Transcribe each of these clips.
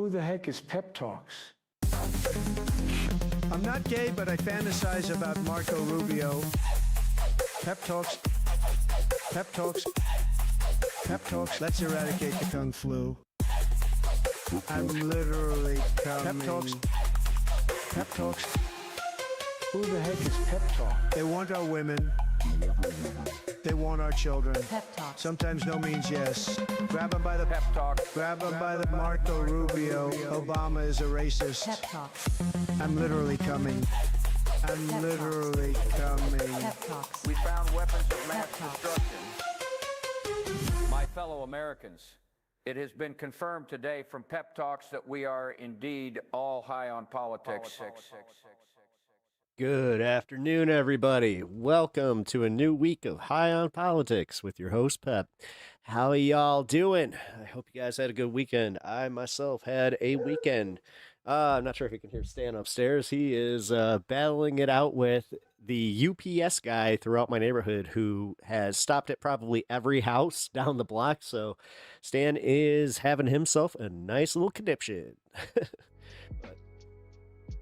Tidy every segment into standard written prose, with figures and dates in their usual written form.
Who the heck is Pep Talks? I'm not gay, but I fantasize about Marco Rubio. Pep Talks. Pep Talks. Pep Talks. Let's eradicate the Kung Flu. I'm literally coming. Pep Talks. Pep Talks. Who the heck is Pep Talk? They want our women. They want our children. Pep Talk. Sometimes no means yes. Grab them by the Pep Talk. Grab them by the Marco Rubio. Obama is a racist. Pep Talk. I'm literally coming. I'm Pep literally coming. Pep Talks. We found weapons of mass Pep Talks. destruction. My fellow Americans, it has been confirmed today from Pep Talks that we are indeed all high on politics. Good afternoon, everybody. Welcome to a new week of High on Politics with your host, Pep. How are y'all doing? I hope you guys had a good weekend. I myself had a weekend. I'm not sure if you can hear Stan upstairs. He is battling it out with the UPS guy throughout my neighborhood who has stopped at probably every house down the block. So Stan is having himself a nice little conniption.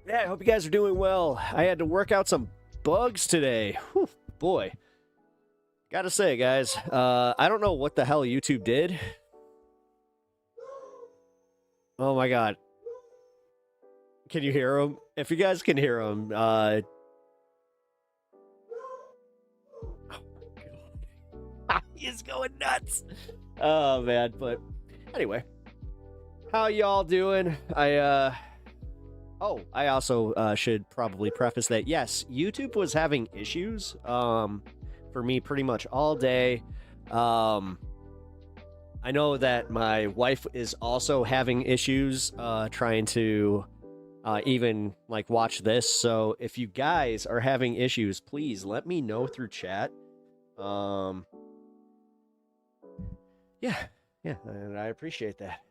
But yeah, I hope you guys are doing well. I had to work out some bugs today. Whew, boy. Gotta say, guys, I don't know what the hell YouTube did. Oh my god. Can you hear him? If you guys can hear him, oh my god. He is going nuts. Oh man, but anyway. How y'all doing? I also should probably preface that, yes, YouTube was having issues for me pretty much all day. I know that my wife is also having issues trying to even like watch this. So if you guys are having issues, please let me know through chat. Yeah, and I appreciate that.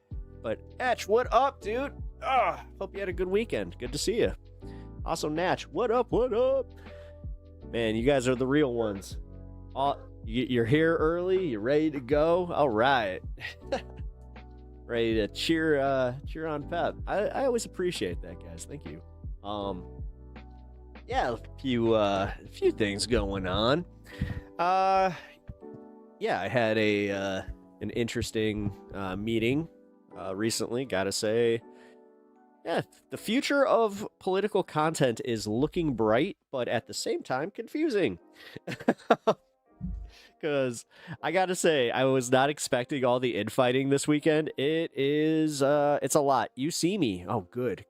But Natch, what up, dude? Hope you had a good weekend. Good to see you. Also, Natch, what up? What up? Man, you guys are the real ones. You're here early. You're ready to go. All right. Ready to cheer on Pep. I always appreciate that, guys. Thank you. Yeah, a few things going on. Yeah, I had an interesting meeting recently. Gotta say, yeah, the future of political content is looking bright, but at the same time confusing. Because I gotta say, I was not expecting all the infighting this weekend. It's a lot. You see me. Oh, good.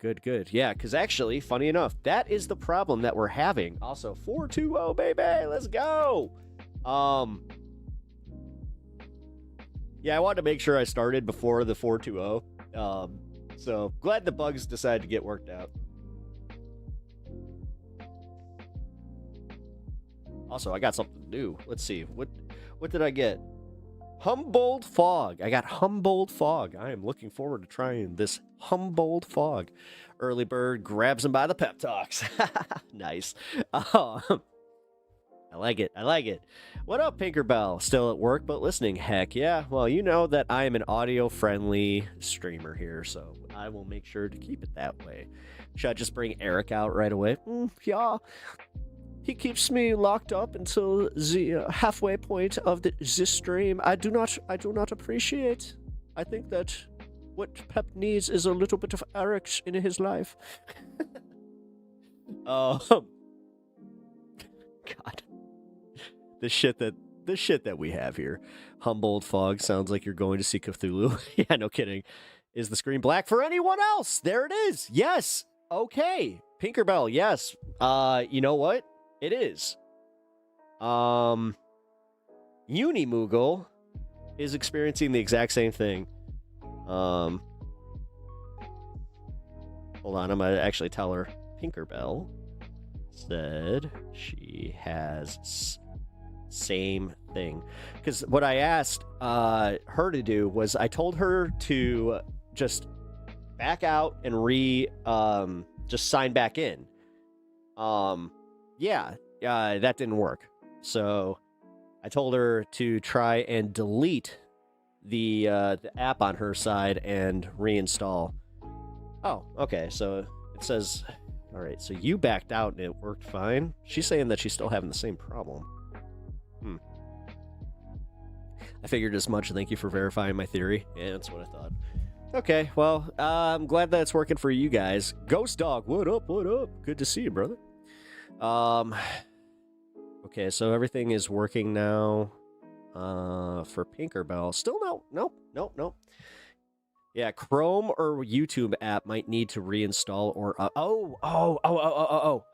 Yeah, because actually, funny enough, that is the problem that we're having. Also, 4-2-0, baby, let's go. Yeah, I wanted to make sure I started before the 4-2-0. So glad the bugs decided to get worked out. Also, I got something new. Let's see. What did I get? Humboldt Fog. I got Humboldt Fog. I am looking forward to trying this Humboldt Fog. Early bird grabs him by the pep talks. Nice. I like it. What up, Pinkerbell? Still at work, but listening. Heck yeah. Well, you know that I am an audio-friendly streamer here, so I will make sure to keep it that way. Should I just bring Eric out right away? Yeah. He keeps me locked up until the halfway point of this stream. I do not appreciate. I think that what Pep needs is a little bit of Eric in his life. God. The shit that we have here. Humboldt Fog sounds like you're going to see Cthulhu. Yeah, no kidding. Is the screen black for anyone else? There it is. Yes. Okay. Pinkerbell, yes. You know what? It is. Unimoogle is experiencing the exact same thing. Hold on, I'm gonna actually tell her. Pinkerbell said she has same thing, because what I asked her to do was I told her to just back out and just sign back in. That didn't work, so I told her to try and delete the app on her side and reinstall. Oh, okay. So it says, all right, so you backed out and it worked fine. She's saying that she's still having the same problem. I figured as much. Thank you for verifying my theory. Yeah, that's what I thought. Okay, well, I'm glad that it's working for you guys. Ghost Dog, what up, what up? Good to see you, brother. Okay, so everything is working now for Pinkerbell. Still nope. Yeah, Chrome or YouTube app might need to reinstall or... Oh.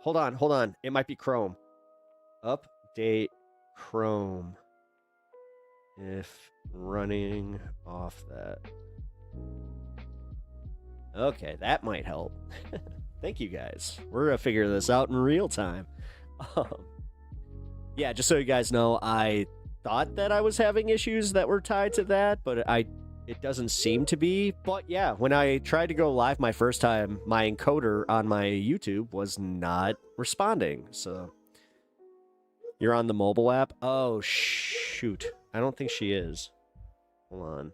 Hold on. It might be Chrome. Update Chrome. If running off that. Okay, that might help. Thank you guys. We're gonna figure this out in real time. Yeah, just so you guys know, I thought that I was having issues that were tied to that, but it doesn't seem to be. But yeah, when I tried to go live my first time, my encoder on my YouTube was not responding. So you're on the mobile app? Oh, shoot. I don't think she is. Hold on.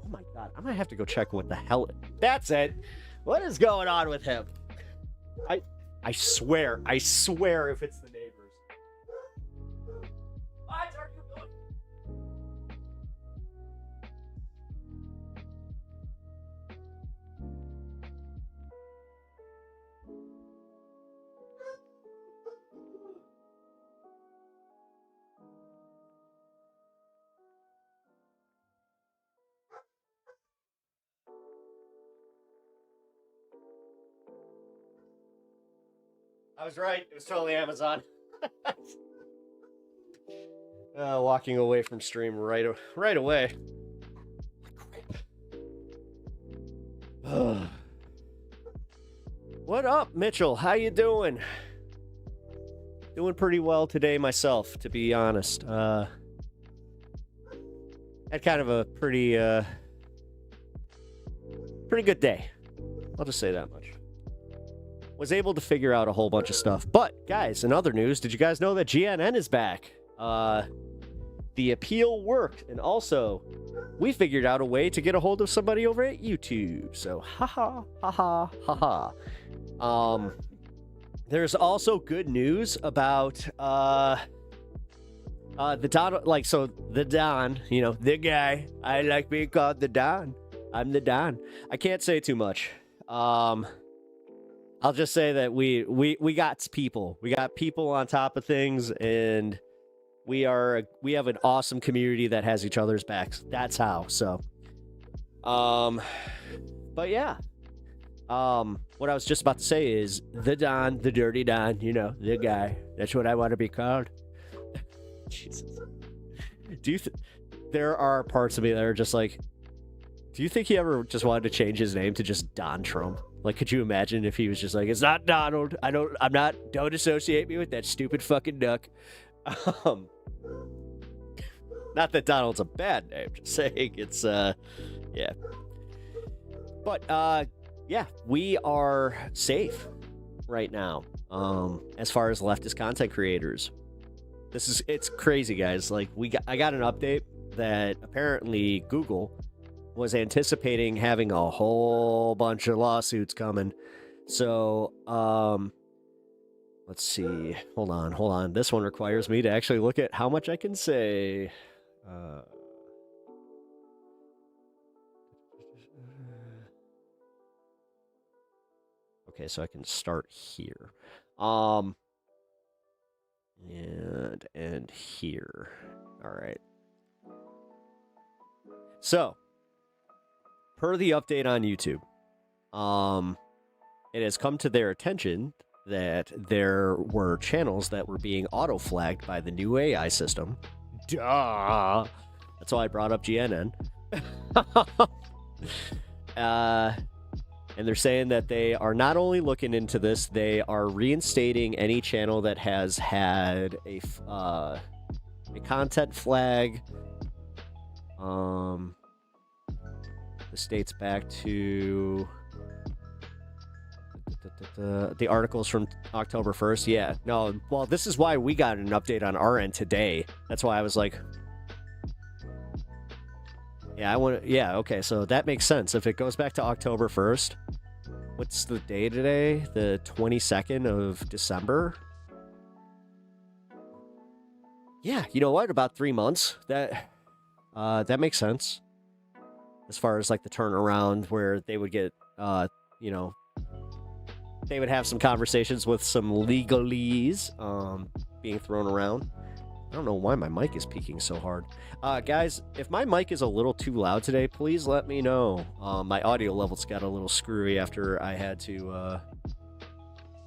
Oh my god, I might have to go check what the hell... That's it! What is going on with him? I swear if it's the neighbors. What are you doing? I was right. It was totally Amazon. Walking away from stream right away. What up, Mitchell? How you doing? Doing pretty well today myself, to be honest. Had kind of a pretty good day. I'll just say that much. Was able to figure out a whole bunch of stuff. But, guys, in other news, did you guys know that GNN is back? The appeal worked, and also, we figured out a way to get a hold of somebody over at YouTube. So, haha. There's also good news about, the Don, the Don, you know, the guy. I like being called the Don. I'm the Don. I can't say too much. I'll just say that we got people. We got people on top of things, and we have an awesome community that has each other's backs. That's how. So, but yeah. What I was just about to say is the Don, the dirty Don, you know, the guy. That's what I want to be called. Jesus. There are parts of me that are just like, do you think he ever just wanted to change his name to just Don Trump? Like, could you imagine if he was just like, it's not Donald. Don't associate me with that stupid fucking duck. Not that Donald's a bad name, just saying it's, yeah. But, yeah, we are safe right now, as far as leftist content creators. It's crazy, guys. Like, I got an update that apparently Google was anticipating having a whole bunch of lawsuits coming. So, let's see. Hold on. This one requires me to actually look at how much I can say. Okay, so I can start here. And here. All right. So, per the update on YouTube, it has come to their attention that there were channels that were being auto-flagged by the new AI system. Duh! That's why I brought up GNN. And they're saying that they are not only looking into this, they are reinstating any channel that has had a content flag. This dates back to the articles from October 1st. Yeah, no, well, this is why we got an update on our end today. That's why I was like, Yeah, okay, so that makes sense. If it goes back to October 1st, what's the day today? The 22nd of December? Yeah, you know what? About 3 months. That makes sense. As far as like the turnaround where they would get, you know, they would have some conversations with some legalese being thrown around. I don't know why my mic is peaking so hard. Guys, if my mic is a little too loud today, please let me know. My audio levels got a little screwy after I had to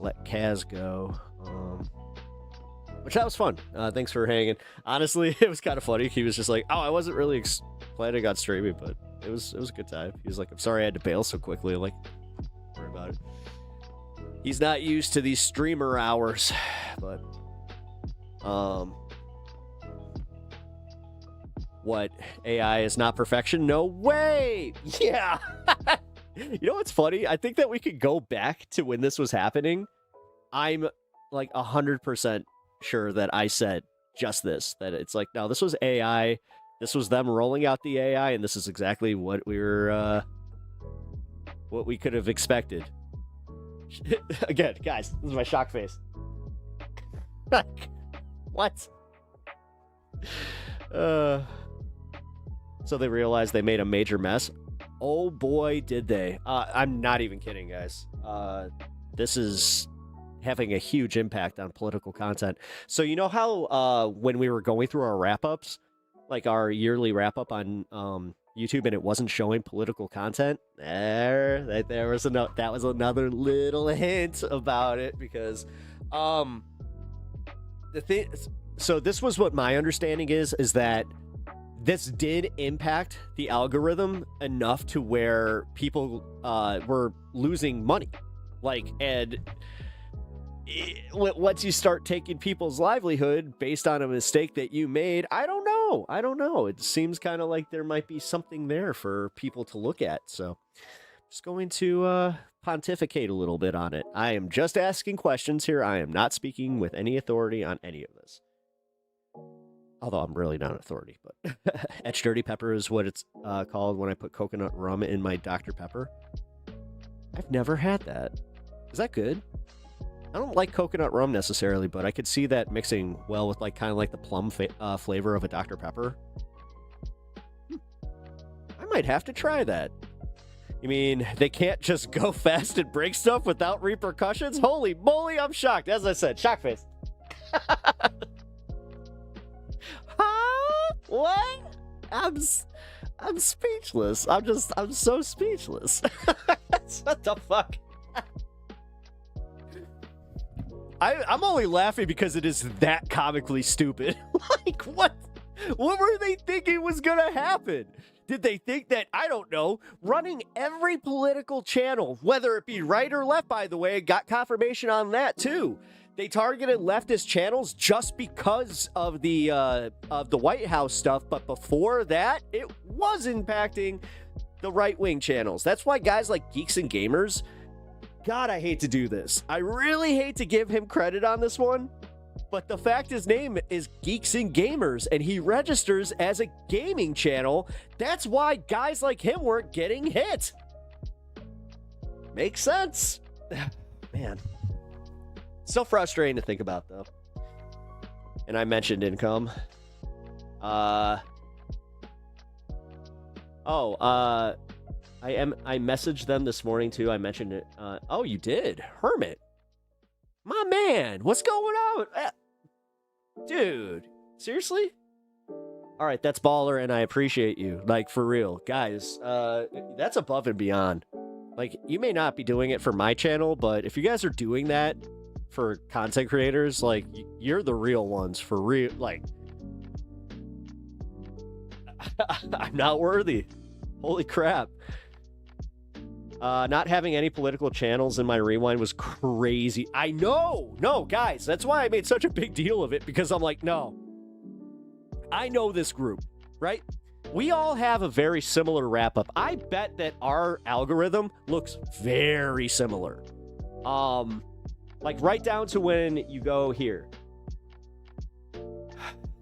let Kaz go. Which that was fun. Thanks for hanging. Honestly, it was kind of funny. He was just like, oh, I wasn't really planning I got streaming, but it was a good time. He was like, I'm sorry I had to bail so quickly. I'm like, don't worry about it. He's not used to these streamer hours, but what? AI is not perfection? No way! Yeah! You know what's funny? I think that we could go back to when this was happening. I'm like 100% sure that I said just this, that it's like, no, this was AI. This was them rolling out the AI, and this is exactly what we were, what we could have expected. Again, guys, this is my shock face. What? So they realized they made a major mess. Oh boy, did they. I'm not even kidding, guys. This is having a huge impact on political content. So you know how when we were going through our wrap-ups, like our yearly wrap-up on YouTube, and it wasn't showing political content? That was another little hint about it, because so this was what my understanding is that this did impact the algorithm enough to where people were losing money. Like, and once you start taking people's livelihood based on a mistake that you made, I don't know. It seems kind of like there might be something there for people to look at. So I'm just going to pontificate a little bit on it. I am just asking questions here. I am not speaking with any authority on any of this. Although I'm really not an authority, but etched dirty pepper is what it's called when I put coconut rum in my Dr. Pepper. I've never had that. Is that good? I don't like coconut rum necessarily, but I could see that mixing well with like kind of like the plum flavor of a Dr. Pepper. I might have to try that. You mean they can't just go fast and break stuff without repercussions? Holy moly, I'm shocked. As I said, shock face. Huh? What? I'm speechless. I'm so speechless. What the fuck? I'm only laughing because it is that comically stupid. Like, what were they thinking was gonna happen? Did they think that, I don't know, running every political channel, whether it be right or left, by the way, got confirmation on that too. They targeted leftist channels just because of the White House stuff, but before that, it was impacting the right-wing channels. That's why guys like Geeks and Gamers, God, I hate to do this. I really hate to give him credit on this one, but the fact his name is Geeks and Gamers and he registers as a gaming channel, that's why guys like him weren't getting hit. Makes sense. Man. So frustrating to think about, though. And I mentioned income. I messaged them this morning too. I mentioned it. Oh, you did, Hermit. My man, what's going on, dude? Seriously? All right, that's baller, and I appreciate you. Like, for real, guys. That's above and beyond. Like, you may not be doing it for my channel, but if you guys are doing that for content creators, like, you're the real ones for real. Like, I'm not worthy. Holy crap. Not having any political channels in my rewind was crazy. I know. No, guys, that's why I made such a big deal of it, because I'm like, no. I know this group, right? We all have a very similar wrap-up. I bet that our algorithm looks very similar. Like right down to when you go here.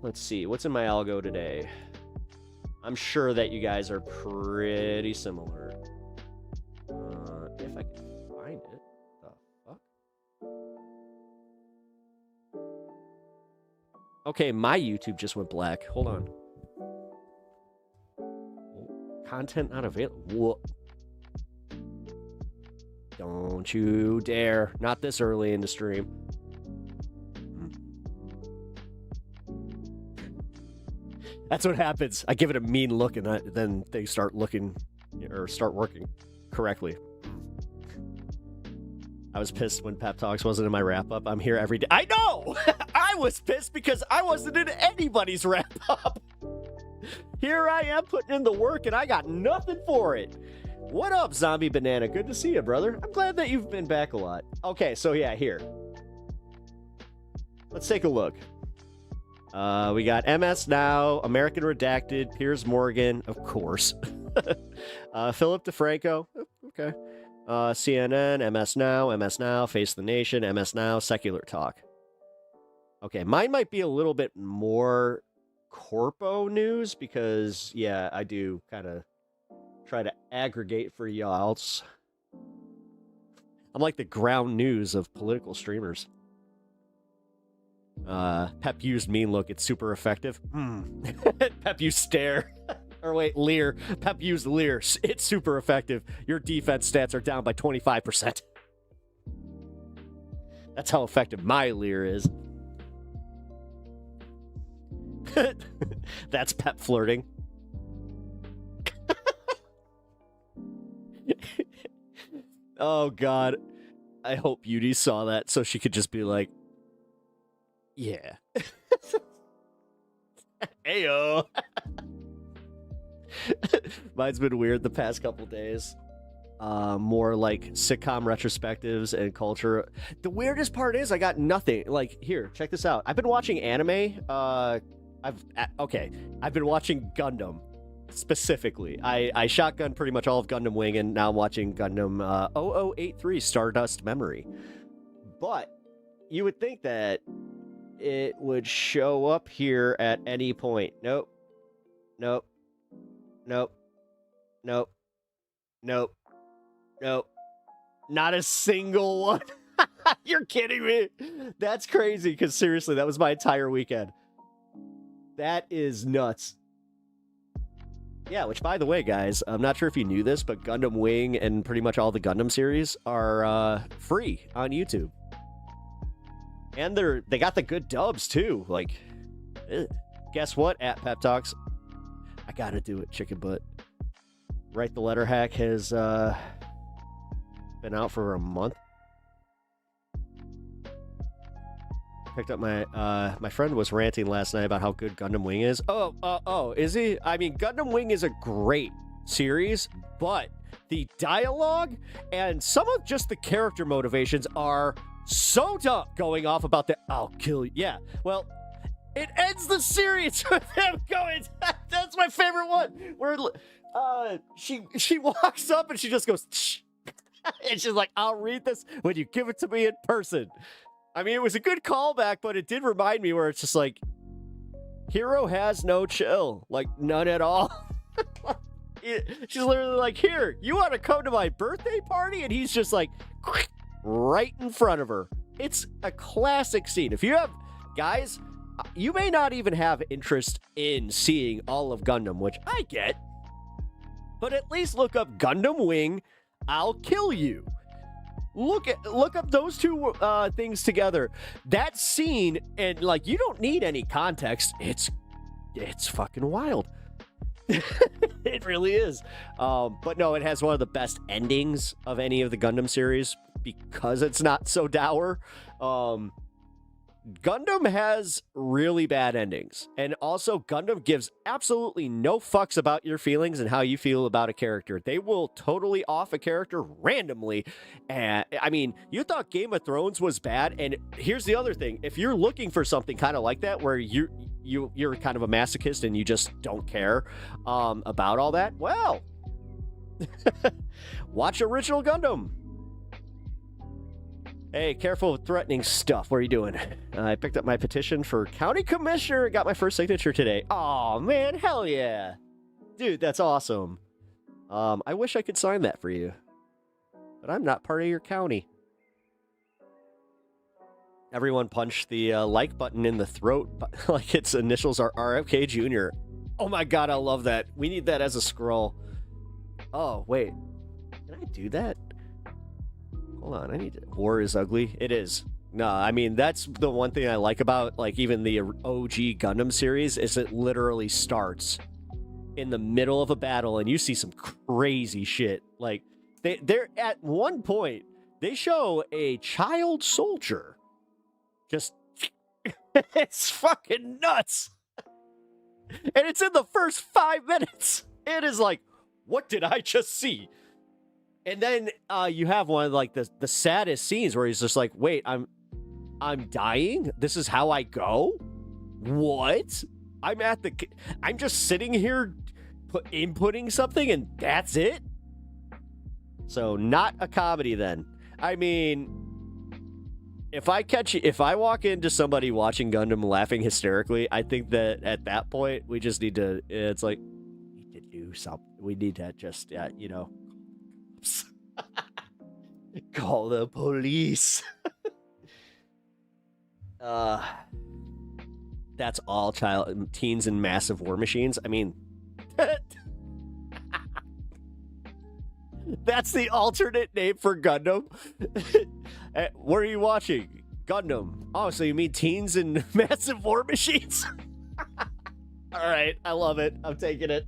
Let's see, what's in my algo today? I'm sure that you guys are pretty similar. If I can find it. The fuck? Okay, my YouTube just went black. Hold on. Content not available. Don't you dare. Not this early in the stream. That's what happens. I give it a mean look and then they start looking or start working correctly. I was pissed when Pep Talks wasn't in my wrap-up. I'm here every day. I know! I was pissed because I wasn't in anybody's wrap-up. Here I am putting in the work and I got nothing for it. What up, Zombie Banana? Good to see you, brother. I'm glad that you've been back a lot. Okay, so yeah, here. Let's take a look. We got MS Now, American Redacted, Piers Morgan, of course. Philip DeFranco, okay. CNN, MS Now, Face the Nation, MS Now, Secular Talk. Okay, mine might be a little bit more corpo news because, yeah, I do kind of try to aggregate for y'alls. I'm like the ground news of political streamers. Pep used mean look. It's super effective. Pep used stare. Or wait, leer. Pep used leer. It's super effective. Your defense stats are down by 25%. That's how effective my leer is. That's Pep flirting. Oh, God. I hope Beauty saw that so she could just be like, yeah. Ayo. Mine's been weird the past couple days. More like sitcom retrospectives and culture. The weirdest part is I got nothing. Like, here, check this out. I've been watching anime. I've been watching Gundam specifically. I shotgun pretty much all of Gundam Wing, and now I'm watching Gundam 0083 Stardust Memory. But you would think that it would show up here at any point. Nope. Nope. Nope. Nope. Nope. Nope. Not a single one. You're kidding me. That's crazy, because seriously, that was my entire weekend. That is nuts. Yeah, which, by the way, guys, I'm not sure if you knew this, but Gundam Wing and pretty much all the Gundam series are free on YouTube. And they got the good dubs, too. Like, guess what, at Pep Talks? I gotta do it, chicken butt. Write the Letter Hack has been out for a month. Picked up my friend was ranting last night about how good Gundam Wing is. Oh, is he? I mean, Gundam Wing is a great series, but the dialogue and some of just the character motivations are so dumb, going off about the I'll kill you. Yeah, well, it ends the series with him going, that's my favorite one, where she walks up and she just goes, shh. And she's like, I'll read this when you give it to me in person. I mean, it was a good callback, but it did remind me where it's just like, Hero has no chill, like none at all. She's literally like, here, you want to come to my birthday party? And he's just like, right in front of her. It's a classic scene. If you have, guys, you may not even have interest in seeing all of Gundam, which I get, but at least look up Gundam Wing, I'll kill you. Look up those two things together. That scene, and like, you don't need any context. It's fucking wild. It really is. But no, it has one of the best endings of any of the Gundam series because it's not so dour. Gundam has really bad endings, and also Gundam gives absolutely no fucks about your feelings and how you feel about a character. They will totally off a character randomly. And I mean, you thought Game of Thrones was bad, and here's the other thing: if you're looking for something kind of like that, where you're kind of a masochist and you just don't care about all that, well, watch Original Gundam. Hey, careful with threatening stuff. What are you doing? I picked up my petition for county commissioner and got my first signature today. Aw, man, hell yeah. Dude, that's awesome. I wish I could sign that for you. But I'm not part of your county. Everyone punched the like button in the throat like its initials are RFK Jr. Oh my god, I love that. We need that as a scroll. Oh, wait. Can I do that? Hold on, I need to... War is ugly. It is. No, I mean, that's the one thing I like about, like, even the OG Gundam series is it literally starts in the middle of a battle and you see some crazy shit. Like, they're at one point, they show a child soldier. Just, it's fucking nuts. And it's in the first 5 minutes. It is like, what did I just see? And then you have one of like the saddest scenes where he's just like, wait, I'm dying? This is how I go? What? I'm just sitting here inputting something and that's it? So not a comedy then. I mean, if I walk into somebody watching Gundam laughing hysterically, I think that at that point we just need to, it's like, we need to do something. We need to just, you know, call the police. That's all teens and massive war machines. I mean, that's the alternate name for Gundam. What are you watching? Gundam. Oh, so you mean teens and massive war machines? All right, I love it. I'm taking it.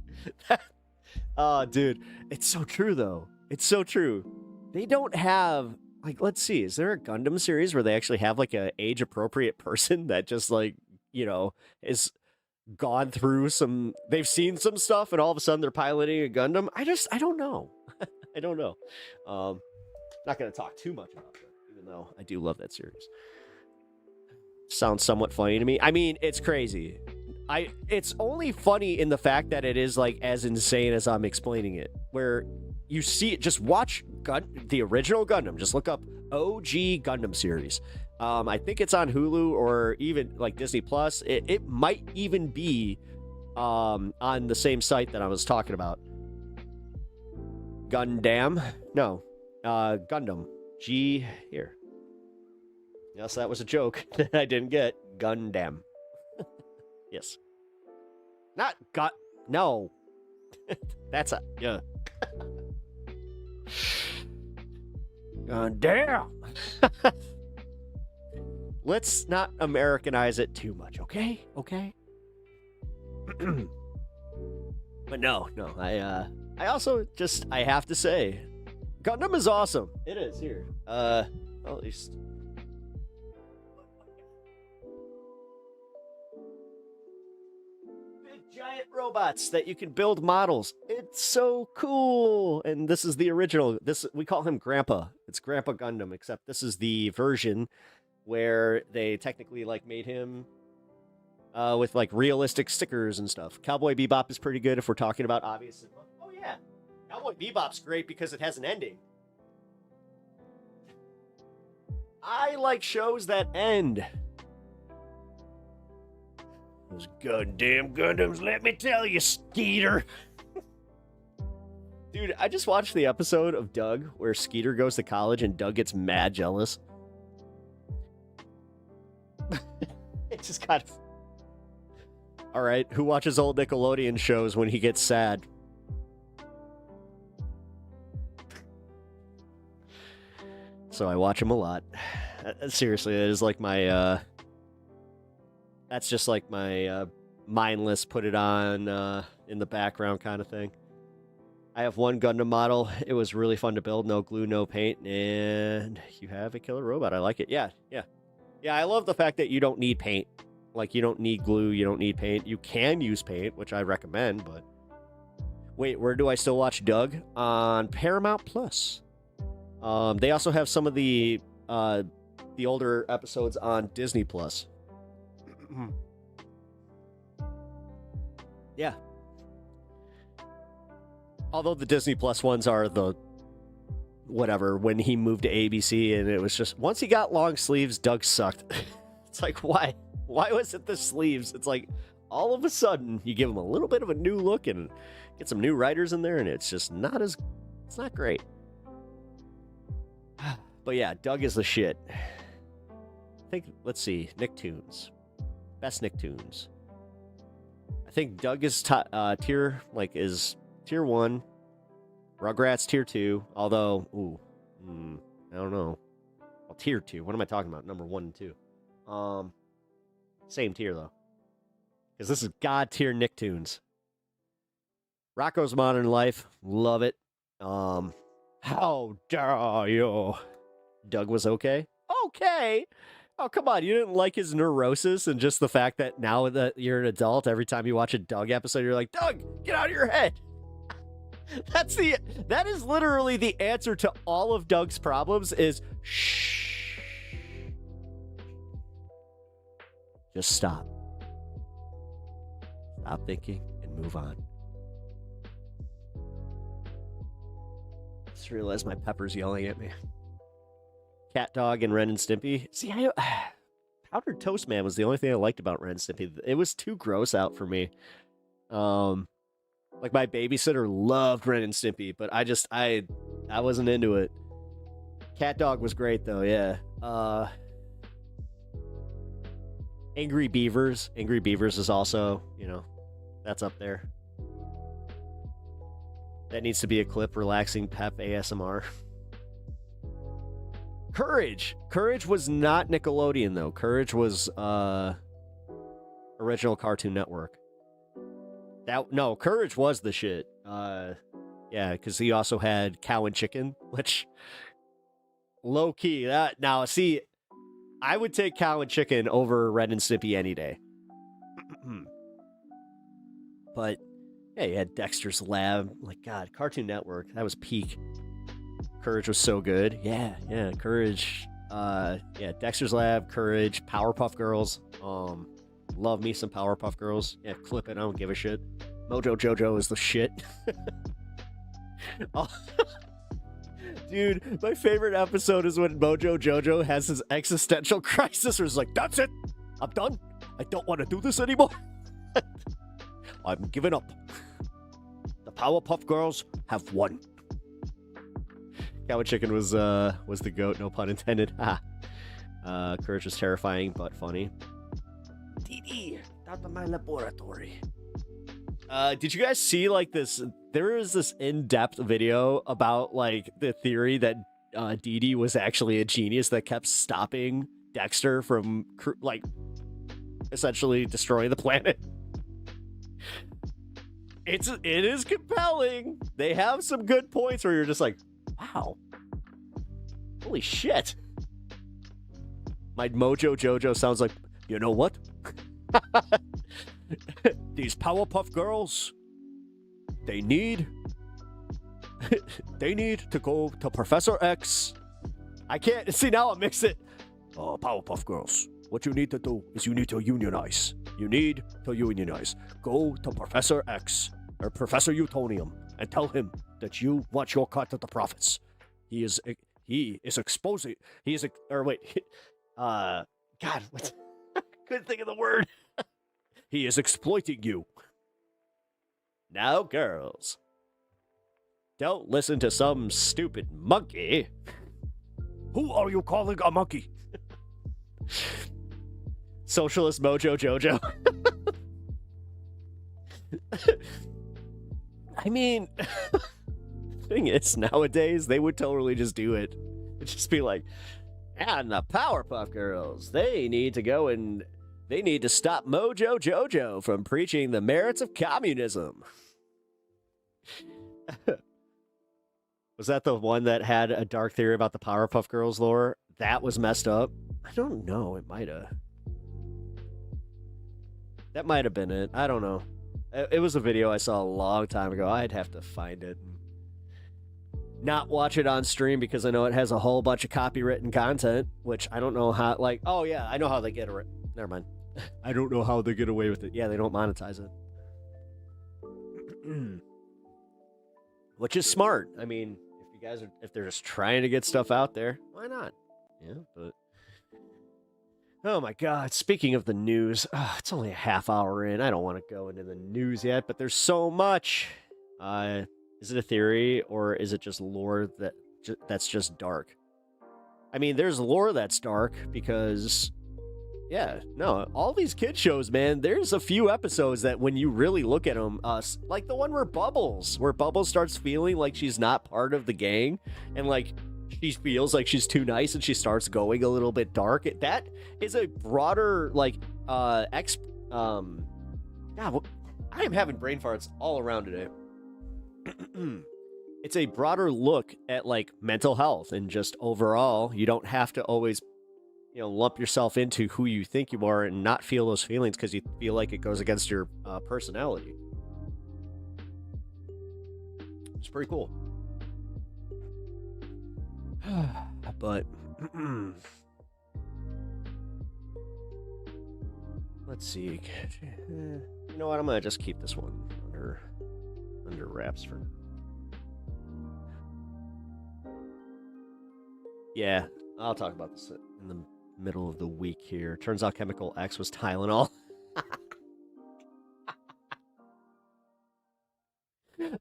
Oh, dude, it's so true though. It's so true. They don't have, like, let's see, is there a Gundam series where they actually have like a age appropriate person that just like, you know, is gone through they've seen some stuff and all of a sudden they're piloting a Gundam? I don't know. I don't know. Not going to talk too much about it, even though I do love that series. Sounds somewhat funny to me. I mean, it's crazy. It's only funny in the fact that it is like as insane as I'm explaining it, where you see it. Just watch the original Gundam. Just look up OG Gundam series. I think it's on Hulu or even like Disney Plus. It might even be on the same site that I was talking about. Gundam? No. Gundam. Here. Yes, that was a joke that I didn't get. Gundam. Yes. Not no. That's a... Yeah. Gundam. Let's not Americanize it too much, okay? Okay? But no. I also just, I have to say, Gundam is awesome. It is, here. Well, at least... Big giant robots that you can build models. It's so cool. And this is the original. We call him Grandpa. It's Grandpa Gundam, except this is the version where they technically like made him with like realistic stickers and stuff. Cowboy Bebop is pretty good if we're talking about obvious. Oh yeah, Cowboy Bebop's great because it has an ending. I like shows that end. Those goddamn Gundams, let me tell you, Skeeter. Dude, I just watched the episode of Doug where Skeeter goes to college and Doug gets mad jealous. It just got... All right, who watches old Nickelodeon shows when he gets sad? So I watch him a lot. Seriously, it is like my... That's just like my mindless, put it on in the background kind of thing. I have one Gundam model. It was really fun to build. No glue, no paint. And you have a killer robot. I like it. Yeah. Yeah, I love the fact that you don't need paint. Like, you don't need glue, you don't need paint. You can use paint, which I recommend, but... Wait, where do I still watch Doug? On Paramount Plus. They also have some of the older episodes on Disney Plus. Yeah. Although the Disney Plus ones are the... whatever, when he moved to ABC, and it was just... Once he got long sleeves, Doug sucked. It's like, why? Why was it the sleeves? It's like, all of a sudden, you give them a little bit of a new look and get some new writers in there, and it's just it's not great. But yeah, Doug is the shit. I think, let's see, Nicktoons. Best Nicktoons. I think Doug is tier 1. Rugrats tier 2, although, I don't know. Well, tier 2, what am I talking about? Number 1 and 2. Same tier, though. Because this is God tier Nicktoons. Rocko's Modern Life, love it. How dare you? Doug was okay? Okay! Oh, come on, you didn't like his neurosis and just the fact that now that you're an adult, every time you watch a Doug episode, you're like, Doug, get out of your head! That is literally the answer to all of Doug's problems is, shh. Just stop. Stop thinking and move on. Just realized my pepper's yelling at me. Cat Dog and Ren and Stimpy. See, Powdered Toast Man was the only thing I liked about Ren and Stimpy. It was too gross out for me. Like my babysitter loved Ren and Stimpy, but I wasn't into it. Cat Dog was great though, yeah. Angry Beavers. Angry Beavers is also, that's up there. That needs to be a clip, relaxing Pep ASMR. Courage. Courage was not Nickelodeon though. Courage was original Cartoon Network. Courage was the shit. Yeah, because he also had Cow and Chicken, which low key. Now see, I would take Cow and Chicken over Ren and Stimpy any day. But yeah, you had Dexter's Lab. Like God, Cartoon Network. That was peak. Courage was so good. Yeah, Courage. Yeah, Dexter's Lab, Courage, Powerpuff Girls. Love me some Powerpuff Girls. Yeah, clip it. I don't give a shit. Mojo Jojo is the shit. Oh. Dude, my favorite episode is when Mojo Jojo has his existential crisis where he's like, that's it. I'm done. I don't want to do this anymore. I'm giving up. The Powerpuff Girls have won. Cow and Chicken was the goat, no pun intended. Courage was terrifying but funny. DD, out of my laboratory. Did you guys see like this? There is this in-depth video about like the theory that Dee Dee was actually a genius that kept stopping Dexter from essentially destroying the planet. It is compelling. They have some good points where you're just like, wow, holy shit. My Mojo Jojo sounds like, you know what? These Powerpuff Girls, they need to go to Professor X. I can't see now. I mix it. Oh, Powerpuff Girls, what you need to do is you need to unionize. You need to unionize. Go to Professor X or Professor Utonium and tell him that you want your cut of the profits. He is exposing. God, what? Couldn't think of the word. He is exploiting you. Now, girls, don't listen to some stupid monkey. Who are you calling a monkey? Socialist Mojo Jojo. I mean, the thing is, nowadays, they would totally just do it. It'd just be like, and the Powerpuff Girls, they need to go and they need to stop Mojo Jojo from preaching the merits of communism. Was that the one that had a dark theory about the Powerpuff Girls lore? That was messed up? I don't know. It might have. That might have been it. I don't know. It was a video I saw a long time ago. I'd have to find it. Not watch it on stream because I know it has a whole bunch of copywritten content, which I don't know how, like, oh yeah, I know how they get it. Never mind. I don't know how they get away with it. Yeah, they don't monetize it. Which is smart. I mean, if they're just trying to get stuff out there, why not? Yeah, but Oh my God. Speaking of the news, it's only a half hour in. I don't want to go into the news yet, but there's so much. Is it a theory or is it just lore that's just dark? I mean, there's lore that's dark because, yeah, no, all these kid shows, man, there's a few episodes that when you really look at them, like the one where Bubbles starts feeling like she's not part of the gang and like she feels like she's too nice and she starts going a little bit dark. That is a broader, like, God, I am having brain farts all around today. It's a broader look at like mental health and just overall, you don't have to always, lump yourself into who you think you are and not feel those feelings because you feel like it goes against your personality. It's pretty cool. But let's see. You know what? I'm gonna just keep this one under wraps for. Yeah, I'll talk about this in the middle of the week here. Turns out Chemical X was Tylenol.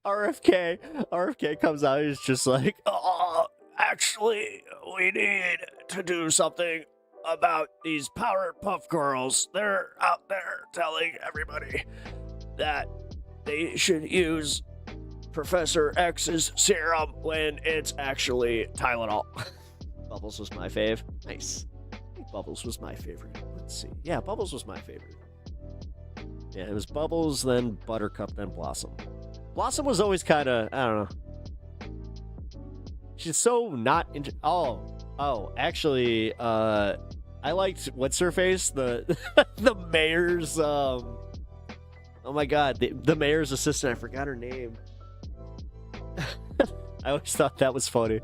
RFK comes out and is just like, oh, actually, we need to do something about these Powerpuff Girls. They're out there telling everybody that they should use Professor X's serum when it's actually Tylenol. Bubbles was my fave. Nice. I think Bubbles was my favorite. Let's see. Yeah, Bubbles was my favorite. Yeah, it was Bubbles, then Buttercup, then Blossom. Blossom was always kind of, I don't know. She's so not into. Actually, I liked what's her face, the the mayor's. Oh my God, the mayor's assistant. I forgot her name. I always thought that was funny.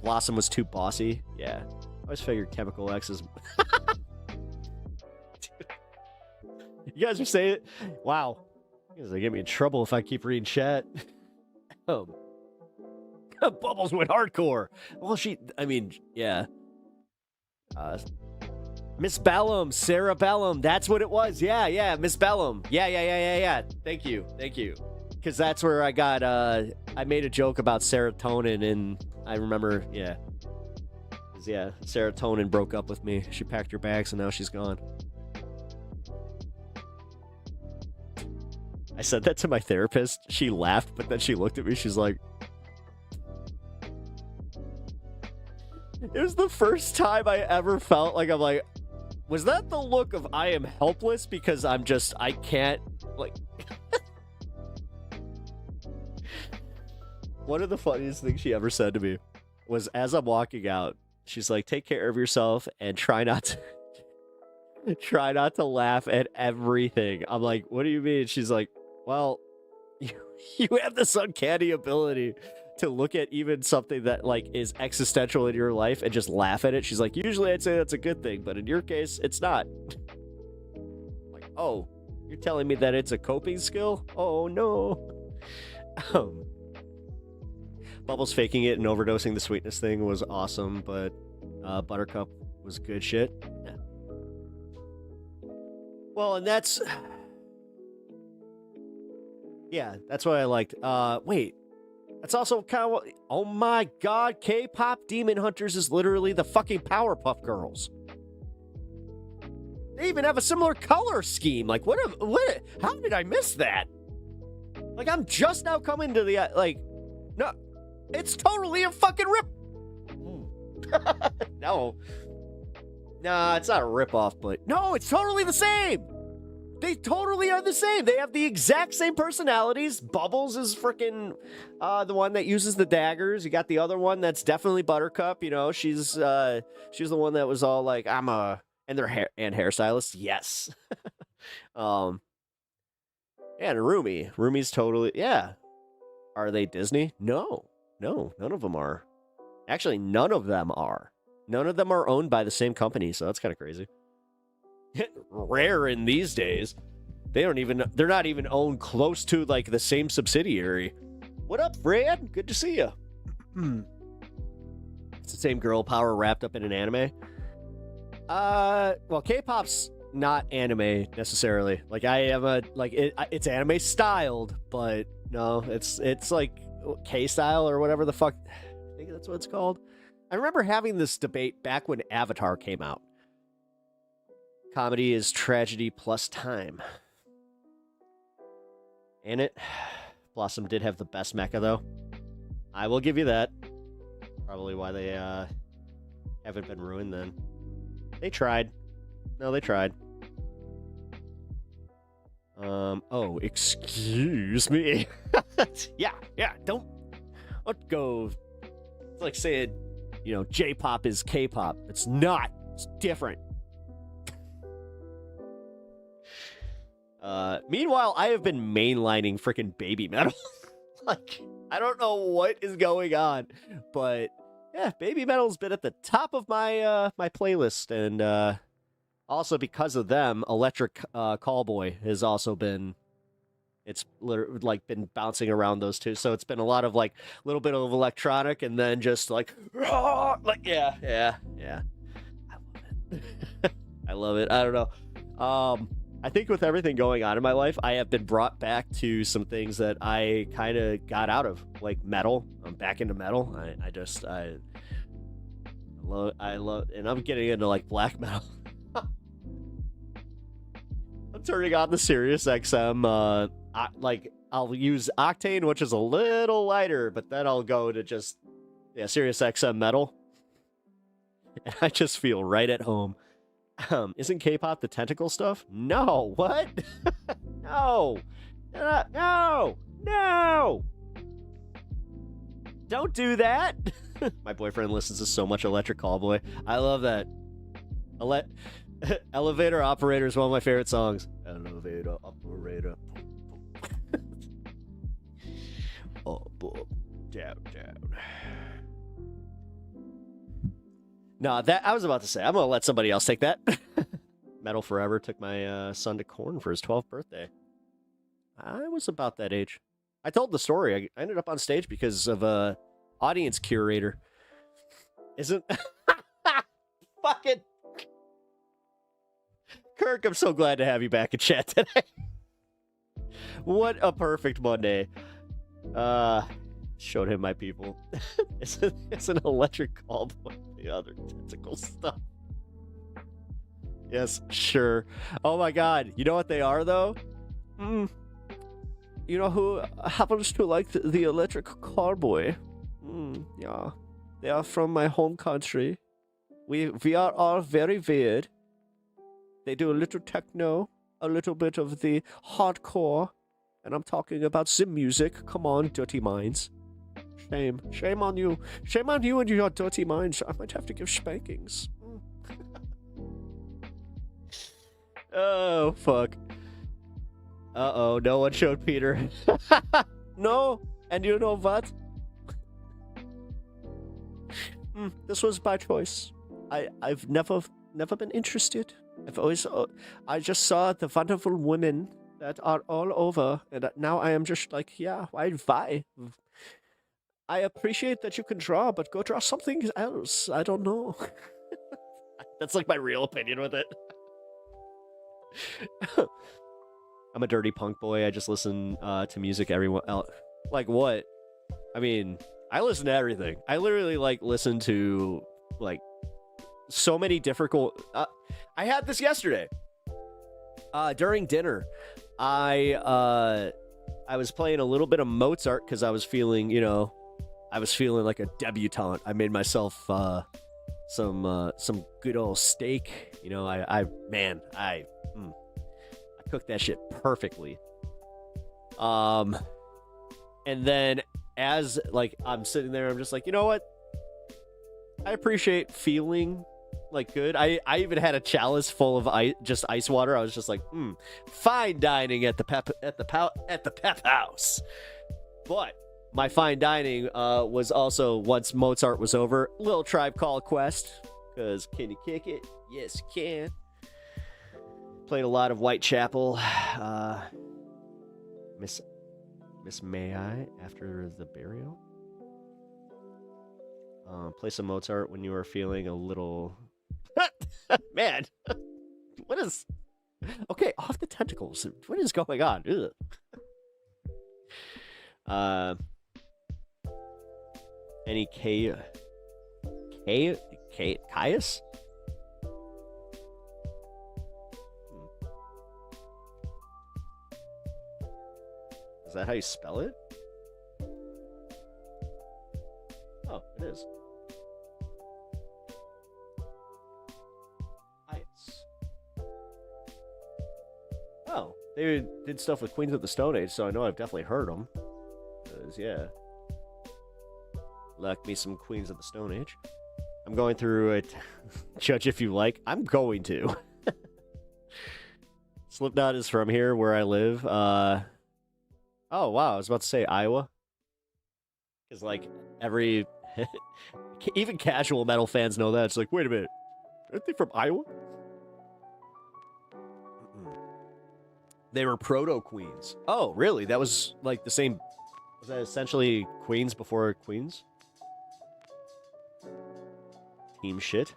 Blossom was too bossy. Yeah, I always figured Chemical X is. You guys are saying it? Wow. You guys are get me in trouble if I keep reading chat. Bubbles went hardcore. Well, yeah. Miss Bellum, Sarah Bellum. That's what it was. Yeah, Miss Bellum. Yeah. Thank you. Because that's where I got, I made a joke about serotonin, and I remember, yeah. Serotonin broke up with me. She packed her bags, and now she's gone. I said that to my therapist. She laughed, but then she looked at me. She's like, it was the first time I ever felt like I'm like, was that the look of I am helpless because I can't, like. One of the funniest things she ever said to me was as I'm walking out, she's like, take care of yourself and try not to laugh at everything. I'm like, what do you mean? She's like, well, you have this uncanny ability to look at even something that like is existential in your life and just laugh at it. She's like, usually I'd say that's a good thing, but in your case, it's not. Like, oh, you're telling me that it's a coping skill? Oh no. Bubbles faking it and overdosing the sweetness thing was awesome, but Buttercup was good shit. Yeah. Well, and that's what I liked. Wait. That's also kind of what... Oh my God, K-pop Demon Hunters is literally the fucking Powerpuff Girls. They even have a similar color scheme. Like, how did I miss that? Like, I'm just now coming to the, no, it's totally a fucking rip. No. Nah, it's not a rip-off, but no, it's totally the same. They totally are the same. They have the exact same personalities. Bubbles is freaking the one that uses the daggers. You got the other one that's definitely Buttercup. You know, she's the one that was all like, and their hairstylist. Yes. And Rumi. Rumi's totally, yeah. Are they Disney? No, none of them are. Actually, none of them are. None of them are owned by the same company, so that's kind of crazy. Rare in these days. They're not even owned close to like the same subsidiary. What up, Fred? Good to see you. It's the same girl power wrapped up in an anime. Well, K-pop's not anime necessarily. Like I am it's anime styled, but no, it's like K-style or whatever the fuck. I think that's what it's called. I remember having this debate back when Avatar came out. Comedy is tragedy plus time. And it, Blossom did have the best mecha though. I will give you that. Probably why they haven't been ruined then. They tried. No, they tried. Oh, excuse me. yeah, don't go. It's like saying, you know, J-pop is K-pop. It's not. It's different. Meanwhile, I have been mainlining freaking baby metal. Like, I don't know what is going on, but yeah, baby metal's been at the top of my my playlist, and also because of them, Electric Callboy has also been. It's literally like been bouncing around those two, so it's been a lot of like a little bit of electronic, and then just like yeah. I love it. I love it. I don't know. I think with everything going on in my life, I have been brought back to some things that I kind of got out of, like metal. I'm back into metal. I love, and I'm getting into like black metal. I'm turning on the Sirius XM. I'll use Octane, which is a little lighter, but then I'll go to just Sirius XM metal, and I just feel right at home. Isn't K-pop the tentacle stuff? No. What? No. No. Don't do that. My boyfriend listens to so much Electric Callboy. I love that. Elevator Operator is one of my favorite songs. Elevator Operator. Up, down. No, that I was about to say. I'm gonna let somebody else take that. Metal Forever took my son to Korn for his 12th birthday. I was about that age. I told the story. I ended up on stage because of a audience curator. Isn't fucking Kirk? I'm so glad to have you back in chat today. What a perfect Monday. Showed him my people. It's an Electric Callboy. The other tentacle stuff. Yes, sure. Oh my god. You know what they are, though? You know who happens to like the Electric Callboy? Yeah. They are from my home country. We are all very weird. They do a little techno, a little bit of the hardcore, and I'm talking about sim music. Come on, dirty minds. Shame on you. Shame on you and your dirty minds. I might have to give spankings. Oh, fuck. Uh-oh, no one showed Peter. No, and you know what? This was by choice. I've never been interested. I just saw the wonderful women that are all over, and now I am just like, yeah, why? I appreciate that you can draw, but go draw something else. I don't know. That's like my real opinion with it. I'm a dirty punk boy. I just listen to music everyone else. Like what? I mean, I listen to everything. I literally like listen to like so many difficult. I had this yesterday. During dinner, I was playing a little bit of Mozart because I was feeling, like a debutante. I made myself some good old steak. I cooked that shit perfectly. And then as like I'm sitting there, I'm just like, you know what? I appreciate feeling like good. I even had a chalice full of ice water. I was just like, fine dining at the Pep House. But my fine dining was also, once Mozart was over, Little Tribe Called Quest. Because can you kick it? Yes, you can. Played a lot of Whitechapel. Miss May I after the burial. Play some Mozart when you are feeling a little Man, what is... Okay, off the tentacles. What is going on? Ugh. Any Caius? Is that how you spell it? Oh, it is. Caius. Oh, they did stuff with Queens of the Stone Age, so I know I've definitely heard them. Because, yeah. Like me some Queens of the Stone Age. I'm going through it. Judge if you like. I'm going to. Slipknot is from here, where I live. Oh, wow. I was about to say Iowa. Because, like, every... even casual metal fans know that. It's like, wait a minute. Aren't they from Iowa? They were proto-Queens. Oh, really? That was, like, the same... Was that essentially Queens before Queens? Team shit.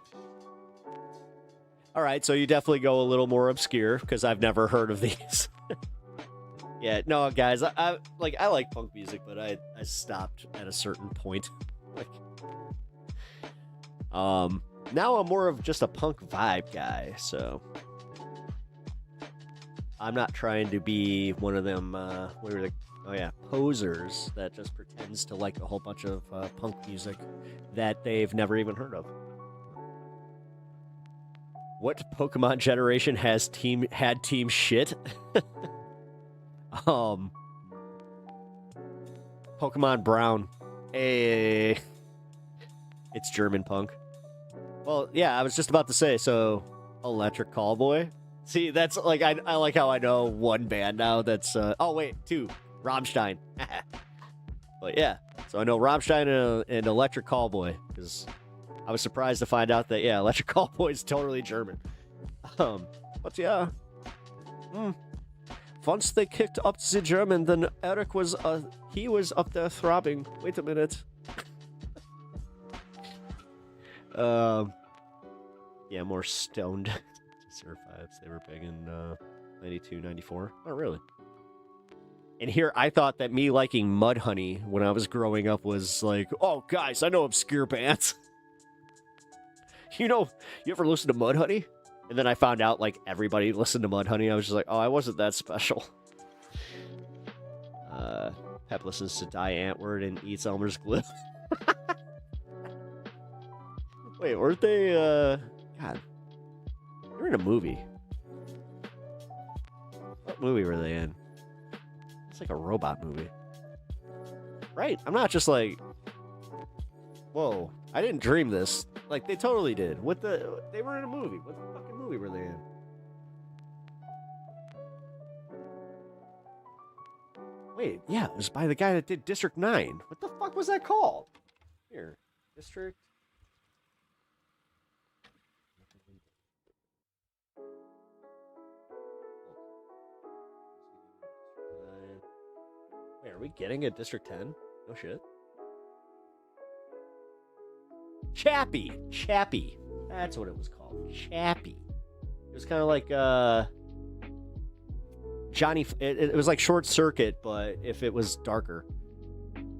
Alright, so you definitely go a little more obscure, because I've never heard of these. Yeah, no, guys, I like punk music, but I stopped at a certain point. Like, now I'm more of just a punk vibe guy, so I'm not trying to be one of them, what are they? Oh yeah, posers that just pretends to like a whole bunch of punk music that they've never even heard of. What Pokemon generation has had team shit? Pokemon Brown. Hey. It's German punk. Well, yeah, I was just about to say, so Electric Callboy. See, that's like I like how I know one band now that's oh wait, two. Rammstein. But yeah, so I know Rammstein and Electric Callboy, because I was surprised to find out that, yeah, Electric Callboy is totally German. But yeah. Once they kicked up the German, then Eric was he was up there throbbing. Wait a minute. Yeah, more stoned. Survives. They were big in 92, 94. Oh, really? And here, I thought that me liking Mudhoney when I was growing up was like, oh, guys, I know obscure bands. You know, you ever listen to Mudhoney? And then I found out, like, everybody listened to Mudhoney. I was just like, oh, I wasn't that special. Pep listens to Die Antwoord and eats Elmer's glue. Wait, weren't they, God. They were in a movie. What movie were they in? It's like a robot movie. Right? I'm not just like, whoa, I didn't dream this. Like, they totally did. They were in a movie. What the fucking movie were they in? Wait, yeah, it was by the guy that did District 9. What the fuck was that called? Here, District... Wait, are we getting a District 10? No shit. Chappie. That's what it was called. Chappie. It was kind of like Johnny. It was like Short Circuit, but if it was darker.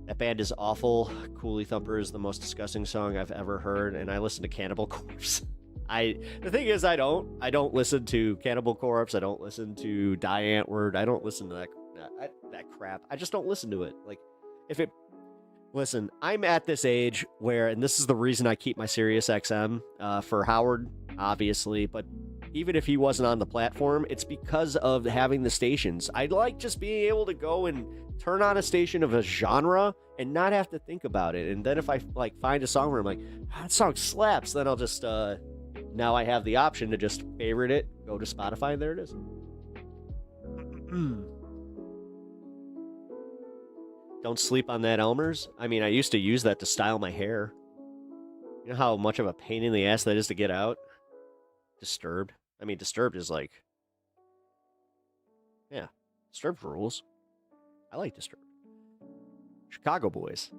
That band is awful. Coolie Thumper is the most disgusting song I've ever heard, and I listen to Cannibal Corpse. The thing is, I don't listen to Cannibal Corpse. I don't listen to Die Antwoord. I don't listen to that crap. I just don't listen to it. Like, listen, I'm at this age where, and this is the reason I keep my Sirius XM for Howard, obviously, but even if he wasn't on the platform, it's because of having the stations. I'd like just being able to go and turn on a station of a genre and not have to think about it. And then if I like find a song where I'm like, that song slaps, then I'll just now I have the option to just favorite it, go to Spotify, and there it is. Don't sleep on that Elmer's. I mean, I used to use that to style my hair. You know how much of a pain in the ass that is to get out? Disturbed. I mean, Disturbed is like... Yeah. Disturbed rules. I like Disturbed. Chicago Boys.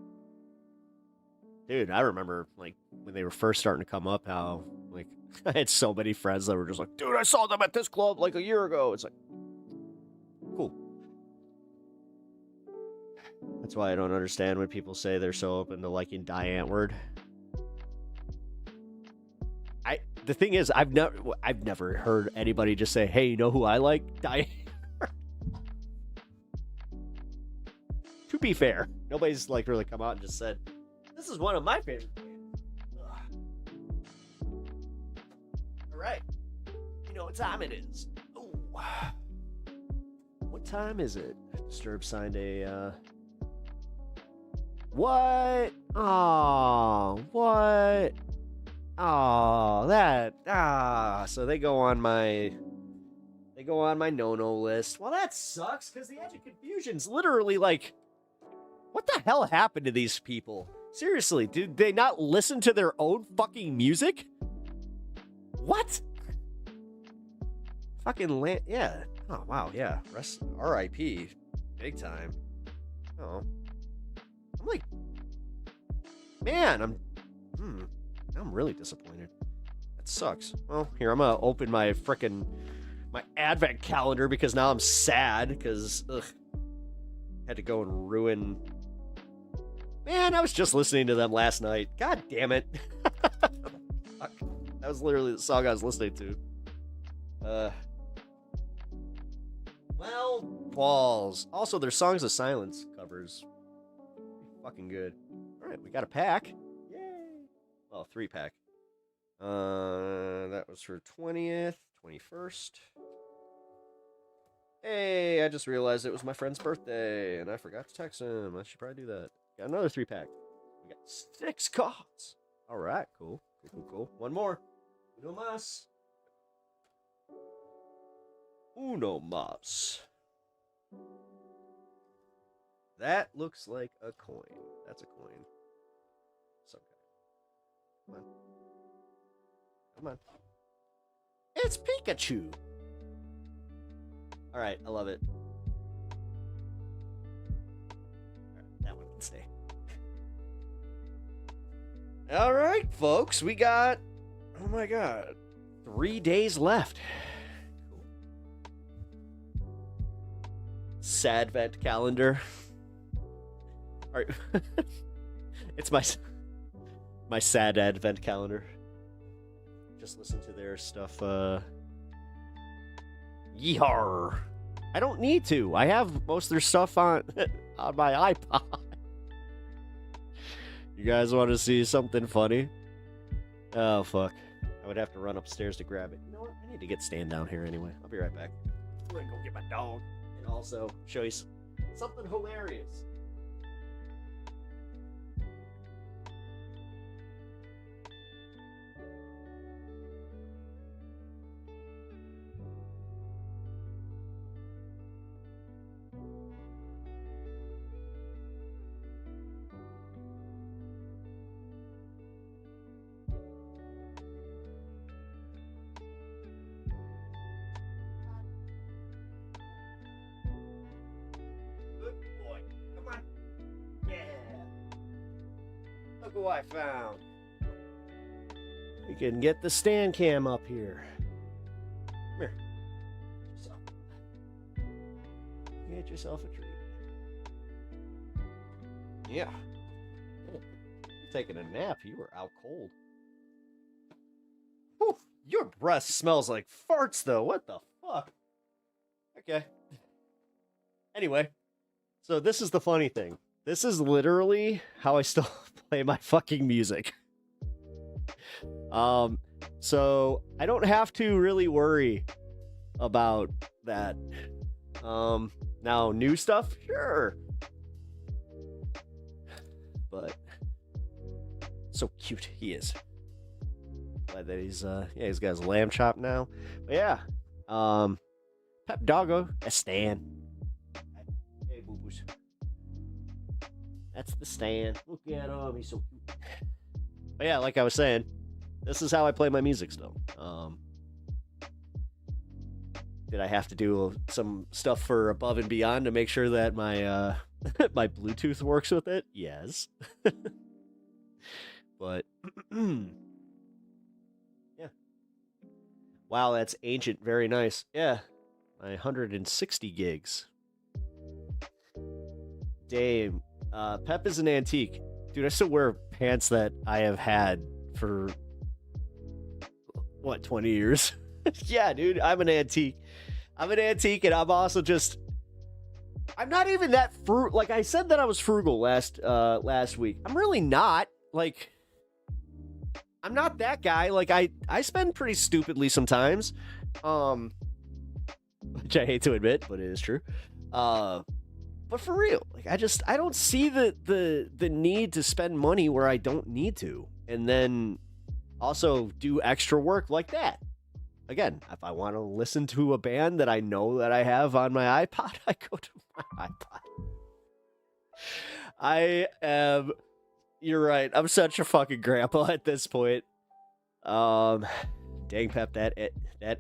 Dude, I remember, like, when they were first starting to come up, how, like, I had so many friends that were just like, dude, I saw them at this club, like, a year ago. It's like, cool. That's why I don't understand when people say they're so open to liking Die Antwoord. The thing is, I've never heard anybody just say, hey, you know who I like? Die Antwoord. To be fair, nobody's, like, really come out and just said, this is one of my favorite bands. All right. You know what time it is. Ooh. What time is it? Disturb signed a, What? Oh, what? Oh, that. So they go on my no-no list. Well, that sucks, because the Edge of Confusion's literally like, what the hell happened to these people? Seriously, did they not listen to their own fucking music? What? Fucking yeah. Oh, wow, yeah. R.I.P. Big time. Oh. I'm like, man, I'm really disappointed. That sucks. Well, here, I'm gonna open my advent calendar, because now I'm sad, because, had to go and ruin... Man, I was just listening to them last night. God damn it. Fuck. That was literally the song I was listening to. Well, balls. Also, their Songs of Silence covers. Fucking good. Alright, we got a pack. Yay! Well, 3-pack. That was for 20th, 21st. Hey, I just realized it was my friend's birthday, and I forgot to text him. I should probably do that. Got another 3-pack. We got 6 cards. Alright, cool. Cool. One more. Uno más. Uno más. That looks like a coin. That's a coin. It's okay. Come on. It's Pikachu. Alright, I love it. Alright, that one can stay. Alright, folks, we got, oh my god, 3 days left. Cool. Sadvent calendar. Alright. It's my sad advent calendar. Just listen to their stuff, Yeehar. I don't need to. I have most of their stuff on my iPod. You guys want to see something funny? Oh, fuck. I would have to run upstairs to grab it. You know what? I need to get Stan down here anyway. I'll be right back. I'm gonna go get my dog and also show you something hilarious. Look who I found. We can get the stand cam up here. Come here. Get yourself a treat. Yeah. You're taking a nap. You were out cold. Whew. Your breath smells like farts, though. What the fuck? Okay. Anyway, so this is the funny thing. This is literally how I still play my fucking music. So I don't have to really worry about that. Now new stuff, sure. But so cute he is. Glad that he's he's got his lamb chop now. But yeah. Pep Doggo, a Stan. Hey, boo-boos. That's the Stan. Look at him, he's so cute. But yeah, like I was saying, this is how I play my music still. Did I have to do some stuff for Above and Beyond to make sure that my my Bluetooth works with it? Yes. But yeah. Wow, that's ancient. Very nice. Yeah. My 160 gigs. Damn. Pep is an antique. Dude, I still wear pants that I have had for, what, 20 years? Yeah, dude, I'm an antique. I'm an antique, and I'm also just... I'm not even that like I said that I was frugal last week. I'm really not. Like, I'm not that guy. Like, I spend pretty stupidly sometimes. Which I hate to admit, but it is true. But for real, like I don't see the need to spend money where I don't need to, and then also do extra work like that. Again, if I want to listen to a band that I know that I have on my iPod, I go to my iPod. You're right. I'm such a fucking grandpa at this point. Dang, Pep, that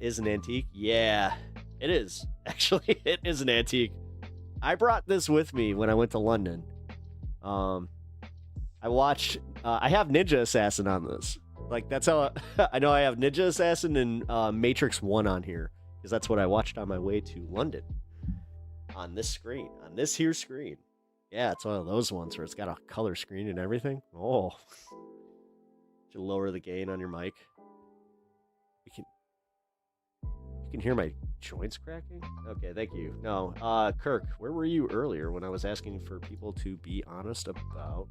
is an antique. Yeah, it is. Actually, it is an antique. I brought this with me when I went to London. I watched. I have Ninja Assassin on this. Like, that's how I know I have Ninja Assassin and Matrix 1 on here, because that's what I watched on my way to London. On this screen, on this here screen. Yeah, it's one of those ones where it's got a color screen and everything. Oh, should lower the gain on your mic. You can hear my joints cracking? Okay, thank you. No, Kirk, where were you earlier when I was asking for people to be honest about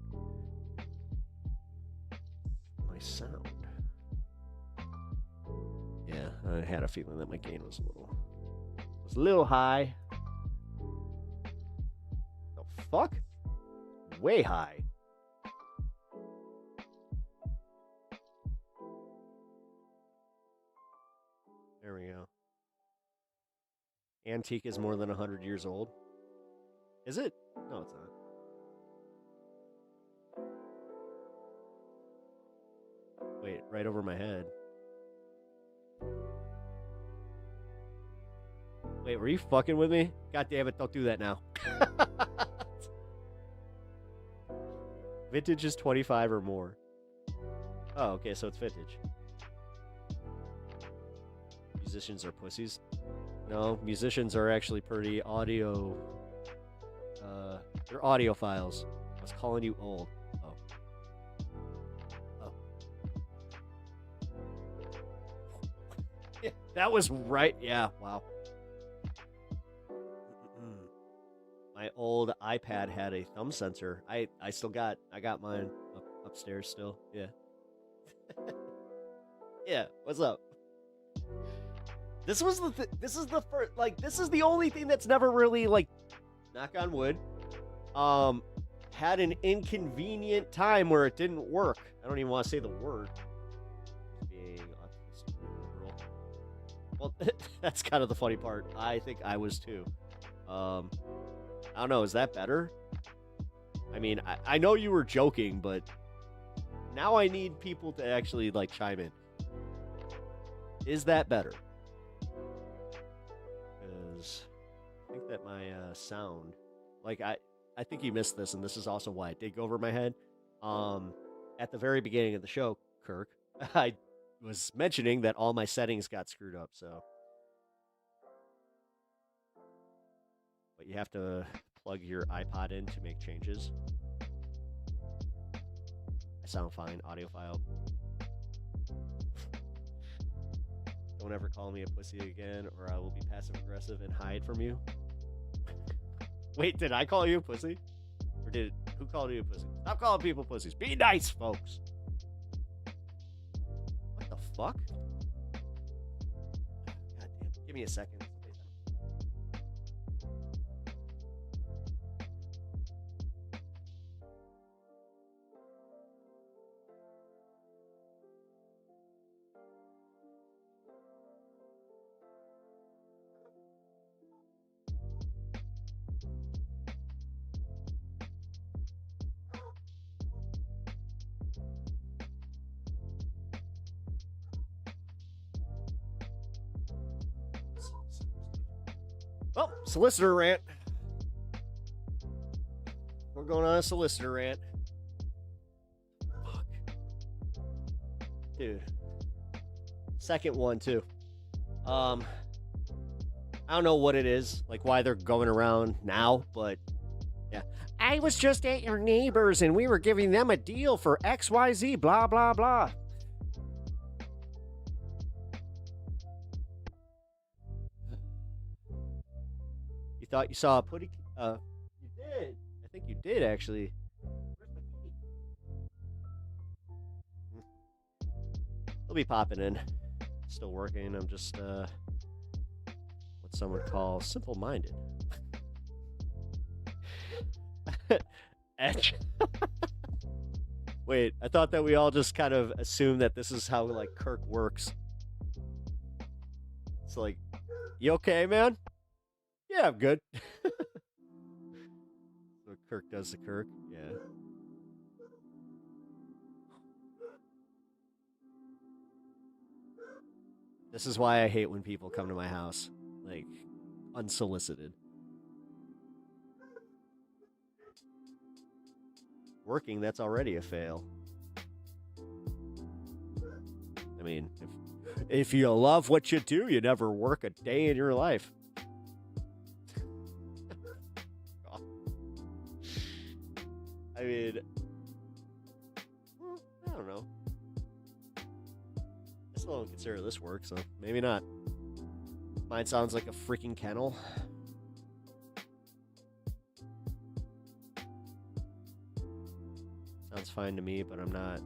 my sound? Yeah, I had a feeling that my gain was a little high. The fuck? Way high. There we go. Antique is more than 100 years old. Is it? No, it's not. Wait, right over my head. Wait, were you fucking with me? God damn it, don't do that now. Vintage is 25 or more. Oh, okay, so it's vintage. Musicians are pussies. No, musicians are actually pretty audio. They're audiophiles. I was calling you old. Oh. Yeah, that was right. Yeah, wow. My old iPad had a thumb sensor. I got mine upstairs still. Yeah. Yeah, what's up? This is the first, like, this is the only thing that's never really, like, knock on wood, had an inconvenient time where it didn't work. I don't even want to say the word. Being liberal. Well, that's kind of the funny part. I think I was too. I don't know, is that better? I mean, I know you were joking, but now I need people to actually, like, chime in. Is that better? I think that my sound, like, I think you missed this, and this is also why it did go over my head. At the very beginning of the show, Kirk, I was mentioning that all my settings got screwed up, so. But you have to plug your iPod in to make changes. I sound fine, audiophile. Don't ever call me a pussy again, or I will be passive-aggressive and hide from you. Wait, did I call you a pussy? Or who called you a pussy? Stop calling people pussies. Be nice, folks. What the fuck? God damn. Give me a second. Well, solicitor rant. We're going on a solicitor rant. Fuck. Dude. Second one, too. I don't know what it is, like why they're going around now, but yeah. I was just at your neighbors and we were giving them a deal for XYZ, blah, blah, blah. You thought you saw a putty? You did. I think you did, actually. Where's my key? He'll be popping in. Still working. I'm just, what some would call simple-minded. Wait, I thought that we all just kind of assumed that this is how, like, Kirk works. It's like, you okay, man? Yeah, I'm good. So Kirk does the Kirk, yeah. This is why I hate when people come to my house, like, unsolicited. Working, that's already a fail. I mean, if you love what you do, you never work a day in your life. I mean, I don't know. I still don't consider this work, so maybe not. Mine sounds like a freaking kennel. Sounds fine to me, but I'm not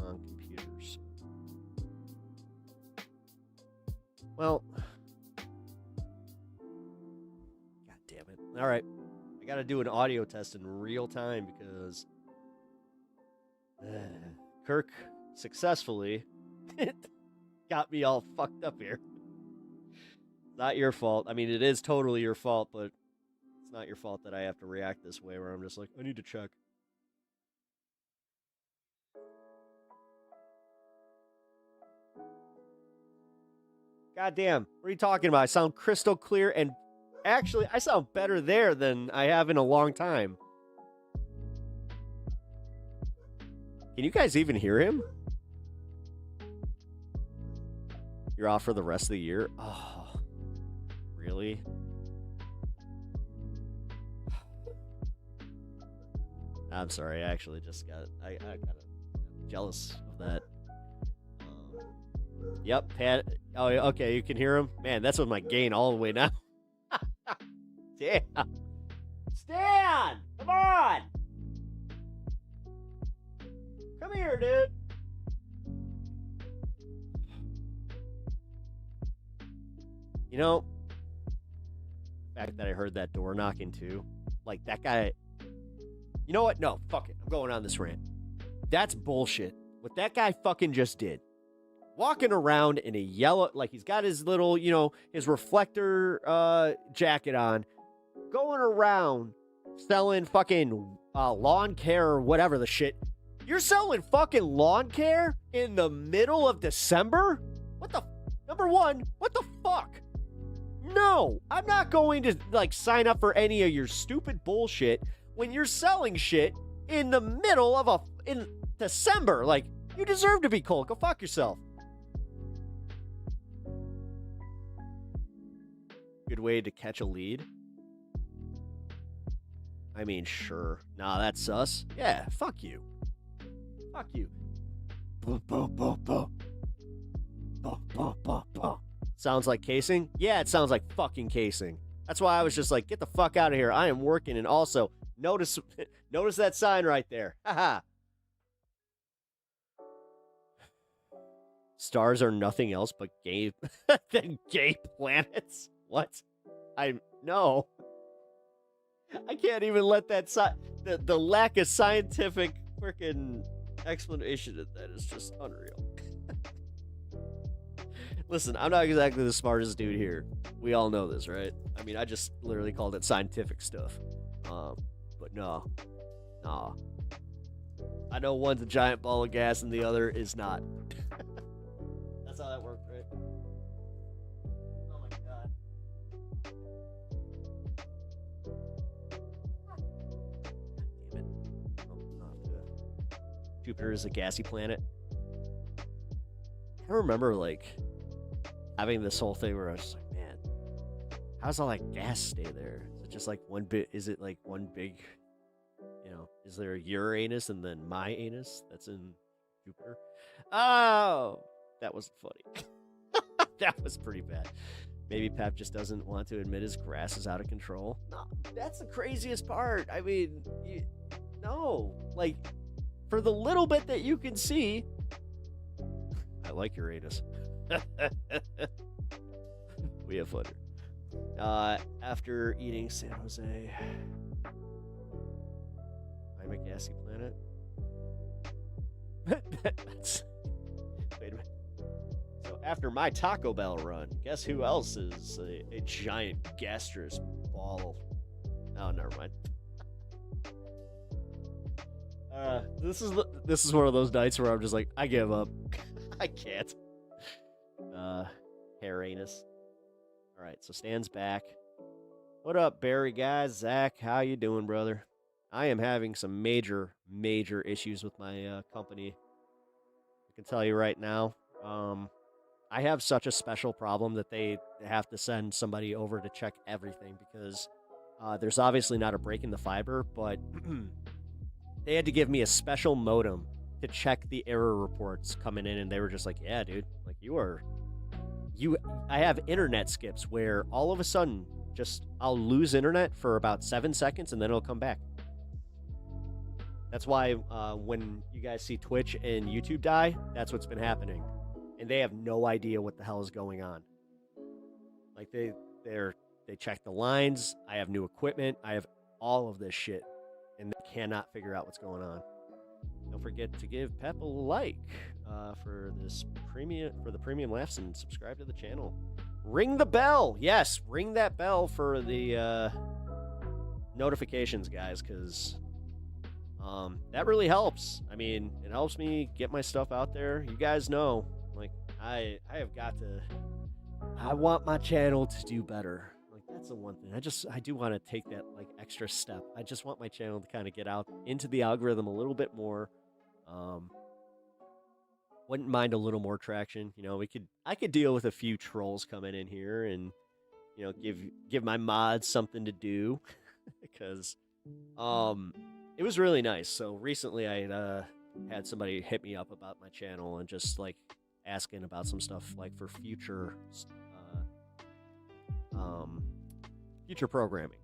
on computers. Well, god damn it. All right. I got to do an audio test in real time because Kirk successfully got me all fucked up here. Not your fault. I mean, it is totally your fault, but it's not your fault that I have to react this way where I'm just like, I need to check. God damn, what are you talking about? I sound crystal clear, and actually, I sound better there than I have in a long time. Can you guys even hear him? You're off for the rest of the year? Oh, really? I'm sorry, I actually just got, I got jealous of that. Yep, Pat. Oh, okay, you can hear him? Man, that's with my gain all the way now. Damn. Stan! Come on! Come here, dude. You know, the fact that I heard that door knocking too, like that guy. You know what? No, fuck it. I'm going on this rant. That's bullshit. What that guy fucking just did. Walking around in a yellow, like he's got his little, you know, his reflector jacket on, going around selling fucking lawn care or whatever the shit. You're selling fucking lawn care in the middle of December? What the? Number one, what the fuck? No, I'm not going to like sign up for any of your stupid bullshit when you're selling shit in the middle of in December. Like, you deserve to be cold. Go fuck yourself. Good way to catch a lead. I mean, sure. Nah, that's sus. Yeah, fuck you. Fuck you. Sounds like casing? Yeah, it sounds like fucking casing. That's why I was just like, get the fuck out of here. I am working. And also, notice that sign right there. Haha. Stars are nothing else but gay than gay planets. What? No. I can't even let that the lack of scientific freaking explanation of that is just unreal. Listen, I'm not exactly the smartest dude here. We all know this, right? I mean, I just literally called it scientific stuff. But no. Nah. I know one's a giant ball of gas and the other is not. That's how that worked, right? Oh my god. Damn it. Jupiter is a gassy planet. I remember like having this whole thing where I was just like, man, how does all that gas stay there? Is it just like one bit? Is it like one big, you know, is there a Uranus and then my anus that's in Jupiter? Oh, that wasn't funny. That was pretty bad. Maybe Pep just doesn't want to admit his grass is out of control. No, that's the craziest part. I mean, no, like for the little bit that you can see, I like Uranus. We have fun. After eating San Jose, I'm a gassy planet. Wait a minute. So after my Taco Bell run, guess who else is a giant gastrous ball? Oh, never mind. This is one of those nights where I'm just like, I give up. I can't. Hair anus. All right, so Stan's back. What up, Barry guys? Zach, how you doing, brother? I am having some major issues with my company. I can tell you right now. I have such a special problem that they have to send somebody over to check everything because there's obviously not a break in the fiber, but they had to give me a special modem to check the error reports coming in, and they were just like, yeah, dude, like I have internet skips where all of a sudden I'll lose internet for about 7 seconds and then it'll come back. That's why when you guys see Twitch and YouTube die, that's what's been happening. And they have no idea what the hell is going on. Like they check the lines, I have new equipment, I have all of this shit, and they cannot figure out what's going on. Don't forget to give Pep a like for the premium laughs and subscribe to the channel. Ring the bell. Yes, ring that bell for the notifications, guys, because that really helps. I mean, it helps me get my stuff out there. You guys know, like I have got to. I want my channel to do better. Like that's the one thing. I do want to take that like extra step. I just want my channel to kind of get out into the algorithm a little bit more. Wouldn't mind a little more traction. You know, I could deal with a few trolls coming in here and, you know, give my mods something to do because it was really nice. So recently I had somebody hit me up about my channel and just like asking about some stuff like for future programming.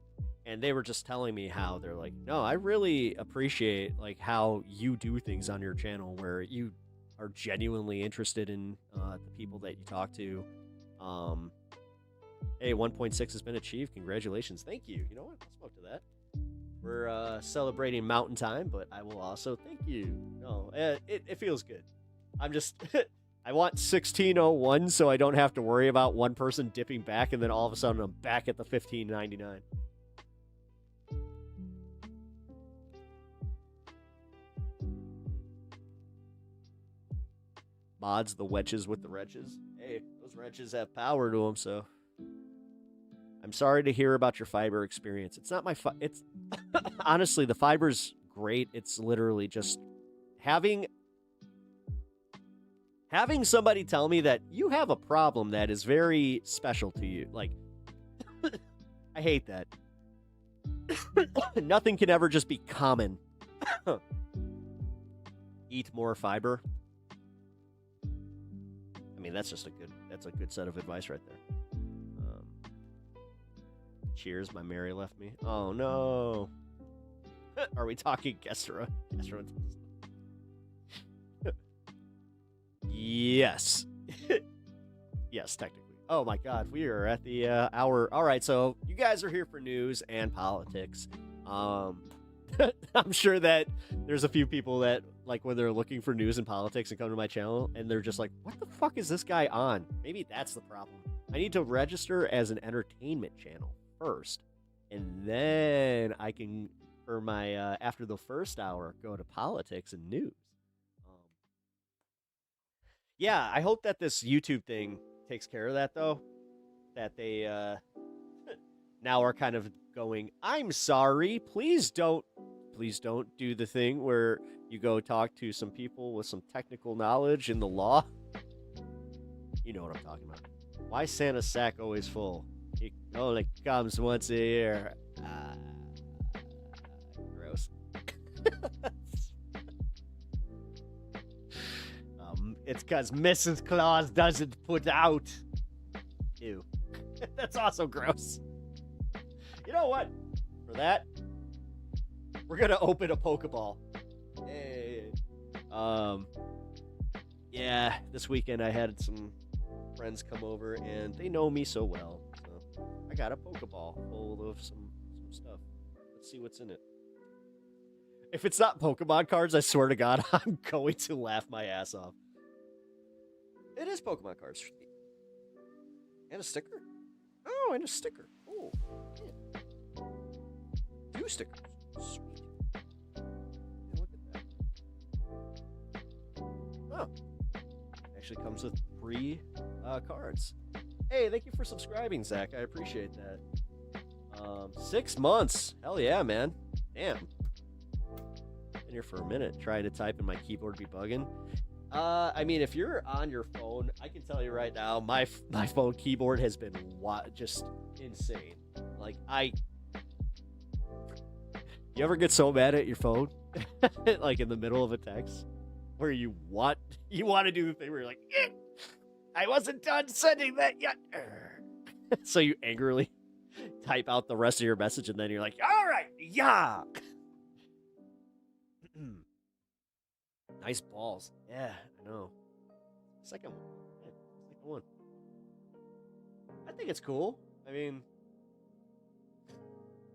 And they were just telling me how they're like, no, I really appreciate like how you do things on your channel where you are genuinely interested in the people that you talk to. Hey, 1.6 has been achieved. Congratulations. Thank you. You know what? I spoke to that. We're celebrating mountain time, but I will also thank you. No, it feels good. I'm just I want 1601 so I don't have to worry about one person dipping back and then all of a sudden I'm back at the 1599. Mods the wedges with the wrenches. Hey, those wrenches have power to them, so I'm sorry to hear about your fiber experience. It's not my it's honestly, the fiber's great. It's literally just having somebody tell me that you have a problem that is very special to you. Like I hate that. Nothing can ever just be common. Eat more fiber. I mean, that's a good set of advice right there. Cheers, my Mary left me. Oh no. Are we talking Gestera? Yes. Yes, technically. Oh my god, we are at the hour. All right, so you guys are here for news and politics. I'm sure that there's a few people that, like, when they're looking for news and politics and come to my channel, and they're just like, what the fuck is this guy on? Maybe that's the problem. I need to register as an entertainment channel first, and then I can, for my, after the first hour, go to politics and news. Yeah, I hope that this YouTube thing takes care of that, though. That they, now are kind of going, I'm sorry, please don't do the thing where you go talk to some people with some technical knowledge in the law. You know what I'm talking about. Why Santa's sack always full? He only comes once a year. Gross. It's because Mrs. Claus doesn't put out. Ew. That's also gross. You know what? For that, we're gonna open a Pokeball. Hey. Yeah, this weekend I had some friends come over and they know me so well. So I got a Pokeball full of some stuff. Let's see what's in it. If it's not Pokemon cards, I swear to God, I'm going to laugh my ass off. It is Pokemon cards. And a sticker. Oh, and a sticker. Oh, yeah. 2 stickers. Sweet. Yeah, look at that. Oh. Actually comes with 3 cards. Hey, thank you for subscribing, Zach. I appreciate that. 6 months. Hell yeah, man. Damn. Been here for a minute trying to type and my keyboard be bugging. I mean, if you're on your phone, I can tell you right now, my phone keyboard has been just insane. Like, you ever get so mad at your phone, like in the middle of a text, where you want to do the thing where you're like, I wasn't done sending that yet. So you angrily type out the rest of your message, and then you're like, all right, yeah. Nice balls. Yeah, I know. Second one. Yeah, second one. I think it's cool. I mean,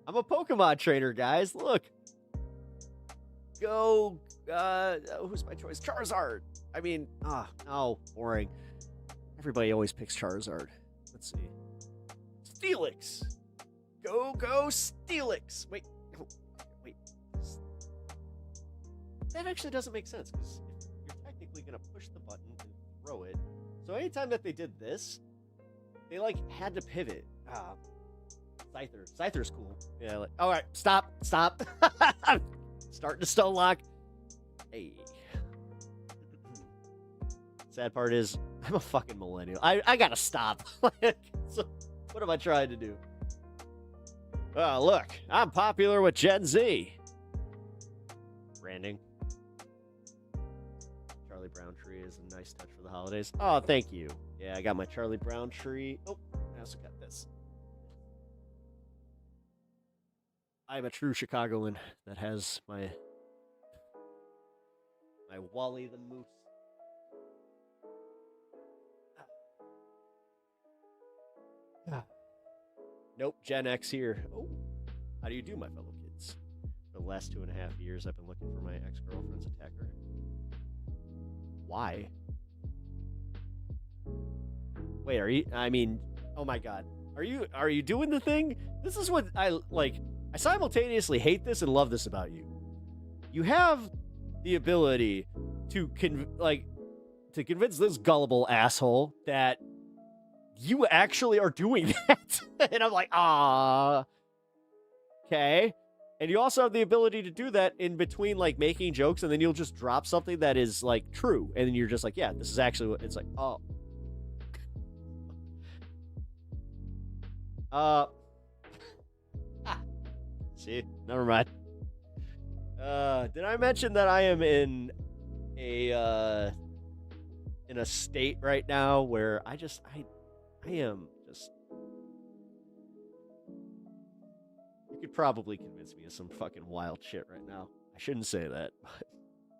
I'm a Pokemon trainer, guys. Look. Go. Who's my choice? Charizard. I mean, no, boring. Everybody always picks Charizard. Let's see. Steelix. Go, Steelix. Wait. That actually doesn't make sense, because you're technically going to push the button and throw it. So anytime that they did this, they, like, had to pivot. Scyther. Scyther's cool. Yeah, like, all right, stop. Starting to stone lock. Hey. Sad part is, I'm a fucking millennial. I gotta stop. So, what am I trying to do? Oh, look, I'm popular with Gen Z. Branding. Charlie Brown tree is a nice touch for the holidays. Oh, thank you. Yeah, I got my Charlie Brown tree. Oh, I also got this. I'm a true Chicagoan that has my Wally the Moose. Nope, Gen X here. Oh, how do you do, my fellow kids? For the last 2.5 years, I've been looking for my ex-girlfriend's attacker. Why? Wait, are you? I mean, oh my God, are you doing the thing? This is what I like. I simultaneously hate this and love this about you. You have the ability to convince this gullible asshole that you actually are doing that. And I'm like, okay. And you also have the ability to do that in between, like, making jokes, and then you'll just drop something that is, like, true. And then you're just like, yeah, this is actually what it's like. Oh. See, never mind. Did I mention that I am in a state right now where I am just, you could probably convince me of some fucking wild shit right now. I shouldn't say that, but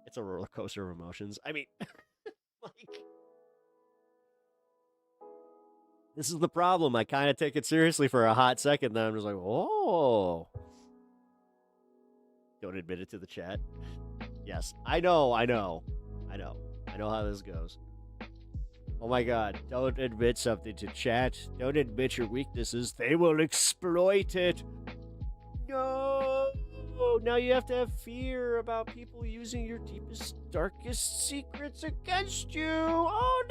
it's a roller coaster of emotions. I mean, like, this is the problem. I kind of take it seriously for a hot second, then I'm just like, oh. Don't admit it to the chat. Yes, I know how this goes. Oh my God, don't admit something to chat. Don't admit your weaknesses. They will exploit it. No! Now you have to have fear about people using your deepest, darkest secrets against you. Oh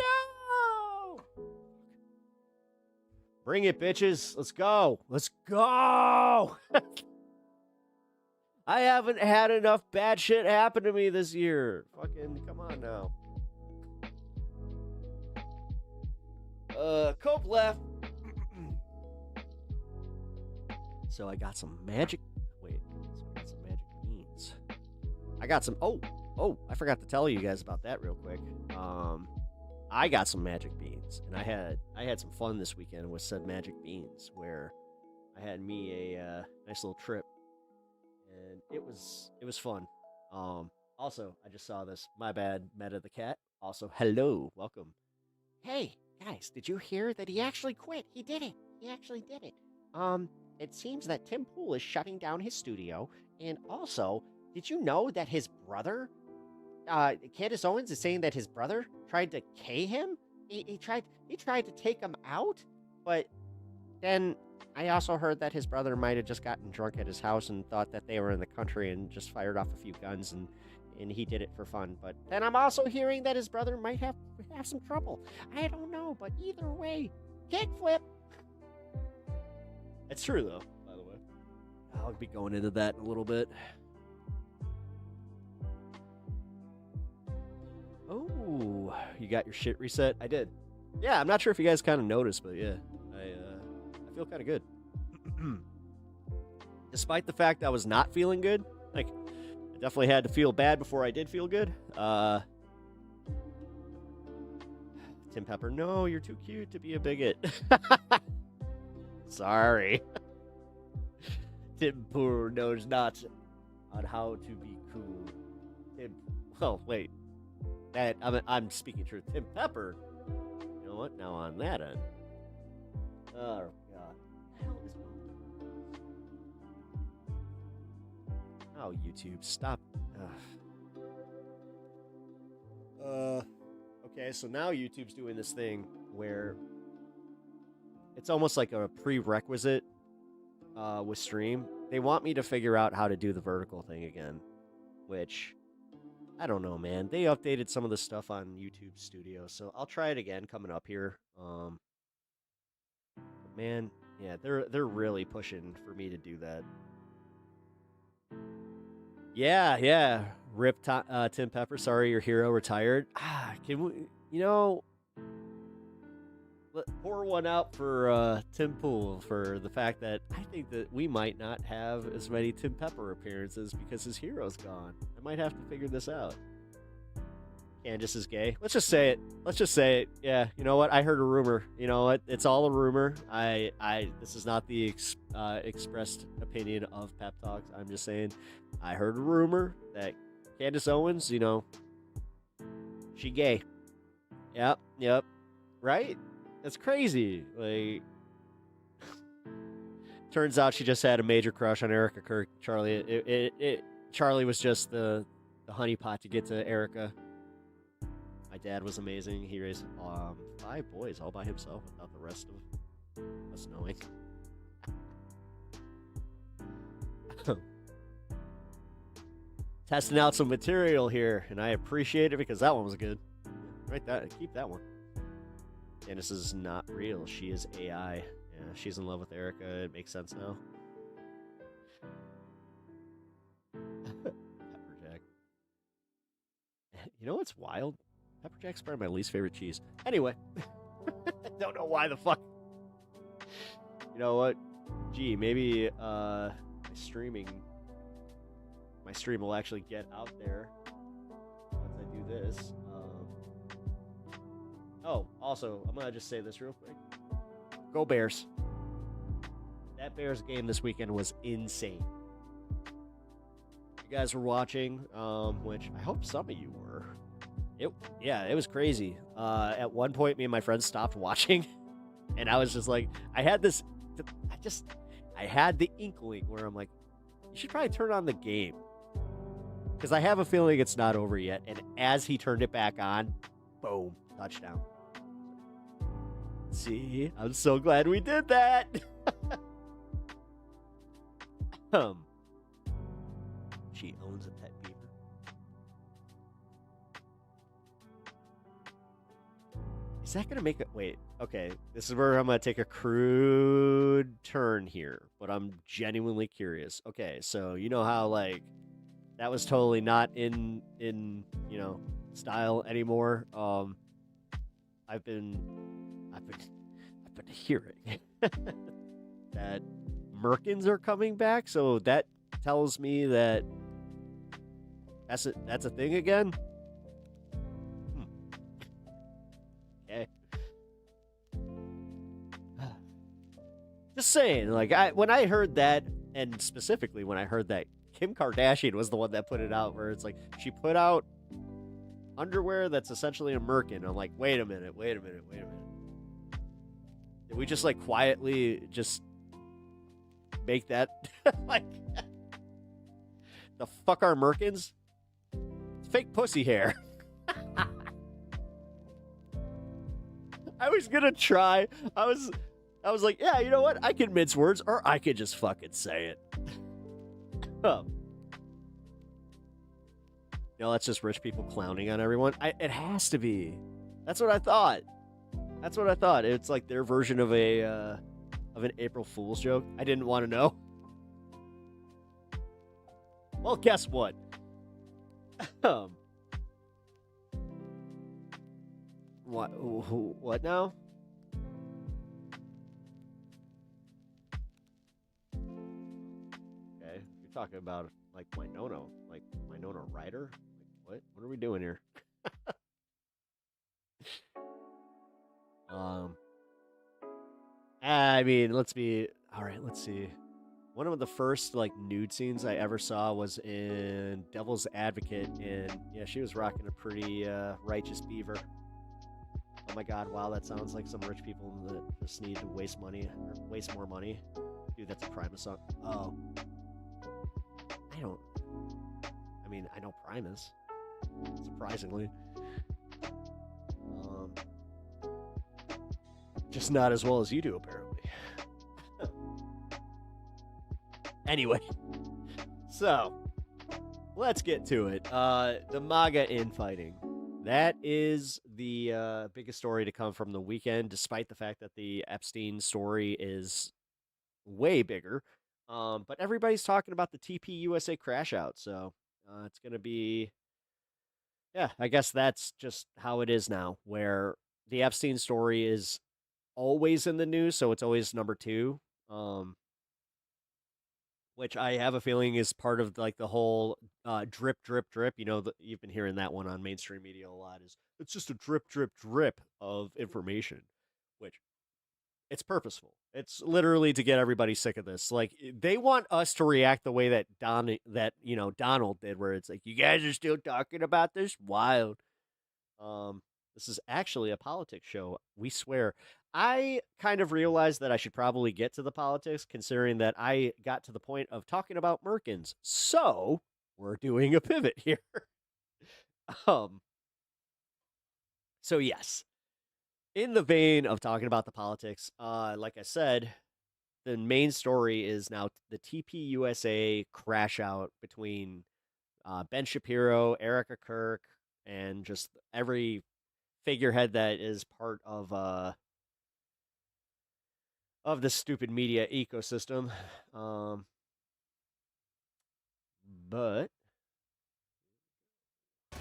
no! Bring it, bitches. Let's go. Let's go! I haven't had enough bad shit happen to me this year. Fucking come on now. Cope left. So I got some magic. Wait, so I got some magic beans. I got some. Oh, I forgot to tell you guys about that real quick. I got some magic beans, and I had some fun this weekend with said magic beans, where I had me a nice little trip, and it was fun. Also, I just saw this. My bad, Meta the cat. Also, hello, welcome. Hey guys, did you hear that he actually quit? He did it. He actually did it. It seems that Tim Pool is shutting down his studio, and also, did you know that his brother, Candace Owens, is saying that his brother tried to K him? He tried to take him out, but then I also heard that his brother might have just gotten drunk at his house and thought that they were in the country and just fired off a few guns and he did it for fun. But then I'm also hearing that his brother might have some trouble. I don't know, but either way, kickflip. It's true though, by the way. I'll be going into that in a little bit. Oh, you got your shit reset? I did. Yeah, I'm not sure if you guys kind of noticed, but yeah, I feel kind of good. Despite the fact I was not feeling good, like, I definitely had to feel bad before I did feel good. Tim Pepper, no, you're too cute to be a bigot. Sorry. Tim Poor knows not on how to be cool. Oh, wait. I'm speaking truth. Tim Pepper. You know what? Now on that end. Oh God. Hell is Oh, YouTube, stop. Okay, so now YouTube's doing this thing where it's almost like a prerequisite with stream. They want me to figure out how to do the vertical thing again, which I don't know, man. They updated some of the stuff on YouTube Studio, so I'll try it again coming up here. But man, yeah, they're really pushing for me to do that. Yeah. Rip Tim Pepper. Sorry, your hero retired. Can we, pour one out for Tim Pool for the fact that I think that we might not have as many Tim Pepper appearances because his hero's gone. I might have to figure this out. Candace is gay. Let's just say it. Yeah, you know what? I heard a rumor. You know what? It's all a rumor. This is not the expressed opinion of Pep Talks. I'm just saying I heard a rumor that Candace Owens, she gay. Yep. Right? That's crazy. Like, turns out she just had a major crush on Erica Kirk. Charlie was just the honeypot to get to Erica. My dad was amazing. He raised 5 boys all by himself without the rest of us knowing. Testing out some material here, and I appreciate it because that one was good. Keep that one. Candace is not real. She is AI. Yeah, she's in love with Erica. It makes sense now. Pepperjack. You know what's wild? Pepperjack's probably my least favorite cheese. Anyway. Don't know why the fuck. You know what? Gee, maybe my stream will actually get out there once I do this. Also, I'm gonna just say this real quick. Go Bears. That Bears game this weekend was insane. You guys were watching, which I hope some of you were. It was crazy. At one point, me and my friends stopped watching, and I was just like, I had the inkling where I'm like, you should probably turn on the game. Because I have a feeling it's not over yet. And as he turned it back on, boom, touchdown. See, I'm so glad we did that. She owns a pet beaver. Is that going to make it? Wait, okay. This is where I'm going to take a crude turn here. But I'm genuinely curious. Okay, so you know how, like, that was totally not in style anymore. I've been been hearing that Merkins are coming back, so that tells me that that's a thing again. Okay. Just saying, like, when I heard that, and specifically when I heard that Kim Kardashian was the one that put it out, where it's like she put out underwear that's essentially a merkin. I'm like, wait a minute. Did we just like quietly just make that like the fuck are merkins? It's fake pussy hair. I was gonna try. I was like, yeah, you know what? I can mince words, or I could just fucking say it. No, that's just rich people clowning on everyone. It has to be. That's what I thought. It's like their version of an April Fool's joke. I didn't want to know. Well, guess what? What now? Okay, you're talking about like my Nono Ryder. Like, what are we doing here? I mean, let's see. One of the first like nude scenes I ever saw was in Devil's Advocate, and yeah, she was rocking a pretty righteous beaver. Oh my god, wow, that sounds like some rich people that just need to waste money or waste more money. Dude, that's a Primus song. Oh. I know Primus. Surprisingly. Just not as well as you do, apparently. Anyway. So, let's get to it. The MAGA infighting. That is the biggest story to come from the weekend, despite the fact that the Epstein story is way bigger. But everybody's talking about the TPUSA crash out, so it's going to be... Yeah, I guess that's just how it is now, where the Epstein story is always in the news, so it's always number 2. Which I have a feeling is part of like the whole drip. You know, you've been hearing that one on mainstream media a lot. It's just a drip of information, which it's purposeful. It's literally to get everybody sick of this. Like they want us to react the way that Donald did, where it's like, you guys are still talking about this? Wild. This is actually a politics show. We swear. I kind of realized that I should probably get to the politics, considering that I got to the point of talking about Merkins. So we're doing a pivot here. So yes, in the vein of talking about the politics, like I said, the main story is now the TPUSA crash out between Ben Shapiro, Erica Kirk, and just every figurehead that is part of the stupid media ecosystem. But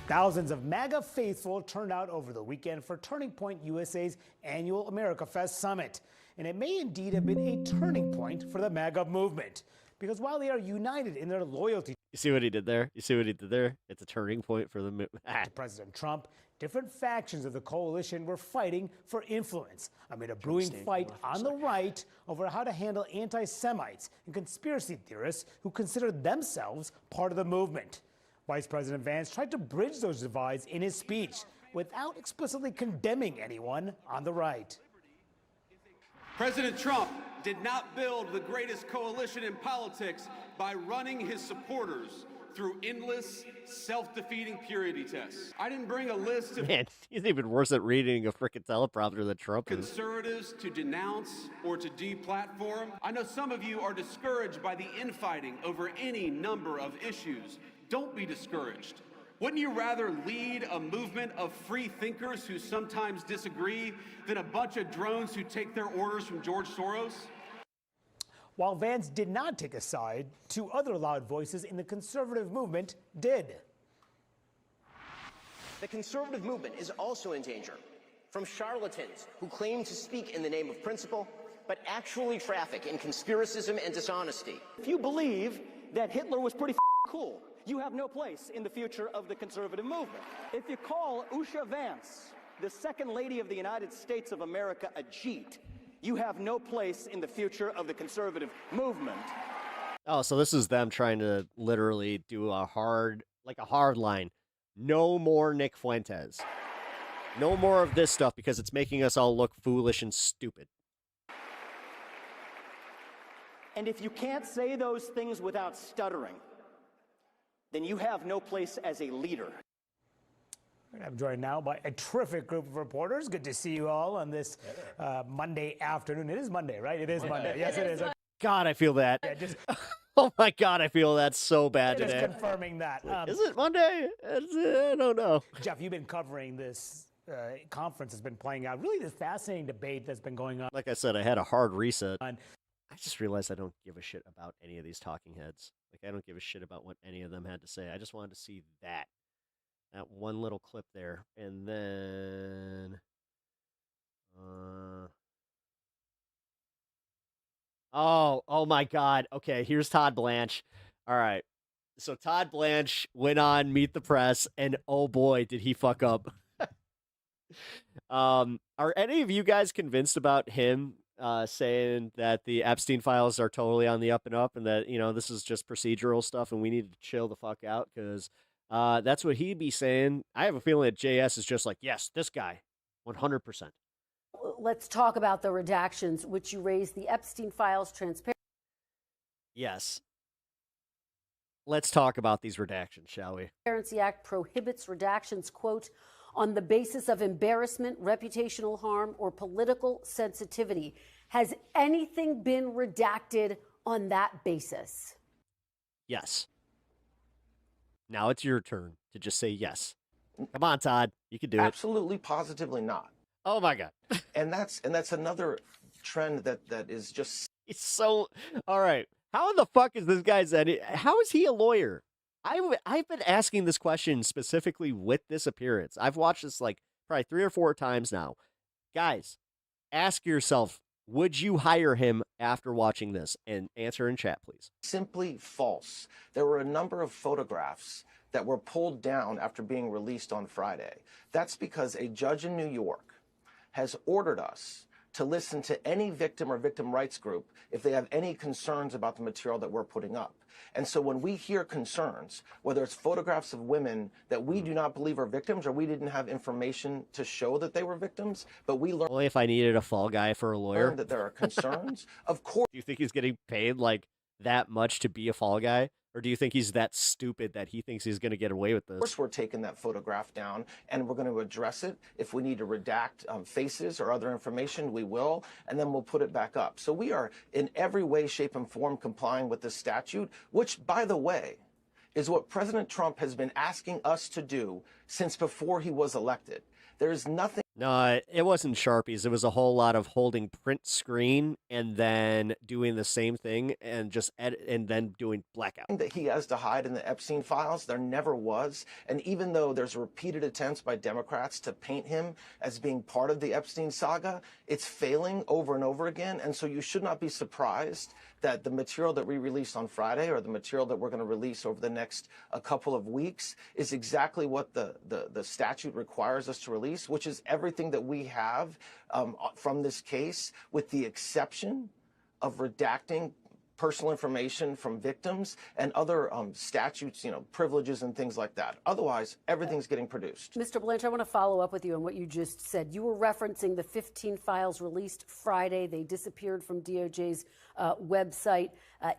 thousands of MAGA faithful turned out over the weekend for Turning Point USA's annual America Fest Summit. And it may indeed have been a turning point for the MAGA movement. Because while they are united in their loyalty you see what he did there? It's a turning point for the to President Trump, different factions of the coalition were fighting for influence amid a brewing fight on the right over how to handle anti-Semites and conspiracy theorists who consider themselves part of the movement. Vice President Vance tried to bridge those divides in his speech without explicitly condemning anyone on the right. President Trump did not build the greatest coalition in politics by running his supporters through endless, self-defeating purity tests. I didn't bring a list of he's even worse at reading a frickin' teleprompter than Trump is. Conservatives to denounce or to deplatform. I know some of you are discouraged by the infighting over any number of issues. Don't be discouraged. Wouldn't you rather lead a movement of free thinkers who sometimes disagree than a bunch of drones who take their orders from George Soros? While Vance did not take a side, 2 other loud voices in the conservative movement did. The conservative movement is also in danger from charlatans who claim to speak in the name of principle, but actually traffic in conspiracism and dishonesty. If you believe that Hitler was pretty cool, you have no place in the future of the conservative movement. If you call Usha Vance, the second lady of the United States of America, a Jeet, you have no place in the future of the conservative movement. Oh, so this is them trying to literally do a hard line. No more Nick Fuentes. No more of this stuff because it's making us all look foolish and stupid. And if you can't say those things without stuttering, then you have no place as a leader. I'm joined now by a terrific group of reporters. Good to see you all on this Monday afternoon. It is Monday, right? It is Monday. Yes, it is. God, I feel that. Yeah, just, Oh my God, I feel that so bad just today. confirming that. Is it Monday? I don't know. Jeff, you've been covering this conference that's been playing out. Really, this fascinating debate that's been going on. Like I said, I had a hard reset. I just realized I don't give a shit about any of these talking heads. Like, I don't give a shit about what any of them had to say. I just wanted to see that one little clip there. And then... Oh my God. Okay, here's Todd Blanche. All right. So Todd Blanche went on Meet the Press, and oh boy, did he fuck up. Are any of you guys convinced about him saying that the Epstein files are totally on the up and up, and that, you know, this is just procedural stuff and we need to chill the fuck out? Because that's what he'd be saying. I have a feeling that JS is just like, yes, this guy, 100%. Let's talk about the redactions, which you raised, the Epstein files transparency. Yes. Let's talk about these redactions, shall we? Transparency Act prohibits redactions, quote, on the basis of embarrassment, reputational harm, or political sensitivity. Has anything been redacted on that basis? Yes. Now it's your turn to just say yes. Come on, Todd. You can do it. Absolutely, positively not. Oh my God. And that's another trend that is just... It's so... All right. How in the fuck is this guy's... How is he a lawyer? I've been asking this question specifically with this appearance. I've watched this like probably 3 or 4 times now. Guys, ask yourself, would you hire him after watching this? And answer in chat, please. simply false. There were a number of photographs that were pulled down after being released on Friday. That's because a judge in New York has ordered us to listen to any victim or victim rights group if they have any concerns about the material that we're putting up. And so when we hear concerns, whether it's photographs of women that we do not believe are victims or we didn't have information to show that they were victims, but we learned... Only if I needed a fall guy for a lawyer. ...that there are concerns, of course... Do you think he's getting paid like that much to be a fall guy? Or do you think he's that stupid that he thinks he's going to get away with this? Of course we're taking that photograph down and we're going to address it. If we need to redact faces or other information, we will, and then we'll put it back up. So we are in every way, shape, and form complying with this statute, which, by the way, is what President Trump has been asking us to do since before he was elected. There's nothing... No, it wasn't Sharpies. It was a whole lot of holding print screen and then doing the same thing and just edit and then doing blackout. ...that he has to hide in the Epstein files. There never was. And even though there's repeated attempts by Democrats to paint him as being part of the Epstein saga, it's failing over and over again. And so you should not be surprised that the material that we released on Friday or the material that we're going to release over the next couple of weeks is exactly what the statute requires us to release, which is everything that we have from this case, with the exception of redacting personal information from victims and other statutes, you know, privileges and things like that. Otherwise, everything's getting produced. Mr. Blanche, I want to follow up with you on what you just said. You were referencing the 15 files released Friday. They disappeared from DOJ's website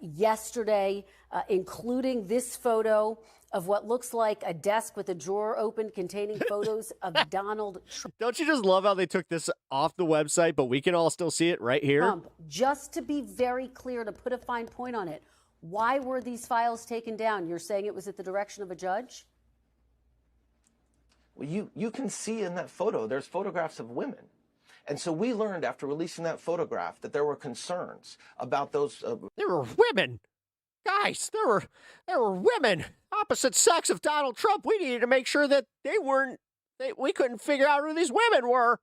yesterday, including this photo of what looks like a desk with a drawer open containing photos of Donald Trump. Don't you just love how they took this off the website, but we can all still see it right here? Just to be very clear, to put a fine point on it, why were these files taken down? You're saying it was at the direction of a judge? Well, you can see in that photo, there's photographs of women. And so we learned after releasing that photograph that there were concerns about those... There were women! Guys, there were women, opposite sex of Donald Trump. We needed to make sure that we couldn't figure out who these women were.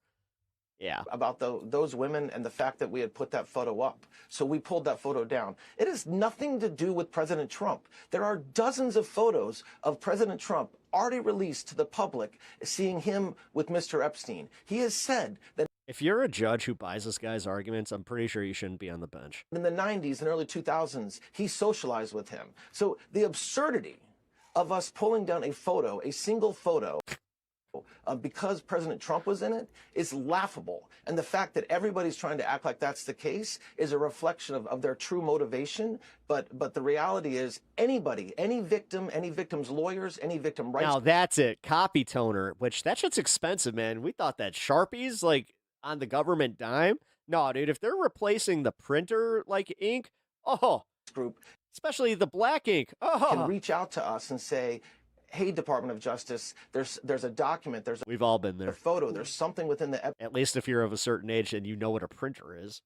Yeah. about those women and the fact that we had put that photo up. So we pulled that photo down. It has nothing to do with President Trump. There are dozens of photos of President Trump already released to the public, seeing him with Mr. Epstein. He has said that if you're a judge who buys this guy's arguments, I'm pretty sure you shouldn't be on the bench. in the 90s and early 2000s, he socialized with him. So the absurdity of us pulling down a photo, a single photo, because President Trump was in it, is laughable. And the fact that everybody's trying to act like that's the case is a reflection of their true motivation. But the reality is anybody, any victim, any victim's lawyers, any victim rights. Now that's it. Copy toner, which that shit's expensive, man. We thought that Sharpies, like, on the government dime. No, dude, if they're replacing the printer, like, ink, group, especially the black ink, can reach out to us and say, hey, Department of Justice, there's a document, we've all been there. a photo, there's something within the At least if you're of a certain age and you know what a printer is.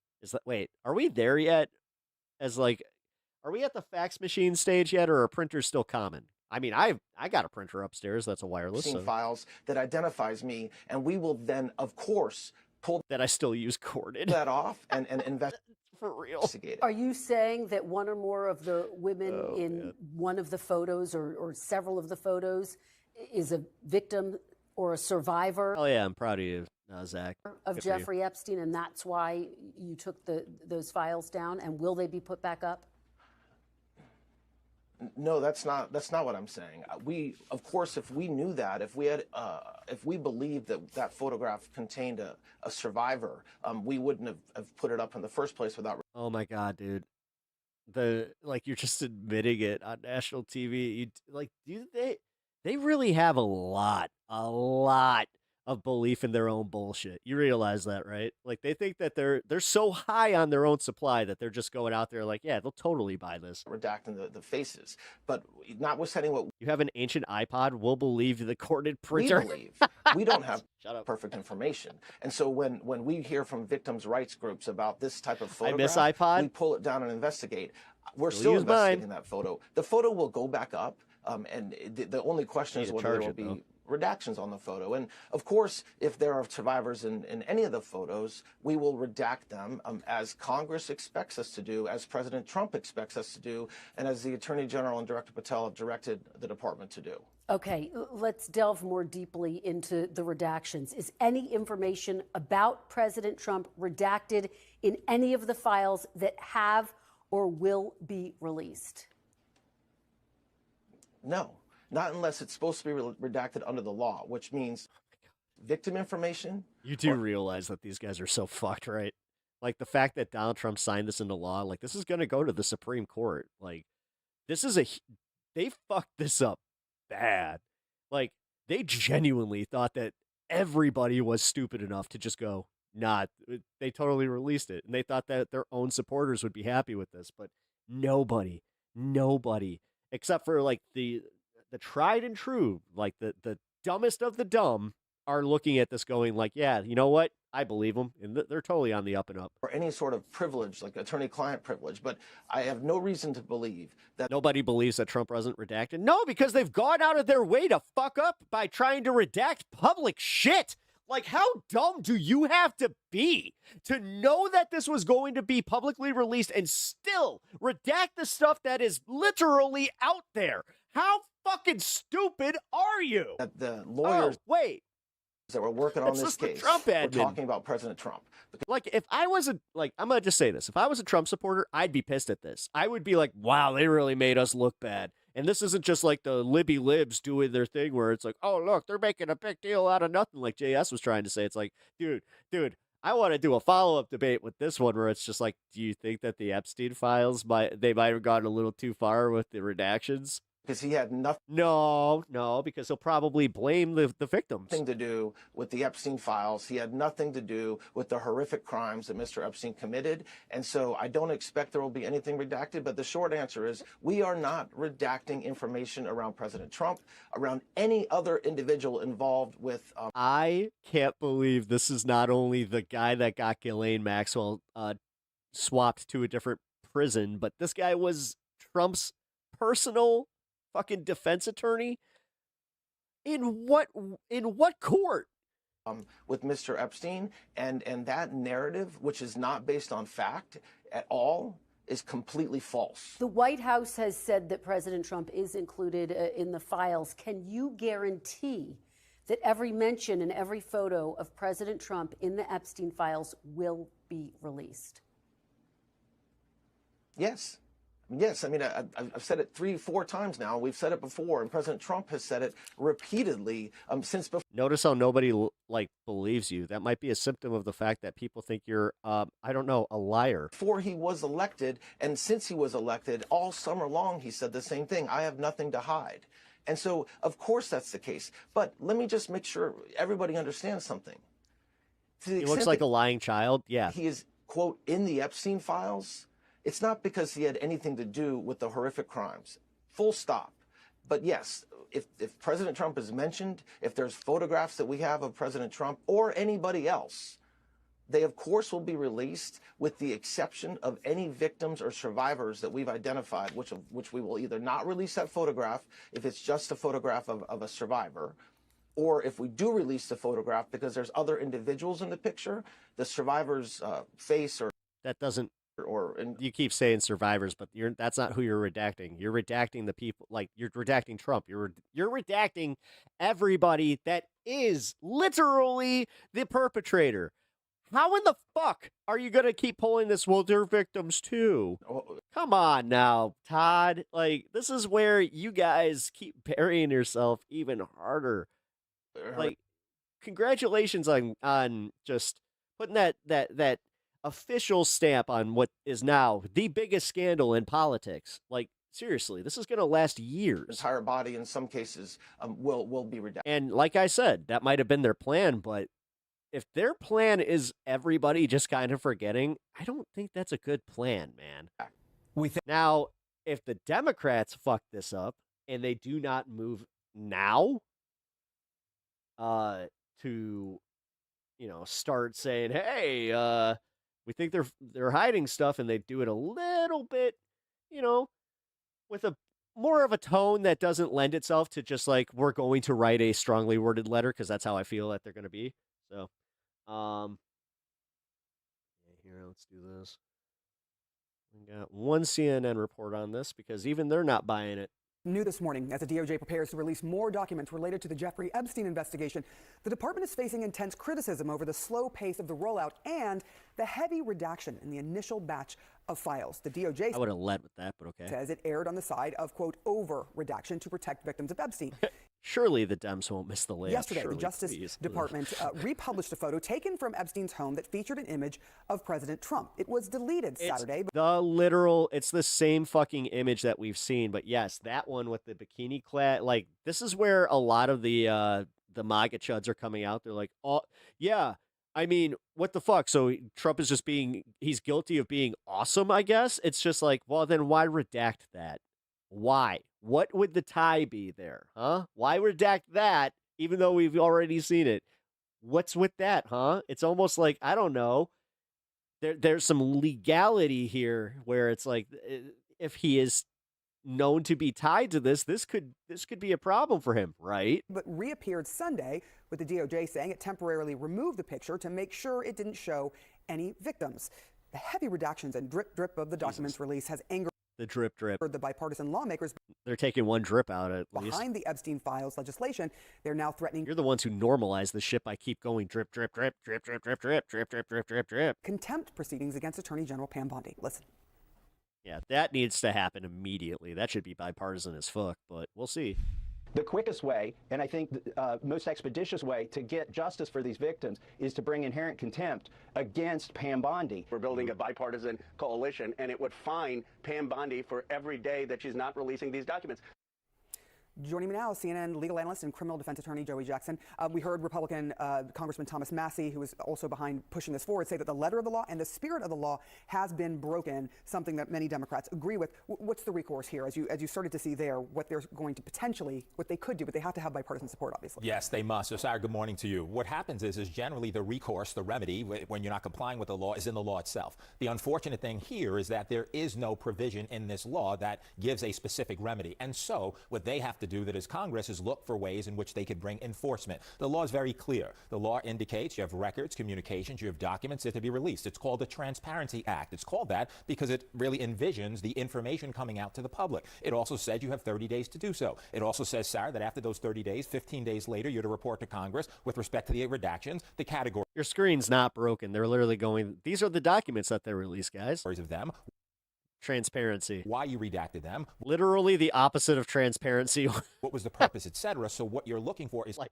Wait, are we there yet? Are we at the fax machine stage yet, or are printers still common? I mean, I got a printer upstairs that's a wireless. Files that identifies me, and we will then, of course, pull that I still use corded that off and investigate. For real. Are you saying that one or more of the women in one of the photos or several of the photos is a victim or a survivor? Oh, yeah, I'm proud of you, Zach. Of Jeffrey Epstein, and that's why you took those files down, and will they be put back up? No, that's not what I'm saying. We, of course, if we knew that, if we believed that photograph contained a survivor, we wouldn't have put it up in the first place without. Oh my God, dude. You're just admitting it on national TV. They really have a lot of belief in their own bullshit. You realize that, right? Like, they think that they're so high on their own supply that they're just going out there like, yeah, they'll totally buy this. Redacting the faces. But notwithstanding what you have an ancient iPod, we'll believe the corded printer. We believe. We don't have perfect information. And so when we hear from victims' rights groups about this type of photograph, I miss iPod. We pull it down and investigate. We're still investigating that photo. The photo will go back up, and the only question is whether there will be redactions on the photo. And of course, if there are survivors in any of the photos, we will redact them as Congress expects us to do, as President Trump expects us to do, and as the Attorney General and Director Patel have directed the department to do. Okay, let's delve more deeply into the redactions. Is any information about President Trump redacted in any of the files that have or will be released? No. Not unless it's supposed to be redacted under the law, which means victim information. You do realize that these guys are so fucked, right? Like, the fact that Donald Trump signed this into law, like, this is going to go to the Supreme Court. Like, they fucked this up bad. Like, they genuinely thought that everybody was stupid enough to just go, nah, they totally released it. And they thought that their own supporters would be happy with this. But nobody, except for, like, the tried and true, like the dumbest of the dumb, are looking at this going like, yeah, you know what? I believe them. And they're totally on the up and up. Or any sort of privilege, like attorney-client privilege. But I have no reason to believe that. Nobody believes that Trump wasn't redacted. No, because they've gone out of their way to fuck up by trying to redact public shit. Like, how dumb do you have to be to know that this was going to be publicly released and still redact the stuff that is literally out there? How fucking stupid are you? That the lawyers that were working on this case were talking about President Trump. Like, if I was I'm going to just say this. If I was a Trump supporter, I'd be pissed at this. I would be like, wow, they really made us look bad. And this isn't just like the Libby Libs doing their thing where it's like, oh, look, they're making a big deal out of nothing, like JS was trying to say. It's like, dude, I want to do a follow-up debate with this one where it's just like, do you think that the Epstein files might have gone a little too far with the redactions? Because he had nothing. No, because he'll probably blame the victims. Nothing to do with the Epstein files. He had nothing to do with the horrific crimes that Mr. Epstein committed. And so I don't expect there will be anything redacted. But the short answer is we are not redacting information around President Trump, around any other individual involved with. I can't believe this is not only the guy that got Ghislaine Maxwell swapped to a different prison, but this guy was Trump's personal fucking defense attorney. In what court? with Mr. Epstein, and that narrative, which is not based on fact at all, is completely false. The White House has said that President Trump is included in the files. Can you guarantee that every mention and every photo of President Trump in the Epstein files will be released? Yes. Yes, I mean, I've said it 3-4 times now. We've said it before, and President Trump has said it repeatedly since before. Notice how nobody believes you. That might be a symptom of the fact that people think you're, I don't know, a liar. Before he was elected, and since he was elected, all summer long, he said the same thing. I have nothing to hide. And so, of course, that's the case. But let me just make sure everybody understands something. He looks like a lying child. Yeah. He is, quote, in the Epstein files. It's not because he had anything to do with the horrific crimes. Full stop. But yes, if President Trump is mentioned, if there's photographs that we have of President Trump or anybody else, they of course will be released, with the exception of any victims or survivors that we've identified, which we will either not release that photograph if it's just a photograph of a survivor, or if we do release the photograph because there's other individuals in the picture, the survivor's face or... That doesn't... You keep saying survivors, but that's not who you're redacting. You're redacting the people, like you're redacting Trump. You're redacting everybody that is literally the perpetrator. How in the fuck are you going to keep pulling this? Well, they're victims too. Come on now, Todd. Like, this is where you guys keep burying yourself even harder. Like, congratulations on just putting that official stamp on what is now the biggest scandal in politics. Like, seriously, this is going to last years. The entire body, in some cases, will be redacted. And like I said, that might have been their plan, but if their plan is everybody just kind of forgetting, I don't think that's a good plan, man. Now, if the Democrats fuck this up and they do not move now to, start saying, hey, we think they're hiding stuff, and they do it a little bit, with a more of a tone that doesn't lend itself to just like, we're going to write a strongly worded letter, because that's how I feel that they're going to be. So, here, let's do this. We got one CNN report on this because even they're not buying it. New this morning, as the DOJ prepares to release more documents related to the Jeffrey Epstein investigation, the department is facing intense criticism over the slow pace of the rollout and the heavy redaction in the initial batch of files. The DOJ I would have led with that, but okay. Says it erred on the side of, quote, over-redaction to protect victims of Epstein. Surely the Dems won't miss the layup. Yesterday, the Justice Department republished a photo taken from Epstein's home that featured an image of President Trump. It was deleted Saturday. It's the same fucking image that we've seen. But yes, that one with the bikini clad, like, this is where a lot of the MAGA chuds are coming out. They're like, oh, yeah, I mean, what the fuck? So Trump is just he's guilty of being awesome, I guess. It's just like, well, then why redact that? Why? What would the tie be there, huh? Why redact that, even though we've already seen it? What's with that, huh? It's almost like, I don't know. There's some legality here where it's like, if he is known to be tied to this could be a problem for him, right? But reappeared Sunday with the DOJ saying it temporarily removed the picture to make sure it didn't show any victims. The heavy redactions and drip of the documents release has angered the drip. The bipartisan lawmakers. They're taking one drip out at least. Behind the Epstein files legislation, they're now threatening. You're the ones who normalize the shit by keep going drip. Contempt proceedings against Attorney General Pam Bondi. Listen. Yeah, that needs to happen immediately. That should be bipartisan as fuck, but we'll see. The quickest way, and I think most expeditious way to get justice for these victims is to bring inherent contempt against Pam Bondi. We're building a bipartisan coalition, and it would fine Pam Bondi for every day that she's not releasing these documents. Joining me now, CNN legal analyst and criminal defense attorney Joey Jackson. We heard Republican Congressman Thomas Massie, who is also behind pushing this forward, say that the letter of the law and the spirit of the law has been broken, something that many Democrats agree with. What's the recourse here, as you started to see there, what they're going to potentially, what they could do, but they have to have bipartisan support, obviously. Yes, they must. So, Sarah, good morning to you. What happens is generally the recourse, the remedy, when you're not complying with the law, is in the law itself. The unfortunate thing here is that there is no provision in this law that gives a specific remedy. And so what they have to do, that is Congress, is look for ways in which they could bring enforcement. The law is very clear. The law indicates you have records, communications, you have documents that to be released. It's called the Transparency Act. It's called that because it really envisions the information coming out to the public. It also said you have 30 days to do so. It also says, Sarah, that after those 30 days, 15 days later, you're to report to Congress with respect to the redactions, the category. Your screen's not broken. They're literally going, these are the documents that they released, guys. Of them. Transparency. Why you redacted them. Literally the opposite of transparency. What was the purpose, etc. So what you're looking for is like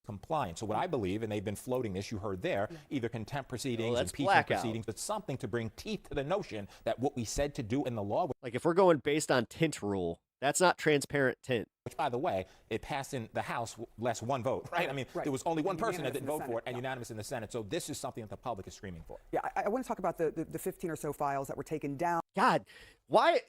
compliance. So what I believe, and they've been floating this, you heard there, either contempt proceedings, impeachment proceedings, but something to bring teeth to the notion that what we said to do in the law. Like if we're going based on tint rule, that's not transparent tint. Which, by the way, it passed in the House less one vote, right? I mean, there was only one person that didn't vote for it, and unanimous in the Senate. So this is something that the public is screaming for. Yeah, I want to talk about the 15 or so files that were taken down. God, why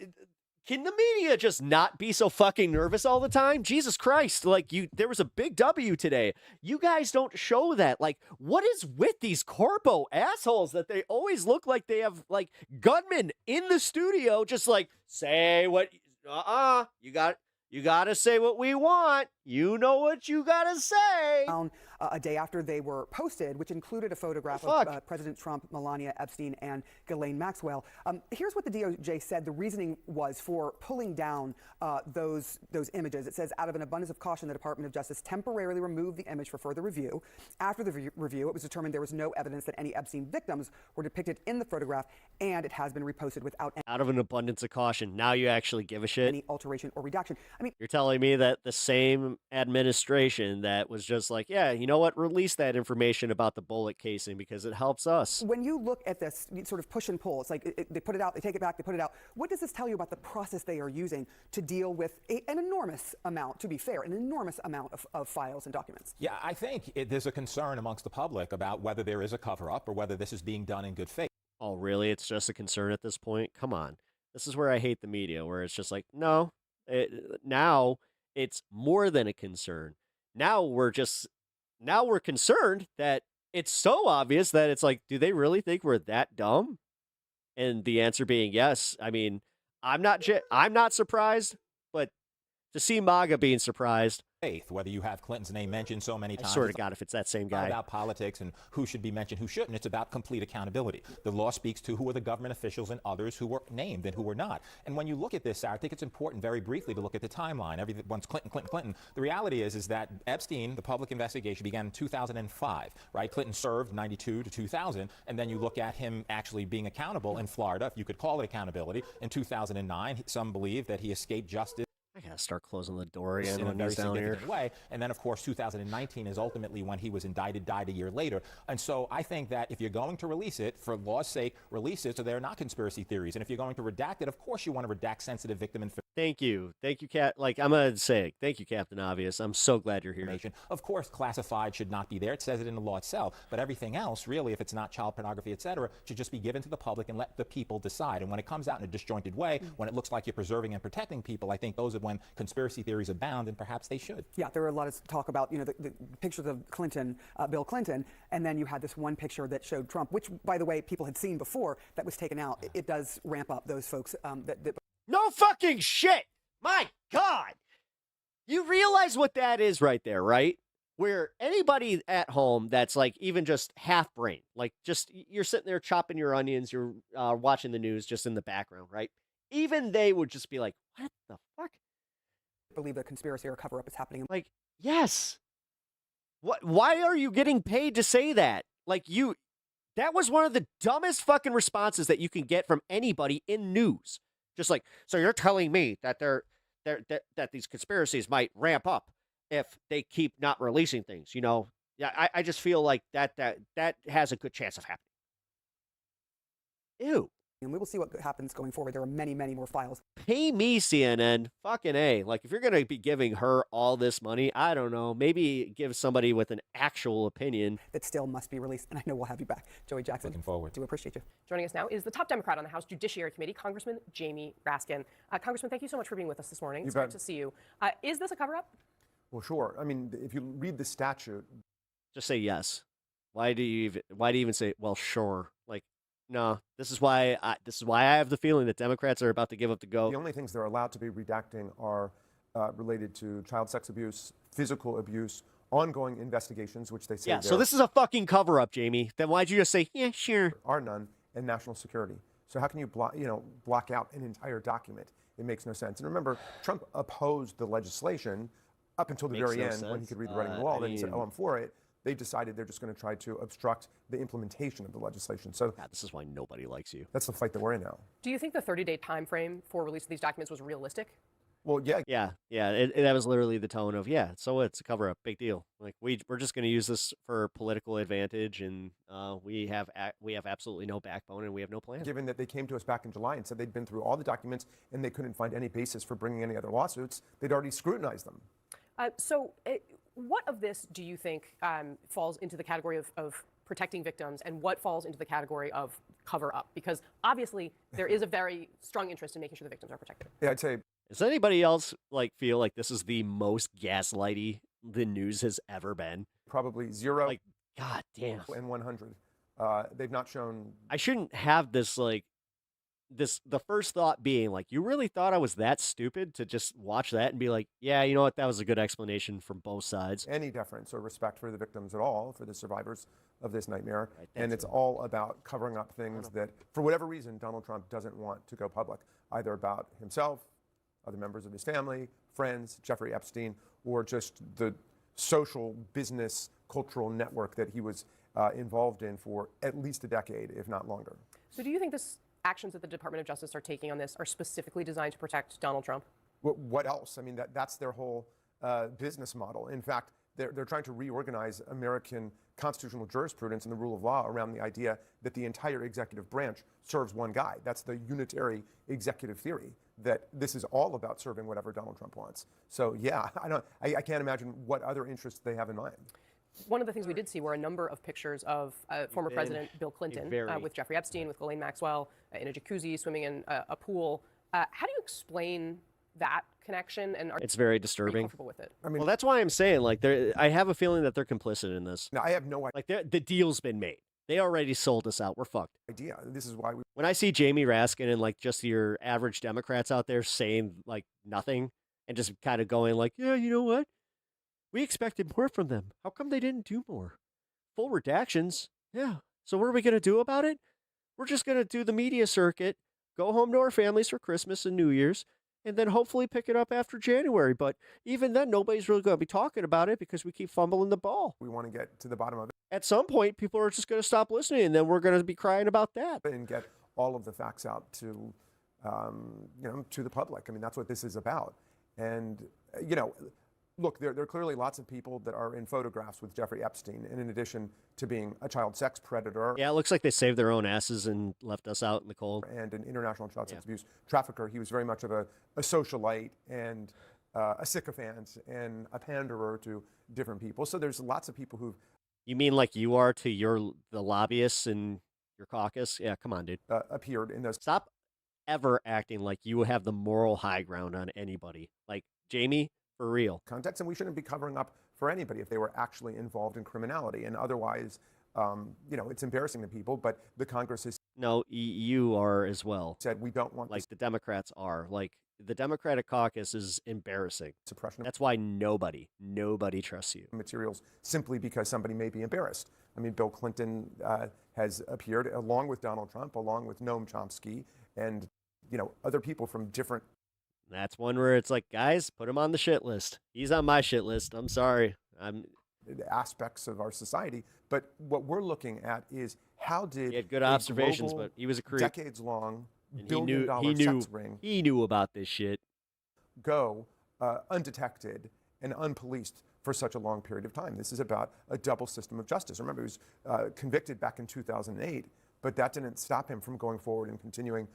can the media just not be so fucking nervous all the time? Jesus Christ, like there was a big W today. You guys don't show that. Like, what is with these corpo assholes that they always look like they have like gunmen in the studio, just like say what? You gotta say what we want. You know what you gotta say. A day after they were posted, which included a photograph of President Trump, Melania, Epstein, and Ghislaine Maxwell. Here's what the DOJ said the reasoning was for pulling down those images. It says, out of an abundance of caution, the Department of Justice temporarily removed the image for further review. After the review, it was determined there was no evidence that any Epstein victims were depicted in the photograph, and it has been reposted without any out of an abundance of caution. Now you actually give a shit. Any alteration or redaction. I mean, you're telling me that the same administration that was just like, yeah, you know what, release that information about the bullet casing because it helps us. When you look at this sort of push and pull, it's like they put it out, they take it back, they put it out. What does this tell you about the process they are using to deal with an enormous amount, to be fair, an enormous amount of files and documents? Yeah, I think there's a concern amongst the public about whether there is a cover-up or whether this is being done in good faith. Oh, really? It's just a concern at this point? Come on. This is where I hate the media, where it's just like, no, now it's more than a concern. Now we're concerned that it's so obvious that it's like, do they really think we're that dumb? And the answer being yes. I mean, I'm not surprised, but to see MAGA being surprised. Whether you have Clinton's name mentioned so many times. I swear to God, if it's that same guy. It's not about politics and who should be mentioned, who shouldn't. It's about complete accountability. The law speaks to who are the government officials and others who were named and who were not. And when you look at this, Sarah, I think it's important very briefly to look at the timeline. Everyone's Clinton. The reality is that Epstein, the public investigation, began in 2005, right? Clinton served 92 to 2000. And then you look at him actually being accountable in Florida, if you could call it accountability, in 2009. Some believe that he escaped justice. I gotta start closing the door again in a when very he's down here. significant way. And then, of course, 2019 is ultimately when he was indicted, died a year later. And so I think that if you're going to release it, for law's sake, release it so they're not conspiracy theories. And if you're going to redact it, of course you want to redact sensitive victim information. Thank you, Cap. Like, I'm gonna say, thank you, Captain Obvious. I'm so glad you're here. Of course, classified should not be there. It says it in the law itself. But everything else, really, if it's not child pornography, etc., should just be given to the public and let the people decide. And when it comes out in a disjointed way, when it looks like you're preserving and protecting people, I think those are when conspiracy theories abound, and perhaps they should. Yeah, there were a lot of talk about, the pictures of Clinton, Bill Clinton, and then you had this one picture that showed Trump, which, by the way, people had seen before, that was taken out. It does ramp up those folks. No fucking shit! My God! You realize what that is right there, right? Where anybody at home that's like even just half brain, like just you're sitting there chopping your onions, you're watching the news just in the background, right? Even they would just be like, what the fuck? Believe a conspiracy or cover-up is happening. Like, yes. Why are you getting paid to say that? Like, that was one of the dumbest fucking responses that you can get from anybody in news. Just like, so you're telling me that that these conspiracies might ramp up if they keep not releasing things, Yeah, I just feel like that has a good chance of happening. Ew. And we will see what happens going forward. There are many, many more files. Pay me, CNN. Fucking A. Like, if you're going to be giving her all this money, I don't know, maybe give somebody with an actual opinion. That still must be released. And I know we'll have you back. Joey Jackson. Looking forward. Do appreciate you. Joining us now is the top Democrat on the House Judiciary Committee, Congressman Jamie Raskin. Congressman, thank you so much for being with us this morning. It's great to see you. Is this a cover-up? Well, sure. I mean, if you read the statute. Just say yes. Why do you even say, well, sure? Like, no, this is why I have the feeling that Democrats are about to give up the ghost. The only things they're allowed to be redacting are related to child sex abuse, physical abuse, ongoing investigations, which they say Yeah, so this is a fucking cover-up, Jamie. Then why'd you just say, yeah, sure? Are none, and national security. So how can you block out an entire document? It makes no sense. And remember, Trump opposed the legislation up until the very end when he could read the writing on the wall. Then he said, oh, I'm for it. They decided they're just going to try to obstruct the implementation of the legislation. So this is why nobody likes you. That's the fight that we're in now. Do you think the 30-day time frame for releasing these documents was realistic? Well, yeah. Yeah. That was literally the tone of, yeah, so it's a cover-up, big deal. Like we're just going to use this for political advantage, and we have absolutely no backbone, and we have no plan. Given that they came to us back in July and said they'd been through all the documents and they couldn't find any basis for bringing any other lawsuits, they'd already scrutinized them. What of this do you think falls into the category of protecting victims, and what falls into the category of cover-up? Because obviously there is a very strong interest in making sure the victims are protected. Yeah, I'd say. Does anybody else feel like this is the most gaslighty the news has ever been? Probably 0. Like, god damn. And 100. They've not shown. I shouldn't have this the first thought being you really thought I was that stupid to just watch that and be like, yeah, you know what, that was a good explanation from both sides. Any deference or respect for the victims at all, for the survivors of this nightmare. Right, and it's all about covering up things that, for whatever reason, Donald Trump doesn't want to go public, either about himself, other members of his family, friends, Jeffrey Epstein, or just the social, business, cultural network that he was involved in for at least a decade, if not longer. So do you think this actions that the Department of Justice are taking on this are specifically designed to protect Donald Trump? What else? I mean, that's their whole business model. In fact, they're trying to reorganize American constitutional jurisprudence and the rule of law around the idea that the entire executive branch serves one guy. That's the unitary executive theory, that this is all about serving whatever Donald Trump wants. So yeah, I can't imagine what other interests they have in mind. One of the things we did see were a number of pictures of former President Bill Clinton with Jeffrey Epstein, with Ghislaine Maxwell, in a jacuzzi, swimming in a pool. How do you explain that connection? And it's very disturbing. Are you comfortable with it? I mean, well, that's why I'm saying I have a feeling that they're complicit in this. No, I have no idea. The deal's been made. They already sold us out. We're fucked. Idea. This is why when I see Jamie Raskin and just your average Democrats out there saying nothing and just kind of going yeah, you know what? We expected more from them. How come they didn't do more? Full redactions. Yeah. So what are we going to do about it? We're just going to do the media circuit, go home to our families for Christmas and New Year's, and then hopefully pick it up after January. But even then, nobody's really going to be talking about it because we keep fumbling the ball. We want to get to the bottom of it. At some point, people are just going to stop listening, and then we're going to be crying about that. And get all of the facts out to, to the public. I mean, that's what this is about. And, look, there are clearly lots of people that are in photographs with Jeffrey Epstein, and in addition to being a child sex predator. Yeah, it looks like they saved their own asses and left us out in the cold. And an international child sex abuse trafficker. He was very much of a socialite and a sycophant and a panderer to different people. So there's lots of people who've... You mean like you are to the lobbyists in your caucus? Yeah, come on, dude. Appeared in those... Stop ever acting like you have the moral high ground on anybody. Jamie... For real. Context, and we shouldn't be covering up for anybody if they were actually involved in criminality. And otherwise, it's embarrassing to people, but the Congress has... No, you are as well. ...said we don't want... the Democrats are. The Democratic caucus is embarrassing. Suppression. That's why nobody trusts you. Materials simply because somebody may be embarrassed. I mean, Bill Clinton has appeared along with Donald Trump, along with Noam Chomsky, and, other people from different... That's one where it's guys, put him on the shit list. He's on my shit list. I'm sorry. Aspects of our society. But what we're looking at is how did he had good observations, but he was a creep. Decades-long billion-dollar sex ring. He knew about this shit. Go undetected and unpoliced for such a long period of time. This is about a double system of justice. Remember, he was convicted back in 2008. But that didn't stop him from going forward and continuing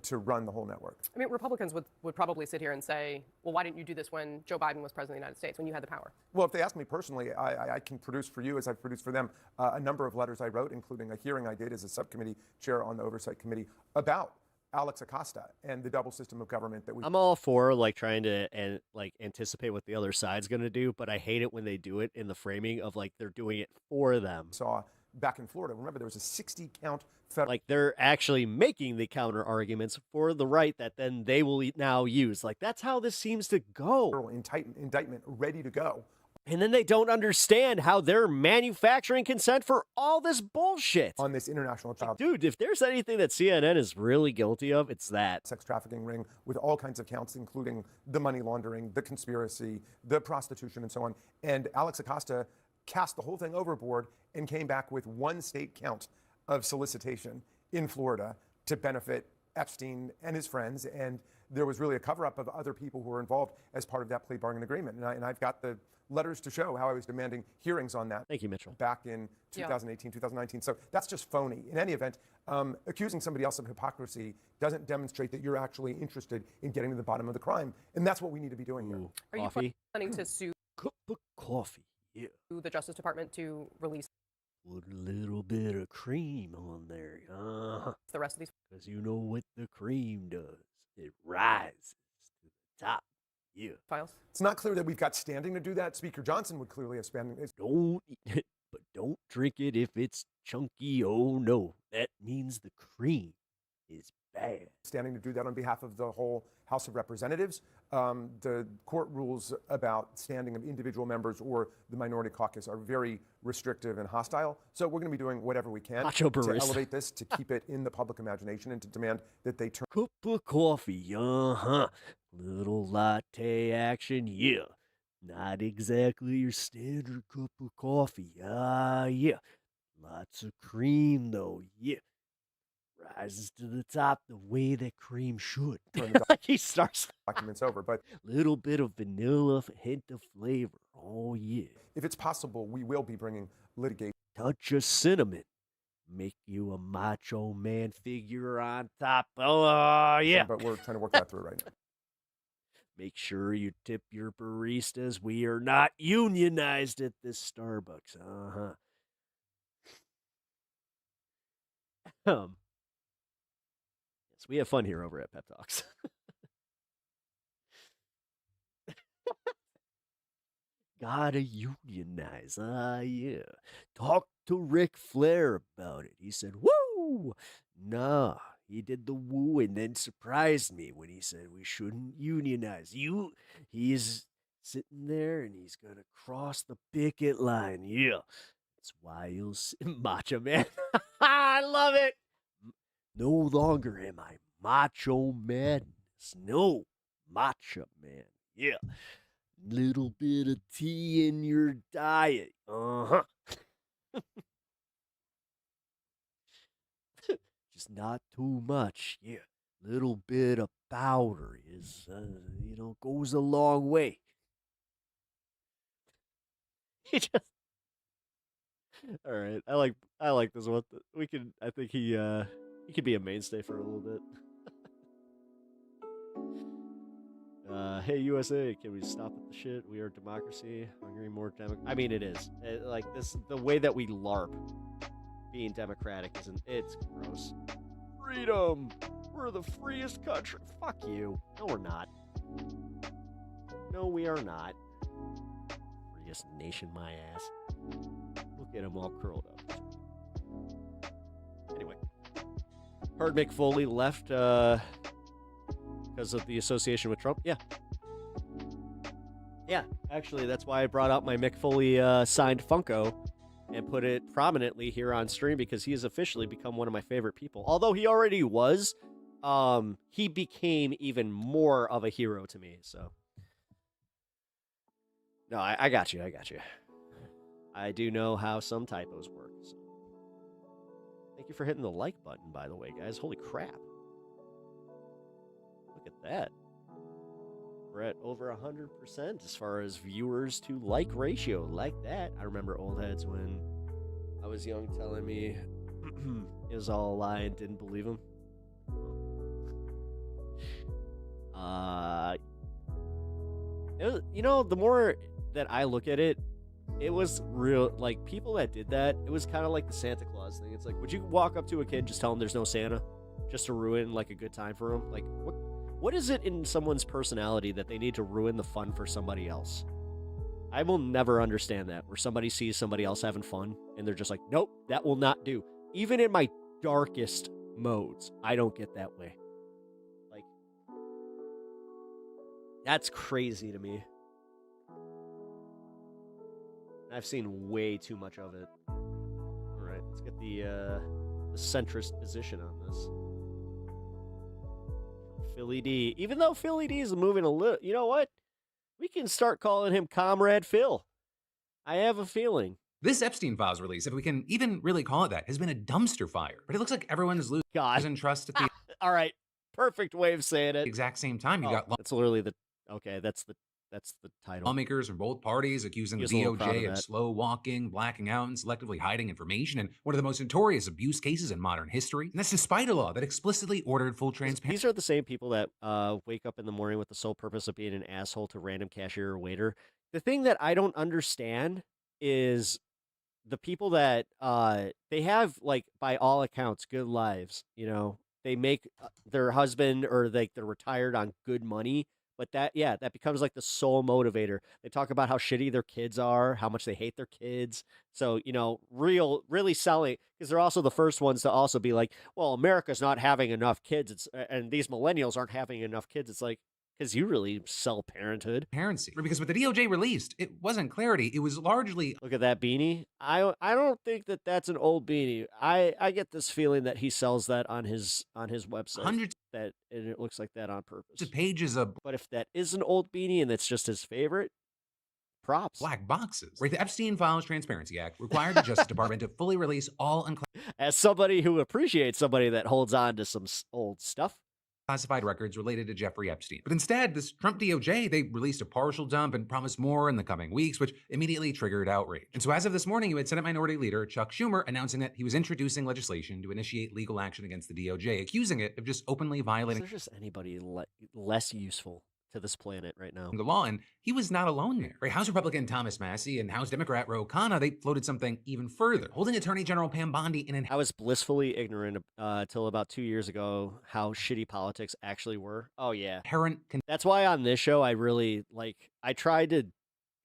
to run the whole network. I mean, Republicans would probably sit here and say, well, why didn't you do this when Joe Biden was president of the United States, when you had the power? Well, if they ask me personally, I can produce for you, as I've produced for them, a number of letters I wrote, including a hearing I did as a subcommittee chair on the Oversight Committee about Alex Acosta and the double system of government that we... I'm all for trying to anticipate what the other side's going to do, but I hate it when they do it in the framing of they're doing it for them. Saw back in Florida. Remember, there was a 60-count federal. Like they're actually making the counter arguments for the right that then they will now use. Like that's how this seems to go. Indictment ready to go. And then they don't understand how they're manufacturing consent for all this bullshit. On this international child. Dude, if there's anything that CNN is really guilty of, it's that. Sex trafficking ring with all kinds of counts, including the money laundering, the conspiracy, the prostitution, and so on. And Alex Acosta cast the whole thing overboard and came back with one state count of solicitation in Florida to benefit Epstein and his friends. And there was really a cover-up of other people who were involved as part of that plea bargain agreement. And I've got the letters to show how I was demanding hearings on that. Thank you, Mitchell. Back in 2018, 2019. So that's just phony. In any event, accusing somebody else of hypocrisy doesn't demonstrate that you're actually interested in getting to the bottom of the crime. And that's what we need to be doing here. Are you planning to sue Cup of coffee, yeah. the Justice Department to release Put a little bit of cream on there, the rest of these? Because you know what the cream does. It rises to the top. Yeah. Files? It's not clear that we've got standing to do that. Speaker Johnson would clearly have standing. Don't eat it, but don't drink it if it's chunky. Oh, no. That means the cream is bad. Standing to do that on behalf of the whole House of Representatives. The court rules about standing of individual members or the minority caucus are very restrictive and hostile. So we're going to be doing whatever we can to elevate this, to keep it in the public imagination, and to demand that they turn. Cup of coffee, little latte action, yeah. Not exactly your standard cup of coffee, yeah. Lots of cream, though, yeah. Rises to the top the way that cream should. Like he starts documents over, but little bit of vanilla, hint of flavor. Oh yeah. If it's possible, we will be bringing litigation. Touch of cinnamon, make you a macho man figure on top. Oh yeah. But we're trying to work that through right now. Make sure you tip your baristas. We are not unionized at this Starbucks. We have fun here over at Pep Talks. Gotta unionize. Yeah. Talk to Ric Flair about it. He said, woo! Nah, he did the woo and then surprised me when he said we shouldn't unionize. He's sitting there and he's gonna cross the picket line. Yeah. That's why you'll see Macho Man. I love it. No longer am I macho madness. No, macho man. Yeah. Little bit of tea in your diet. Just not too much. Yeah. Little bit of powder is, goes a long way. He just. All right. I like this one. I think he could be a mainstay for a little bit. Hey, USA, can we stop with the shit? We are democracy. Hungry more I mean, it is. The way that we LARP being democratic it's gross. Freedom! We're the freest country. Fuck you. No, we're not. No, we are not. Freest nation, my ass. Look at him all curled up. Anyway. Heard Mick Foley left because of the association with Trump. Yeah, actually, that's why I brought out my Mick Foley signed Funko and put it prominently here on stream, because he has officially become one of my favorite people. Although he already was, he became even more of a hero to me. So, no, I got you. I do know how some typos work. So. Thank you for hitting the like button, by the way, guys. Holy crap. Look at that. We're at over 100% as far as viewers to like ratio. Like that. I remember old heads when I was young telling me it was all a lie and didn't believe him. The more that I look at it, it was real, like, people that did that, it was kind of like the Santa Claus thing. It's like, would you walk up to a kid and just tell him there's no Santa just to ruin, like, a good time for him? Like, what is it in someone's personality that they need to ruin the fun for somebody else? I will never understand that, where somebody sees somebody else having fun and they're just like, nope, that will not do. Even in my darkest modes, I don't get that way. Like, that's crazy to me. I've seen way too much of it. All right, let's get the centrist position on this. Philly D. Even though Philly D is moving a little, you know what? We can start calling him Comrade Phil. I have a feeling. This Epstein Files release, if we can even really call it that, has been a dumpster fire. But it looks like everyone's losing trust at the All right, perfect way of saying it. exact same time. You got That's literally the that's the title. lawmakers from both parties accusing the He was a little proud DOJ of of that. slow walking, blacking out, and selectively hiding information in one of the most notorious abuse cases in modern history. And that's despite a law that explicitly ordered full transparency. These are the same people that wake up in the morning with the sole purpose of being an asshole to random cashier or waiter. The thing that I don't understand is the people that they have, like, by all accounts, good lives. You know, they make their husband or they're retired on good money. But that becomes like the sole motivator. They talk about how shitty their kids are, how much they hate their kids. So, you know, really selling, because they're also the first ones to also be like, well, America's not having enough kids. And these millennials aren't having enough kids. It's like, because you really sell parenthood. Because what the DOJ released, it wasn't clarity. It was largely... Look at that beanie. I don't think that that's an old beanie. I get this feeling that he sells that on his website. Hundreds. And it looks like that on purpose. The pages of... But if that is an old beanie and it's just his favorite, props. Black boxes. Right, the Epstein Files Transparency Act required the Justice Department to fully release all As somebody who appreciates somebody that holds on to some old stuff, classified records related to Jeffrey Epstein. But instead, this Trump DOJ, they released a partial dump and promised more in the coming weeks, which immediately triggered outrage. And so as of this morning, you had Senate Minority Leader Chuck Schumer announcing that he was introducing legislation to initiate legal action against the DOJ, accusing it of just openly violating... Is there just anybody less useful to this planet right now? ...the law, and he was not alone there. Right, House Republican Thomas Massey and House Democrat Ro Khanna, they floated something even further, holding Attorney General Pam Bondi in an... I was blissfully ignorant till about 2 years ago how shitty politics actually were. Oh, yeah. That's why on this show, I tried to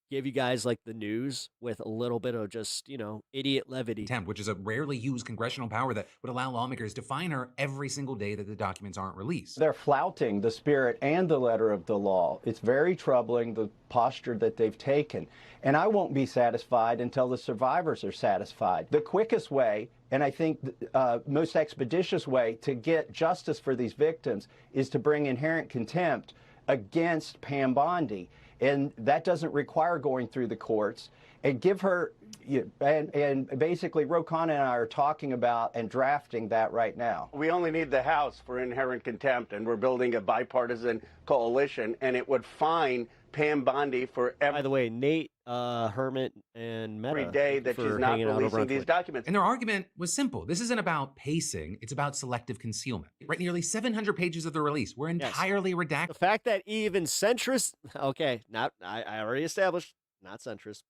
give you guys like the news with a little bit of just, you know, idiot levity. Which is a rarely used congressional power that would allow lawmakers to fine her every single day that the documents aren't released. They're flouting the spirit and the letter of the law. It's very troubling, the posture that they've taken. And I won't be satisfied until the survivors are satisfied. The quickest way, and I think most expeditious way to get justice for these victims, is to bring inherent contempt against Pam Bondi. And that doesn't require going through the courts. And give her, and basically Ro Khanna and I are talking about and drafting that right now. We only need the House for inherent contempt, and we're building a bipartisan coalition, and it would fine Pam Bondi for By the way, Nate, Hermit, and Meta, every day that she's not releasing these documents. And their argument was simple. This isn't about pacing. It's about selective concealment. Right, nearly 700 pages of the release were entirely redacted. The fact that even centrist, okay, I already established, not centrist,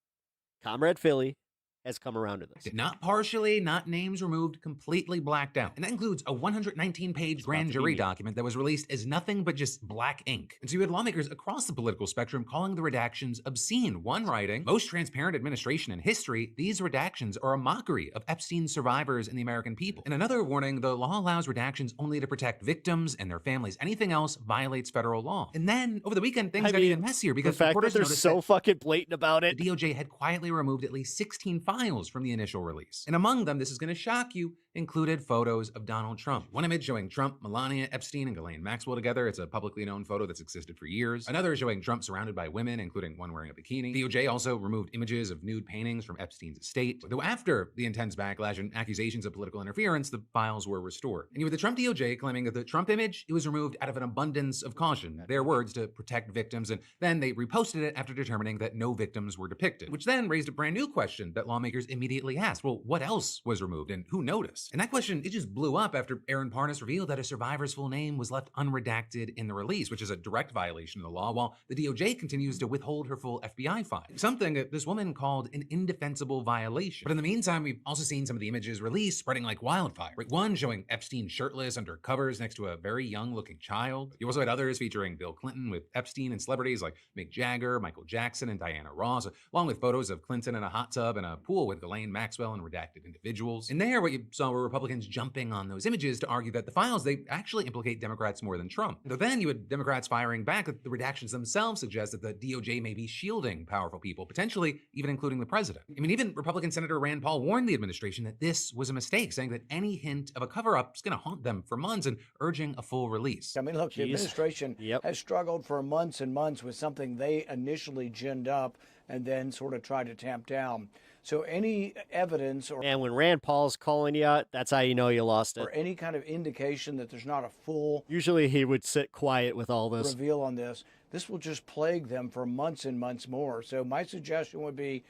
Comrade Philly has come around to this. Not partially, not names removed, completely blacked out. And that includes a 119-page grand jury document that was released as nothing but just black ink. And so you had lawmakers across the political spectrum calling the redactions obscene. One writing, most transparent administration in history, these redactions are a mockery of Epstein's survivors and the American people. And another warning, the law allows redactions only to protect victims and their families. Anything else violates federal law. And then over the weekend, things got even messier because the fact that reporters they're noticed so fucking blatant about it. The DOJ had quietly removed at least 16 files from the initial release. And among them, this is going to shock you, included photos of Donald Trump. One image showing Trump, Melania, Epstein, and Ghislaine Maxwell together. It's a publicly known photo that's existed for years. Another is showing Trump surrounded by women, including one wearing a bikini. DOJ also removed images of nude paintings from Epstein's estate. Though after the intense backlash and accusations of political interference, the files were restored. And you had the Trump DOJ claiming that the Trump image, it was removed out of an abundance of caution. Their words, to protect victims. And then they reposted it after determining that no victims were depicted, which then raised a brand new question that lawmakers immediately asked, well, what else was removed and who noticed? And that question, it just blew up after Aaron Parnas revealed that a survivor's full name was left unredacted in the release, which is a direct violation of the law, while the DOJ continues to withhold her full FBI file. Something that this woman called an indefensible violation. But in the meantime, we've also seen some of the images released spreading like wildfire. One showing Epstein shirtless under covers next to a very young-looking child. You also had others featuring Bill Clinton with Epstein and celebrities like Mick Jagger, Michael Jackson, and Diana Ross, along with photos of Clinton in a hot tub and a pool with Ghislaine Maxwell and redacted individuals. And there, what you saw were Republicans jumping on those images to argue that the files, they actually implicate Democrats more than Trump. Though then you had Democrats firing back that the redactions themselves suggest that the DOJ may be shielding powerful people, potentially even including the president. I mean, even Republican Senator Rand Paul warned the administration that this was a mistake, saying that any hint of a cover-up is going to haunt them for months and urging a full release. I mean, look, the administration has struggled for months and months with something they initially ginned up and then sort of tried to tamp down. So any evidence or And when Rand Paul's calling you out, that's how you know you lost it. or any kind of indication that there's not a full Usually he would sit quiet with all this. reveal on this will just plague them for months and months more. So my suggestion would be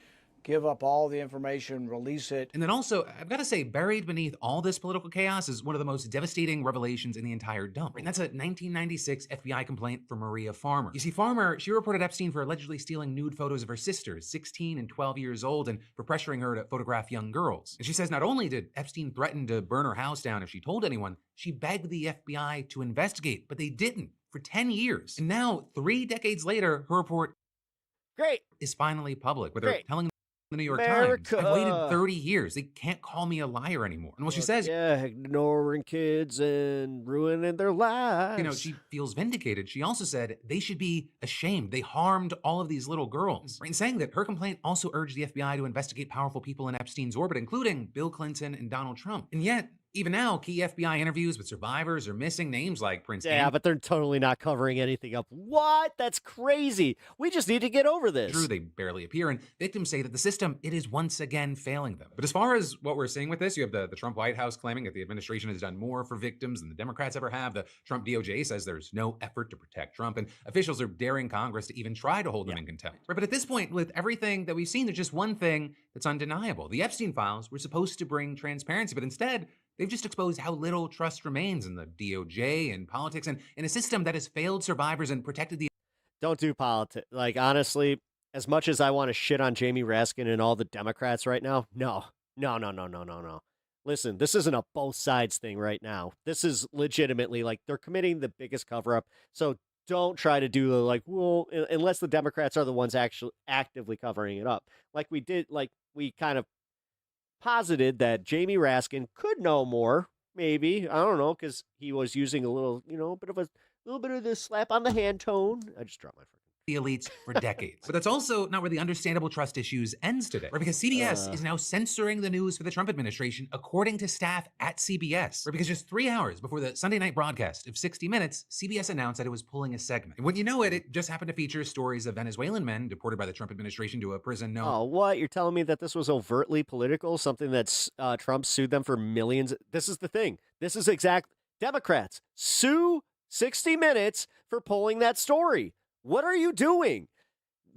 give up all the information, release it. And then also, I've got to say, buried beneath all this political chaos is one of the most devastating revelations in the entire dump. And that's a 1996 FBI complaint from Maria Farmer. You see, Farmer, she reported Epstein for allegedly stealing nude photos of her sisters, 16 and 12 years old, and for pressuring her to photograph young girls. And she says not only did Epstein threaten to burn her house down if she told anyone, she begged the FBI to investigate, but they didn't for 10 years. And now, 3 decades later, her report is finally public, with her telling the New York Times, I've waited 30 years. They can't call me a liar anymore. And what she says, ignoring kids and ruining their lives. You know, she feels vindicated. She also said they should be ashamed. They harmed all of these little girls. And saying that her complaint also urged the FBI to investigate powerful people in Epstein's orbit, including Bill Clinton and Donald Trump. And yet, even now, key FBI interviews with survivors are missing names like Prince Yeah, but they're totally not covering anything up. What? That's crazy. We just need to get over this. True, they barely appear, and victims say that the system, it is once again failing them. But as far as what we're seeing with this, you have the Trump White House claiming that the administration has done more for victims than the Democrats ever have. The Trump DOJ says there's no effort to protect Trump, and officials are daring Congress to even try to hold them in contempt. Right, but at this point, with everything that we've seen, there's just one thing that's undeniable. The Epstein files were supposed to bring transparency, but instead, they've just exposed how little trust remains in the DOJ and politics and in a system that has failed survivors and protected the... Don't do politics. Like, honestly, as much as I want to shit on Jamie Raskin and all the Democrats right now, no. Listen, this isn't a both sides thing right now. This is legitimately, like, they're committing the biggest cover-up. So don't try to do, like, well, unless the Democrats are the ones actually actively covering it up. Like we did, like, we kind of posited that Jamie Raskin could know more, maybe. I don't know, because he was using a little, a little bit of the slap on the hand tone. I just dropped my the elites for decades. But that's also not where the understandable trust issues ends today, right? Because CBS is now censoring the news for the Trump administration, according to staff at CBS. Right? Because just 3 hours before the Sunday night broadcast of 60 Minutes, CBS announced that it was pulling a segment. And when you know it, it just happened to feature stories of Venezuelan men deported by the Trump administration to a prison known... Oh, what? You're telling me that this was overtly political? Something that Trump sued them for millions? This is the thing. This is exact... Democrats sue 60 Minutes for pulling that story. What are you doing?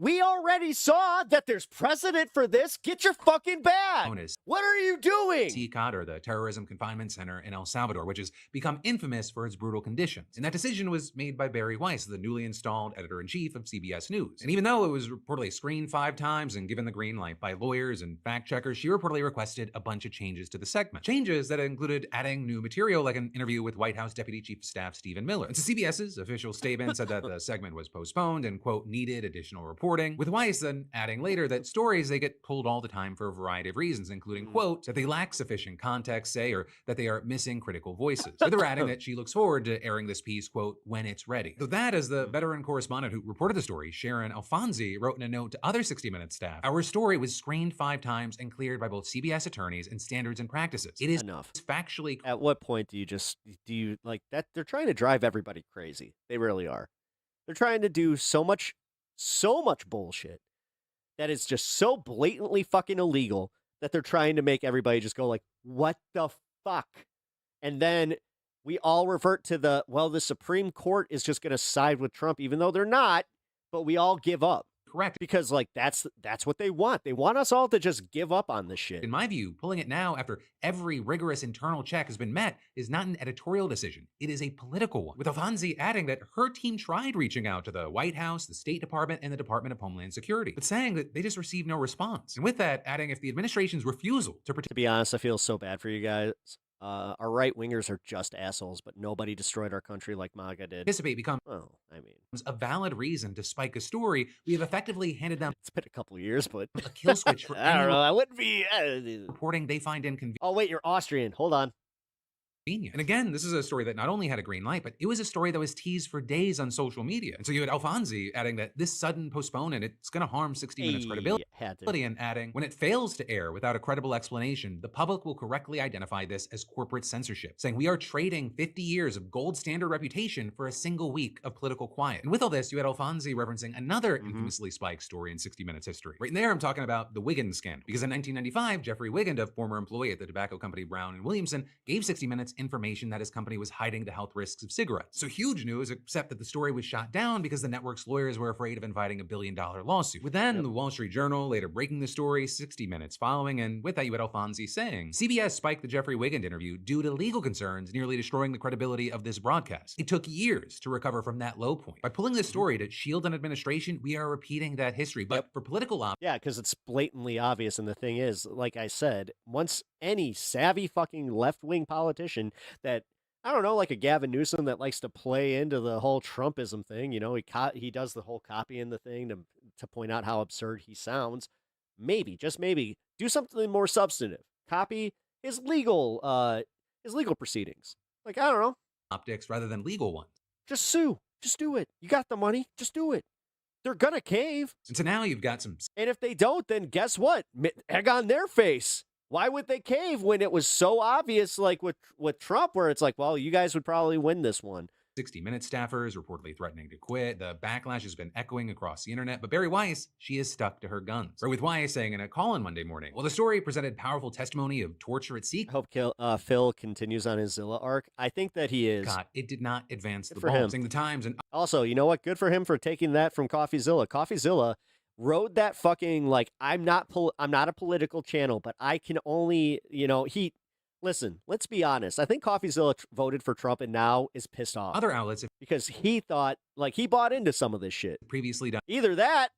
We already saw that there's precedent for this. Get your fucking bag. What are you doing? TCOT, or the Terrorism Confinement Center in El Salvador, which has become infamous for its brutal conditions. And that decision was made by Barry Weiss, the newly installed editor-in-chief of CBS News. And even though it was reportedly screened 5 times and given the green light by lawyers and fact-checkers, she reportedly requested a bunch of changes to the segment. Changes that included adding new material, like an interview with White House Deputy Chief of Staff Stephen Miller. And so CBS's official statement said that the segment was postponed and, quote, needed additional reporting, with Weiss then adding later that stories, they get pulled all the time for a variety of reasons, including, quote, that they lack sufficient context, say, or that they are missing critical voices. But they're adding that she looks forward to airing this piece, quote, when it's ready. So that, as the veteran correspondent who reported the story, Sharon Alfonsi, wrote in a note to other 60 Minutes staff, our story was screened 5 times and cleared by both CBS attorneys and Standards and Practices. It is enough. Factually... At what point do you like that? They're trying to drive everybody crazy. They really are. They're trying to do so much bullshit that is just so blatantly fucking illegal that they're trying to make everybody just go like, what the fuck? And then we all revert to the Supreme Court is just going to side with Trump, even though they're not, but we all give up. correct. Because like that's what they want. They want us all to just give up on this shit. In my view, pulling it now after every rigorous internal check has been met is not an editorial decision. It is a political one. With Alfonsi adding that her team tried reaching out to the White House, the State Department, and the Department of Homeland Security, but saying that they just received no response. And with that, adding if the administration's refusal to protect. To be honest, I feel so bad for you guys. Our right wingers are just assholes, but nobody destroyed our country like MAGA did. Participate become a valid reason to spike a story. We have effectively handed them. It's been a couple of years, but a kill switch for I don't know. I wouldn't be reporting they find inconvenient. Oh wait, you're Austrian. Hold on. And again, this is a story that not only had a green light, but it was a story that was teased for days on social media. And so you had Alfonsi adding that this sudden postponement, it's going to harm 60 Minutes credibility. And adding, when it fails to air without a credible explanation, the public will correctly identify this as corporate censorship, saying we are trading 50 years of gold standard reputation for a single week of political quiet. And with all this, you had Alfonsi referencing another infamously spiked story in 60 Minutes history. Right in there, I'm talking about the Wiggins scandal. Because in 1995, Jeffrey Wigand, a former employee at the tobacco company Brown and Williamson, gave 60 Minutes information that his company was hiding the health risks of cigarettes. So huge news, except that the story was shot down because the network's lawyers were afraid of inviting a $1 billion lawsuit. With then, the Wall Street Journal later breaking the story 60 Minutes following, and with that you had Alfonsi saying, CBS spiked the Jeffrey Wigand interview due to legal concerns nearly destroying the credibility of this broadcast. It took years to recover from that low point. By pulling this story to shield an administration, we are repeating that history. But for political yeah, because it's blatantly obvious, and the thing is, like I said, once any savvy fucking left-wing politician that, I don't know, like a Gavin Newsom that likes to play into the whole Trumpism thing, you know, he does the whole copying the thing to point out how absurd he sounds. Maybe, just maybe, do something more substantive. Copy his legal proceedings. Like, I don't know. Optics rather than legal ones. Just sue. Just do it. You got the money. Just do it. They're gonna cave. And so now you've got some. And if they don't, then guess what? Egg on their face. Why would they cave when it was so obvious, like with Trump, where it's like, well, you guys would probably win this one. 60 Minutes staffers reportedly threatening to quit. The backlash has been echoing across the internet, but Bari Weiss, she is stuck to her guns. Or with Weiss saying in a call-in Monday morning, well, the story presented powerful testimony of torture at sea. I hope Phil continues on his Zilla arc. I think that he is. God, it did not advance Good the for ball. him. Saying the Times and also, you know what? Good for him for taking that from CoffeeZilla. CoffeeZilla rode that fucking, like, I'm not a political channel, but I can only, you know, listen, let's be honest. I think CoffeeZilla voted for Trump and now is pissed off. Other outlets, because he thought, like, he bought into some of this shit. Previously done. Either that,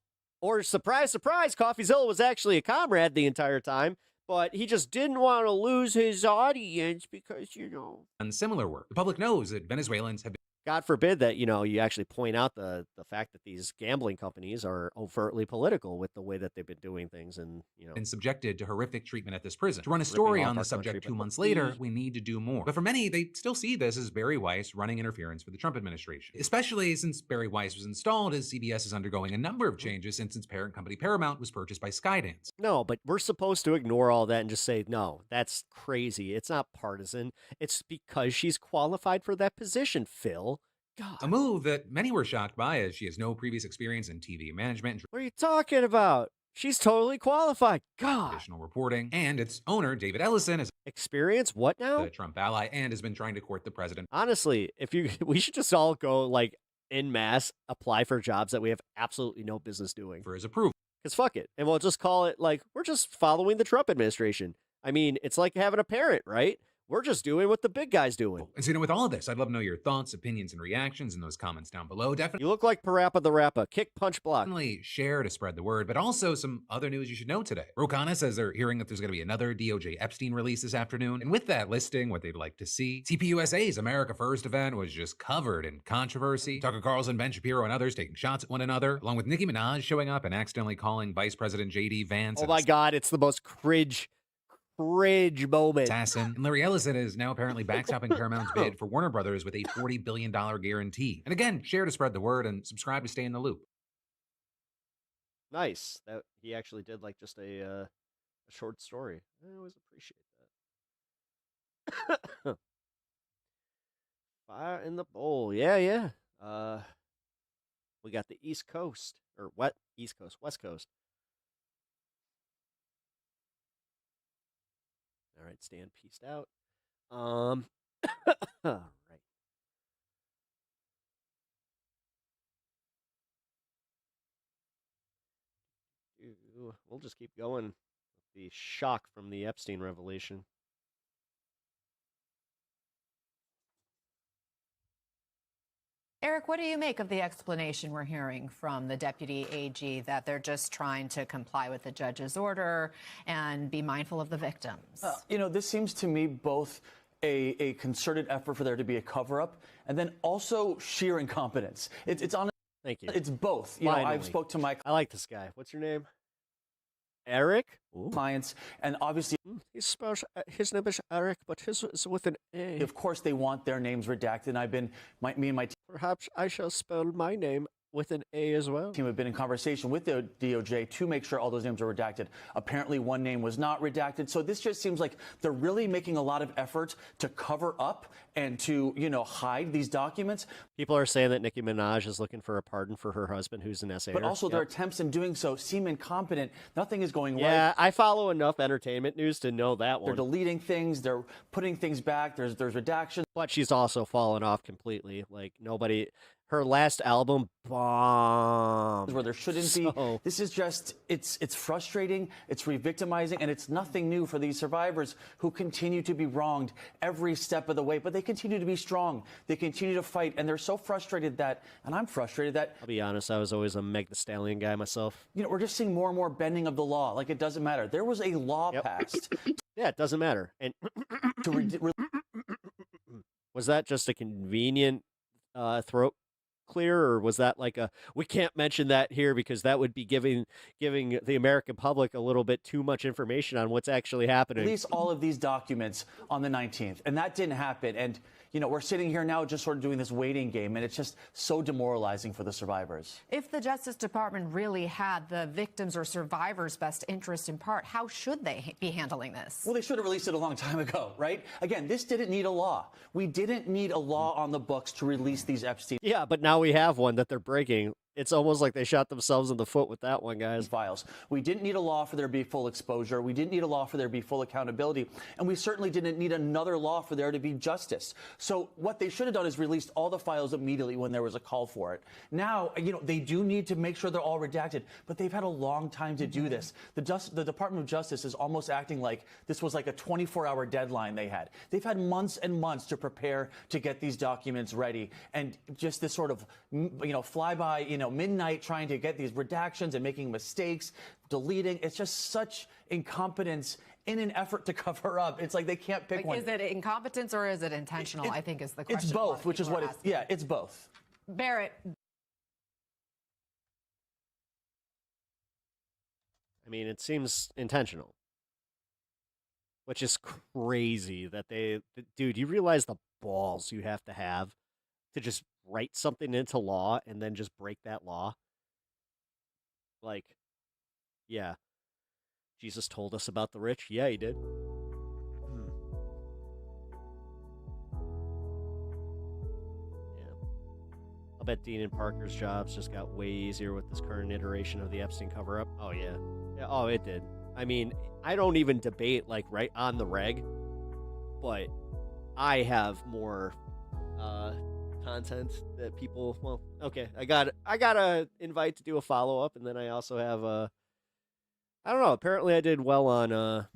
or surprise, surprise, CoffeeZilla was actually a comrade the entire time, but he just didn't want to lose his audience because, you know. And similar work. The public knows that Venezuelans have been. God forbid that, you know, you actually point out the fact that these gambling companies are overtly political with the way that they've been doing things and, you know. Been subjected to horrific treatment at this prison. To run a story on the subject 2 months later, we need to do more. But for many, they still see this as Bari Weiss running interference for the Trump administration. Especially since Bari Weiss was installed, as CBS is undergoing a number of changes since its parent company Paramount was purchased by Skydance. No, but we're supposed to ignore all that and just say, no, that's crazy. It's not partisan. It's because she's qualified for that position, Phil. God. A move that many were shocked by, as she has no previous experience in TV management. What are you talking about? She's totally qualified. God. Traditional reporting. And its owner, David Ellison, has experience what now? The Trump ally and has been trying to court the president. Honestly, we should just all go, like, en masse, apply for jobs that we have absolutely no business doing. For his approval. Because fuck it. And we'll just call it, like, we're just following the Trump administration. I mean, it's like having a parent, right? We're just doing what the big guy's doing. And so, you know, with all of this, I'd love to know your thoughts, opinions, and reactions in those comments down below. Definitely. You look like Parappa the Rappa. Kick, punch, block. Definitely share to spread the word, but also some other news you should know today. Rokana says they're hearing that there's going to be another DOJ Epstein release this afternoon. And with that listing what they'd like to see, TPUSA's America First event was just covered in controversy. Tucker Carlson, Ben Shapiro, and others taking shots at one another, along with Nicki Minaj showing up and accidentally calling Vice President J.D. Vance. Oh my God, it's the most cringe moment. Assassin. And Larry Ellison is now apparently backstopping Paramount's bid for Warner Brothers with a $40 billion guarantee. And again, share to spread the word and subscribe to stay in the loop. Nice. That he actually did like just a short story. I always appreciate that. Fire in the bowl. Yeah. We got the East Coast or what? East Coast, West Coast. All right, Stan pieced out. All right. we'll just keep going with the shock from the Epstein revelation. Eric, what do you make of the explanation we're hearing from the deputy AG that they're just trying to comply with the judge's order and be mindful of the victims? This seems to me both a concerted effort for there to be a cover-up and then also sheer incompetence. It's honest. Thank you. It's both. I've spoke to my. I like this guy. What's your name? Eric? Clients, and obviously his name is Eric, but his is with an A. Of course, they want their names redacted. And I've been, me and my team. Perhaps I shall spell my name with an A as well. Team have been in conversation with the DOJ to make sure all those names are redacted. Apparently, one name was not redacted. So this just seems like they're really making a lot of effort to cover up and to, hide these documents. People are saying that Nicki Minaj is looking for a pardon for her husband, who's an essay. But also their attempts in doing so seem incompetent. Nothing is going right. Yeah, I follow enough entertainment news to know that one. They're deleting things. They're putting things back. There's redactions. But she's also fallen off completely. Like nobody. Her last album bombed. Where there shouldn't be. This is just, it's frustrating, it's re-victimizing, and it's nothing new for these survivors who continue to be wronged every step of the way. But they continue to be strong. They continue to fight, and they're so frustrated that, and I'm frustrated that. I'll be honest, I was always a Meg Thee Stallion guy myself. We're just seeing more and more bending of the law. Like it doesn't matter. There was a law passed. Yeah, it doesn't matter. And was that just a convenient throat clear, or was that like we can't mention that here because that would be giving the American public a little bit too much information on what's actually happening? Release all of these documents on the 19th, and that didn't happen. And we're sitting here now just sort of doing this waiting game, and it's just so demoralizing for the survivors. If the Justice Department really had the victims' or survivors' best interest in part, how should they be handling this? Well, they should have released it a long time ago, right? Again, this didn't need a law. We didn't need a law on the books to release these Epstein. Yeah, but now we have one that they're breaking. It's almost like they shot themselves in the foot with that one, guys. Files. We didn't need a law for there to be full exposure. We didn't need a law for there to be full accountability. And we certainly didn't need another law for there to be justice. So what they should have done is released all the files immediately when there was a call for it. Now, they do need to make sure they're all redacted, but they've had a long time to do this. The Department of Justice is almost acting like this was like a 24-hour deadline they had. They've had months and months to prepare to get these documents ready. And just this sort of, flyby, midnight trying to get these redactions and making mistakes, deleting. It's just such incompetence in an effort to cover up. It's like they can't pick one. Is it incompetence or is it intentional? I think is the question. It's both, which is what it's. Yeah, it's both. Barrett. I mean, it seems intentional, which is crazy that dude, you realize the balls you have to just write something into law and then just break that law? Like, yeah. Jesus told us about the rich. Yeah, he did. Yeah. I'll bet Dean and Parker's jobs just got way easier with this current iteration of the Epstein cover-up. Oh, yeah. Oh, it did. I mean, I don't even debate, like, right on the reg, but I have more content that people, well, okay, I got a invite to do a follow-up, and then I also have I don't know, apparently I did well on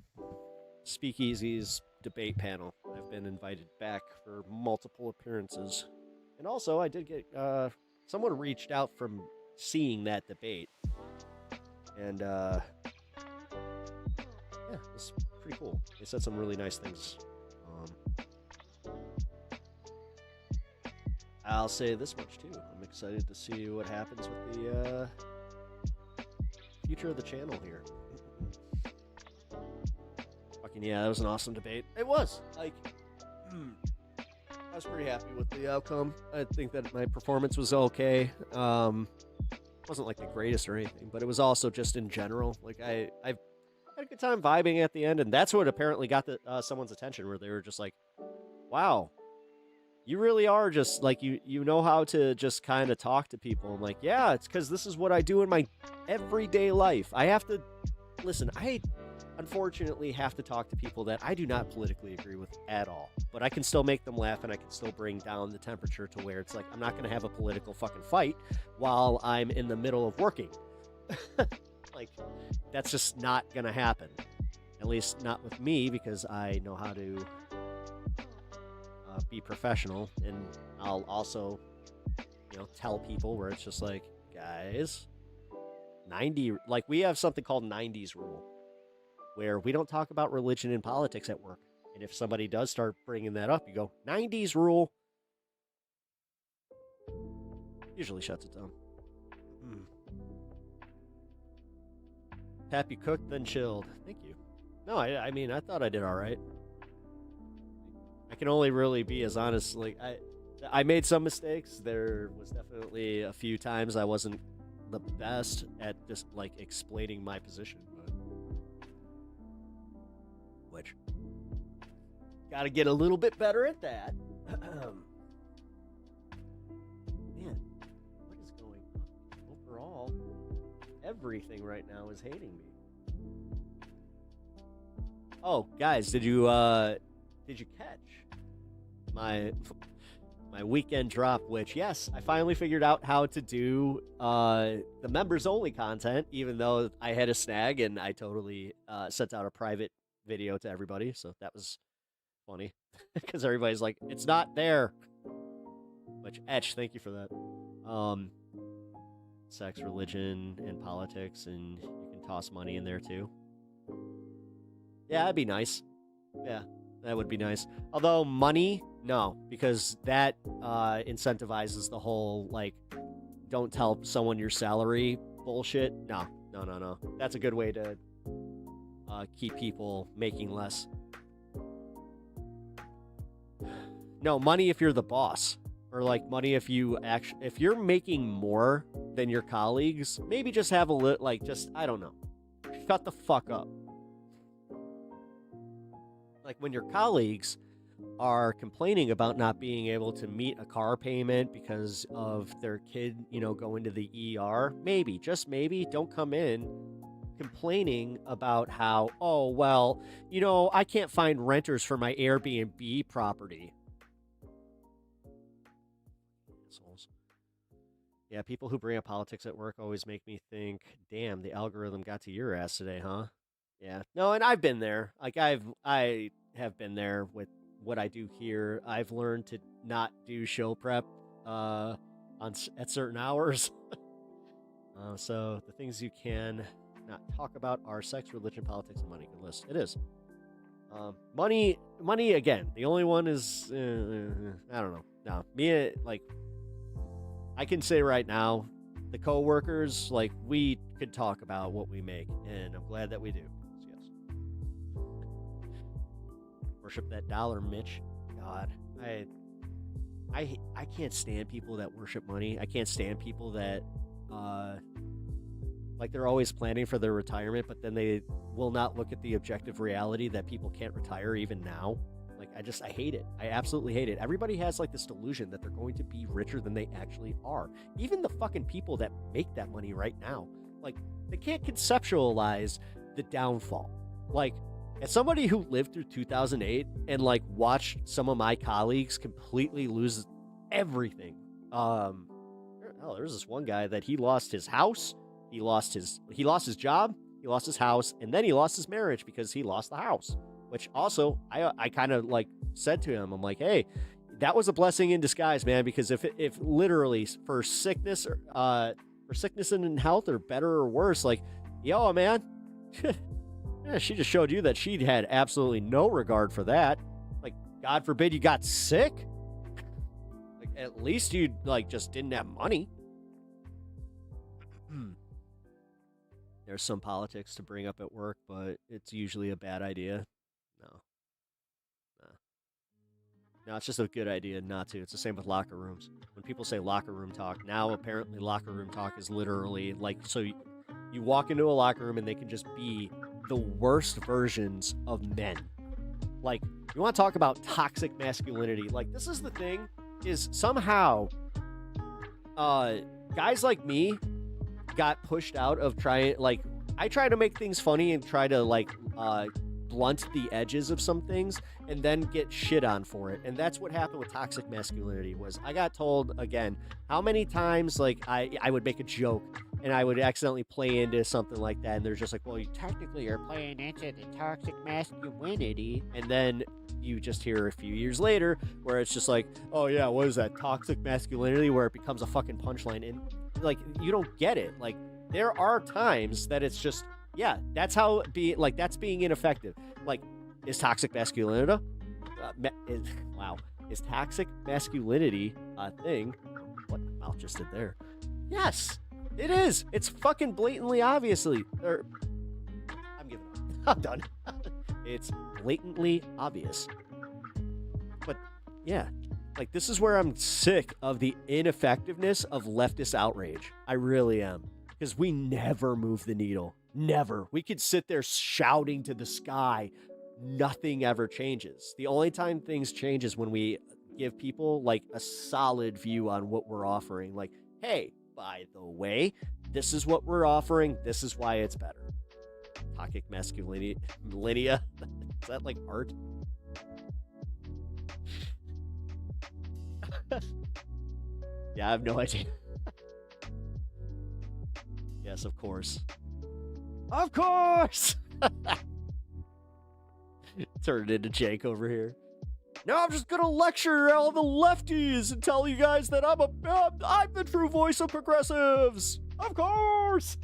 Speakeasy's debate panel. I've been invited back for multiple appearances. And also I did get someone reached out from seeing that debate, and yeah, it's pretty cool. They said some really nice things. I'll say this much too. I'm excited to see what happens with the future of the channel here. Fucking yeah, that was an awesome debate. It was. Like, I was pretty happy with the outcome. I think that my performance was okay. Wasn't like the greatest or anything, but it was also just in general. Like I had a good time vibing at the end, and that's what apparently got someone's attention, where they were just like, "Wow, you really are just like you know how to just kind of talk to people." I'm like, yeah, it's because this is what I do in my everyday life. I have to listen. I unfortunately have to talk to people that I do not politically agree with at all, but I can still make them laugh, and I can still bring down the temperature to where it's like I'm not going to have a political fucking fight while I'm in the middle of working. Like, that's just not gonna happen. At least not with me, because I know how to be professional, and I'll also, tell people where it's just like, guys, 90, like we have something called 90s rule, where we don't talk about religion and politics at work. And if somebody does start bringing that up, you go, 90s rule. Usually shuts it down. Happy cooked, then chilled. Thank you. No, I mean, I thought I did all right. I can only really be as honest. Like, I made some mistakes. There was definitely a few times I wasn't the best at just, like, explaining my position. But which, gotta get a little bit better at that. Man, what is going on? Overall, everything right now is hating me. Oh, guys, did you catch my weekend drop? Which, yes, I finally figured out how to do the members only content, even though I had a snag, and I totally sent out a private video to everybody. So that was funny because everybody's like, it's not there. Which, Etch, thank you for that. Sex, religion, and politics, and you can toss money in there too. Yeah, that'd be nice. Yeah, that would be nice. Although money, no, because that incentivizes the whole, like, don't tell someone your salary bullshit. No. That's a good way to keep people making less. No, money if you're the boss. Or, like, money if you're making more than your colleagues, maybe just have I don't know. Shut the fuck up. Like, when your colleagues are complaining about not being able to meet a car payment because of their kid, going to the ER, maybe, just maybe, don't come in complaining about how, oh, well, I can't find renters for my Airbnb property. Assholes. Yeah, people who bring up politics at work always make me think, damn, the algorithm got to your ass today, huh? Yeah. No, and I've been there. Like, I have been there with what I do here. I've learned to not do show prep at certain hours. So the things you can not talk about are sex, religion, politics, and money. Good list. It is. Money again. The only one is I don't know. No, me, like, I can say right now, the coworkers, like, we could talk about what we make, and I'm glad that we do. Worship that dollar, Mitch. God, I can't stand people that worship money. I can't stand people that like, they're always planning for their retirement, but then they will not look at the objective reality that people can't retire even now. Like, I hate it. I absolutely hate it. Everybody has, like, this delusion that they're going to be richer than they actually are. Even the fucking people that make that money right now, like, they can't conceptualize the downfall. Like, as somebody who lived through 2008 and, like, watched some of my colleagues completely lose everything. There's this one guy that he lost his house, he lost his job, he lost his house, and then he lost his marriage because he lost the house. Which also, I kind of, like, said to him, I'm like, hey, that was a blessing in disguise, man, because if literally for sickness and health, or better or worse, like, yo, man. Yeah, she just showed you that she had absolutely no regard for that. Like, God forbid you got sick. Like, at least you, like, just didn't have money. There's some politics to bring up at work, but it's usually a bad idea. No, it's just a good idea not to. It's the same with locker rooms. When people say locker room talk, now apparently locker room talk is literally, like, so you walk into a locker room and they can just be the worst versions of men. Like, you want to talk about toxic masculinity. Like, this is the thing, is somehow guys like me got pushed out of trying, like, I try to make things funny and try to, like, blunt the edges of some things and then get shit on for it. And that's what happened with toxic masculinity. Was I got told, again, how many times like I would make a joke and I would accidentally play into something like that, and they're just like, well, you technically are playing into the toxic masculinity. And then you just hear a few years later where it's just like, oh yeah, what is that, toxic masculinity, where it becomes a fucking punchline. And like, you don't get it. Like, there are times that it's just, yeah, that's how that's being ineffective. Like, is toxic masculinity is toxic masculinity a thing? What my mouth just did there? Yes, it is. It's fucking blatantly obviously. I'm giving up. I'm done. It's blatantly obvious. But yeah, like, this is where I'm sick of the ineffectiveness of leftist outrage. I really am. Because we never move the needle. Never. We could sit there shouting to the sky. Nothing ever changes. The only time things change is when we give people like a solid view on what we're offering. Like, hey, by the way, this is what we're offering. This is why it's better. Toxic masculinity. Millennia. Is that like art? Yeah, I have no idea. Yes, of course. Of course! Turned into Jake over here. Now I'm just gonna lecture all the lefties and tell you guys that I'm the true voice of progressives. Of course!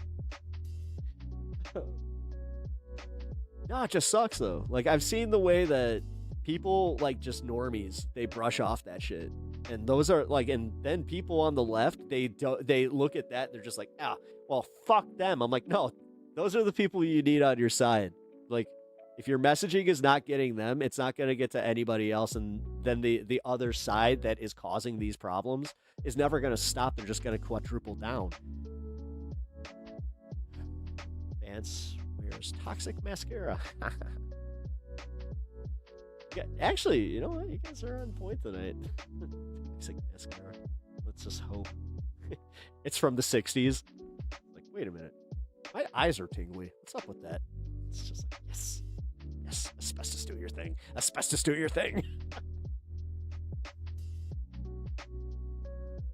No, it just sucks though. Like, I've seen the way that people, like, just normies, they brush off that shit. And those are like, and then people on the left, they look at that and they're just like, well, fuck them. I'm like, no, those are the people you need on your side. Like, if your messaging is not getting them, it's not going to get to anybody else. And then the other side that is causing these problems is never going to stop. They're just going to quadruple down. Vance, where's toxic mascara? Yeah, actually, you know what? You guys are on point tonight. Toxic mascara. Let's just hope. It's from the 60s. Like, wait a minute. My eyes are tingly. What's up with that? It's just like, yes. Yes. Asbestos, do your thing. Asbestos, do your thing.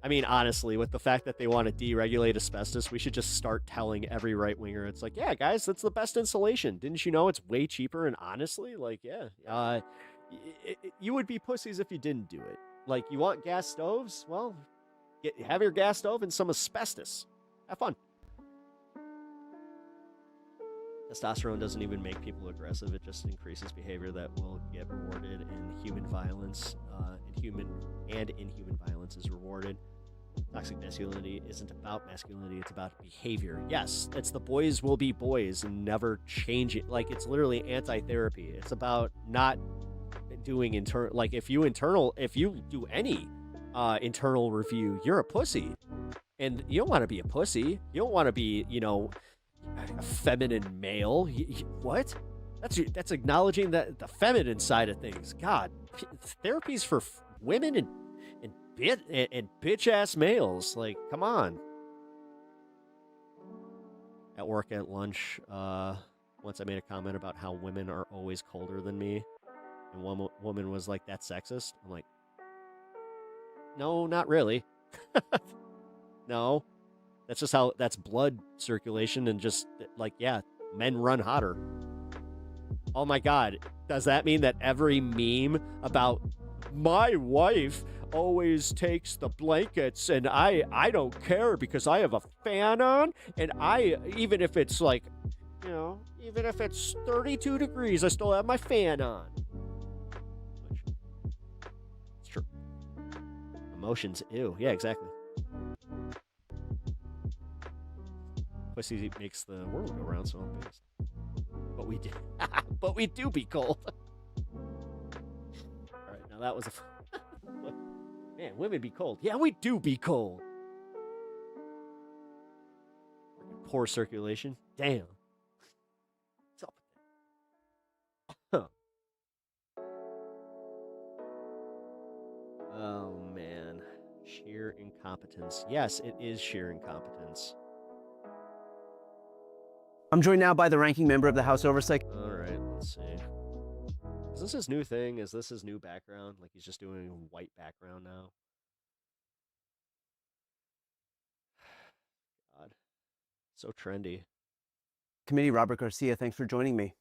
I mean, honestly, with the fact that they want to deregulate asbestos, we should just start telling every right-winger, it's like, yeah, guys, that's the best insulation. Didn't you know it's way cheaper? And honestly, like, yeah, you would be pussies if you didn't do it. Like, you want gas stoves? Well, have your gas stove and some asbestos. Have fun. Testosterone doesn't even make people aggressive. It just increases behavior that will get rewarded in human violence. Inhuman violence is rewarded. Toxic masculinity isn't about masculinity. It's about behavior. Yes, it's the boys will be boys and never change it. Like, it's literally anti-therapy. It's about not doing internal. Like, if you do any internal review, you're a pussy, and you don't want to be a pussy. You don't want to be, a feminine male. What? That's acknowledging the feminine side of things. God, therapy's for women and bitch ass males. Like, come on. At work at lunch, once I made a comment about how women are always colder than me, and one woman was like, "That's sexist." I'm like, no, not really. No, that's just how, that's blood circulation, and just like, yeah, men run hotter. Oh my God, does that mean that every meme about my wife always takes the blankets and I don't care because I have a fan on, and even if it's like, even if it's 32 degrees, I still have my fan on? It's true. Emotions, ew. Yeah, exactly. Pussy makes the world go round, so I'm pissed. But we do. But we do be cold. All right, now that was man, women be cold. Yeah, we do be cold. Poor circulation. Damn. What's up with that? Oh, man. Sheer incompetence. Yes, it is sheer incompetence. I'm joined now by the ranking member of the House Oversight. All right, let's see. Is this his new thing? Is this his new background? Like he's just doing a white background now? God. So trendy. Committee, Robert Garcia, thanks for joining me.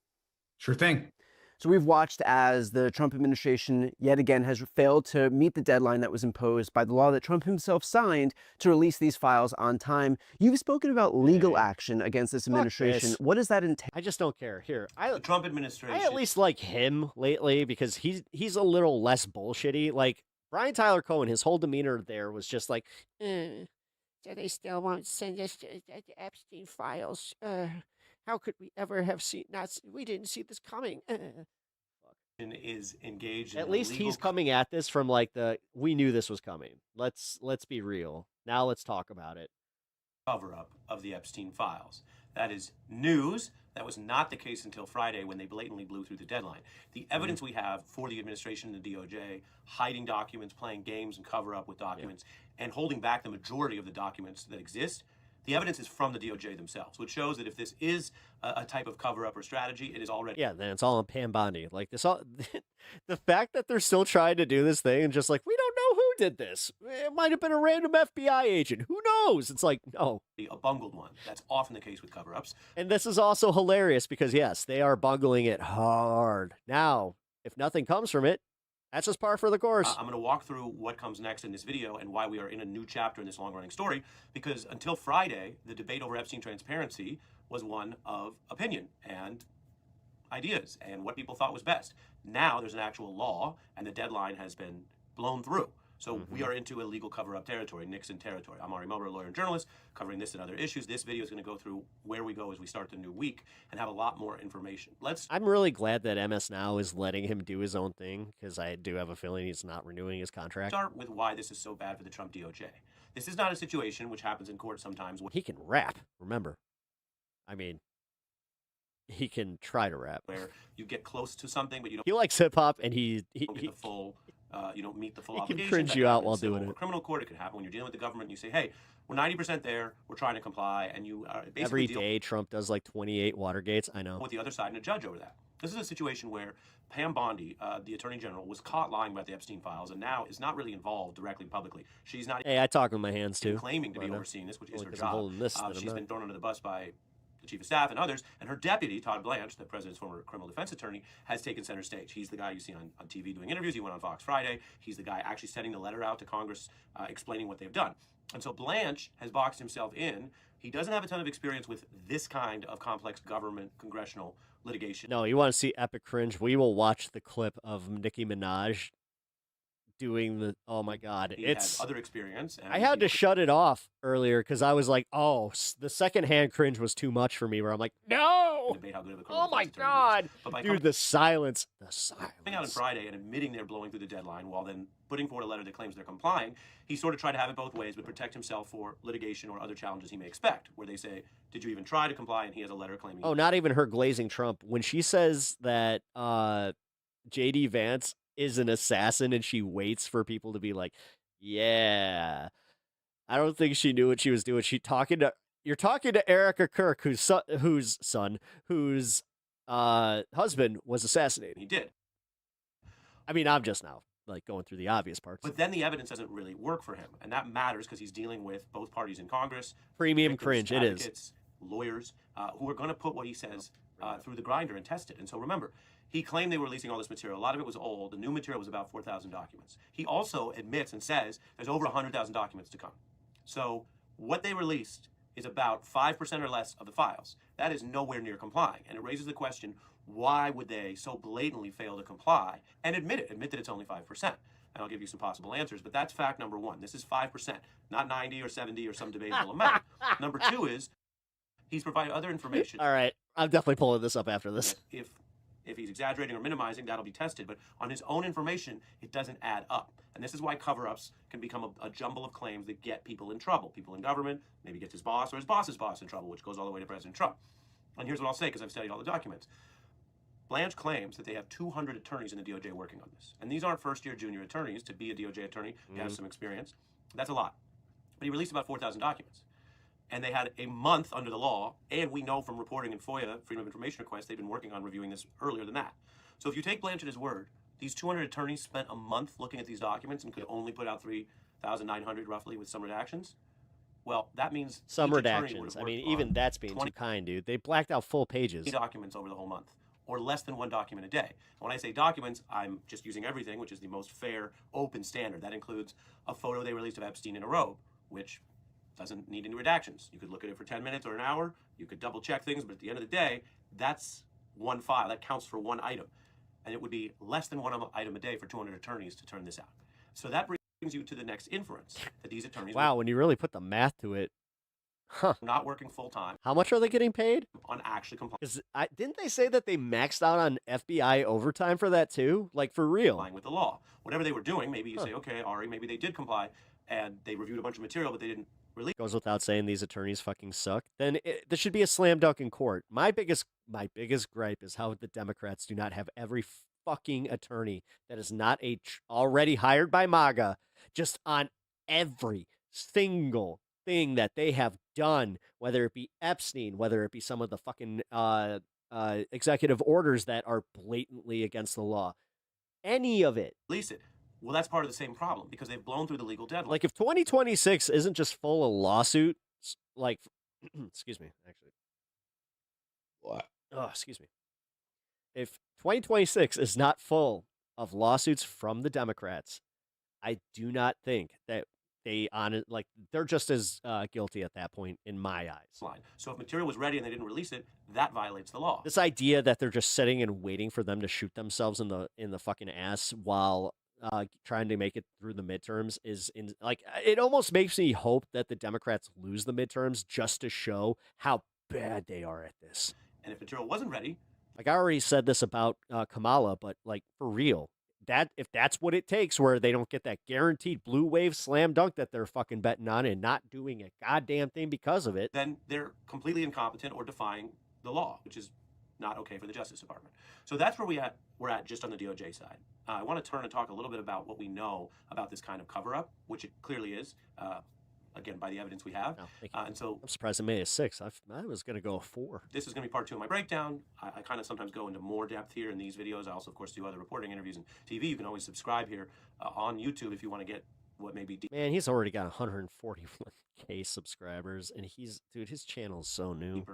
Sure thing. So we've watched as the Trump administration yet again has failed to meet the deadline that was imposed by the law that Trump himself signed to release these files on time. You've spoken about legal action against this administration. What does that entail? I just don't care. Here, The Trump administration. I at least like him lately because he's a little less bullshitty. Like Brian Tyler Cohen, his whole demeanor there was just like, So they still won't send us the Epstein files. How could we ever have seen? We didn't see this coming. Is engaged in at least he's coming at this from like we knew this was coming. Let's be real. Now let's talk about it. cover-up of the Epstein files. That is news. That was not the case until Friday when they blatantly blew through the deadline. The evidence we have for the administration and the DOJ hiding documents, playing games and cover up with documents, and holding back the majority of the documents that exist, the evidence is from the DOJ themselves, which shows that if this is a type of cover-up or strategy, it is already... Yeah, then it's all on Pam Bondi. Like this all... the fact that they're still trying to do this thing and just like, we don't know who did this. It might have been a random FBI agent. Who knows? It's like, no. A bungled one. That's often the case with cover-ups. And this is also hilarious because, yes, they are bungling it hard. Now, if nothing comes from it, that's just par for the course. I'm going to walk through what comes next in this video and why we are in a new chapter in this long-running story, because until Friday, the debate over Epstein transparency was one of opinion and ideas and what people thought was best. Now there's an actual law, and the deadline has been blown through. So we are into illegal cover-up territory, Nixon territory. I'm Ari Melber, a lawyer and journalist, covering this and other issues. This video is going to go through where we go as we start the new week and have a lot more information. I'm really glad that MS Now is letting him do his own thing, because I do have a feeling he's not renewing his contract. Start with why this is so bad for the Trump DOJ. This is not a situation which happens in court sometimes. He can rap, remember. I mean, he can try to rap. Where you get close to something, but you don't. He likes hip-hop, and he don't get the full... you don't meet the full obligation. He can cringe you out while doing it. Criminal court, it could happen when you're dealing with the government. And you say, "Hey, we're 90% there. We're trying to comply," and you basically every day Trump does like 28 Watergates. I know. With the other side and a judge over that. This is a situation where Pam Bondi, the Attorney General, was caught lying about the Epstein files, and now is not really involved directly publicly. She's not. Hey, I talk with my hands too. Claiming to be overseeing this, which is her I'm job. holding this She's been thrown under the bus by the chief of staff and others, and her deputy, Todd Blanche, the president's former criminal defense attorney, has taken center stage. He's the guy you see on TV doing interviews. He went on Fox Friday. He's the guy actually sending the letter out to Congress explaining what they've done. And so Blanche has boxed himself in. He doesn't have a ton of experience with this kind of complex government congressional litigation. No, you want to see epic cringe? We will watch the clip of Nicki Minaj doing the, oh my God, He had other experience. And I had to shut it off earlier because I was like, oh, the secondhand cringe was too much for me, where I'm like, no, oh my God, dude, the silence. Coming out on Friday and admitting they're blowing through the deadline while then putting forward a letter that claims they're complying, he sort of tried to have it both ways, but protect himself for litigation or other challenges he may expect, where they say, did you even try to comply? And he has a letter claiming. Oh, not even her glazing Trump. When she says that J.D. Vance is an assassin and she waits for people to be like, yeah, I don't think she knew what she was doing. You're talking to Erica Kirk, whose husband was assassinated. He did. I mean, I'm just now like going through the obvious parts. But then the evidence doesn't really work for him, and that matters because he's dealing with both parties in Congress. Premium victims, cringe, it is. advocates, lawyers who are going to put what he says through the grinder and test it. And so remember, he claimed they were releasing all this material. A lot of it was old. The new material was about 4,000 documents. He also admits and says there's over 100,000 documents to come. So what they released is about 5% or less of the files. That is nowhere near complying. And it raises the question, why would they so blatantly fail to comply and admit that it's only 5%? And I'll give you some possible answers, but that's fact number one. This is 5%, not 90 or 70 or some debatable amount. Number two is he's provided other information. All right, I'm definitely pulling this up after this. If he's exaggerating or minimizing, that'll be tested. But on his own information, it doesn't add up. And this is why cover-ups can become a jumble of claims that get people in trouble. People in government, maybe gets his boss or his boss's boss in trouble, which goes all the way to President Trump. And here's what I'll say, because I've studied all the documents. Blanche claims that they have 200 attorneys in the DOJ working on this. And these aren't first-year junior attorneys. To be a DOJ attorney, you have some experience. That's a lot. But he released about 4,000 documents. and they had a month under the law, and we know from reporting in FOIA, Freedom of Information requests, they've been working on reviewing this earlier than that. So if you take Blanchett at his word, these 200 attorneys spent a month looking at these documents and could only put out 3,900 roughly with some redactions. Well, that means Some each attorney redactions. would have I mean, worked even on that's being too kind, dude. They blacked out full pages. documents over the whole month, or less than one document a day. When I say documents, I'm just using everything, which is the most fair, open standard. That includes a photo they released of Epstein in a robe, which doesn't need any redactions. You could look at it for 10 minutes or an hour. You could double check things, but at the end of the day, that's one file. That counts for one item. And it would be less than one item a day for 200 attorneys to turn this out. So that brings you to the next inference, that these attorneys Wow, when you really put the math to it. Huh. not working full-time How much are they getting paid? on actually complying Didn't they say that they maxed out on FBI overtime for that too? Like, for real? with the law. Whatever they were doing, maybe you say, okay, Ari, maybe they did comply, and they reviewed a bunch of material, but they didn't release. Goes without saying these attorneys fucking suck. Then this should be a slam dunk in court. My biggest gripe is how the Democrats do not have every fucking attorney that is not already hired by MAGA just on every single thing that they have done, whether it be Epstein, whether it be some of the fucking executive orders that are blatantly against the law. Any of it. Release it. Well, that's part of the same problem, because they've blown through the legal deadline. Like, if 2026 isn't just full of lawsuits, like, excuse me, actually. What? Oh, excuse me. If 2026 is not full of lawsuits from the Democrats, I do not think that they're just as guilty at that point in my eyes. So if material was ready and they didn't release it, that violates the law. This idea that they're just sitting and waiting for them to shoot themselves in the fucking ass while trying to make it through the midterms it almost makes me hope that the Democrats lose the midterms just to show how bad they are at this. And if material wasn't ready, like, I already said this about Kamala, but like, for real, that if that's what it takes, where they don't get that guaranteed blue wave slam dunk that they're fucking betting on and not doing a goddamn thing because of it, then they're completely incompetent or defying the law, which is not okay for the Justice Department. So that's where we're at just on the DOJ side. I want to turn and talk a little bit about what we know about this kind of cover-up, which it clearly is, again, by the evidence we have. And so I'm surprised I made a 6. I was going to go a 4. This is going to be part 2 of my breakdown. I kind of sometimes go into more depth here in these videos. I also, of course, do other reporting interviews and TV. You can always subscribe here on YouTube if you want to get what may be deep. Man, he's already got 141K subscribers, and dude, his channel is so new.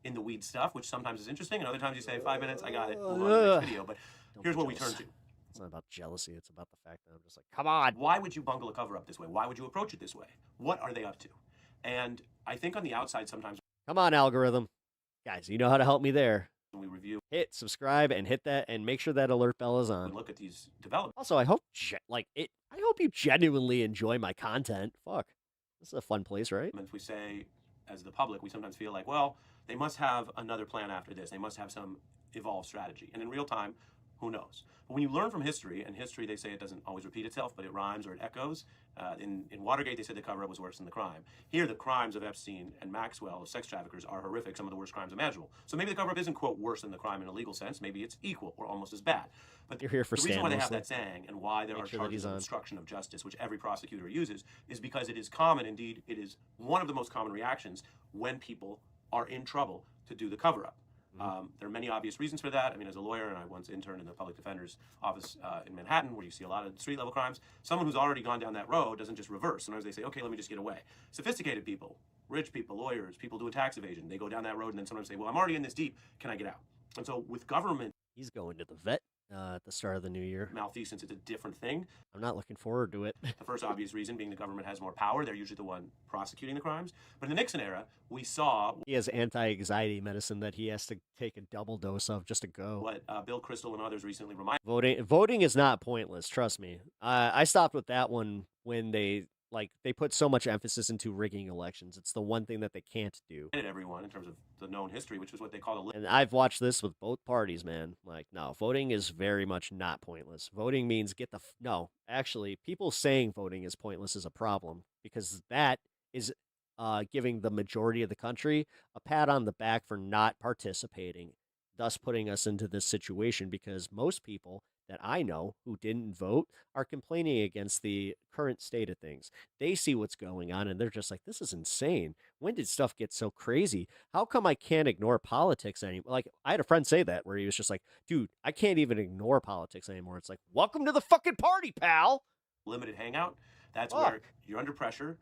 In the weed stuff, which sometimes is interesting, and other times you say, 5 minutes, I got it, move on to the next video. But here's what we turn to. It's not about jealousy. It's about the fact that I'm just like, come on. Why would you bungle a cover-up this way? Why would you approach it this way? What are they up to? And I think on the outside sometimes... Come on, algorithm. Guys, you know how to help me there. When we review... Hit subscribe and hit that and make sure that alert bell is on. Look at these developments. Also, I hope you genuinely enjoy my content. Fuck. This is a fun place, right? We say, as the public, we sometimes feel like, well, they must have another plan after this. They must have some evolved strategy. And in real time, who knows? But when you learn from history, and history, they say it doesn't always repeat itself, but it rhymes or it echoes. In Watergate, they said the cover-up was worse than the crime. Here, the crimes of Epstein and Maxwell, of sex traffickers, are horrific, some of the worst crimes imaginable. So maybe the cover-up isn't, quote, worse than the crime in a legal sense. Maybe it's equal or almost as bad. But you're here for the reason why they have Stan that saying and why there Make are sure that charges he's of on. obstruction of justice, which every prosecutor uses, is because it is common. Indeed, it is one of the most common reactions when people are in trouble to do the cover-up. There are many obvious reasons for that. I mean, as a lawyer, and I once interned in the public defender's office in Manhattan, where you see a lot of street-level crimes, someone who's already gone down that road doesn't just reverse. Sometimes they say, okay, let me just get away. Sophisticated people, rich people, lawyers, people doing tax evasion, they go down that road and then sometimes say, well, I'm already in this deep, can I get out? And so with government... He's going to the vet at the start of the new year. Malfeasance, it's a different thing. I'm not looking forward to it. The first obvious reason being the government has more power. They're usually the one prosecuting the crimes. But in the Nixon era, we saw... He has anti-anxiety medicine that he has to take a double dose of just to go. What Bill Kristol and others recently reminded... Voting is not pointless, trust me. I stopped with that one when they put so much emphasis into rigging elections. It's the one thing that they can't do. Everyone in terms of the known history, which is what they call the... And I've watched this with both parties, man. Like, no, voting is very much not pointless. Voting means no, actually, people saying voting is pointless is a problem, because that is giving the majority of the country a pat on the back for not participating, thus putting us into this situation, because most people that I know who didn't vote are complaining against the current state of things. They see what's going on and they're just like, this is insane. When did stuff get so crazy? How come I can't ignore politics anymore? Like, I had a friend say that where he was just like, dude, I can't even ignore politics anymore. It's like, welcome to the fucking party, pal. Limited hangout. That's where you're under pressure.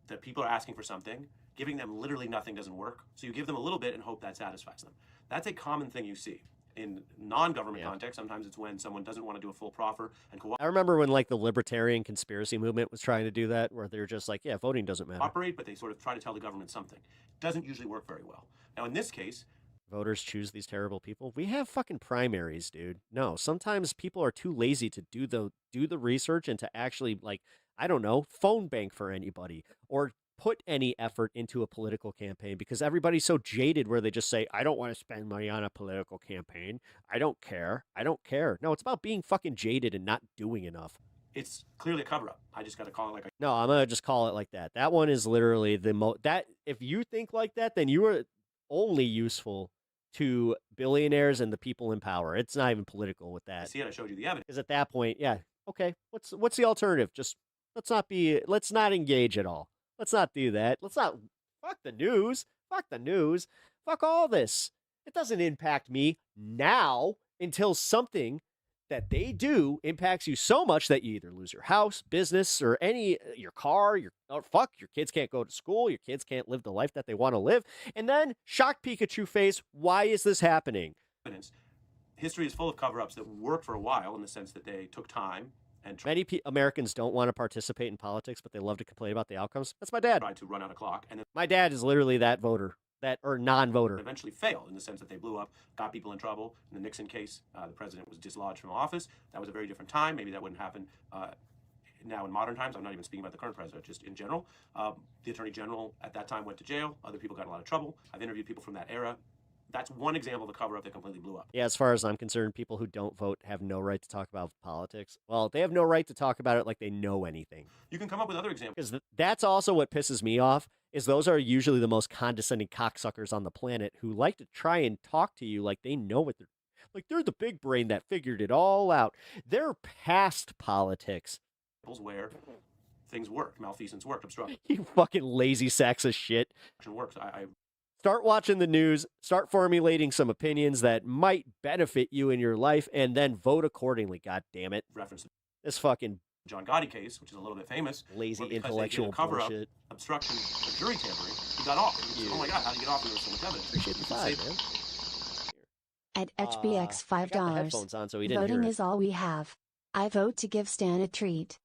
The people are asking for something. Giving them literally nothing doesn't work. So you give them a little bit and hope that satisfies them. That's a common thing you see. In non-government context, sometimes it's when someone doesn't want to do a full proffer and I remember when like the libertarian conspiracy movement was trying to do that, where they're just like, yeah, voting doesn't matter. cooperate, but they sort of try to tell the government something. It doesn't usually work very well. Now, in this case, voters choose these terrible people. We have fucking primaries, dude. No, sometimes people are too lazy to do the research and to actually, like, I don't know, phone bank for anybody or put any effort into a political campaign because everybody's so jaded where they just say, I don't want to spend money on a political campaign. I don't care. I don't care. No, it's about being fucking jaded and not doing enough. it's clearly a cover-up. I just got to call it like I... No, I'm going to just call it like that. That one is literally that if you think like that, then you are only useful to billionaires and the people in power. It's not even political with that. I see it. I showed you the evidence. Because at that point, yeah, okay, what's the alternative? Just let's not engage at all. Let's not do that. Fuck the news. Fuck the news. Fuck all this. It doesn't impact me now until something that they do impacts you so much that you either lose your house, business, or your car, your kids can't go to school, your kids can't live the life that they want to live. And then shocked Pikachu face, why is this happening? History is full of cover-ups that worked for a while in the sense that they took time. And many Americans don't want to participate in politics, but they love to complain about the outcomes. That's my dad. Tried to run out of clock. And then my dad is literally that voter, or non-voter. Eventually failed in the sense that they blew up, got people in trouble. In the Nixon case, the president was dislodged from office. That was a very different time. Maybe that wouldn't happen now in modern times. I'm not even speaking about the current president, just in general. The attorney general at that time went to jail. Other people got in a lot of trouble. I've interviewed people from that era. That's one example of a cover-up that completely blew up. Yeah, as far as I'm concerned, people who don't vote have no right to talk about politics. Well, they have no right to talk about it like they know anything. You can come up with other examples. Because that's also what pisses me off, is those are usually the most condescending cocksuckers on the planet who like to try and talk to you like they know what they're the big brain that figured it all out. They're past politics. Where things work, malfeasance worked, obstruction. You fucking lazy sacks of shit. Works. Start watching the news, start formulating some opinions that might benefit you in your life, and then vote accordingly, god damn it. Reference this fucking John Gotti case, which is a little bit famous. Lazy intellectual bullshit. Obstruction of jury tampering. He got off. Oh my god, how did he get off when there was so much evidence? Appreciate the five, man. At HBX $5. On, so he didn't Voting hear it. is all we have. I vote to give Stan a treat.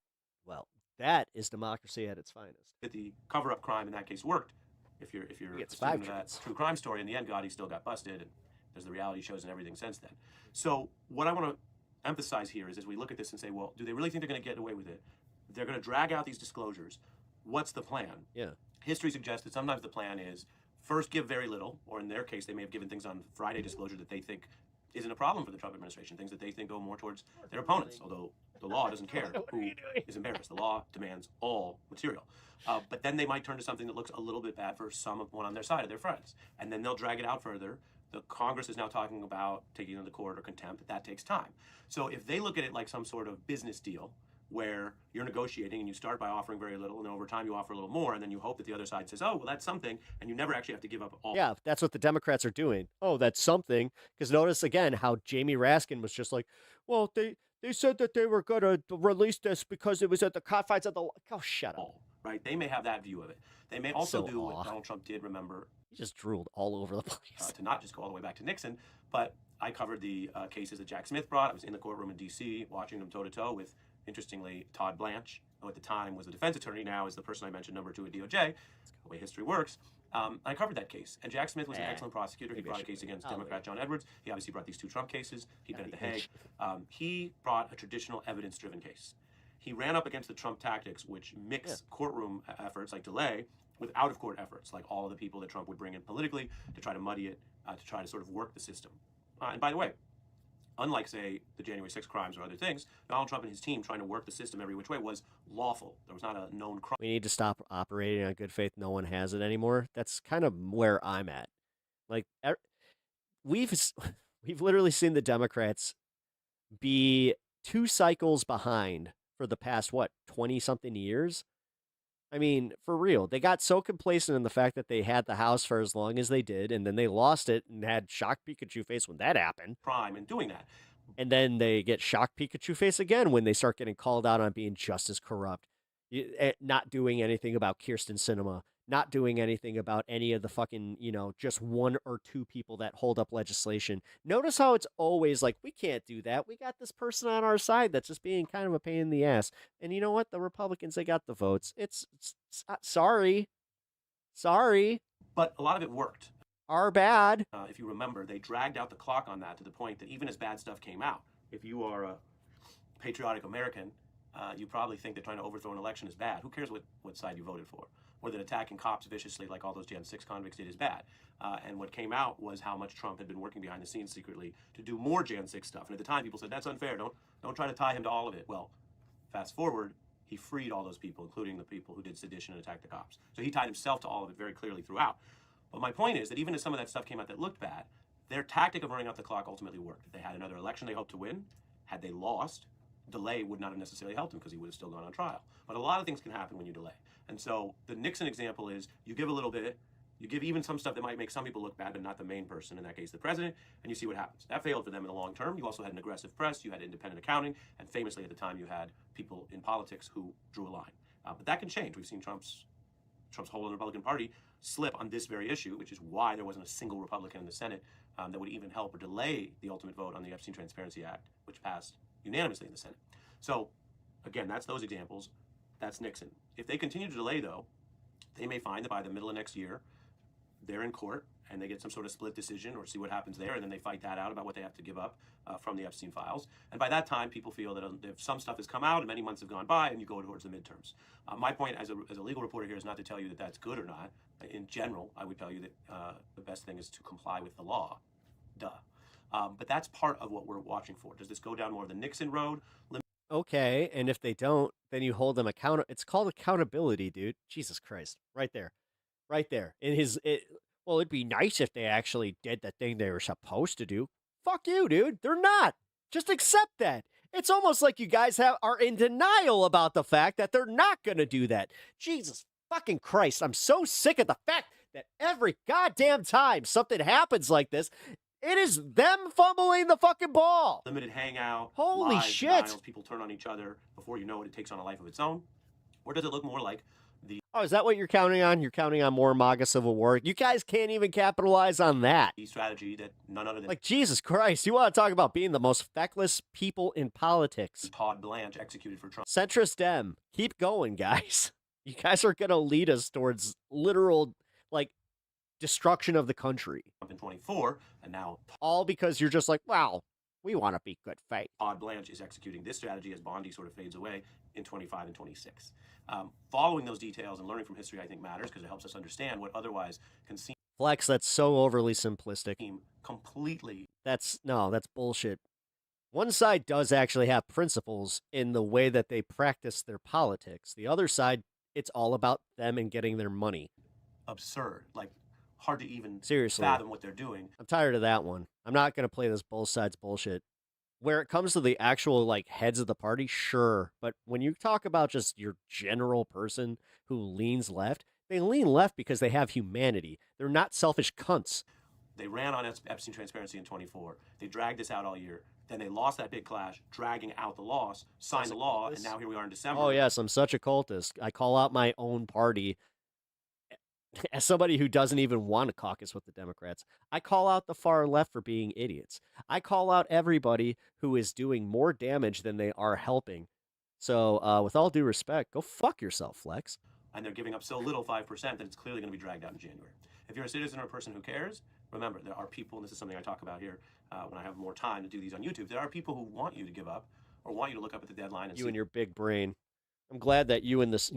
Well, that is democracy at its finest. That the cover-up crime in that case worked. If you're sticking to that true crime story, in the end, Gotti still got busted, and there's the reality shows and everything since then. So what I want to emphasize here is, as we look at this and say, well, do they really think they're going to get away with it? They're going to drag out these disclosures. What's the plan? Yeah. History suggests that sometimes the plan is first give very little, or in their case, they may have given things on Friday disclosure that they think isn't a problem for the Trump administration, things that they think go more towards their opponents, although the law doesn't care who is embarrassed. The law demands all material. But then they might turn to something that looks a little bit bad for someone on their side, of their friends. And then they'll drag it out further. The Congress is now talking about taking it to court or contempt. That takes time. So if they look at it like some sort of business deal where you're negotiating and you start by offering very little, and then over time you offer a little more, and then you hope that the other side says, oh, well, that's something, and you never actually have to give up all. Yeah, that's what the Democrats are doing. Oh, that's something. Because notice, again, how Jamie Raskin was just like, well, they said that they were going to release this because it was at the confines of the law. Oh, shut up. Right? They may have that view of it. They may also do what Donald Trump did, remember. He just drooled all over the place. To not just go all the way back to Nixon, but I covered the cases that Jack Smith brought. I was in the courtroom in D.C. watching them toe-to-toe with, interestingly, Todd Blanche, who at the time was the defense attorney, now is the person I mentioned, number 2 at DOJ. The way history works. I covered that case. And Jack Smith was an excellent prosecutor. He brought a case against Democrat John Edwards. He obviously brought these 2 Trump cases. He'd been at The Hague. He brought a traditional evidence-driven case. He ran up against the Trump tactics, which mix courtroom efforts like delay with out-of-court efforts, like all of the people that Trump would bring in politically to try to muddy it, to try to sort of work the system. And by the way, unlike, say, the January 6 crimes or other things, Donald Trump and his team trying to work the system every which way was lawful. There was not a known crime. We need to stop operating on good faith. No one has it anymore. That's kind of where I'm at. Like, we've literally seen the Democrats be 2 cycles behind for the past, 20-something years? I mean, for real, they got so complacent in the fact that they had the House for as long as they did, and then they lost it and had shocked Pikachu face when that happened. Crime in doing that. And then they get shocked Pikachu face again when they start getting called out on being just as corrupt, not doing anything about Kirsten Sinema, not doing anything about any of the fucking, just 1 or 2 people that hold up legislation. Notice how it's always like, we can't do that. We got this person on our side that's just being kind of a pain in the ass. And you know what? The Republicans, they got the votes. It's sorry. But a lot of it worked. Our bad. If you remember, they dragged out the clock on that to the point that even as bad stuff came out, if you are a patriotic American, you probably think that trying to overthrow an election is bad. Who cares what side you voted for? Or that attacking cops viciously like all those Gen 6 convicts did is bad. And what came out was how much Trump had been working behind the scenes secretly to do more Gen 6 stuff. And at the time, people said, that's unfair. Don't try to tie him to all of it. Well, fast forward, he freed all those people, including the people who did sedition and attacked the cops. So he tied himself to all of it very clearly throughout. But my point is that even as some of that stuff came out that looked bad, their tactic of running out the clock ultimately worked. If they had another election they hoped to win, had they lost, delay would not have necessarily helped him because he would have still gone on trial. But a lot of things can happen when you delay. And so the Nixon example is you give a little bit, you give even some stuff that might make some people look bad, but not the main person, in that case, the president, and you see what happens. That failed for them in the long term. You also had an aggressive press, you had independent accounting, and famously at the time you had people in politics who drew a line. But that can change. We've seen Trump's hold on the Republican Party slip on this very issue, which is why there wasn't a single Republican in the Senate that would even help or delay the ultimate vote on the Epstein Transparency Act, which passed unanimously in the Senate. So, again, that's those examples. That's Nixon. If they continue to delay, though, they may find that by the middle of next year, they're in court and they get some sort of split decision or see what happens there, and then they fight that out about what they have to give up from the Epstein files. And by that time, people feel that if some stuff has come out and many months have gone by and you go towards the midterms. My point as a legal reporter here is not to tell you that that's good or not. In general, I would tell you that the best thing is to comply with the law. Duh. But that's part of what we're watching for. Does this go down more of the Nixon road? Okay, and if they don't, then you hold them accountable. It's called accountability, dude. Jesus Christ. Right there. Well, it'd be nice if they actually did the thing they were supposed to do. Fuck you, dude. They're not. Just accept that. It's almost like you guys are in denial about the fact that they're not going to do that. Jesus fucking Christ. I'm so sick of the fact that every goddamn time something happens like this, it is them fumbling the fucking ball. Limited hangout. Holy lies, shit. denials, people turn on each other. Before you know it, it takes on a life of its own. Or does it look more like the... Oh, is that what you're counting on? You're counting on more MAGA Civil War? You guys can't even capitalize on that. strategy that none other than... Like, Jesus Christ, you want to talk about being the most feckless people in politics. Todd Blanche executed for Trump. Centrist Dem. Keep going, guys. You guys are going to lead us towards literal, destruction of the country. In 24, and now... All because you're just like, wow, we want to be good faith. Todd Blanche is executing this strategy as Bondi sort of fades away in 25 and 26. Following those details and learning from history, I think, matters because it helps us understand what otherwise can seem... Flex, that's so overly simplistic. Completely. That's bullshit. One side does actually have principles in the way that they practice their politics. The other side, it's all about them and getting their money. Absurd. Hard to even seriously fathom what they're doing. I'm tired of that one. I'm not going to play this both sides bullshit. Where it comes to the actual heads of the party, sure. But when you talk about just your general person who leans left, they lean left because they have humanity. They're not selfish cunts. They ran on Epstein Transparency in 24. They dragged this out all year. Then they lost that big clash, dragging out the loss, signed the law, and now here we are in December. Oh, yes, I'm such a cultist. I call out my own party. As somebody who doesn't even want to caucus with the Democrats, I call out the far left for being idiots. I call out everybody who is doing more damage than they are helping. So, with all due respect, go fuck yourself, Flex. And they're giving up so little, 5%, that it's clearly going to be dragged out in January. If you're a citizen or a person who cares, remember, there are people, and this is something I talk about here when I have more time to do these on YouTube, there are people who want you to give up or want you to look up at the deadline and you and your big brain. I'm glad that you and this,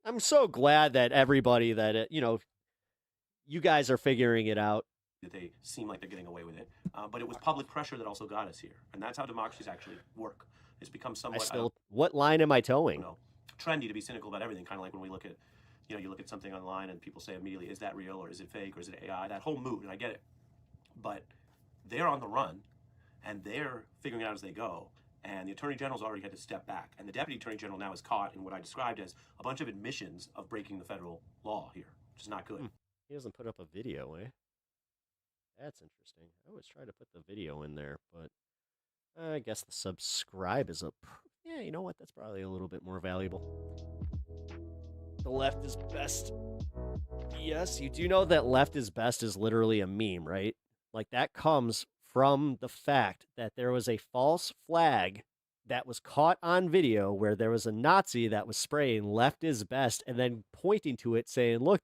I'm so glad that everybody that, you guys are figuring it out. That they seem like they're getting away with it. But it was public pressure that also got us here. And that's how democracies actually work. It's become somewhat... what line am I towing? Trendy to be cynical about everything. Kind of like when we look at, you look at something online and people say immediately, is that real or is it fake or is it AI? That whole mood, and I get it. But they're on the run and they're figuring it out as they go. And the Attorney General's already had to step back. And the Deputy Attorney General now is caught in what I described as a bunch of admissions of breaking the federal law here, which is not good. He doesn't put up a video, eh? That's interesting. I always try to put the video in there, but I guess the subscribe is up. Yeah, you know what? That's probably a little bit more valuable. The left is best. Yes, you do know that left is best is literally a meme, right? Like, that comes from the fact that there was a false flag that was caught on video where there was a Nazi that was spraying left is best and then pointing to it saying, look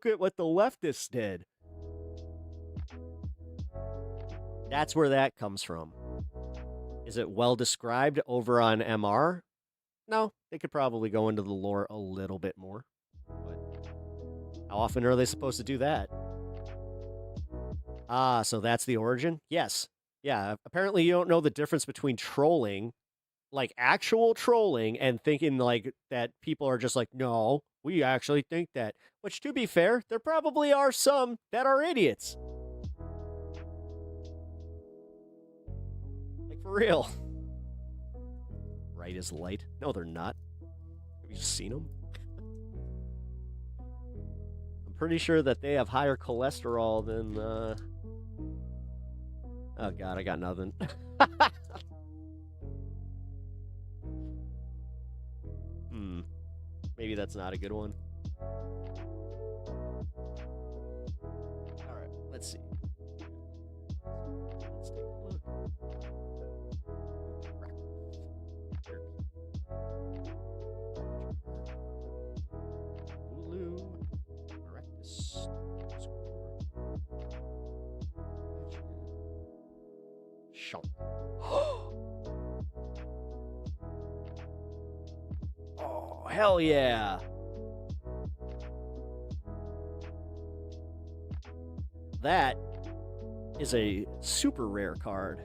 at what the leftists did. That's where that comes from. Is it well described over on MR? No, they could probably go into the lore a little bit more. But how often are they supposed to do that? Ah, so that's the origin? Yes. Yeah, apparently you don't know the difference between trolling, like actual trolling, and thinking like that people are just like, no, we actually think that. Which, to be fair, there probably are some that are idiots. Like, for real. Right is light. No, they're not. Have you seen them? I'm pretty sure that they have higher cholesterol than, Oh, God, I got nothing. Maybe that's not a good one. All right, let's see. Let's take a look. Hulu. Erectus. Shunk. Oh, hell yeah. That is a super rare card.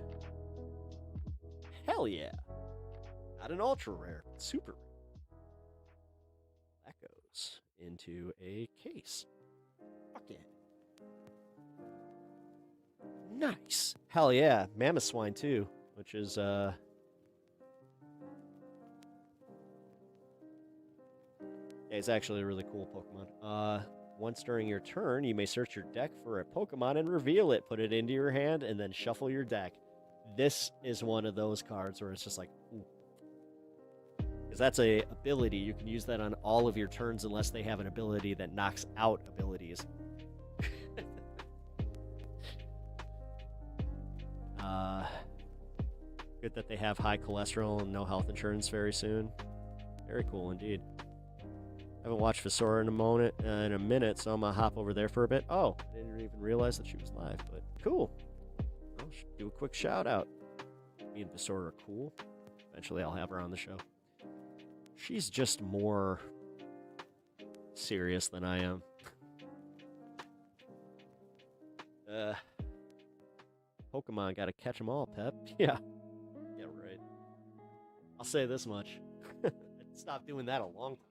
Hell yeah. Not an ultra rare, but super rare. That goes into a case. Fuck yeah. Nice. Hell yeah. Mammoth Swine too, which is yeah, it's actually a really cool Pokemon. Once during your turn, you may search your deck for a Pokemon and reveal it. Put it into your hand and then shuffle your deck. This is one of those cards where it's just like, ooh. Because that's a ability. You can use that on all of your turns unless they have an ability that knocks out abilities. Good that they have high cholesterol and no health insurance very soon. Very cool indeed. I haven't watched Visora in a minute, so I'm gonna hop over there for a bit. Oh, I didn't even realize that she was live, but cool. I'll do a quick shout out. Me and Visora are cool. Eventually I'll have her on the show. She's just more serious than I am. Pokemon, gotta catch them all, Pep. Yeah. Yeah, right. I'll say this much. I stopped doing that a long time.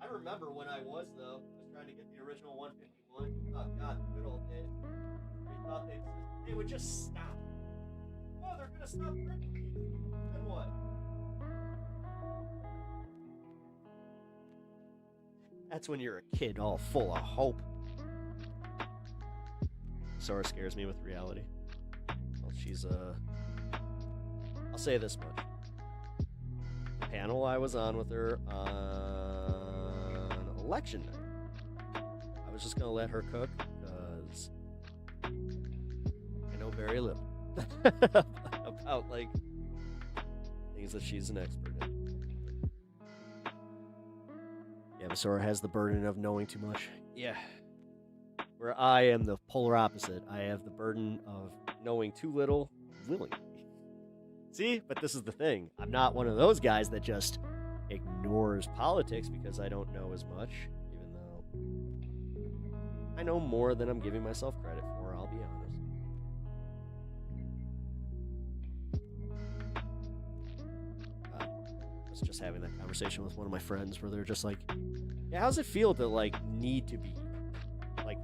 I remember when I was, though. I was trying to get the original 151. Oh, God, the good old days. They thought they would just stop. Oh, they're gonna stop printing these. Then what? That's when you're a kid all full of hope. Sora scares me with reality. Well, she's I'll say this much. The panel I was on with her on election night, I was just gonna let her cook because I know very little about like things that she's an expert in. Yeah, Sora has the burden of knowing too much. Yeah. Where I am the polar opposite. I have the burden of knowing too little willingly. See? But this is the thing. I'm not one of those guys that just ignores politics because I don't know as much, even though I know more than I'm giving myself credit for, I'll be honest. I was just having that conversation with one of my friends where they're just like, yeah, how's it feel to like need to be like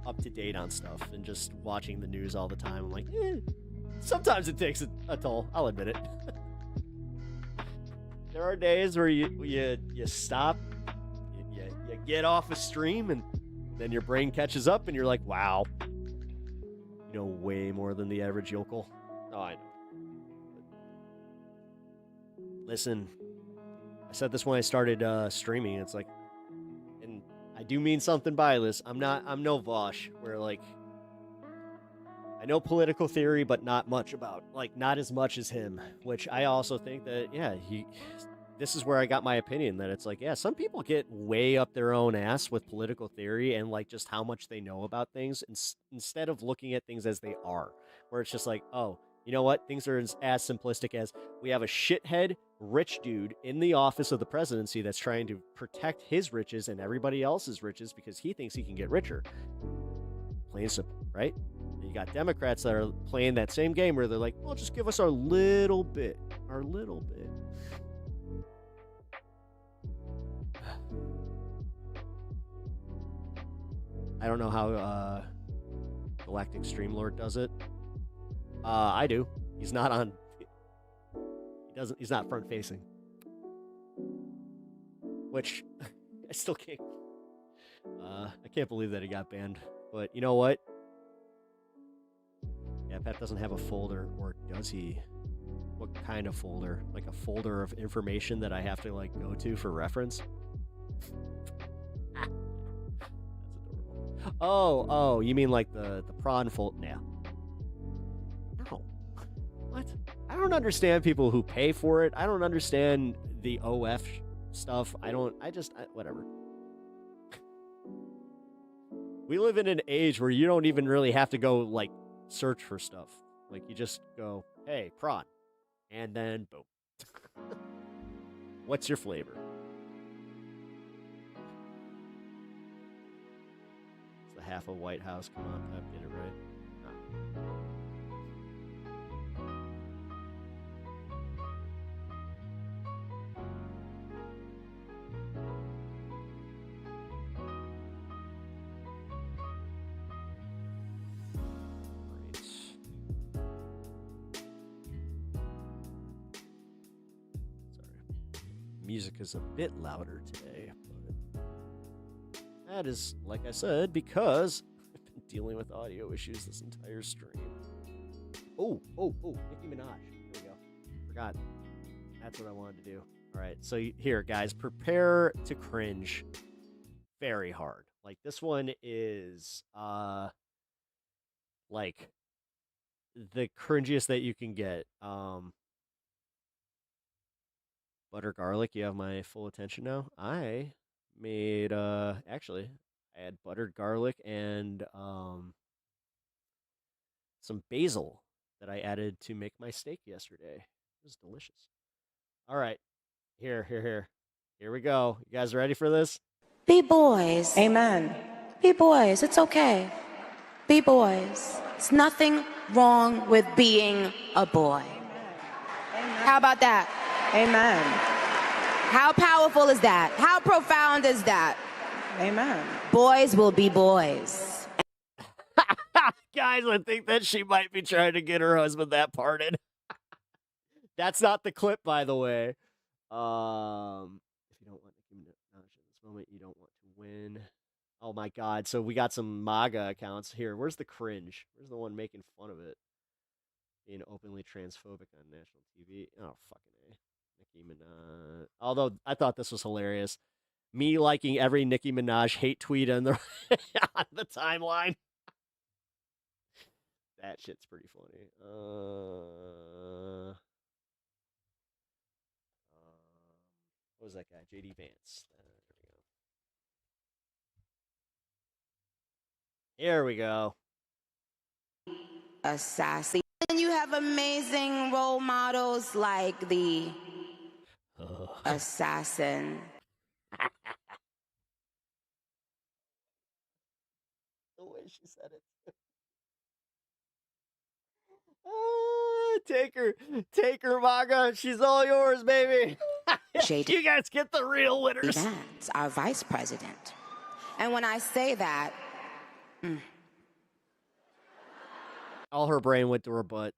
up to date on stuff and just watching the news all the time? I'm like, Sometimes it takes a toll. I'll admit it. There are days where you stop, you get off a stream, and then your brain catches up, and you're like, wow, you know way more than the average yokel. Oh, I know. Listen, I said this when I started streaming. It's like, and I do mean something by this. I'm no Vosh, where like, I know political theory, but not much about, like, not as much as him, which I also think that, yeah, this is where I got my opinion, that it's like, yeah, some people get way up their own ass with political theory and, like, just how much they know about things instead of looking at things as they are, where it's just like, oh, you know what? Things are as simplistic as we have a shithead rich dude in the office of the presidency that's trying to protect his riches and everybody else's riches because he thinks he can get richer. Plain and simple, right? And you got Democrats that are playing that same game where they're like, well, just give us our little bit. I don't know how Galactic Streamlord does it. I do. He's not on. He's not front facing. Which I still can't. I can't believe that he got banned. But you know what? Yeah, Pat doesn't have a folder, or does he? What kind of folder? Like a folder of information that I have to like go to for reference? That's adorable. Oh, you mean like the prawn folder? Yeah. No. What? I don't understand people who pay for it. I don't understand the OF stuff. Whatever. We live in an age where you don't even really have to go, like, search for stuff. Like, you just go, hey, prawn. And then, boom. What's your flavor? It's the half of White House. Come on, Pep, get it right. No. Music is a bit louder today, but that is, like I said, because I've been dealing with audio issues this entire stream. Oh, Nicki Minaj. There we go. Forgot. That's what I wanted to do. All right, so here, guys, prepare to cringe very hard. Like, this one is, like, the cringiest that you can get. Butter garlic, you have my full attention now. I made, actually, I had buttered garlic and some basil that I added to make my steak yesterday. It was delicious. All right, here we go. You guys ready for this? Be boys. Amen. Be boys. It's okay. Be boys. It's nothing wrong with being a boy. Amen. How about that? Amen. How powerful is that? How profound is that? Amen. Boys will be boys. Guys, I think that she might be trying to get her husband that pardon. That's not the clip, by the way. If you don't want Nicki Minaj at this moment, you don't want to win. Oh my God! So we got some MAGA accounts here. Where's the cringe? Where's the one making fun of it? Being openly transphobic on national TV. Oh fucking A. Nicki Minaj. Although I thought this was hilarious. Me liking every Nicki Minaj hate tweet on the on the timeline. That shit's pretty funny. What was that guy? JD Vance. Here we go. A sassy. And you have amazing role models like the assassin. The way she said it. Take her, MAGA. She's all yours, baby. You guys get the real winners. Vance, our vice president. And when I say that, all her brain went to her butt.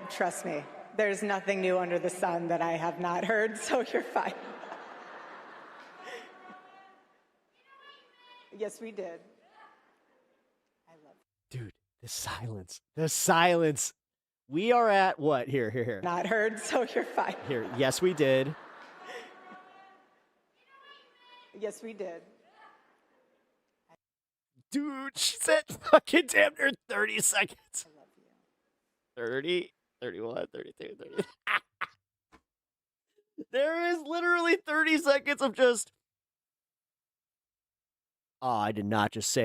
Trust me, there's nothing new under the sun that I have not heard, so you're fine. Yes, we did. Dude, the silence. We are at what? Here. Not heard, so you're fine. Here, yes, we did. Yes, we did. Dude, she said fucking damn near 30 seconds. I love you. 30, 31, 32, 30. There is literally 30 seconds of just... Oh, I did not just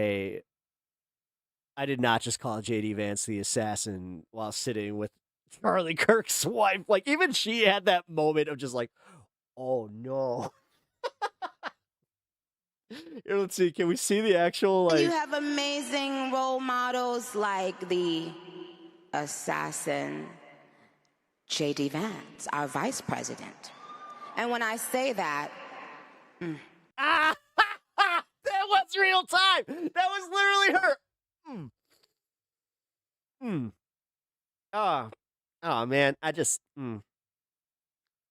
call J.D. Vance the assassin while sitting with Charlie Kirk's wife. Like, even she had that moment of just like, oh no. Here, let's see. Can we see the actual, like... You have amazing role models like the assassin J.D. Vance, our vice president. And when I say that... That was real time. That was literally her. Oh man, I just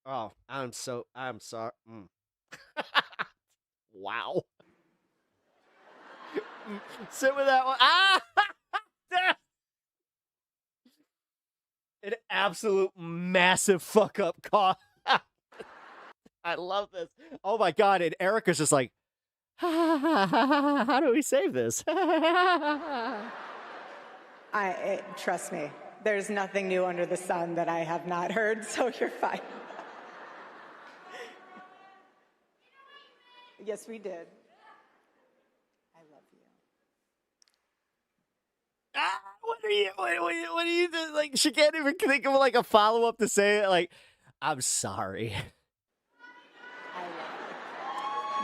Oh, I'm sorry. Wow. Sit with that one. An absolute massive fuck up call. I love this. Oh my god, and Erica's just like, how do we save this? Trust me, there's nothing new under the sun that I have not heard, so you're fine. Yes, we did. I love you. What are you doing? Like, she can't even think of like a follow-up to say it. Like, I'm sorry.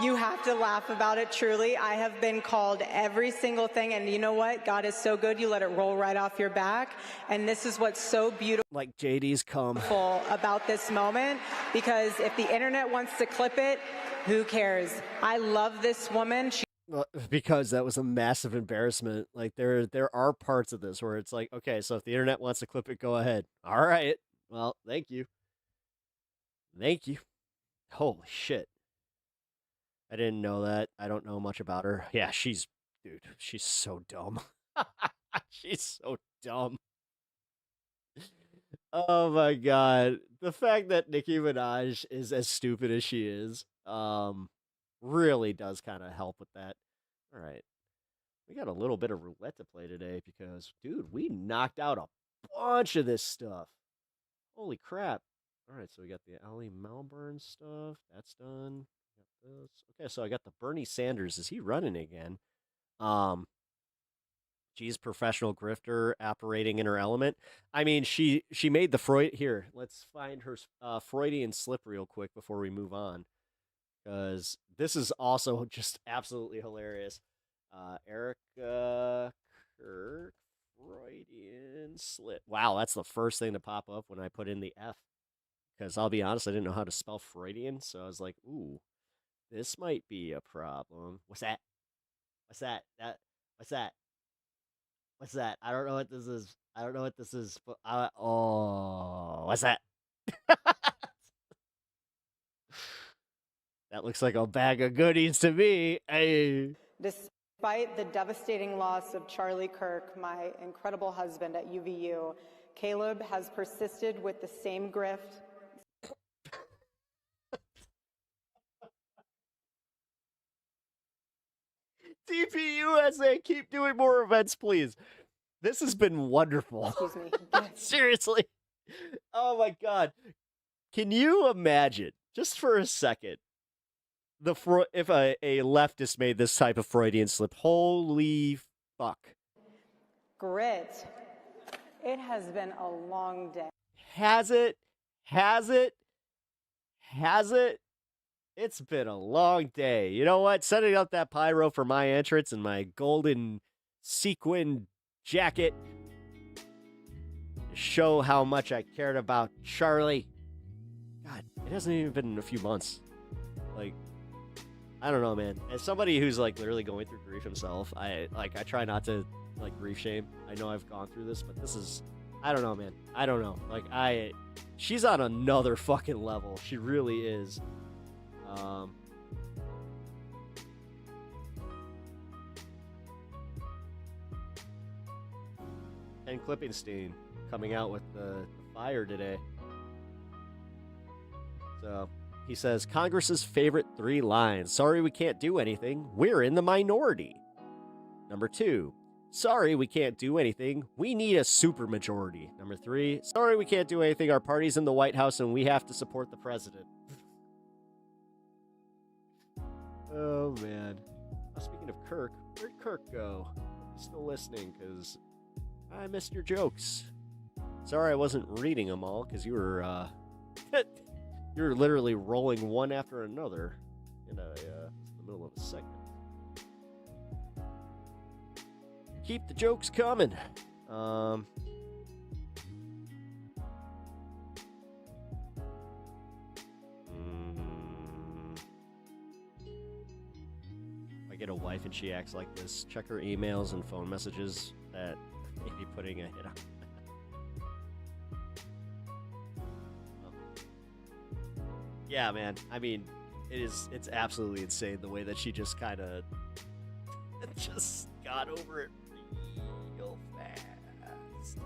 You have to laugh about it, truly. I have been called every single thing, and you know what? God is so good, you let it roll right off your back. And this is what's so beautiful. Like JD's come. About this moment, because if the internet wants to clip it, who cares? I love this woman. Well, because that was a massive embarrassment. Like, there are parts of this where it's like, okay, so if the internet wants to clip it, go ahead. All right. Well, thank you. Holy shit. I didn't know that. I don't know much about her. Yeah, she's so dumb. She's so dumb. Oh my god. The fact that Nicki Minaj is as stupid as she is, really does kind of help with that. All right. We got a little bit of roulette to play today because, dude, we knocked out a bunch of this stuff. Holy crap. All right, so we got the Ellie Melbourne stuff. That's done. This. Okay, so I got the Bernie Sanders. Is he running again? She's professional grifter operating in her element. I mean, she made the Freud. Here, let's find her Freudian slip real quick before we move on, because this is also just absolutely hilarious. Erica Kirk Freudian slip. Wow, that's the first thing to pop up when I put in the F. Because I'll be honest, I didn't know how to spell Freudian, so I was like, ooh. This might be a problem. What's that? What's that? What's that? I don't know what this is. But what's that? That looks like a bag of goodies to me. Hey. Despite the devastating loss of Charlie Kirk, my incredible husband at UVU, Caleb has persisted with the same grift. TPUSA, keep doing more events, please. This has been wonderful. Excuse me. Seriously. Oh my god. Can you imagine, just for a second, if a leftist made this type of Freudian slip? Holy fuck. Grit. It has been a long day. Has it? It's been a long day. You know what? Setting up that pyro for my entrance and my golden sequin jacket to show how much I cared about Charlie. God, it hasn't even been a few months. Like, I don't know, man. As somebody who's like literally going through grief himself, I try not to like grief shame. I know I've gone through this, but this is I don't know, man. I don't know. Like, she's on another fucking level. She really is. Ken Klippenstein coming out with the fire today. So he says, Congress's favorite 3 lines. Sorry, we can't do anything. We're in the minority. Number 2, sorry, we can't do anything. We need a supermajority. Number 3, sorry, we can't do anything. Our party's in the White House and we have to support the president. Oh, man. Speaking of Kirk, where'd Kirk go? He's still listening because I missed your jokes. Sorry I wasn't reading them all because you were you were literally rolling one after another in the middle of a segment. Keep the jokes coming. I get a wife and she acts like this. Check her emails and phone messages that may be putting a hit on. Yeah, man. I mean, it's absolutely insane the way that she just kind of just got over it real fast.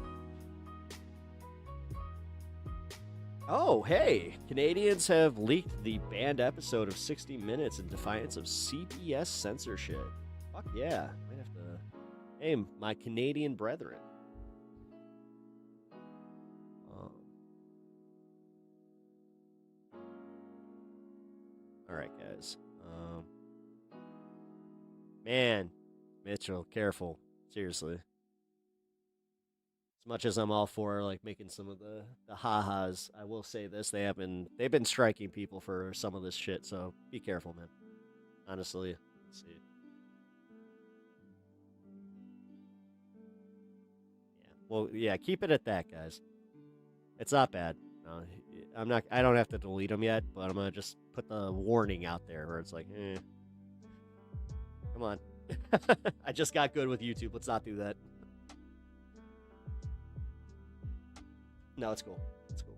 Oh, hey. Canadians have leaked the banned episode of 60 Minutes in defiance of CBS censorship. Fuck yeah. Might have to aim my Canadian brethren. All right, guys. Man, Mitchell, careful. Seriously. As much as I'm all for like making some of the ha-has, I will say this: they've been striking people for some of this shit. So be careful, man. Honestly, let's see. Yeah. Well, yeah. Keep it at that, guys. It's not bad. No, I don't have to delete them yet, but I'm gonna just put the warning out there where it's like, come on. I just got good with YouTube. Let's not do that. No, it's cool. It's cool.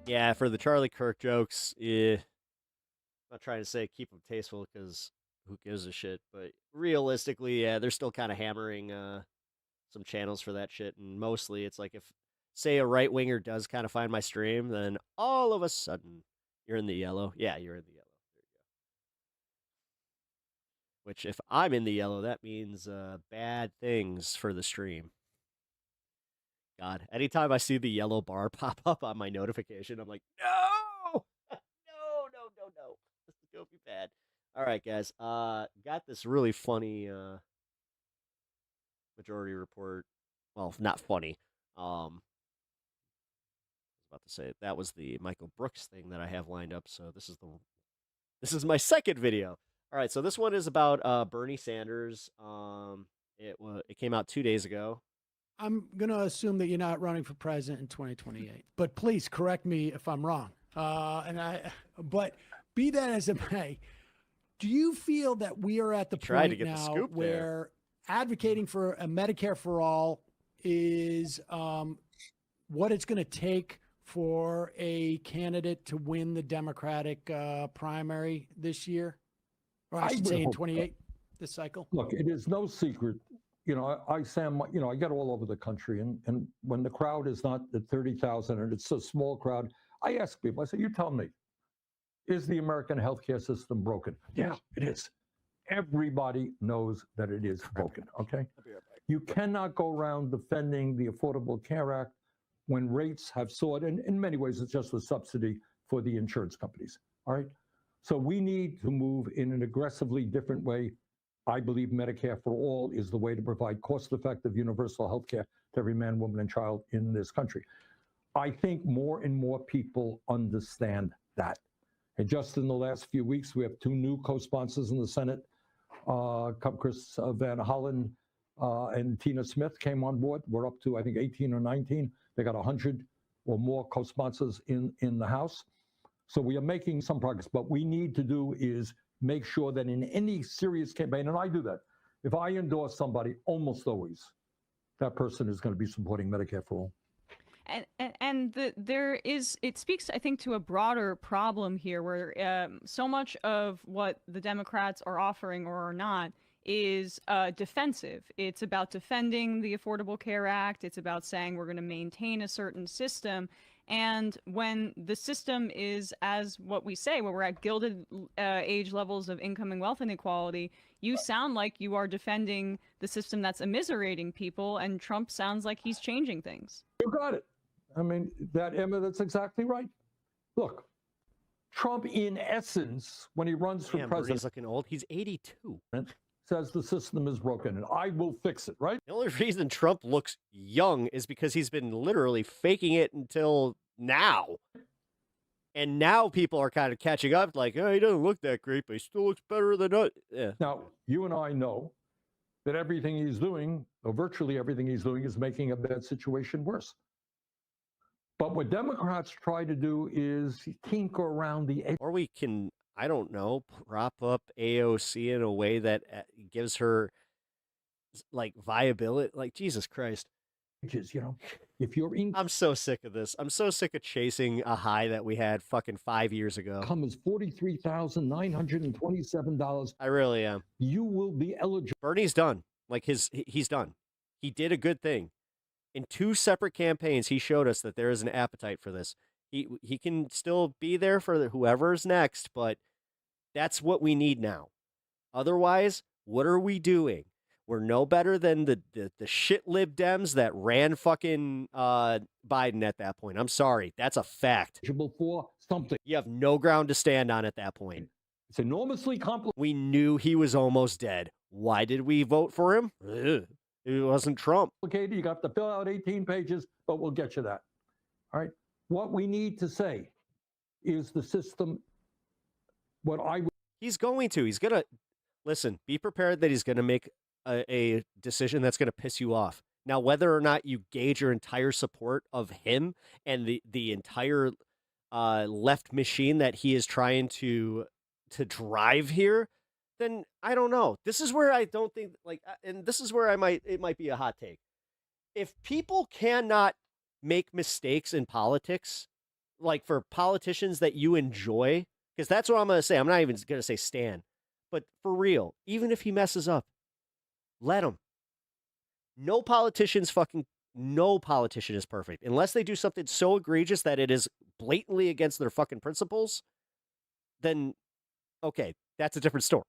Yeah, for the Charlie Kirk jokes, I'm not trying to say keep them tasteful because who gives a shit, but realistically, yeah, they're still kind of hammering some channels for that shit, and mostly it's like if, say, a right-winger does kind of find my stream, then all of a sudden, you're in the yellow. Yeah, you're in the yellow. There you go. Which, if I'm in the yellow, that means bad things for the stream. God, anytime I see the yellow bar pop up on my notification, I'm like, no! No. This is going to be bad. All right, guys. Got this really funny Majority Report. Well, not funny. I was about to say that was the Michael Brooks thing that I have lined up. So this is my second video. All right, so this one is about Bernie Sanders. It came out 2 days ago. I'm gonna assume that you're not running for president in 2028, but please correct me if I'm wrong. But be that as it may, do you feel that we are at the point now where advocating for a Medicare for all is what it's going to take for a candidate to win the Democratic primary this year? Or I should say in 28, this cycle? Look, it is no secret. You know, Sam, I get all over the country, and when the crowd is not at 30,000 and it's a small crowd, I ask people, I say, you tell me, is the American healthcare system broken? Yeah, it is. Everybody knows that it is broken, okay? You cannot go around defending the Affordable Care Act when rates have soared, and in many ways it's just a subsidy for the insurance companies, all right? So we need to move in an aggressively different way. I believe Medicare for all is the way to provide cost-effective universal health care to every man, woman, and child in this country. I think more and more people understand that. And just in the last few weeks, we have 2 new co-sponsors in the Senate. Chris Van Hollen and Tina Smith came on board. We're up to, I think, 18 or 19. They got 100 or more co-sponsors in the House. So we are making some progress. But what we need to do is make sure that in any serious campaign, and I do that, If I endorse somebody, almost always, that person is going to be supporting Medicare for all. It speaks, I think, to a broader problem here where so much of what the Democrats are offering or are not is defensive. It's about defending the Affordable Care Act. It's about saying we're going to maintain a certain system. And when the system is, as what we say, where we're at gilded age levels of income and wealth inequality, you sound like you are defending the system that's immiserating people, and Trump sounds like he's changing things. You got it. I mean, Emma, that's exactly right. Look, Trump, in essence, when he runs for president, he's looking old. He's 82. Says the system is broken and I will fix it, right? The only reason Trump looks young is because he's been literally faking it until now. And now people are kind of catching up, like, oh, he doesn't look that great, but he still looks better than us. Yeah. Now, you and I know that everything he's doing, or virtually everything he's doing, is making a bad situation worse. But what Democrats try to do is tinker around the edge. Or we can, I don't know, prop up AOC in a way that gives her, like, viability. Like, Jesus Christ. You know, if you're in... I'm so sick of this. I'm so sick of chasing a high that we had fucking 5 years ago. Income is $43,927. I really am. You will be eligible. Bernie's done. Like, he's done. He did a good thing. In 2 separate campaigns, he showed us that there is an appetite for this. He can still be there for whoever's next, but that's what we need now. Otherwise, what are we doing? We're no better than the shit lib Dems that ran fucking Biden at that point. I'm sorry. That's a fact. For something. You have no ground to stand on at that point. It's enormously complicated. We knew he was almost dead. Why did we vote for him? Ugh. It wasn't Trump. You got to fill out 18 pages, but we'll get you that. All right. What we need to say is the system. He's going to. He's going to. Listen, be prepared that he's going to make a decision that's going to piss you off. Now, whether or not you gauge your entire support of him and the entire left machine that he is trying to drive here, then I don't know. This is where I don't think, like, and this is where it might be a hot take. If people cannot make mistakes in politics, like for politicians that you enjoy, because that's what I'm going to say. I'm not even going to say Stan, but for real, even if he messes up, let him. No politician is perfect unless they do something so egregious that it is blatantly against their fucking principles. Then, okay, that's a different story.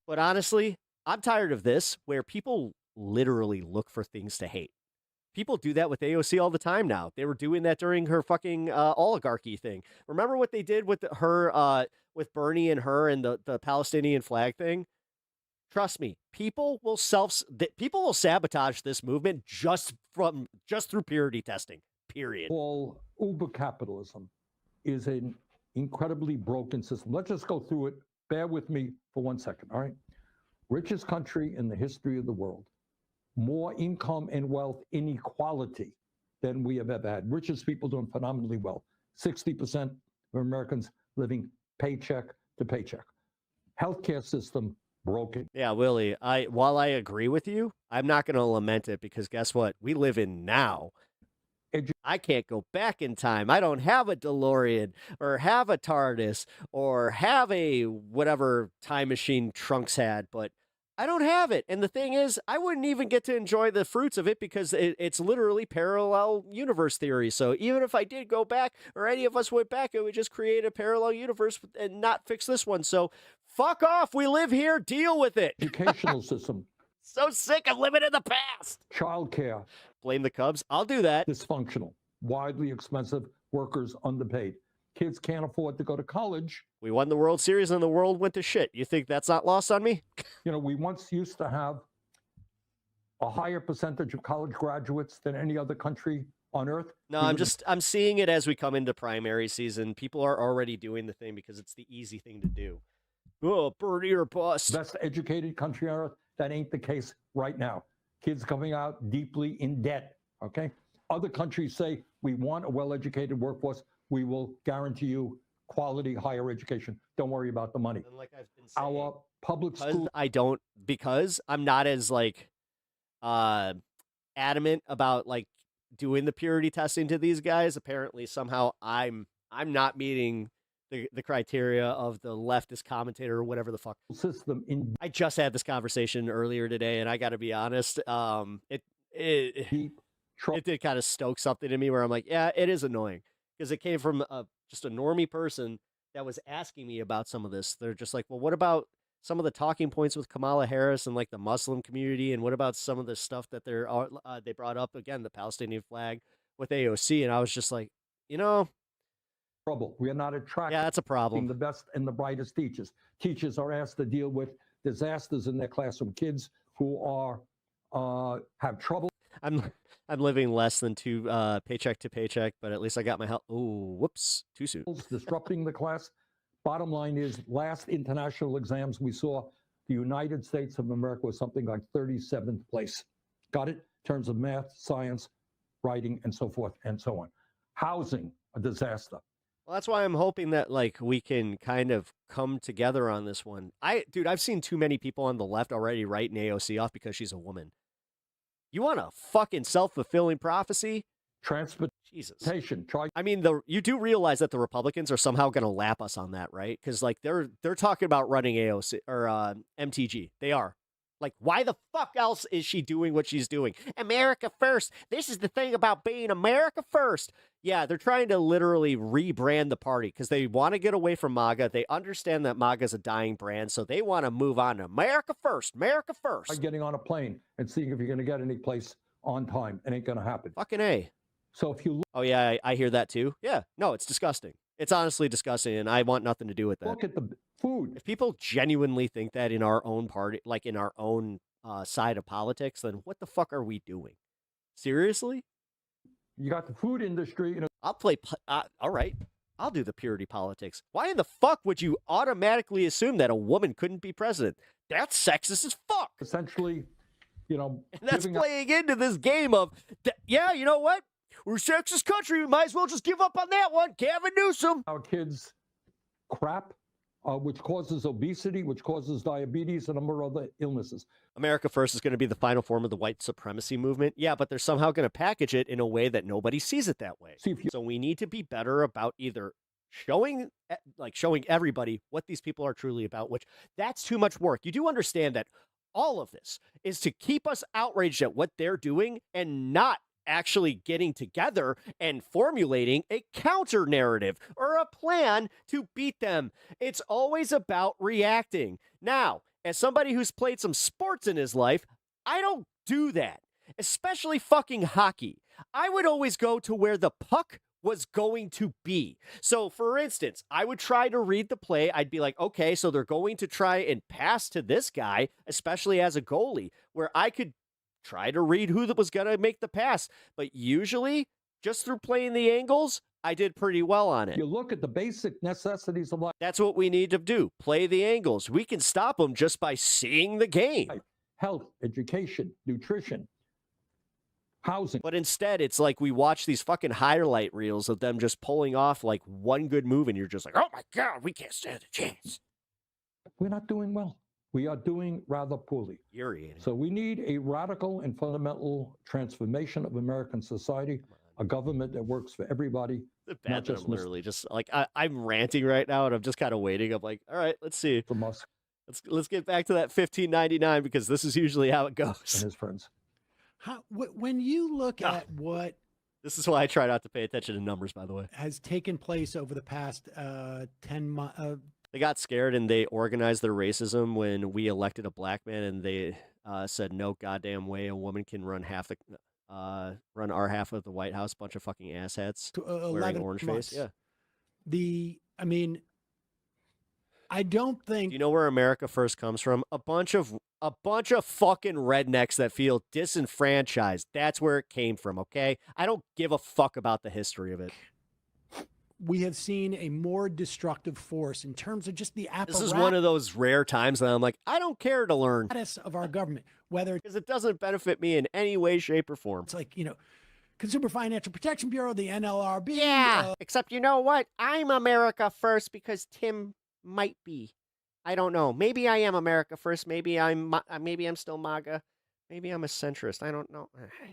But honestly, I'm tired of this where people literally look for things to hate. People do that with AOC all the time now. They were doing that during her fucking oligarchy thing. Remember what they did with her, with Bernie and her and the Palestinian flag thing? Trust me, people will sabotage this movement just through purity testing. Period. All uber capitalism is an incredibly broken system. Let's just go through it. Bear with me for 1 second. All right. Richest country in the history of the world. More income and wealth inequality than we have ever had. Richest people doing phenomenally well. 60% of Americans living paycheck to paycheck. Healthcare system broken. Yeah, Willie, while I agree with you, I'm not going to lament it because guess what? We live in now. I can't go back in time. I don't have a DeLorean or have a TARDIS or have a whatever time machine Trunks had, but I don't have it. And the thing is, I wouldn't even get to enjoy the fruits of it because it's literally parallel universe theory. So even if I did go back or any of us went back, it would just create a parallel universe and not fix this one. So fuck off. We live here. Deal with it. Educational system. So sick of living in the past. Childcare. Blame the Cubs. I'll do that. Dysfunctional. Widely expensive. Workers underpaid. Kids can't afford to go to college. We won the World Series and the world went to shit. You think that's not lost on me? You know, we once used to have a higher percentage of college graduates than any other country on earth. No, I'm seeing it as we come into primary season. People are already doing the thing because it's the easy thing to do. Oh, Bernie or bust. Best educated country on earth. That ain't the case right now. Kids coming out deeply in debt, okay? Other countries say, we want a well-educated workforce. We will guarantee you quality higher education. Don't worry about the money. And like I've been saying, Our public school. Because I'm not as like adamant about like doing the purity testing to these guys. Apparently, somehow I'm not meeting the criteria of the leftist commentator or whatever the fuck. System in. I just had this conversation earlier today, and I got to be honest. It did kind of stoke something in me where I'm like, yeah, it is annoying because it came from just a normie person that was asking me about some of this. They're just like, well, what about some of the talking points with Kamala Harris and like the Muslim community, and what about some of the stuff that they brought up again, the Palestinian flag with AOC, and I was just like, trouble. We are not attracting that's a problem. The best and the brightest teachers. Teachers are asked to deal with disasters in their classroom. Kids who are have trouble. I'm living less than two paycheck to paycheck, but at least I got my help. Oh, whoops, too soon. Disrupting the class. Bottom line is, last international exams we saw, the United States of America was something like 37th place. Got it? In terms of math, science, writing, and so forth and so on. Housing, a disaster. Well, that's why I'm hoping that like we can kind of come together on this one. I've seen too many people on the left already writing AOC off because she's a woman. You want a fucking self-fulfilling prophecy? Transportation. Jesus. I mean, you do realize that the Republicans are somehow going to lap us on that, right? Because like they're talking about running AOC or MTG. They are. Like, why the fuck else is she doing what she's doing? America first. This is the thing about being America first. Yeah, they're trying to literally rebrand the party because they want to get away from MAGA. They understand that MAGA is a dying brand, so they want to move on to America first. America first. Getting on a plane and seeing if you're going to get any place on time. It ain't going to happen. Fucking A. So if you look, oh yeah, I hear that too. Yeah, no, it's disgusting. It's honestly disgusting, and I want nothing to do with that. Look at the food. If people genuinely think that in our own party, like in our own side of politics, then what the fuck are we doing? Seriously? You got the food industry. I'll play. All right, I'll do the purity politics. Why in the fuck would you automatically assume that a woman couldn't be president? That's sexist as fuck. Essentially, and that's playing into this game of, yeah, you know what? We're a sexist country. We might as well just give up on that one. Gavin Newsom. Our kids crap, which causes obesity, which causes diabetes, and a number of other illnesses. America First is going to be the final form of the white supremacy movement. Yeah, but they're somehow going to package it in a way that nobody sees it that way. So we need to be better about either showing everybody what these people are truly about, which that's too much work. You do understand that all of this is to keep us outraged at what they're doing and not actually getting together and formulating a counter narrative or a plan to beat them. It's always about reacting. Now, as somebody who's played some sports in his life, I don't do that, especially fucking hockey. I would always go to where the puck was going to be. So, for instance, I would try to read the play. I'd be like, okay, so they're going to try and pass to this guy, especially as a goalie, where I could try to read who was going to make the pass. But usually, just through playing the angles, I did pretty well on it. You look at the basic necessities of life. That's what we need to do. Play the angles. We can stop them just by seeing the game. Health, education, nutrition, housing. But instead, it's like we watch these fucking highlight reels of them just pulling off like one good move, and you're just like, oh my God, we can't stand a chance. We're not doing well. We are doing rather poorly. Infuriating. So we need a radical and fundamental transformation of American society, a government that works for everybody. It's bad that I'm literally just like, I'm ranting right now, and I'm just kind of waiting. I'm like, all right, let's see. From us. Let's get back to that $15.99 because this is usually how it goes. And his friends. When you look at what... This is why I try not to pay attention to numbers, by the way. ...has taken place over the past 10 months... They got scared and they organized their racism when we elected a black man, and they said, no goddamn way a woman can run run our half of the White House. Bunch of fucking asshats wearing orange face. Yeah. I don't think... Do you know where America First comes from? A bunch of fucking rednecks that feel disenfranchised. That's where it came from, okay? I don't give a fuck about the history of it. We have seen a more destructive force in terms of just the apparatus. This is one of those rare times that I'm like, I don't care to learn of our government, whether because it doesn't benefit me in any way, shape, or form. It's like, Consumer Financial Protection Bureau, the NLRB. Yeah, except you know what? I'm America first because Tim might be. I don't know. Maybe I am America first. Maybe I'm still MAGA. Maybe I'm a centrist. I don't know.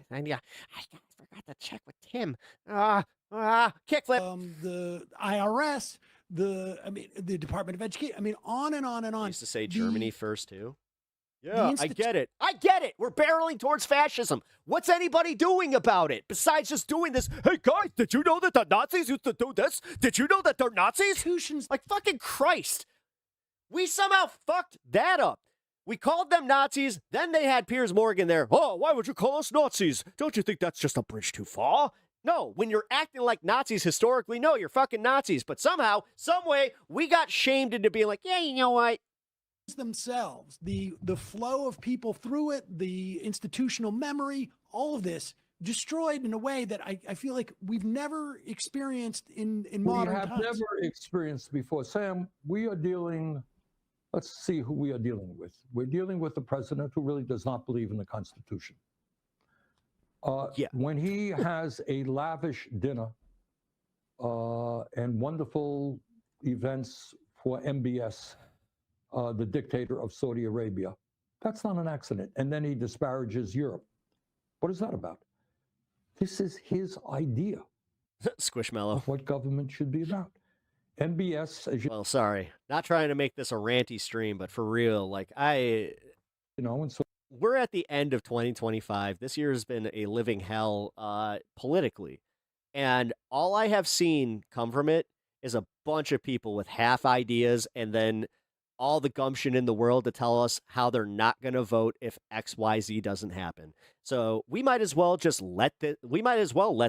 And yeah, I forgot to check with Tim. Kickflip. The IRS, the Department of Education. On and on and on. I used to say Germany first too. the Yeah, I get it. I get it. We're barreling towards fascism. What's anybody doing about it besides just doing this? Hey, guys, did you know that the Nazis used to do this? Did you know that they're Nazis? Like, fucking Christ. We somehow fucked that up. We called them Nazis. Then they had Piers Morgan there. Oh, why would you call us Nazis? Don't you think that's just a bridge too far? No, when you're acting like Nazis historically, no, you're fucking Nazis. But somehow, some way, we got shamed into being like, yeah, you know what? Themselves, the flow of people through it, the institutional memory, all of this destroyed in a way that I feel like we've never experienced in modern times. We have never experienced before. Sam, we are dealing, let's see who we are dealing with. We're dealing with the president who really does not believe in the Constitution. When he has a lavish dinner and wonderful events for MBS, the dictator of Saudi Arabia, that's not an accident. And then he disparages Europe. What is that about? This is his idea. Squishmallow. Of what government should be about. MBS, as you well, sorry, not trying to make this a ranty stream, but for real, like and so we're at the end of 2025. This year has been a living hell politically. And all I have seen come from it is a bunch of people with half ideas and then all the gumption in the world to tell us how they're not going to vote if XYZ doesn't happen. So we might as well just let the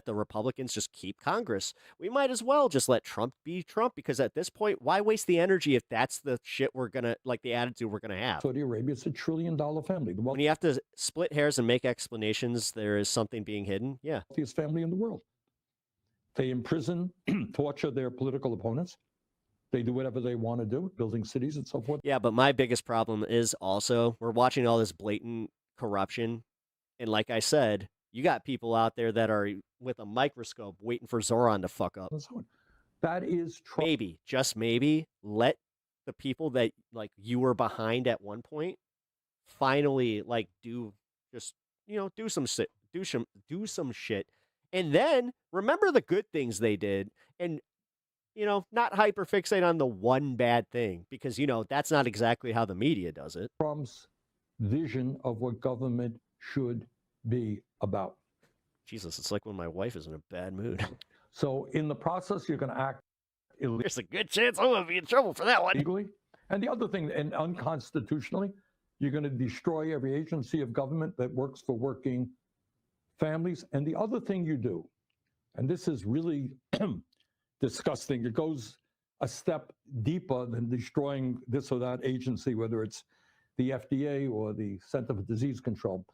Republicans just keep Congress. We might as well just let Trump be Trump, because at this point, why waste the energy if that's the shit we're going to, like, the attitude we're going to have? Saudi Arabia is $1 trillion family. When you have to split hairs and make explanations, there is something being hidden. Yeah. Wealthiest family in the world. They imprison, torture their political opponents. They do whatever they want to do, building cities and so forth. Yeah, but my biggest problem is also we're watching all this blatant corruption. And like I said, you got people out there that are with a microscope waiting for Zoran to fuck up. That is true. Maybe, just maybe, let the people that like you were behind at one point finally like do some shit. And then remember the good things they did and not hyperfixate on the one bad thing, because, that's not exactly how the media does it. Trump's vision of what government should be about. Jesus, it's like when my wife is in a bad mood. So in the process, you're going to act illegally. There's a good chance I'm going to be in trouble for that one. Legally. And the other thing, and unconstitutionally, you're going to destroy every agency of government that works for working families. And the other thing you do, and this is really disgusting. It goes a step deeper than destroying this or that agency, whether it's the FDA or the Center for Disease Control.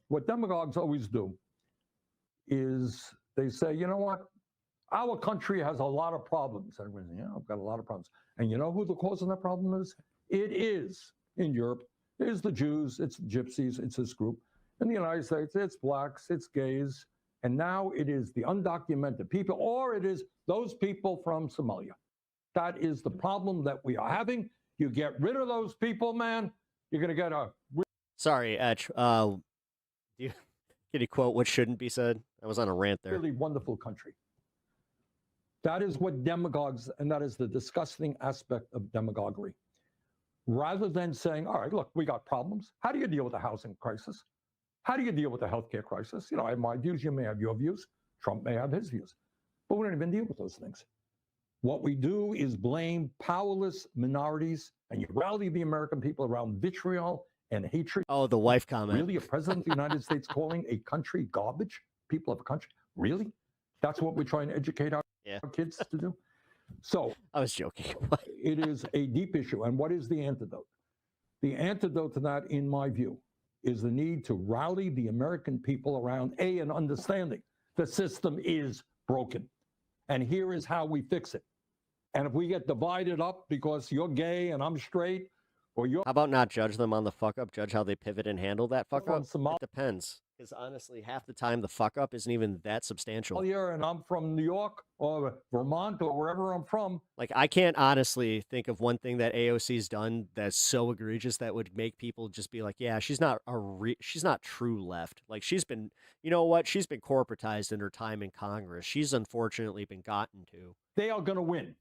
What demagogues always do is they say, you know what? Our country has a lot of problems. Everybody's saying, yeah, I've got a lot of problems. And you know who the cause of that problem is? It is in Europe. It's the Jews, it's the Gypsies, it's this group. In the United States, it's blacks, it's gays. And now it is the undocumented people, or it is those people from Somalia. That is the problem that we are having. You get rid of those people, man, you're going to get a... Sorry, Etch. Can you quote what shouldn't be said? I was on a rant there. Really wonderful country. That is what demagogues, and that is the disgusting aspect of demagoguery. Rather than saying, all right, look, we got problems. How do you deal with the housing crisis? How do you deal with the healthcare crisis? I have my views, you may have your views, Trump may have his views, but we don't even deal with those things. What we do is blame powerless minorities, and you rally the American people around vitriol and hatred. Oh, the wife comment. Really, a president of the United States calling a country garbage? People of a country? Really? That's what we're trying to educate our kids to do? So I was joking. It is a deep issue. And what is the antidote? The antidote to that, in my view, is the need to rally the American people around an understanding the system is broken. And here is how we fix it. And if we get divided up because you're gay and I'm straight, or you're... How about not judge them on the fuck up, judge how they pivot and handle that fuck up? It depends. Because honestly, half the time the fuck up isn't even that substantial. Oh, yeah, and I'm from New York or Vermont or wherever I'm from. Like, I can't honestly think of one thing that AOC's done that's so egregious that would make people just be like, yeah, she's not she's not true left. Like, she's been, you know what? She's been corporatized in her time in Congress. She's unfortunately been gotten to. They are going to win.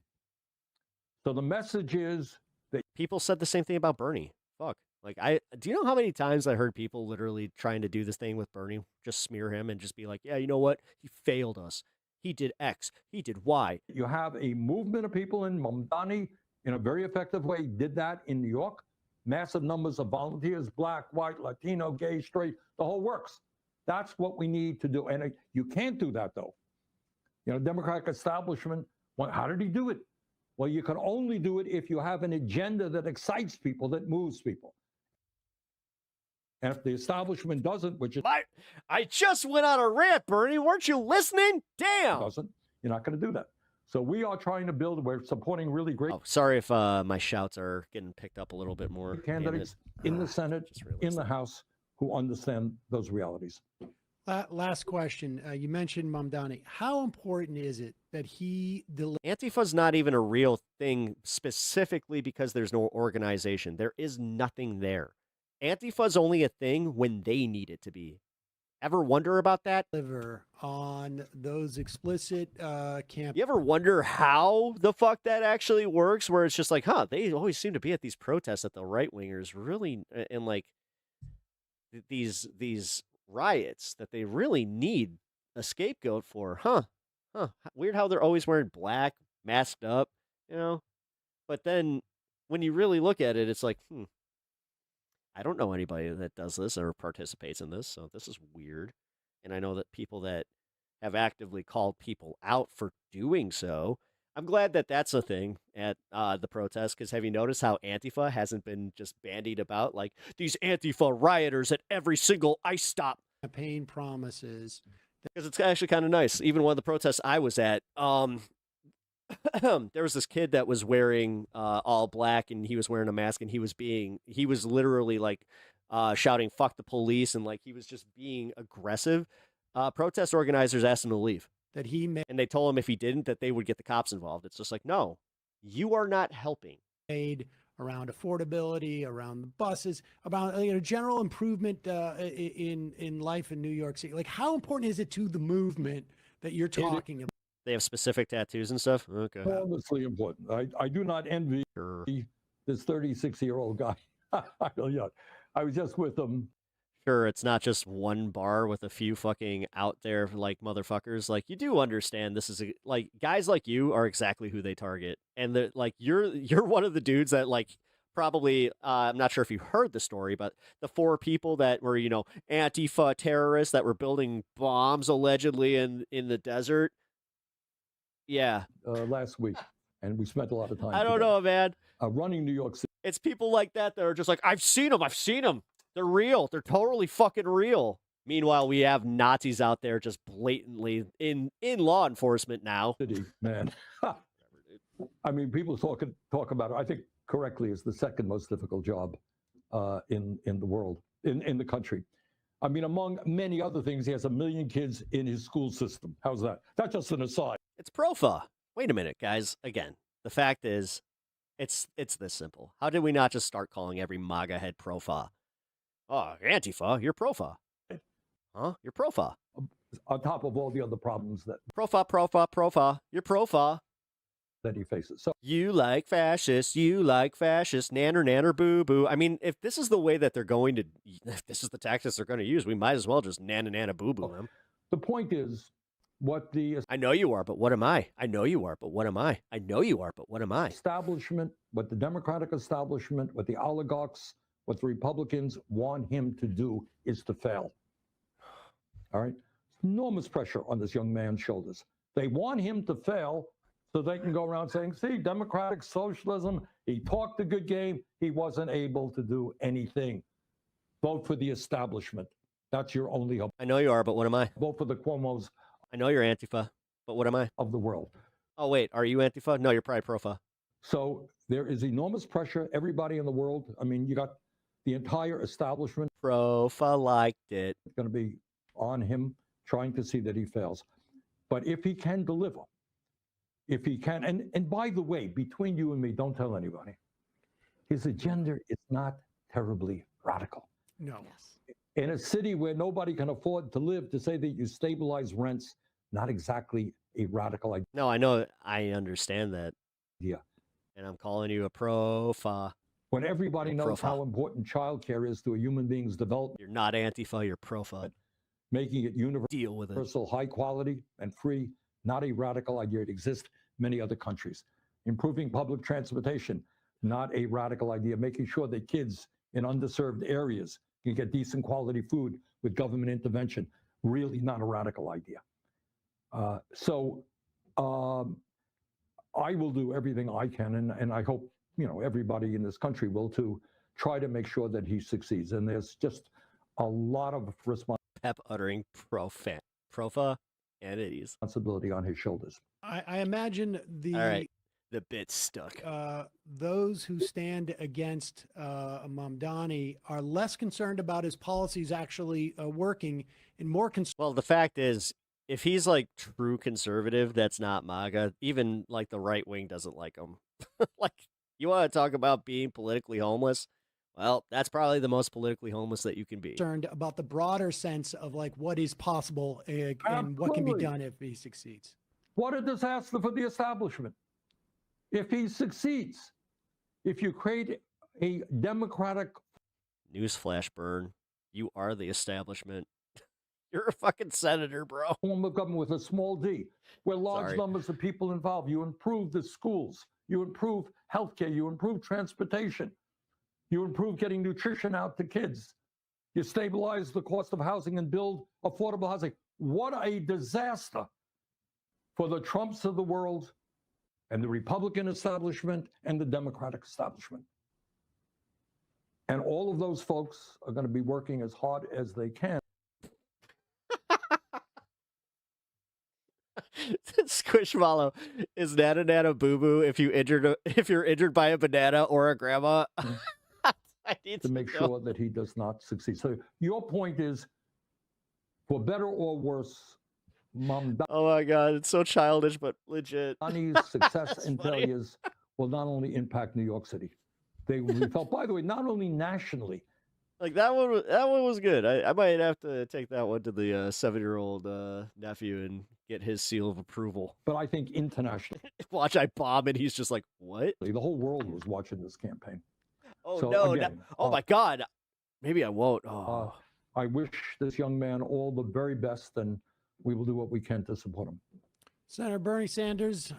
So the message is that people said the same thing about Bernie. Fuck. Like, do you know how many times I heard people literally trying to do this thing with Bernie, just smear him and just be like, yeah, you know what? He failed us. He did X. He did Y. You have a movement of people in Mamdani in a very effective way did that in New York. Massive numbers of volunteers, black, white, Latino, gay, straight, the whole works. That's what we need to do. And you can't do that, though. You know, Democratic establishment, well, how did he do it? Well, you can only do it if you have an agenda that excites people, that moves people. And if the establishment doesn't, which is... I just went on a rant, Bernie. Weren't you listening? Damn. Doesn't. You're not going to do that. So we are trying to build, we're supporting really great... Oh, sorry if my shouts are getting picked up a little bit more. Candidates in the Senate, in the House, who understand those realities. Last question. You mentioned Mamdani. How important is it that he... Antifa's not even a real thing specifically because there's no organization. There is nothing there. Antifa's only a thing when they need it to be. Ever wonder about that? On those explicit camp. You ever wonder how the fuck that actually works? Where it's just like, huh, they always seem to be at these protests that the right wingers really, and like these riots that they really need a scapegoat for, huh? Weird how they're always wearing black, masked up, you know? But then when you really look at it, it's like, I don't know anybody that does this or participates in this, so this is weird. And I know that people that have actively called people out for doing so. I'm glad that that's a thing at the protest, because have you noticed how Antifa hasn't been just bandied about like these Antifa rioters at every single ICE stop? Campaign promises. Because it's actually kind of nice. Even one of the protests I was at, there was this kid that was wearing all black, and he was wearing a mask, and he was literally like shouting "fuck the police," and like he was just being aggressive. Protest organizers asked him to leave. That he made, and they told him if he didn't, that they would get the cops involved. It's just like, no, you are not helping. Around affordability, around the buses, about general improvement in life in New York City. Like, how important is it to the movement that you're talking about? They have specific tattoos and stuff? Okay. Enormously important. I do not envy this 36-year-old guy. I was just with him. Sure, it's not just one bar with a few fucking out there like motherfuckers. Like, you do understand this is like guys like you are exactly who they target, and like you're one of the dudes that like probably I'm not sure if you heard the story, but the 4 people that were Antifa terrorists that were building bombs allegedly in the desert. Yeah, last week, and we spent a lot of time. I don't know, man. Running New York City. It's people like that are just like, I've seen them. They're real. They're totally fucking real. Meanwhile, we have Nazis out there just blatantly in law enforcement now. Man, I mean, people talk about it. I think correctly is the second most difficult job in the world, in the country. I mean, among many other things, he has 1 million kids in his school system. How's that? That's just an aside. It's PROFA. Wait a minute, guys. Again, the fact is, it's this simple. How did we not just start calling every MAGA head PROFA? Oh, Antifa, you're PROFA. Huh? You're PROFA. On top of all the other problems that... PROFA. You're PROFA. That he faces. So you like fascists, nanner, boo-boo. I mean, if this is the way that they're going to... If this is the tactics they're going to use, we might as well just nanner, boo-boo them. The point is, what the... I know you are, but what am I? I know you are, but what am I? I know you are, but what am I? Establishment, what the Democratic establishment, what the oligarchs, what the Republicans want him to do is to fail. All right? Enormous pressure on this young man's shoulders. They want him to fail so they can go around saying, see, democratic socialism, he talked a good game, he wasn't able to do anything. Vote for the establishment. That's your only hope. I know you are, but what am I? Vote for the Cuomos. I know you're Antifa, but what am I? Of the world. Oh, wait, are you Antifa? No, you're probably PROFA. So there is enormous pressure. Everybody in the world, I mean, you got the entire establishment. PROFA liked it. Going to be on him, trying to see that he fails. But if he can deliver, if he can, and by the way, between you and me, don't tell anybody, his agenda is not terribly radical. No. In a city where nobody can afford to live, to say that you stabilize rents, not exactly a radical idea. No, I know. I understand that. Yeah. And I'm calling you a profa. When everybody knows Profa. how important childcare is to a human being's development. You're not Antifa, you're profa. Making it universal, deal with it. High quality and free, not a radical idea. It exists in many other countries. Improving public transportation, not a radical idea. Making sure that kids in underserved areas can get decent quality food with government intervention, really not a radical idea. I will do everything I can, and I hope everybody in this country will, to try to make sure that he succeeds. And there's just a lot of Pep uttering profa responsibility on his shoulders. I imagine All right, the bit's stuck. Those who stand against Mamdani are less concerned about his policies actually working and more concerned. Well, the fact is, if he's like true conservative, that's not MAGA. Even like the right wing doesn't like him. Like, you want to talk about being politically homeless? Well, that's probably the most politically homeless that you can be. Concerned about the broader sense of like what is possible and what can be done if he succeeds. What a disaster for the establishment. If he succeeds, if you create a democratic... Newsflash, Burn. You are the establishment. You're a fucking senator, bro. Form of government with a small d, where large numbers of people involved. You improve the schools. You improve healthcare. You improve transportation. You improve getting nutrition out to kids. You stabilize the cost of housing and build affordable housing. What a disaster for the Trumps of the world and the Republican establishment and the Democratic establishment. And all of those folks are going to be working as hard as they can. Squishmallow, is Nana Nana Boo Boo if you're injured by a banana or a grandma? I need to make sure that he does not succeed. So your point is, for better or worse, oh my God, it's so childish but legit. Mamdani's success and failures will not only impact New York City, they will be felt, by the way, not only nationally. Like that one was good. I might have to take that one to the 7-year-old nephew and get his seal of approval. But I think internationally. Watch I bomb and he's just like, what? The whole world was watching this campaign. Oh So, no, again, oh my God. Maybe I won't. Oh. I wish this young man all the very best, and we will do what we can to support him. Senator Bernie Sanders.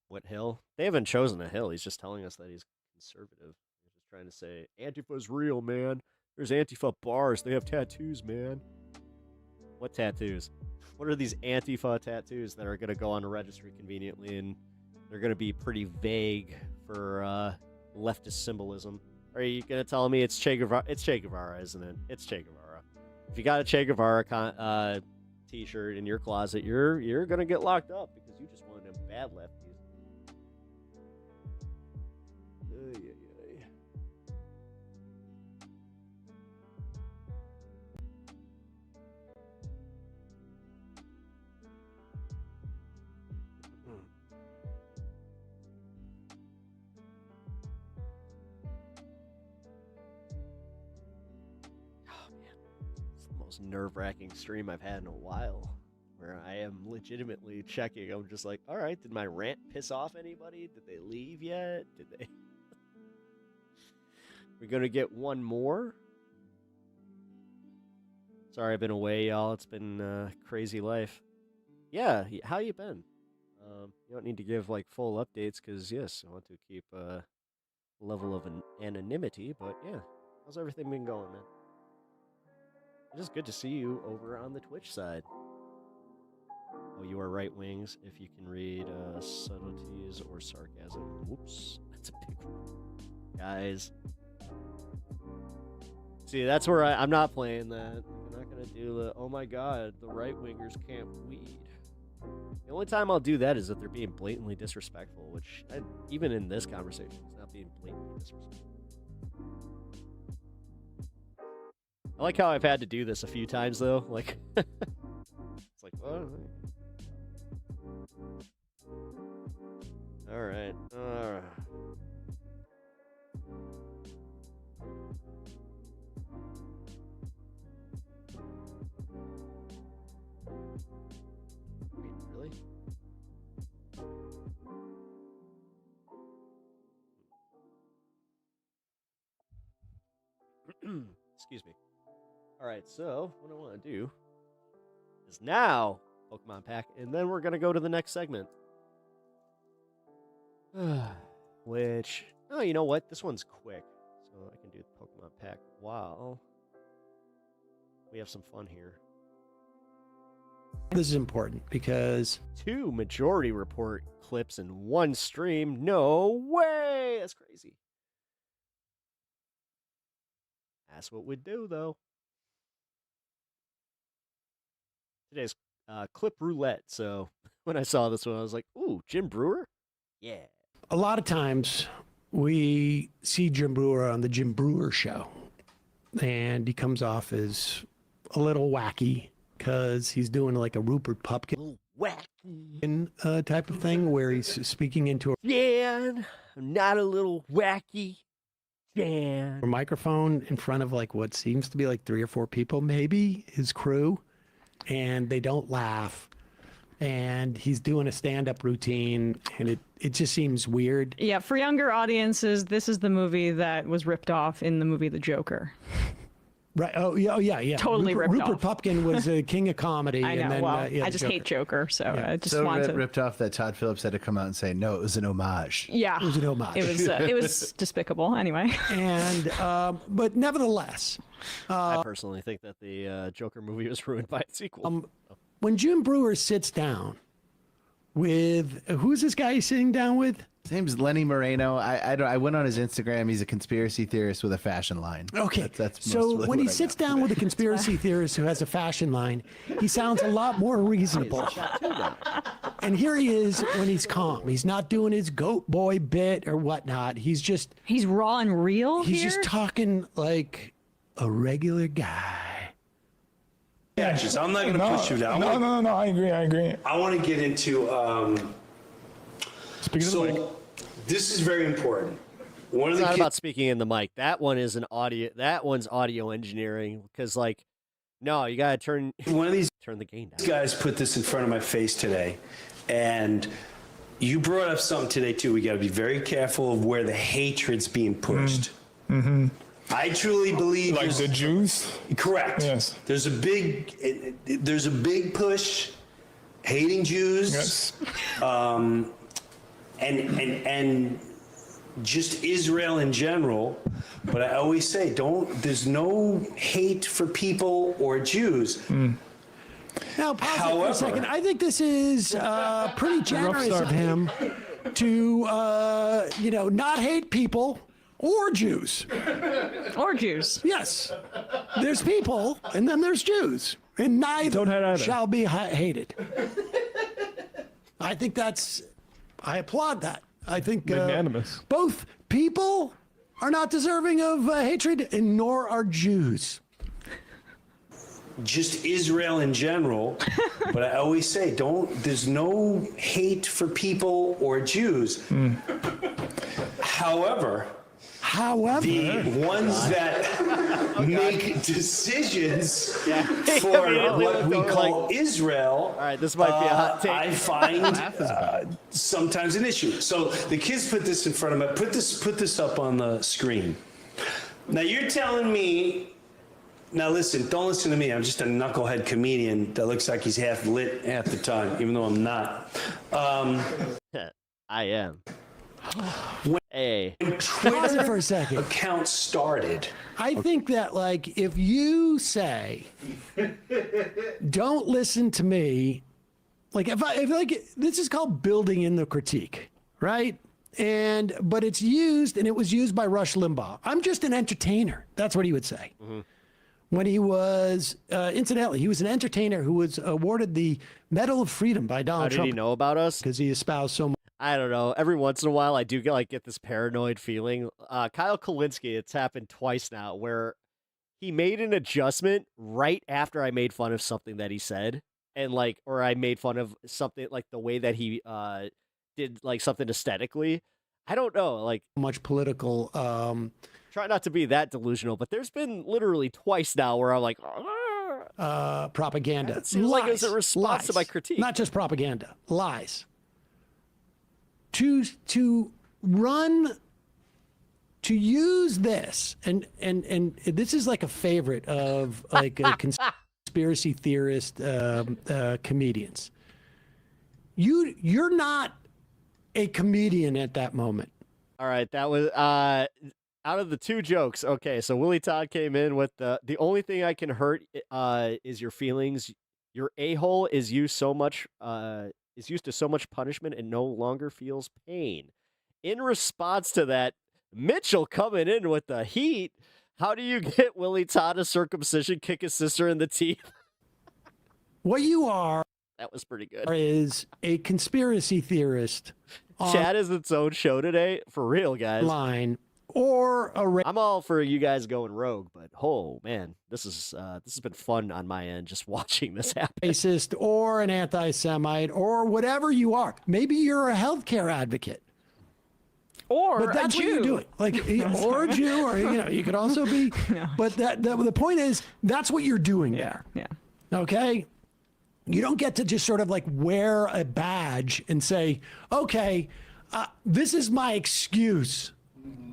What hill? They haven't chosen a hill. He's just telling us that he's conservative. He's just trying to say, Antifa's real, man. There's Antifa bars. They have tattoos, man. What tattoos? What are these Antifa tattoos that are going to go on a registry conveniently, and they're going to be pretty vague for leftist symbolism? Are you going to tell me it's Che Guevara? It's Che Guevara, isn't it? It's Che Guevara. If you got a Che Guevara t-shirt in your closet, you're going to get locked up because you just wanted them bad lefties. Nerve-wracking stream I've had in a while, where I am legitimately checking. I'm just like, all right, did my rant piss off anybody? Did they leave yet? Did they? We're gonna get one more. Sorry, I've been away, y'all. It's been a crazy life. Yeah, how you been? You don't need to give like full updates because yes, I want to keep a level of anonymity. But yeah, how's everything been going, man? It is good to see you over on the Twitch side. Oh, you are right wings if you can read subtleties or sarcasm. Whoops, that's a big one. Guys. See, that's where I'm not playing that. I'm not going to do the, oh my God, the right wingers can't weed. The only time I'll do that is if they're being blatantly disrespectful, which even in this conversation, it's not being blatantly disrespectful. I like how I've had to do this a few times, though. Like, All right. Really? Excuse me. All right, so what I want to do is now Pokemon pack, and then we're going to go to the next segment. Which, oh, you know what? This one's quick, so I can do the Pokemon pack while we have some fun here. This is important because 2 majority report clips in one stream. No way! That's crazy. That's what we'd do, though. Today's clip roulette. So when I saw this one, I was like, ooh, Jim Brewer? Yeah. a lot of times we see Jim Brewer on the Jim Brewer Show, and he comes off as a little wacky because he's doing like a Rupert Pupkin type of thing where he's speaking into I'm not a little wacky. a microphone in front of like what seems to be like 3 or 4 people, maybe his crew, and they don't laugh. And he's doing a stand-up routine, and it just seems weird. Yeah, for younger audiences, this is the movie that was ripped off in the movie The Joker. Right. Oh, yeah. Totally ripped Rupert off. Pupkin was a king of comedy. I know. And then, well, yeah, I just hate Joker, so I just so want to. ripped off that Todd Phillips had to come out and say, no, it was an homage. Yeah, it was an homage. It was despicable. Anyway. And but nevertheless, I personally think that the Joker movie was ruined by a sequel. When Jim Brewer sits down with who's this guy he's sitting down with? His name's Lenny Moreno. I went on his Instagram. He's a conspiracy theorist with a fashion line. Okay, that's so mostly when he what I sits down with a conspiracy theorist who has a fashion line, he sounds a lot more reasonable. And here he is when he's calm. He's not doing his goat boy bit or whatnot. He's raw and real. He's here? just talking like a regular guy. Yeah, I'm not going to push you down. No, I agree. I want to get into. Speaking of the mic. This is very important. One of It's the not kids. about speaking in the mic. That one is an audio. That one's audio engineering because, like, no, you gotta turn. One of these turn the gain down. guys put this in front of my face today, and you brought up something today too. We got to be very careful of where the hatred's being pushed. Mm-hmm. I truly believe Like the Jews? Correct. Yes. There's a big push hating Jews. Yes. And just Israel in general. But I always say there's no hate for people or Jews. Now, pause it for However- a second. I think this is pretty generous of him to, not hate people or Jews. Or Jews. Yes. There's people, and then there's Jews. And neither shall be hated. I think I applaud that. I think Magnanimous. both people are not deserving of hatred, and nor are Jews. Just Israel in general. But I always say there's no hate for people or Jews. However, the ones that make decisions for what we call Israel, all right, this might be a hot take. I find sometimes an issue. So the kids put this in front of me. Put this up on the screen. Now you're telling me. Now listen, don't listen to me. I'm just a knucklehead comedian that looks like he's half lit half the time, even though I'm not. I am. When Pause it for a second. account started. I think that, like, if you say, don't listen to me, like, if this is called building in the critique, right? But it's used, and it was used by Rush Limbaugh. I'm just an entertainer. That's what he would say. Mm-hmm. When he was, incidentally, he was an entertainer who was awarded the Medal of Freedom by Donald How did Trump. he know about us? Because he espoused so much. I don't know. Every once in a while, I do get this paranoid feeling. Kyle Kalinske, it's happened twice now, where he made an adjustment right after I made fun of something that he said. and like, or I made fun of something like the way that he did like something aesthetically. I don't know, like much political. Try not to be that delusional, but there's been literally twice now where I'm like, propaganda. It seems like it was a response to my critique. Not just propaganda, lies. To run, to use this, and this is like a favorite of like a conspiracy theorist comedians. You're not a comedian at that moment. All right, that was out of the two jokes. Okay, so Willie Todd came in with the only thing I can hurt is your feelings. Your a-hole is used to so much punishment and no longer feels pain. In response to that, Mitchell coming in with the heat. How do you get Willie Todd a circumcision, kick his sister in the teeth? What you are. That was pretty good. Is a conspiracy theorist. Chad is its own show today, for real, guys. I'm all for you guys going rogue, but oh man, this has been fun on my end just watching this happen. Racist or an anti-Semite or whatever you are. Maybe you're a healthcare advocate. But that's a what you're Jew. doing, like, or a Jew, or you could also be. No. But the point is, that's what you're doing there. Yeah. Okay. You don't get to just sort of like wear a badge and say, okay, this is my excuse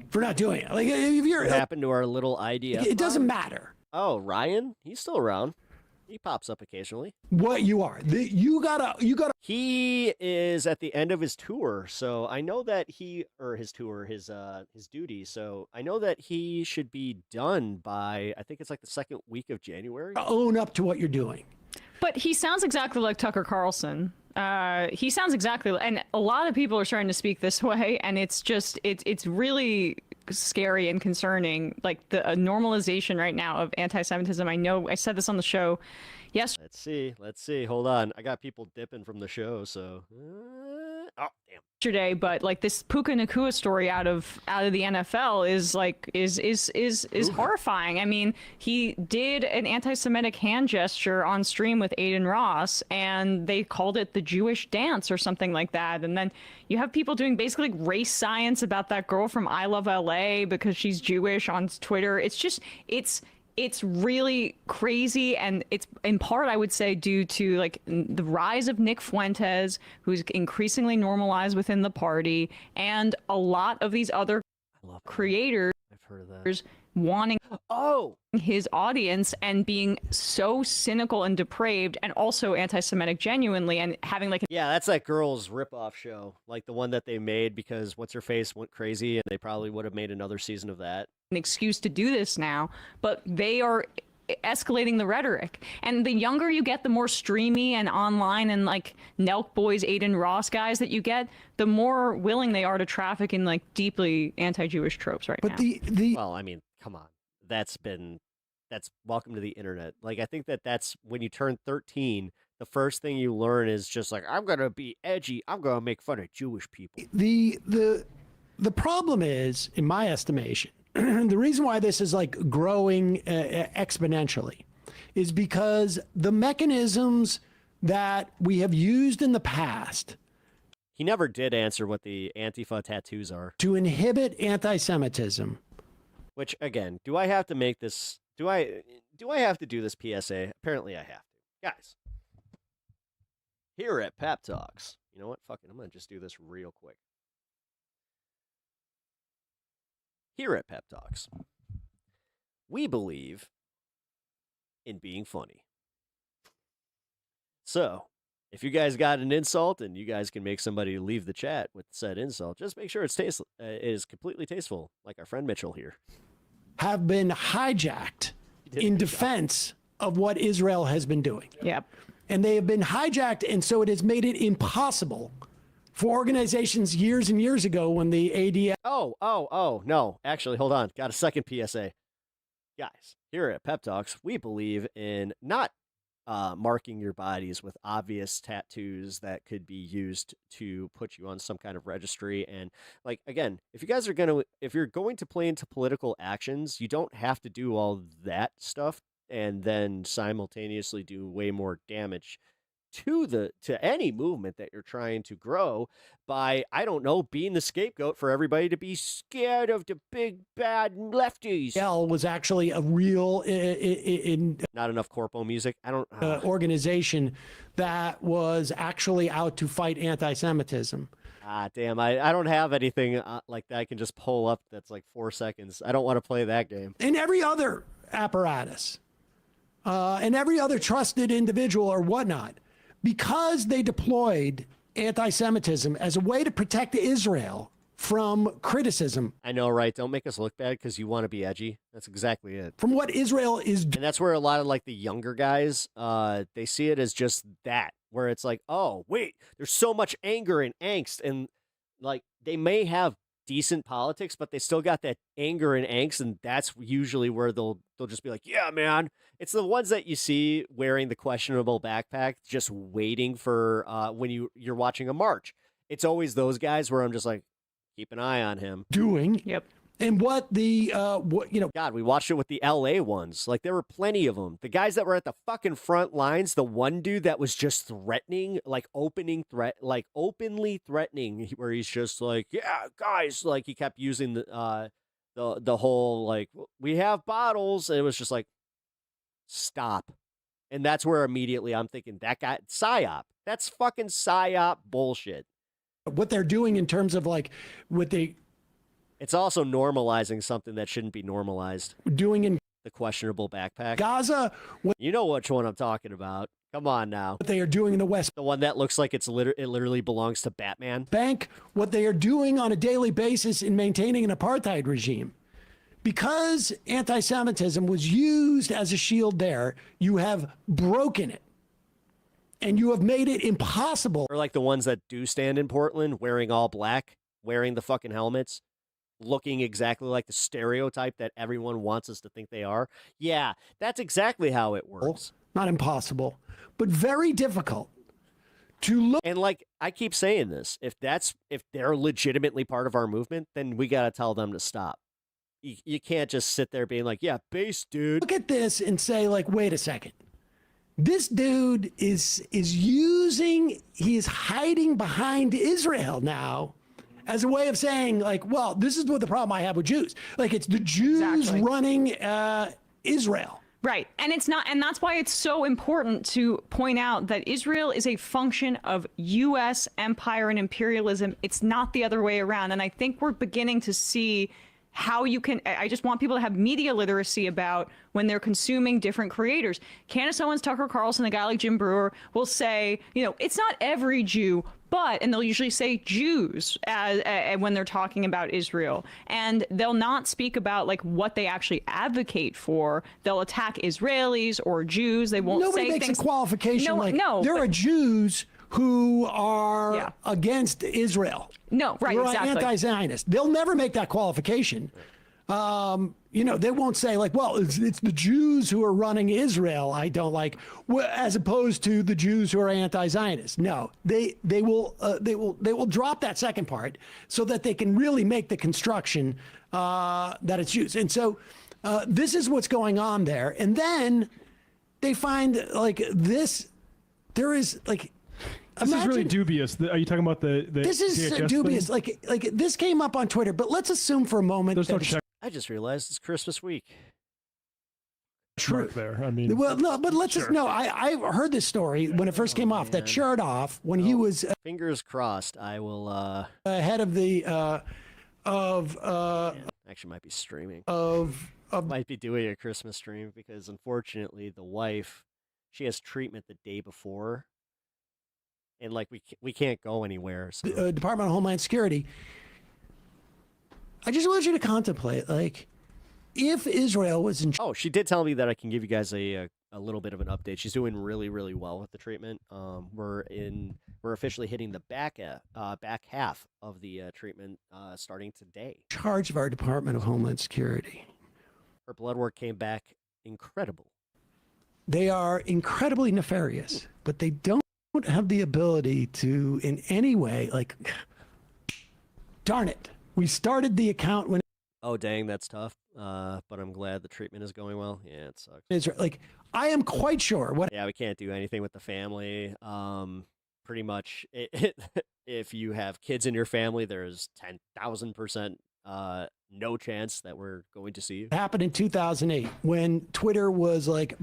for not doing it. Like if you're What happened to our little idea? it doesn't matter Oh, Ryan, he's still around. He pops up occasionally. what you are. You gotta. He is at the end of his tour, so I know that his duty. So I know that he should be done by, I think it's like the second week of January. Own up to what you're doing. But he sounds exactly like Tucker Carlson. He sounds exactly, and a lot of people are starting to speak this way, and it's just, it's really scary and concerning, like the normalization right now of anti-Semitism. I know I said this on the show yesterday. Let's see. Hold on. I got people dipping from the show, so. Oh, damn. Yesterday, but like this Puka Nacua story out of the NFL is horrifying. I mean, he did an anti-Semitic hand gesture on stream with Aiden Ross, and they called it the Jewish dance or something like that. And then you have people doing basically like race science about that girl from I Love LA because she's Jewish on Twitter. It's just it's really crazy, and it's in part, I would say, due to like the rise of Nick Fuentes, who's increasingly normalized within the party, and a lot of these other creators I've heard of that. wanting his audience and being so cynical and depraved and also anti-Semitic genuinely, and having like Yeah, that's that girl's ripoff show, like the one that they made because What's Her Face went crazy, and they probably would have made another season of that. an excuse to do this now, but they are escalating the rhetoric. And the younger you get, the more streamy and online and like Nelk Boys, Aiden Ross guys that you get, the more willing they are to traffic in like deeply anti-Jewish tropes right now. Well, I mean, come on. That's welcome to the internet. Like, I think that's when you turn 13, the first thing you learn is just like, I'm going to be edgy. I'm going to make fun of Jewish people. The problem is, in my estimation, the reason why this is like growing exponentially is because the mechanisms that we have used in the past. He never did answer what the Antifa tattoos are. To inhibit anti-Semitism. Which, again, do I have to make this? Do I have to do this PSA? Apparently I have to. Guys, here at Pep Talks, you know what? Fuck it. I'm going to just do this real quick. Here at Pep Talks, we believe in being funny. So, if you guys got an insult and you guys can make somebody leave the chat with said insult, just make sure it is completely tasteful, like our friend Mitchell here. Have been hijacked in defense of what Israel has been doing. Yep. And they have been hijacked, and so it has made it impossible for organizations years and years ago when the ADF... No. Actually, hold on. Got a second PSA. Guys, here at Pep Talks, we believe in not marking your bodies with obvious tattoos that could be used to put you on some kind of registry. And like, again, if you're going to play into political actions, you don't have to do all that stuff and then simultaneously do way more damage to any movement that you're trying to grow by, I don't know, being the scapegoat for everybody to be scared of the big bad lefties. Was actually a real not enough corpo music. I don't organization that was actually out to fight anti-Semitism. Ah, damn! I don't have anything like that I can just pull up. That's like 4 seconds. I don't want to play that game. And every other apparatus, and every other trusted individual or whatnot, because they deployed anti-Semitism as a way to protect Israel from criticism. I know, right? Don't make us look bad because you want to be edgy. That's exactly it. From what Israel is doing. And that's where a lot of like the younger guys, they see it as just that, where it's like, oh, wait, there's so much anger and angst. And like they may have decent politics, but they still got that anger and angst. And that's usually where they'll just be like, yeah, man. It's the ones that you see wearing the questionable backpack, just waiting for when you're watching a march. It's always those guys where I'm just like, keep an eye on him. Yep. And what the, God, we watched it with the LA ones. Like, there were plenty of them. The guys that were at the fucking front lines, the one dude that was just threatening, like openly threatening, where he's just like, yeah, guys, like he kept using the whole, like, we have bottles. And it was just like, stop. And that's where immediately I'm thinking, that guy, PSYOP. That's fucking PSYOP bullshit. What they're doing in terms of like what they... It's also normalizing something that shouldn't be normalized. Doing in the questionable backpack. Gaza. You know which one I'm talking about. Come on now. What they are doing in the West. The one that looks like it literally belongs to Batman. Bank, what they are doing on a daily basis in maintaining an apartheid regime. Because anti-Semitism was used as a shield there, you have broken it. And you have made it impossible. Or like the ones that do stand in Portland wearing all black, wearing the fucking helmets, looking exactly like the stereotype that everyone wants us to think they are. Yeah, that's exactly how it works. Not impossible, but very difficult to look. And like I keep saying this, if they're legitimately part of our movement, then we got to tell them to stop. You can't just sit there being like, yeah, base dude. Look at this and say like, wait a second. This dude is hiding behind Israel now as a way of saying like, well, this is what the problem I have with Jews. Like it's the Jews running Israel. Right. And it's not, and that's why it's so important to point out that Israel is a function of U.S. empire and imperialism. It's not the other way around. And I think we're beginning to see how you can, I just want people to have media literacy about when they're consuming different creators. Candace Owens, Tucker Carlson, a guy like Jim Brewer will say, you know, it's not every Jew, but, and they'll usually say Jews when they're talking about Israel. And they'll not speak about like what they actually advocate for. They'll attack Israelis or Jews. They won't Nobody say makes things. a qualification like no, there are Jews who are against Israel. No, right, who are exactly. Anti-Zionist. They'll never make that qualification. You know, they won't say like, well, it's the Jews who are running Israel I don't like, as opposed to the Jews who are anti-Zionist. No, they will drop that second part so that they can really make the construction that it's Jews. And so this is what's going on there. And then they find like this. There is like. This is really dubious. Are you talking about the This is DHS dubious. thing? Like this came up on Twitter, but let's assume for a moment. There's no check. I just realized it's Christmas week. True. There. I mean, well, no, but let's just no. I heard this story when it first came off. That Chertoff, when he was fingers crossed, I will head of the actually might be streaming of might be doing a Christmas stream because unfortunately the wife, she has treatment the day before. And like we can't go anywhere. So. Department of Homeland Security. I just want you to contemplate, like, if Israel was in. Oh, she did tell me that I can give you guys a little bit of an update. She's doing really, really well with the treatment. We're officially hitting the back half of the treatment starting today. Charge of our Department of Homeland Security. Her blood work came back incredible. They are incredibly nefarious, but they don't have the ability to in any way like darn it, we started the account when Oh, dang, that's tough. But I'm glad the treatment is going well. Yeah, it sucks. Israel. Like, I am quite sure what. Yeah, we can't do anything with the family. Pretty much, if you have kids in your family, there's 10,000% no chance that we're going to see you. Happened in 2008 when Twitter was like,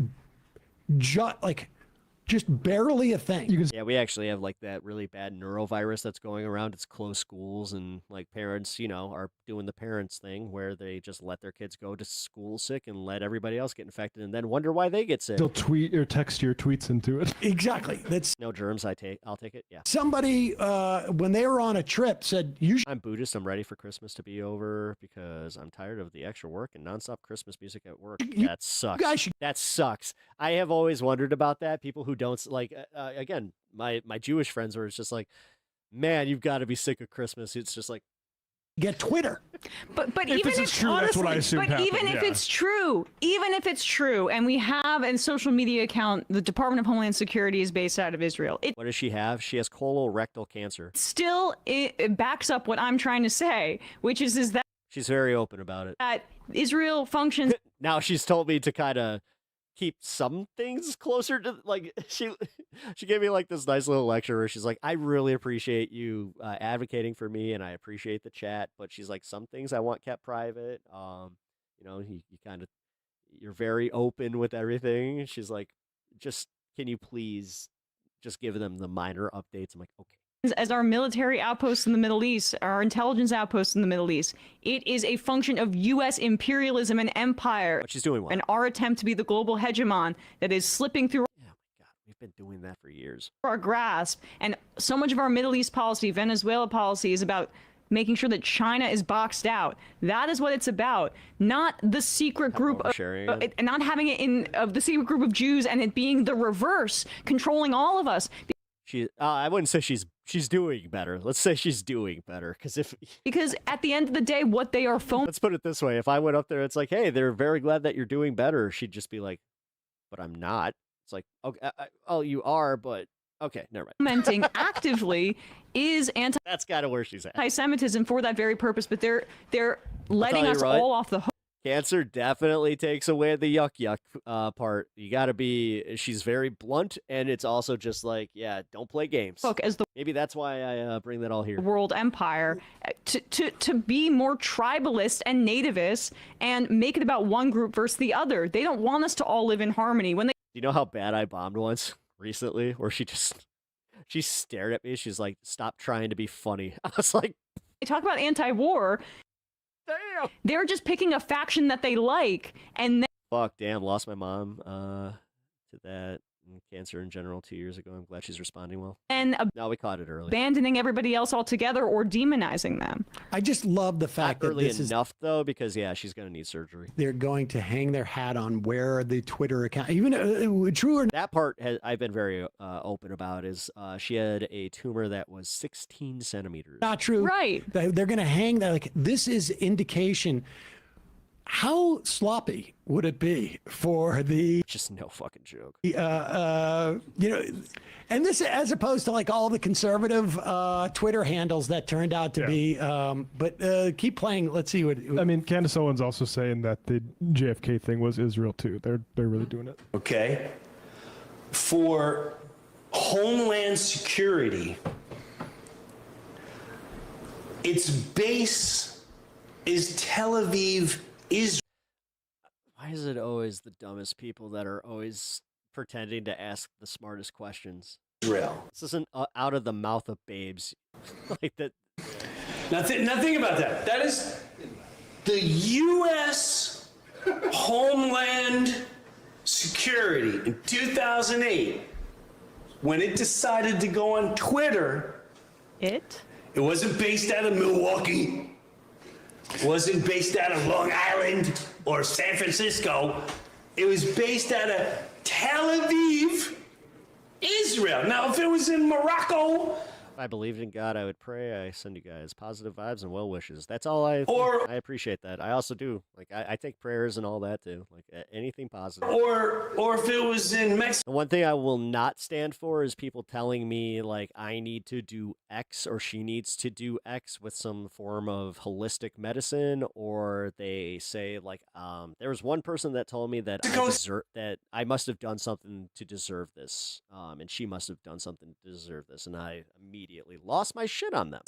just barely a thing. Yeah, we actually have like that really bad neurovirus that's going around. It's closed schools, and like parents, are doing the parents thing where they just let their kids go to school sick and let everybody else get infected and then wonder why they get sick. They'll tweet or text your tweets into it. Exactly. That's no germs. I'll take it. Yeah. Somebody, when they were on a trip, said, I'm Buddhist. I'm ready for Christmas to be over because I'm tired of the extra work and nonstop Christmas music at work. That sucks. That sucks. I have always wondered about that. People who don't like, again, my Jewish friends were just like, man, you've got to be sick of Christmas. It's just like, get Twitter. But if even this is true, honestly, that's what I assumed but even happened, if yeah. it's true, and we have a social media account, the Department of Homeland Security is based out of Israel. What does she have? She has colorectal cancer. Still, it backs up what I'm trying to say, which is that She's very open about it. that Israel functions. Now she's told me to kind of keep some things closer to, like, she gave me like this nice little lecture where she's like, I really appreciate you advocating for me and I appreciate the chat, but she's like, some things I want kept private. You're very open with everything. And she's like, just, can you please just give them the minor updates? I'm like, okay. As our military outposts in the Middle East, our intelligence outposts in the Middle East, it is a function of U.S. imperialism and empire. But she's doing well. And our attempt to be the global hegemon that is slipping through We've been doing that for years. our grasp. And so much of our Middle East policy, Venezuela policy, is about making sure that China is boxed out. That is what it's about, not the secret group of, not having it in of the secret group of Jews and it being the reverse, controlling all of us. I wouldn't say she's doing better. Let's say she's doing better, because at the end of the day, what they are Let's put it this way: if I went up there, it's like, hey, they're very glad that you're doing better. She'd just be like, but I'm not. It's like, okay, you are, but okay, never mind. Implementing actively is That's kind of where she's at. anti-Semitism for that very purpose, but they're letting us all off the hook. Cancer definitely takes away the yuck part. You got to be. She's very blunt, and it's also just like, yeah, don't play games. Look, as maybe that's why I bring that all here. World empire to be more tribalist and nativist and make it about one group versus the other. They don't want us to all live in harmony. When they, do you know how bad I bombed once recently, where she stared at me. She's like, "Stop trying to be funny." I was like, they talk about anti-war. Damn. They're just picking a faction that they like, and then fuck, damn, lost my mom to that and cancer in general 2 years ago. I'm glad she's responding well. And no, we caught it early. Abandoning everybody else altogether or demonizing them. I just love the fact Not that early this is enough though, because yeah, she's gonna need surgery. they're going to hang their hat on where the Twitter account, even true or not. That part I've been very open about is she had a tumor that was 16 centimeters. Not true. Right. They're going to hang that. Like, this is indication. How sloppy would it be for the just no fucking joke? And this as opposed to like all the conservative Twitter handles that turned out to be. But keep playing. Let's see what. I mean, Candace Owens also saying that the JFK thing was Israel too. They're really doing it. Okay. For Homeland Security, its base is Tel Aviv, Israel. Why is it always the dumbest people that are always pretending to ask the smartest questions? Israel. This isn't out of the mouth of babes. Like that. Nothing about that. That is the U.S. Homeland Security in 2008, when it decided to go on Twitter. It wasn't based out of Milwaukee. It wasn't based out of Long Island or San Francisco. It was based out of Tel Aviv, Israel. Now, if it was in Morocco If I believed in God, I would pray. I send you guys positive vibes and well wishes. That's all I appreciate that. I also do. Like, I take prayers and all that too. Like, anything positive. Or if it was in Mexico. The one thing I will not stand for is people telling me, like, I need to do X or she needs to do X with some form of holistic medicine, or they say, like, there was one person that told me that that I must have done something to deserve this, and she must have done something to deserve this, and I immediately lost my shit on them.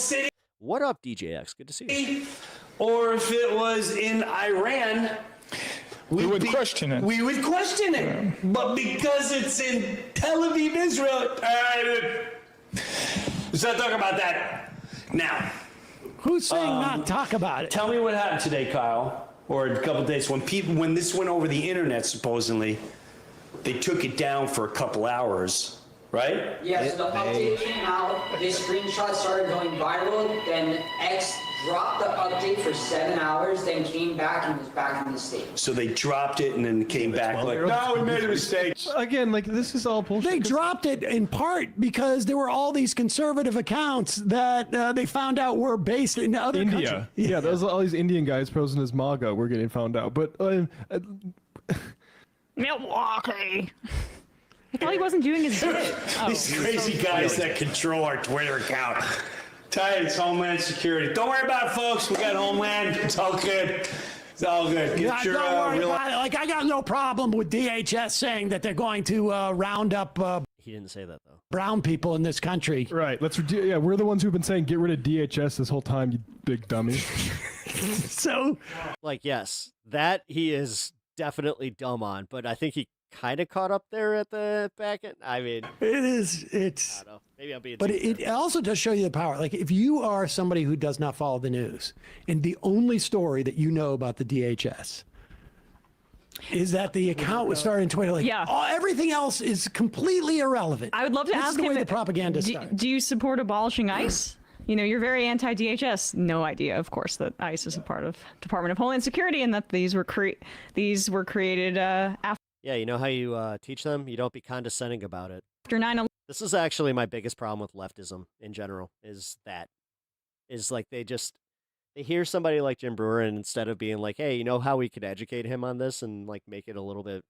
What up, DJX? Good to see you. Or if it was in Iran, we would question it. We would question it. But because it's in Tel Aviv, Israel, let's not talk about that. Now, who's saying not talk about it? Tell me what happened today, Kyle, or a couple days when this went over the internet. Supposedly, they took it down for a couple hours. Right? Yes, the update came out, this screenshot started going viral, then X dropped the update for 7 hours, then came back and was back in the state. So they dropped it and then came back like, no, we made a mistake. Again, like, this is all bullshit. They dropped it in part because there were all these conservative accounts that they found out were based in other India. countries. Yeah, those all these Indian guys posing as MAGA were getting found out. But Milwaukee. I thought he wasn't doing his bit. These crazy guys that control our Twitter account. Tight, it's Homeland Security. Don't worry about it, folks. We got Homeland. It's all good. It's all good. Yeah, don't worry about it. Like, I got no problem with DHS saying that they're going to round up He didn't say that, though. brown people in this country. right, we're the ones who've been saying get rid of DHS this whole time, you big dummy. So, like, yes, that he is definitely dumb on, but I think he kind of caught up there at the back end. I mean, it's. I don't know. Maybe I'm being. But it also does show you the power. Like, if you are somebody who does not follow the news, and the only story that you know about the DHS is that the account was started in Twitter, like, everything else is completely irrelevant. I would love to This ask is the him way the propaganda starts. do you support abolishing ICE? You know, you're very anti-DHS. No idea, of course, that ICE is a part of Department of Homeland Security and that these were created after. Yeah, you know how you teach them? You don't be condescending about it. After 9/11. This is actually my biggest problem with leftism in general, is like they hear somebody like Jim Brewer, and instead of being like, hey, you know how we could educate him on this and like make it a little bit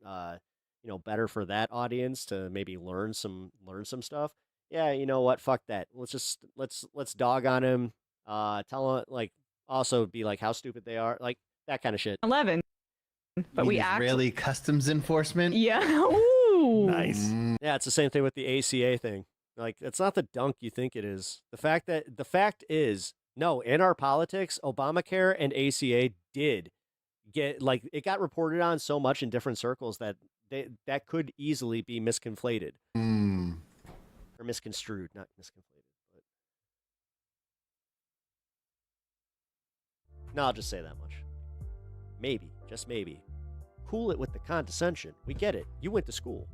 better for that audience to maybe learn some stuff. Yeah, you know what? Fuck that. Let's dog on him. Tell him, like, also be like how stupid they are, like that kind of shit. 11. But we Israeli customs enforcement. Yeah. Ooh. Nice. Yeah, it's the same thing with the ACA thing. Like, it's not the dunk you think it is. The fact is, no, in our politics, Obamacare and ACA did get, like, it got reported on so much in different circles that that could easily be misconflated. Or misconstrued, not misconflated. But no, I'll just say that much. Maybe, just maybe. Cool it with the condescension. We get it. You went to school.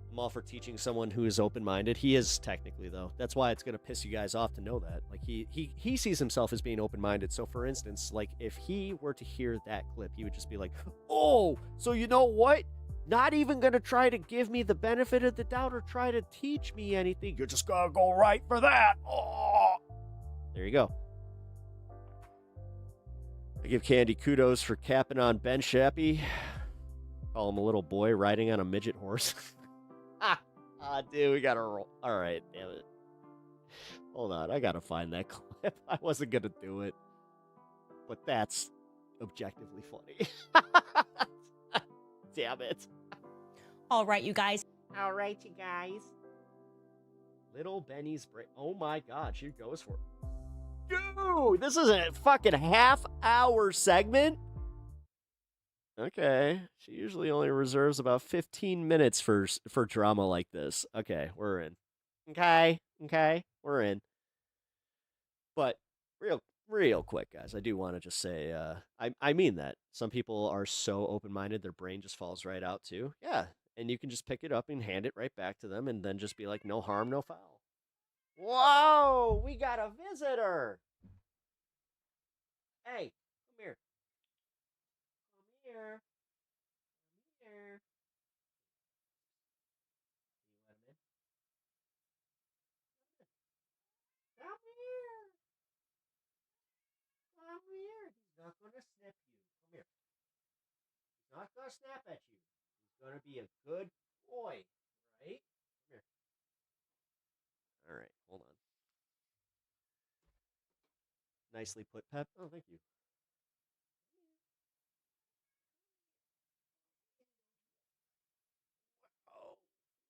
I'm all for teaching someone who is open-minded. He is technically, though. That's why it's going to piss you guys off to know that. Like, he sees himself as being open-minded. So, for instance, like, if he were to hear that clip, he would just be like, oh, so you know what? Not even going to try to give me the benefit of the doubt or try to teach me anything. You're just going to go right for that. Oh. There you go. I give Candy kudos for capping on Ben Shappy. Call him a little boy riding on a midget horse. Dude, we gotta roll. All right, damn it. Hold on, I gotta find that clip. I wasn't gonna do it, but that's objectively funny. Damn it. All right, you guys. All right, you guys. Little Benny's break. Oh my God, she goes for it. Dude, this is a fucking half-hour segment? Okay, she usually only reserves about 15 minutes for drama like this. Okay, we're in. Okay, we're in. But real quick, guys, I do want to just say, I mean that. Some people are so open-minded, their brain just falls right out too. Yeah, and you can just pick it up and hand it right back to them and then just be like, no harm, no foul. Whoa, we got a visitor. Hey, come here. Come here. Come here. He's not gonna snip you. Come here. He's not gonna snap at you. He's gonna be a good boy, right? Come here. All right, hold on. Nicely put, Pep. Oh, thank you. Oh,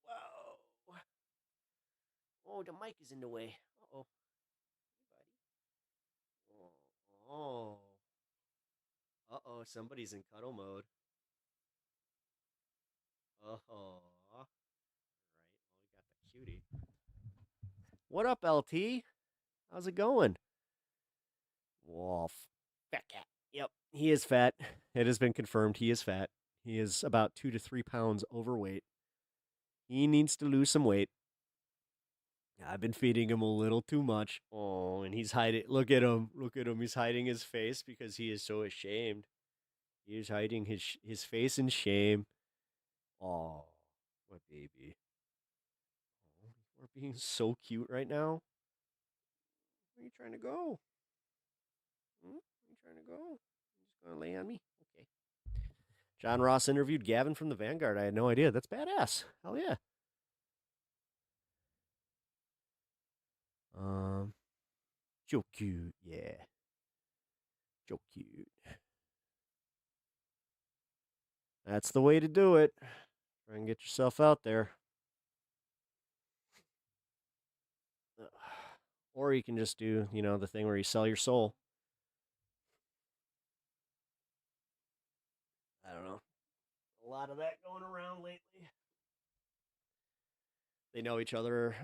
whoa. Oh, the mic is in the way. Uh-oh. Hey, buddy. Oh. Uh-oh, somebody's in cuddle mode. Oh. All right, well, we got the cutie. What up, LT? How's it going? Wolf. Fat cat. Yep, he is fat. It has been confirmed he is fat. He is about 2 to 3 pounds overweight. He needs to lose some weight. I've been feeding him a little too much. Oh, and he's hiding. Look at him. Look at him. He's hiding his face because he is so ashamed. He is hiding his face in shame. Oh, what baby. Oh, we're being so cute right now. Where are you trying to go? Where are you trying to go? You just gonna lay on me? Okay. John Ross interviewed Gavin from the Vanguard. I had no idea. That's badass. Hell yeah. So cute, yeah. So cute. That's the way to do it. Try and get yourself out there. Or you can just do, the thing where you sell your soul. I don't know. A lot of that going around lately. They know each other,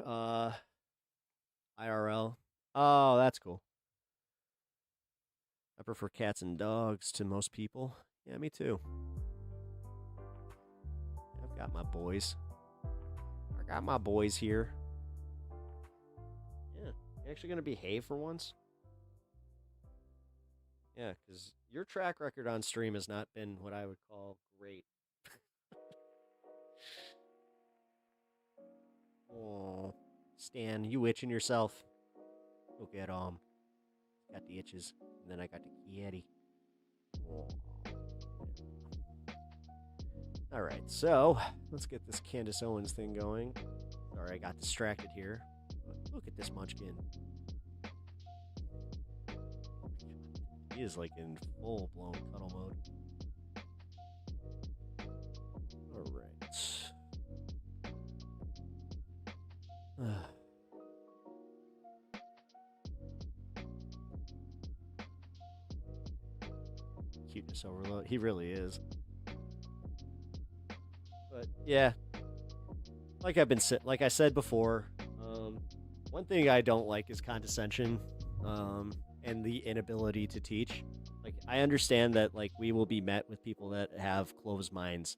IRL. Oh, that's cool. I prefer cats and dogs to most people. Yeah, me too. I've got my boys. I got my boys here. Yeah, you actually gonna behave for once? Yeah, because your track record on stream has not been what I would call great. Oh, Stan, you itching yourself? Go get got the itches, and then I got the kitty. Oh. All right, so let's get this Candace Owens thing going. Sorry, I got distracted here. Look at this munchkin. He is like in full-blown cuddle mode. All right. Cuteness overload. He really is. But yeah, like I said before, one thing I don't like is condescension, and the inability to teach. Like, I understand that, like, we will be met with people that have closed minds.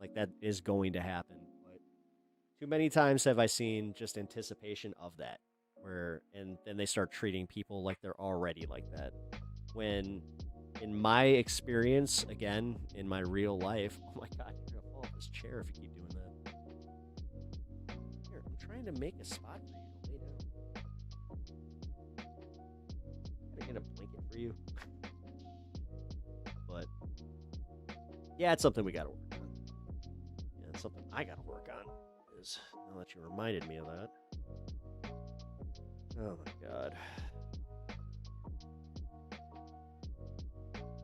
Like, that is going to happen. But too many times have I seen just anticipation of that, and then they start treating people like they're already like that. When, in my experience, again, in my real life, oh my God, you're gonna fall off this chair if you keep doing that. Here, I'm trying to make a spot for you to lay down. Gotta get a blanket for you. But yeah, it's something we gotta work on. Yeah, it's something I gotta work on. Is now that you reminded me of that. Oh my God.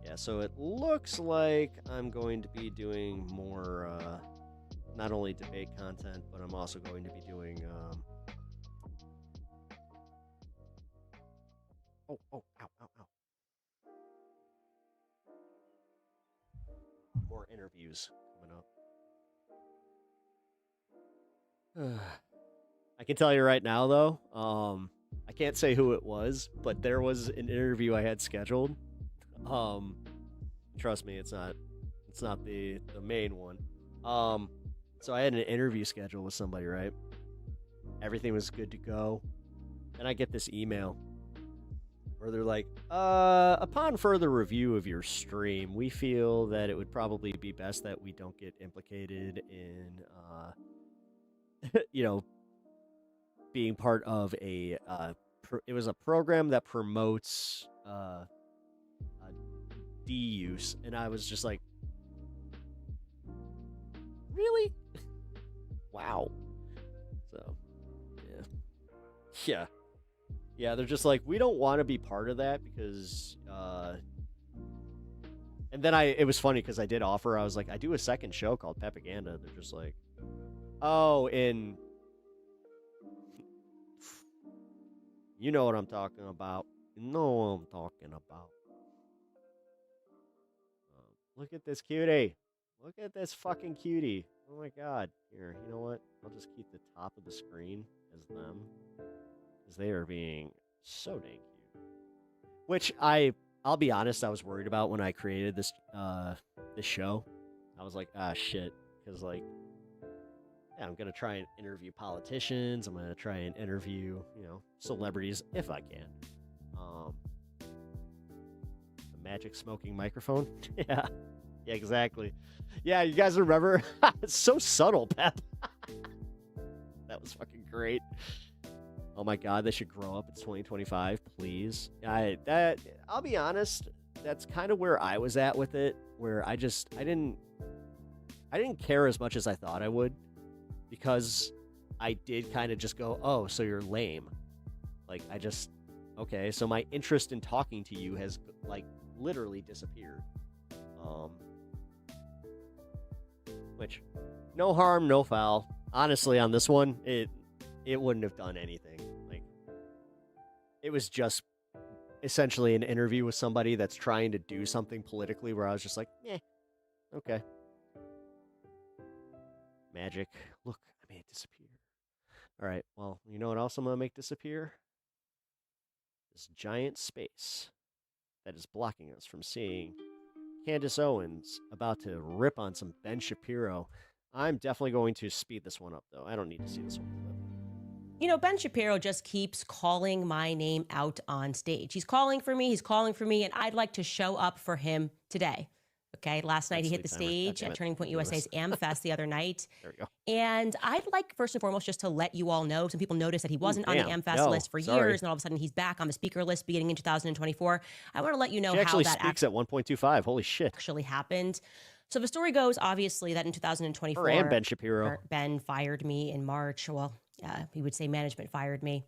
Yeah, so it looks like I'm going to be doing more, not only debate content, but I'm also going to be doing, oh, ow, ow, ow. More interviews coming up. I can tell you right now, though, I can't say who it was, but there was an interview I had scheduled. Trust me, it's not the main one. So I had an interview scheduled with somebody, right? Everything was good to go. And I get this email where they're like, upon further review of your stream, we feel that it would probably be best that we don't get implicated in, being part of it was a program that promotes, use. And I was just like, really? Wow. So, yeah. Yeah, they're just like, we don't want to be part of that because, and then it was funny because I did offer, I was like, I do a second show called Pepaganda. They're just like, oh, and you know what I'm talking about. You know what I'm talking about. Look at this cutie. Look at this fucking cutie. Oh my god. Here, you know what? I'll just keep the top of the screen as them. Because they are being so dang cute. Which I'll be honest, I was worried about when I created this show. I was like, ah shit. Because like, yeah, I'm gonna try and interview politicians. I'm gonna try and interview, celebrities if I can. The magic smoking microphone. Yeah, exactly. Yeah, you guys remember? It's so subtle, Pep. That was fucking great. Oh my god, they should grow up. It's 2025, please. I'll be honest, that's kind of where I was at with it, where I didn't care as much as I thought I would, because I did kind of just go, oh, so you're lame. Like, okay, so my interest in talking to you has, like, literally disappeared. Which, no harm, no foul. Honestly, on this one, it wouldn't have done anything. Like, it was just essentially an interview with somebody that's trying to do something politically where I was just like, okay. Magic. Look, I made it disappear. All right, well, you know what else I'm going to make disappear? This giant space that is blocking us from seeing Candace Owens about to rip on some Ben Shapiro. I'm definitely going to speed this one up, though. I don't need to see this one. You know, Ben Shapiro just keeps calling my name out on stage. He's calling for me, and I'd like to show up for him today. Okay, last night he hit the stage at Turning Point USA's AmFest the other night. There we go. And I'd like, first and foremost, just to let you all know, some people noticed that he wasn't on the AmFest list for years, and all of a sudden he's back on the speaker list beginning in 2024. I want to let you know how that speaks at 1.25. Holy shit. Actually happened. So the story goes, obviously, that in 2024, and Ben Shapiro. Ben fired me in March. Well, he would say management fired me.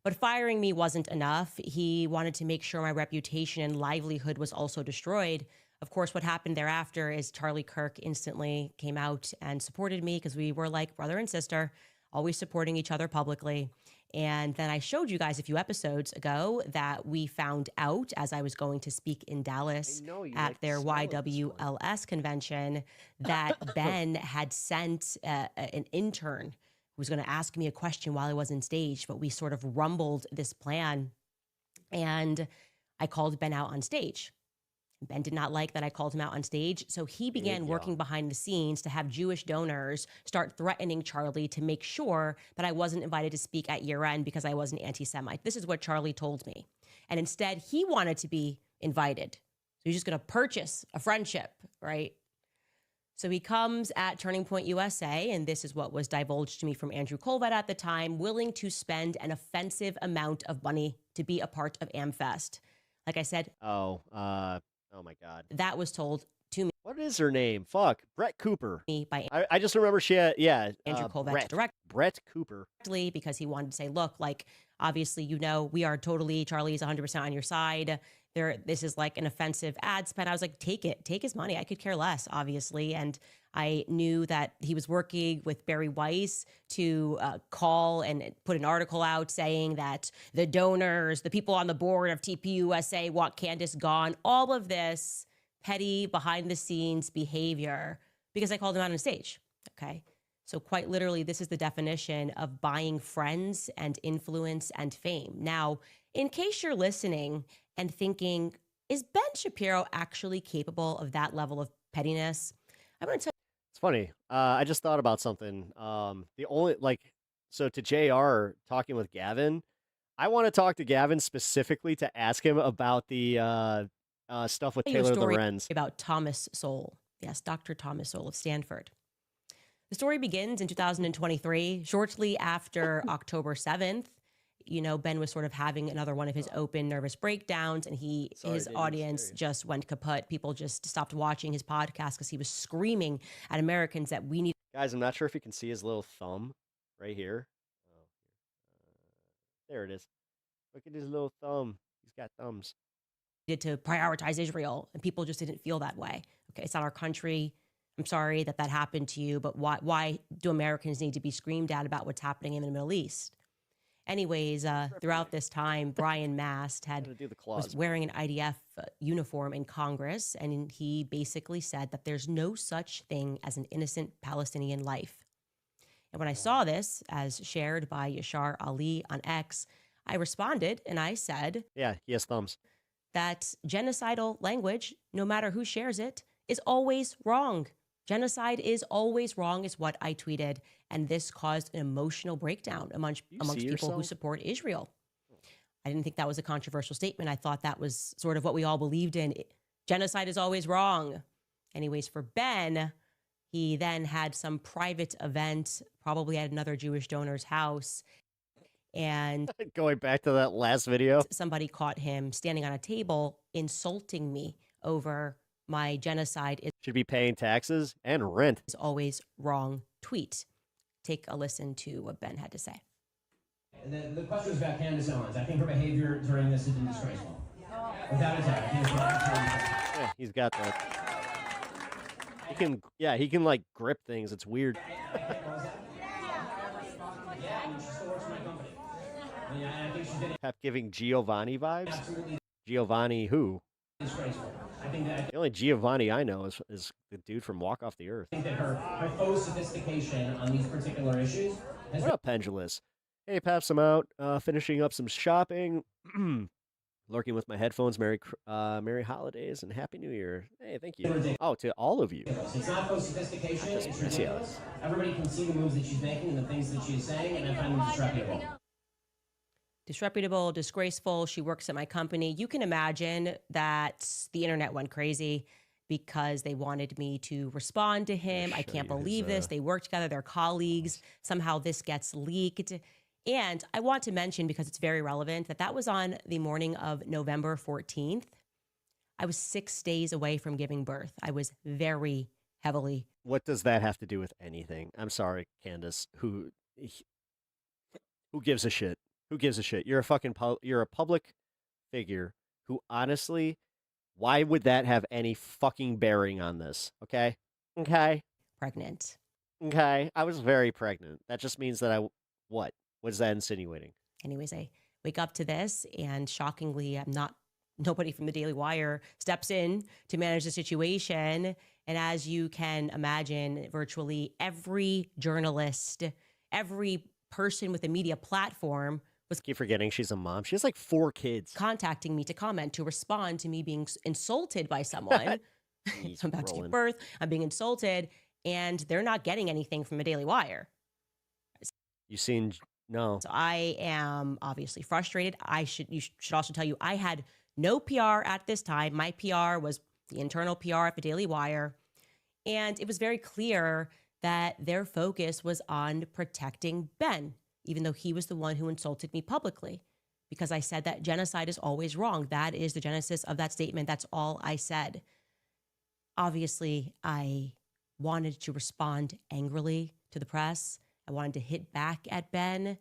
But firing me wasn't enough. He wanted to make sure my reputation and livelihood was also destroyed. Of course, what happened thereafter is Charlie Kirk instantly came out and supported me because we were like brother and sister, always supporting each other publicly. And then I showed you guys a few episodes ago that we found out as I was going to speak in Dallas at their YWLS convention that Ben had sent an intern who was going to ask me a question while I was on stage, but we sort of rumbled this plan. And I called Ben out on stage. Ben did not like that I called him out on stage, so he began working behind the scenes to have Jewish donors start threatening Charlie to make sure that I wasn't invited to speak at year-end because I was an anti-Semite. This is what Charlie told me. And instead, he wanted to be invited. So he's just going to purchase a friendship, right? So he comes at Turning Point USA, and this is what was divulged to me from Andrew Colvett at the time, willing to spend an offensive amount of money to be a part of AmFest. Like I said... Oh my god. That was told to me. What is her name? Fuck. Brett Cooper. By I just remember she had, Andrew Colvett Brett Cooper. Because he wanted to say, look, like, obviously, we are totally, Charlie's 100% on your side. This is like an offensive ad spend. I was like, take his money. I could care less, obviously. And I knew that he was working with Barry Weiss to call and put an article out saying that the donors, the people on the board of TPUSA want Candace gone. All of this petty behind the scenes behavior because I called him out on stage. Okay. So quite literally, this is the definition of buying friends and influence and fame. Now, in case you're listening and thinking, is Ben Shapiro actually capable of that level of pettiness? I'm going to tell you. It's funny. I just thought about something. So to JR talking with Gavin, I want to talk to Gavin specifically to ask him about the stuff with Taylor Lorenz. About Thomas Sowell. Yes, Dr. Thomas Sowell of Stanford. The story begins in 2023, shortly after October 7th. Ben was sort of having another one of his open nervous breakdowns, and his audience just went kaput. People just stopped watching his podcast because he was screaming at Americans that we need. Guys, I'm not sure if you can see his little thumb right here. Oh, there it is. Look at his little thumb. He's got thumbs. To prioritize Israel, and people just didn't feel that way. Okay, it's not our country. I'm sorry that happened to you, but why do Americans need to be screamed at about what's happening in the Middle East? Anyways, throughout this time, Brian Mast was wearing an IDF uniform in Congress, and he basically said that there's no such thing as an innocent Palestinian life. And when I saw this, as shared by Yashar Ali on X, I responded and I said, yeah, he has thumbs. That genocidal language, no matter who shares it, is always wrong. Genocide is always wrong, is what I tweeted. And this caused an emotional breakdown amongst people who support Israel. I didn't think that was a controversial statement. I thought that was sort of what we all believed in. Genocide is always wrong. Anyways, for Ben, he then had some private event, probably at another Jewish donor's house. And going back to that last video, somebody caught him standing on a table insulting me over my genocide. Should be paying taxes and rent. Is always wrong tweet. Take a listen to what Ben had to say. And the question was about Candace Owens. I think her behavior during this has been disgraceful. Without a doubt. Yeah, he's got that. He can like grip things. It's weird. Pep giving Giovanni vibes. Giovanni who? The only Giovanni I know is the dude from Walk Off the Earth. I think that her faux sophistication on these particular issues. What up, Pendulous? Hey, Paps, I'm out finishing up some shopping. Lurking with my headphones. Merry holidays and Happy New Year. Hey, thank you. Oh, to all of you. It's not faux sophistication. It's ridiculous. Everybody can see the moves that she's making and the things that she's saying, and I find them disreputable. Disreputable, disgraceful. She works at my company. You can imagine that the internet went crazy because they wanted me to respond to him. I can't believe this. They work together. They're colleagues. Somehow this gets leaked. And I want to mention, because it's very relevant, that was on the morning of November 14th. I was 6 days away from giving birth. I was very heavily. What does that have to do with anything? I'm sorry, Candace. Who gives a shit? Who gives a shit? You're a public figure who, honestly, why would that have any fucking bearing on this? Okay? Pregnant. Okay. I was very pregnant. That just means that what? What is that insinuating? Anyways, I wake up to this, and shockingly, nobody from the Daily Wire steps in to manage the situation. And as you can imagine, virtually every journalist, every person with a media platform keep forgetting she's a mom. She has like 4 kids. Contacting me to comment, to respond to me being insulted by someone. I'm about to give birth. I'm being insulted, and they're not getting anything from the Daily Wire. No. So I am obviously frustrated. You should also tell you, I had no PR at this time. My PR was the internal PR at the Daily Wire. And it was very clear that their focus was on protecting Ben, even though he was the one who insulted me publicly, because I said that genocide is always wrong. That is the genesis of that statement. That's all I said. Obviously, I wanted to respond angrily to the press. I wanted to hit back at Ben.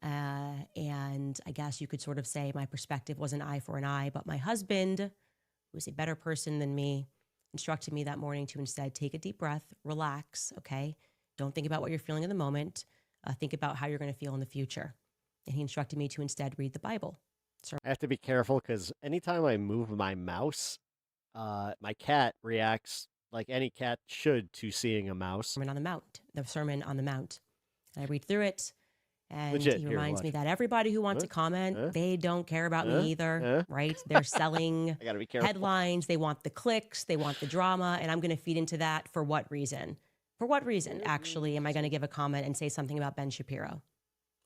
And I guess you could sort of say my perspective was an eye for an eye. But my husband, who is a better person than me, instructed me that morning to instead take a deep breath, relax, okay? Don't think about what you're feeling in the moment. Think about how you're going to feel in the future. And he instructed me to instead read the Bible. So I have to be careful because anytime I move my mouse, my cat reacts like any cat should to seeing a mouse. The Sermon on the Mount. And I read through it, and Legit. he reminds me that everybody who wants to comment, they don't care about me either, right? They're selling I gotta be careful. headlines. They want the clicks. They want the drama. And I'm going to feed into that for what reason? For what reason, actually, am I going to give a comment and say something about Ben Shapiro?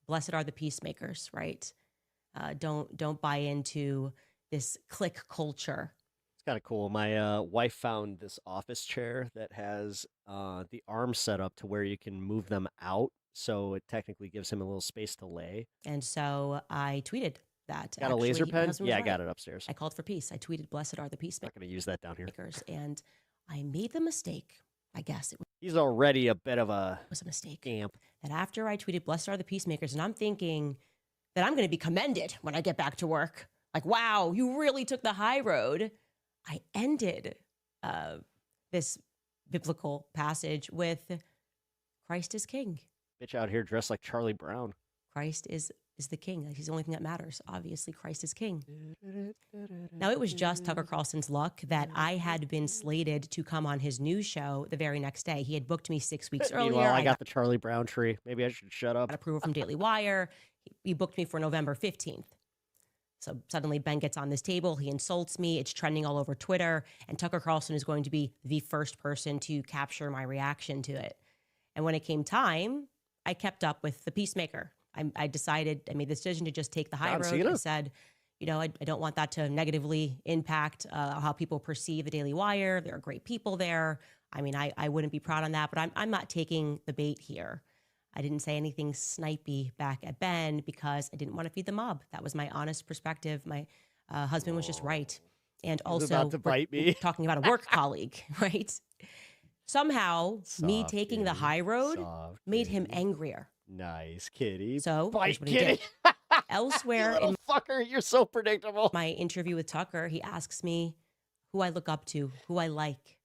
Blessed are the peacemakers, right? Don't buy into this click culture. It's kind of cool. My wife found this office chair that has the arms set up to where you can move them out so it technically gives him a little space to lay. And so I tweeted that. Got a laser my pen? husband was Yeah, I right. got it upstairs. I called for peace. I tweeted, "Blessed are the peacemakers." Not going to use that down here. And I made the mistake, I guess it He's already a bit of a was a mistake. Amp. That after I tweeted, "Blessed are the peacemakers," and I'm thinking that I'm going to be commended when I get back to work. Like, wow, you really took the high road. I ended this biblical passage with Christ is king. Bitch out here dressed like Charlie Brown. Christ is the king. Like, he's the only thing that matters. Obviously, Christ is king. Now, it was just Tucker Carlson's luck that I had been slated to come on his news show the very next day. He had booked me 6 weeks earlier. Meanwhile, I got the Charlie Brown tree. Maybe I should shut up. Got approval from Daily Wire. He booked me for November 15th. So suddenly Ben gets on this table. He insults me. It's trending all over Twitter. And Tucker Carlson is going to be the first person to capture my reaction to it. And when it came time, I kept up with the peacemaker. I made the decision to just take the high road. I said, I don't want that to negatively impact how people perceive the Daily Wire. There are great people there. I mean, I wouldn't be proud on that, but I'm not taking the bait here. I didn't say anything snipey back at Ben because I didn't want to feed the mob. That was my honest perspective. My husband was just right. And He's also about to bite me. talking about a work colleague, right? Somehow, me taking the high road made him angrier. Nice, kitty. So, Bite, here's what he kitty. did. Elsewhere You little fucker, you're so predictable. My interview with Tucker, he asks me who I look up to, who I like.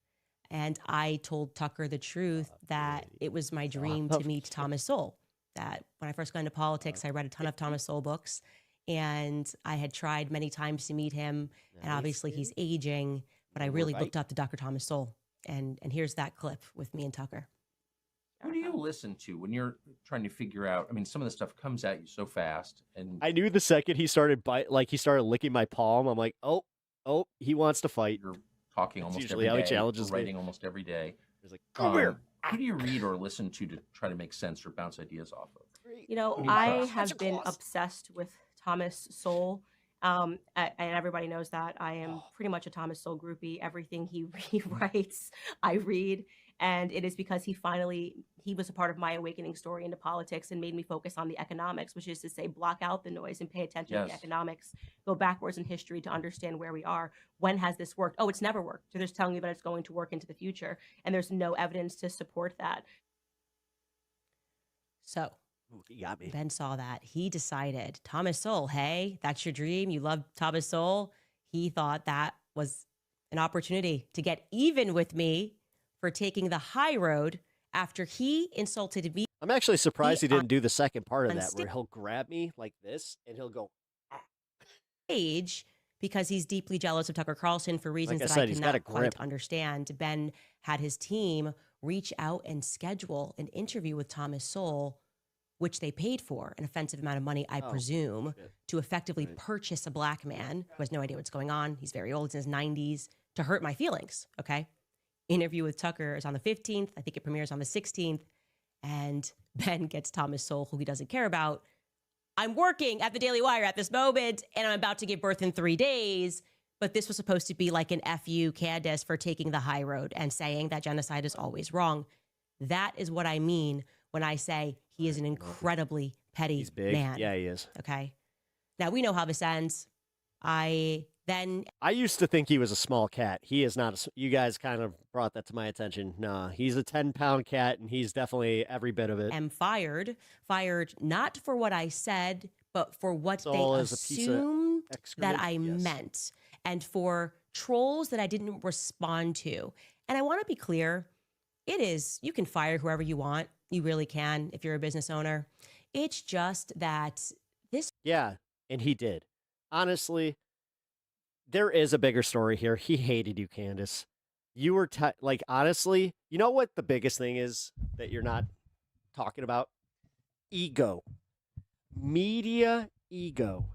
And I told Tucker the truth that it was my dream to meet Thomas Sowell. That when I first got into politics, I read a ton of Thomas Sowell books. And I had tried many times to meet him. And obviously he's aging, but I really looked up to Dr. Thomas Sowell. And here's that clip with me and Tucker. Who do you listen to when you're trying to figure out? I mean, some of the stuff comes at you so fast, and I knew the second he started he started licking my palm. I'm like, oh, he wants to fight. You're talking almost usually every how day, he challenges me. writing almost every day. He's like, come here. Who do you read or listen to try to make sense or bounce ideas off of? I have been obsessed with Thomas Sowell. And everybody knows that. I am pretty much a Thomas Sowell groupie. Everything he writes, I read. And it is because he was a part of my awakening story into politics and made me focus on the economics, which is to say, block out the noise and pay attention to the economics, go backwards in history to understand where we are. When has this worked? Oh, it's never worked. So they're just telling you that it's going to work into the future. And there's no evidence to support that. So he got me. Ben saw that. He decided, Thomas Sowell, hey, that's your dream. You love Thomas Sowell. He thought that was an opportunity to get even with me for taking the high road after he insulted me. I'm actually surprised he didn't do the second part of that where he'll grab me like this and he'll go stage because he's deeply jealous of Tucker Carlson for reasons Like I that said, I he's cannot got a quite grip. understand. Ben had his team reach out and schedule an interview with Thomas Sowell, which they paid for an offensive amount of money, I presume, to effectively purchase a black man who has no idea what's going on. He's very old, he's in his 90s, to hurt my feelings, okay? Interview with Tucker is on the 15th. I think it premieres on the 16th. And Ben gets Thomas Sowell, who he doesn't care about. I'm working at the Daily Wire at this moment, and I'm about to give birth in 3 days. But this was supposed to be like an FU Candace for taking the high road and saying that genocide is always wrong. That is what I mean when I say he is an incredibly petty He's big. man. Yeah, he is. Okay. Now, we know how this ends. I used to think he was a small cat. He is not. You guys kind of brought that to my attention. Nah, he's a 10-pound cat, and he's definitely every bit of it. am fired not for what I said, but for what It's all they as a piece of assumed that excrement? I Yes. meant, and for trolls that I didn't respond to. And I want to be clear, you can fire whoever you want. You really can if you're a business owner. It's just that this. Yeah, and he did. Honestly, there is a bigger story here. He hated you, Candace. You were honestly, you know what the biggest thing is that you're not talking about? Ego. Media ego.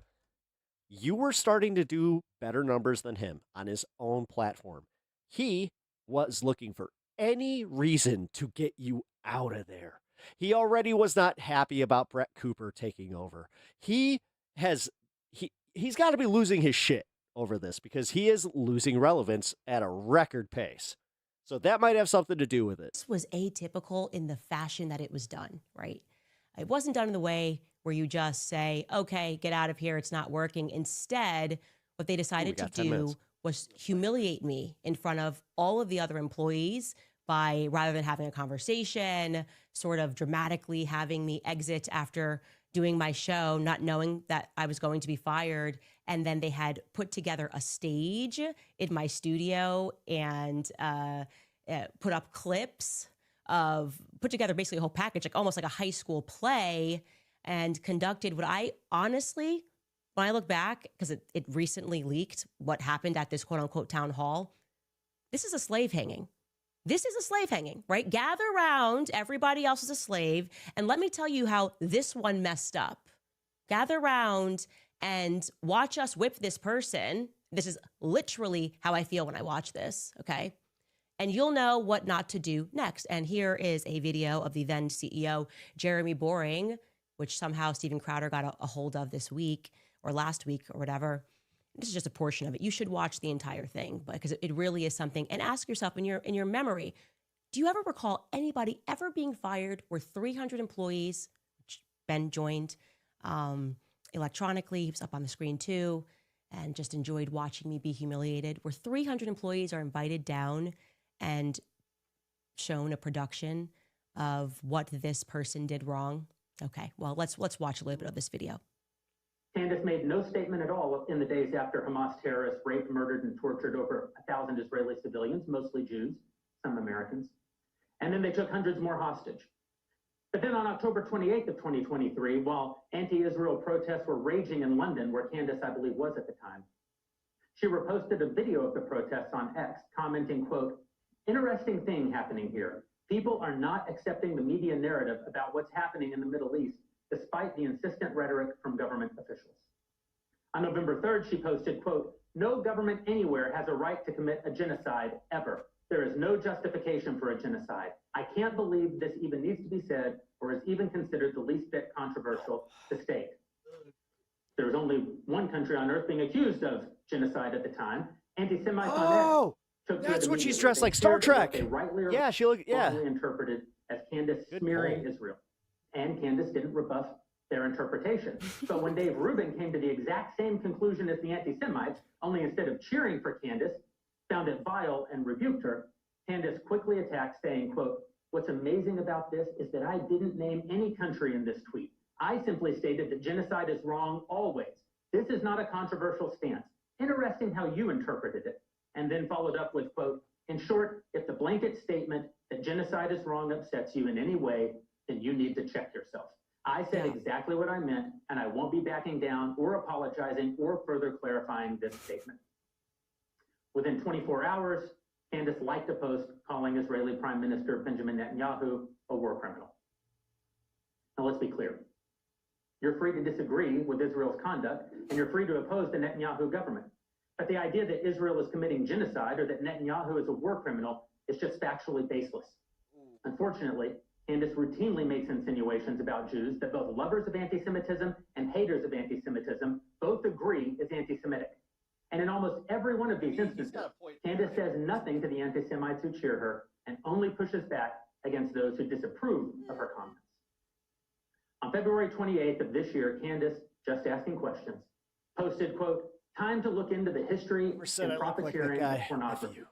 You were starting to do better numbers than him on his own platform. He was looking for any reason to get you out of there. He already was not happy about Brett Cooper taking over. He's got to be losing his shit over this because he is losing relevance at a record pace. So that might have something to do with it. This was atypical in the fashion that it was done, right? It wasn't done in the way where you just say, okay, get out of here, it's not working. Instead, what they decided to do was humiliate me in front of all of the other employees by, rather than having a conversation, sort of dramatically having me exit after doing my show, not knowing that I was going to be fired. And then they had put together a stage in my studio and put up clips put together basically a whole package, like almost like a high school play, and conducted what I honestly, when I look back, because it recently leaked what happened at this quote unquote town hall, this is a slave hanging. This is a slave hanging, right? Gather around, everybody else is a slave. And let me tell you how this one messed up. Gather around and watch us whip this person. This is literally how I feel when I watch this, okay? And you'll know what not to do next. And here is a video of the then CEO, Jeremy Boring, which somehow Steven Crowder got a hold of this week or last week or whatever. This is just a portion of it. You should watch the entire thing because it really is something. And ask yourself in your memory, do you ever recall anybody ever being fired where 300 employees, which Ben joined electronically, he was up on the screen too, and just enjoyed watching me be humiliated, where 300 employees are invited down and shown a production of what this person did wrong? Okay, well, let's watch a little bit of this video. Candace made no statement at all in the days after Hamas terrorists raped, murdered, and tortured over 1,000 Israeli civilians, mostly Jews, some Americans. And then they took hundreds more hostage. But then on October 28th of 2023, while anti-Israel protests were raging in London, where Candace, I believe, was at the time, she reposted a video of the protests on X, commenting, quote, "Interesting thing happening here. People are not accepting the media narrative about what's happening in the Middle East, despite the insistent rhetoric from government officials." On November 3rd, she posted, quote, "No government anywhere has a right to commit a genocide, ever. There is no justification for a genocide. I can't believe this even needs to be said or is even considered the least bit controversial to state." There was only one country on earth being accused of genocide at the time. Anti-Semites on X took to That's it what she's immediately. dressed They like Star shared what Trek. they rightly or Yeah, she looked. Yeah, wrongly interpreted as Candace smearing Israel. And Candace didn't rebuff their interpretation. But when Dave Rubin came to the exact same conclusion as the anti-Semites, only instead of cheering for Candace, found it vile and rebuked her, Candace quickly attacked, saying, quote, "What's amazing about this is that I didn't name any country in this tweet. I simply stated that genocide is wrong always. This is not a controversial stance. Interesting how you interpreted it." And then followed up with, quote, "In short, if the blanket statement that genocide is wrong upsets you in any way, then you need to check yourself. I said exactly what I meant, and I won't be backing down or apologizing or further clarifying this statement." Within 24 hours, Candace liked a post calling Israeli Prime Minister Benjamin Netanyahu a war criminal. Now let's be clear. You're free to disagree with Israel's conduct, and you're free to oppose the Netanyahu government. But the idea that Israel is committing genocide or that Netanyahu is a war criminal is just factually baseless. Unfortunately, Candace routinely makes insinuations about Jews that both lovers of anti-Semitism and haters of anti-Semitism both agree is anti-Semitic. And in almost every one of these instances, Candace says nothing to the anti-Semites who cheer her and only pushes back against those who disapprove of her comments. On February 28th of this year, Candace, just asking questions, posted, quote, "Time to look into the history and profiteering of pornography."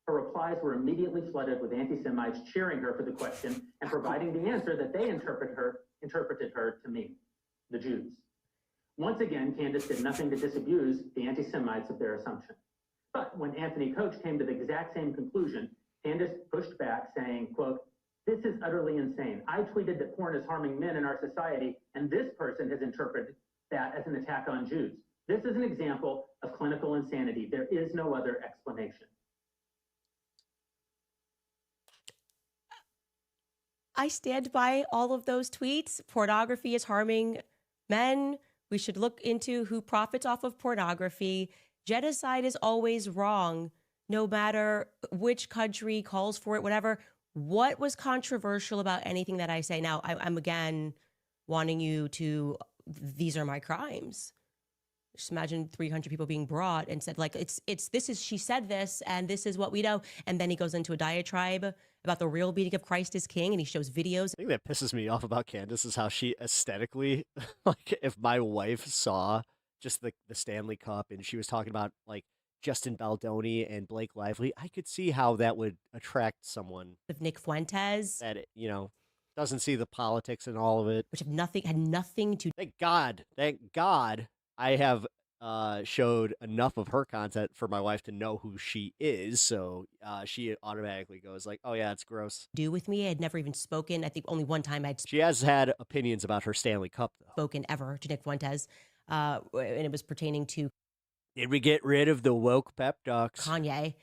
Her replies were immediately flooded with anti-Semites cheering her for the question and providing the answer that they interpreted her to mean, the Jews. Once again, Candace did nothing to disabuse the anti-Semites of their assumption. But when Anthony Koch came to the exact same conclusion, Candace pushed back, saying, quote, "This is utterly insane. I tweeted that porn is harming men in our society, and this person has interpreted that as an attack on Jews. This is an example of clinical insanity. There is no other explanation." I stand by all of those tweets. Pornography is harming men. We should look into who profits off of pornography. Genocide is always wrong, no matter which country calls for it, whatever. What was controversial about anything that I say? Now, I'm again wanting you to, these are my crimes. Just imagine 300 people being brought and said, like, she said this, and this is what we know. And then he goes into a diatribe about the real beating of Christ as King, and he shows videos. The thing that pisses me off about Candace is how she aesthetically, like, if my wife saw just the Stanley Cup and she was talking about, like, Justin Baldoni and Blake Lively, I could see how that would attract someone. Of Nick Fuentes. That, doesn't see the politics in all of it. Which had nothing to... Thank God I have showed enough of her content for my wife to know who she is, so she automatically goes like, oh yeah, it's gross. Do with me. I had never even spoken. I think only one time She has had opinions about her Stanley Cup, though. Spoken ever to Nick Fuentes, and it was pertaining to... Did we get rid of the woke pep talks? Kanye.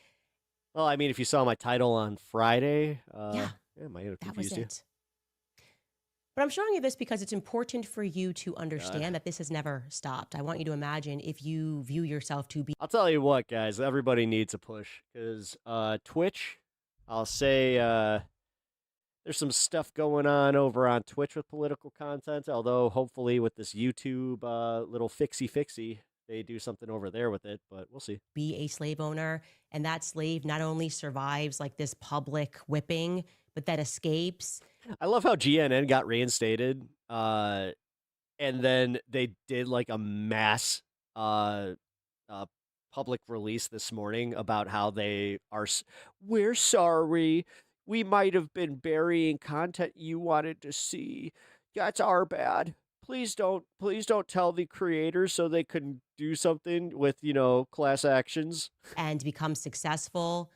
Well, I mean, if you saw my title on Friday, it might have that was confused you. it. But I'm showing you this because it's important for you to understand that this has never stopped. I want you to imagine if you view yourself to be... I'll tell you what, guys, everybody needs a push, because Twitch, I'll say there's some stuff going on over on Twitch with political content, although hopefully with this YouTube little fixie, they do something over there with it, but we'll see. Be a slave owner, and that slave not only survives like this public whipping, but that escapes. I love how GNN got reinstated, and then they did like a mass public release this morning about how we're sorry, we might have been burying content you wanted to see. That's our bad. Please don't tell the creators so they can do something with, class actions. And become successful.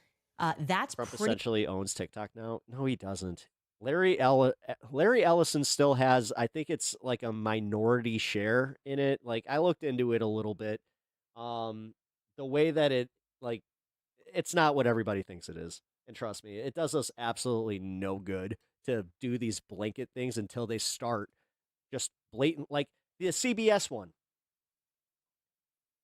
That's Trump essentially owns TikTok now. No, he doesn't. Larry Ellison still has, I think it's like a minority share in it. Like, I looked into it a little bit. The way that it's not what everybody thinks it is. And trust me, it does us absolutely no good to do these blanket things until they start just blatant, like the CBS one.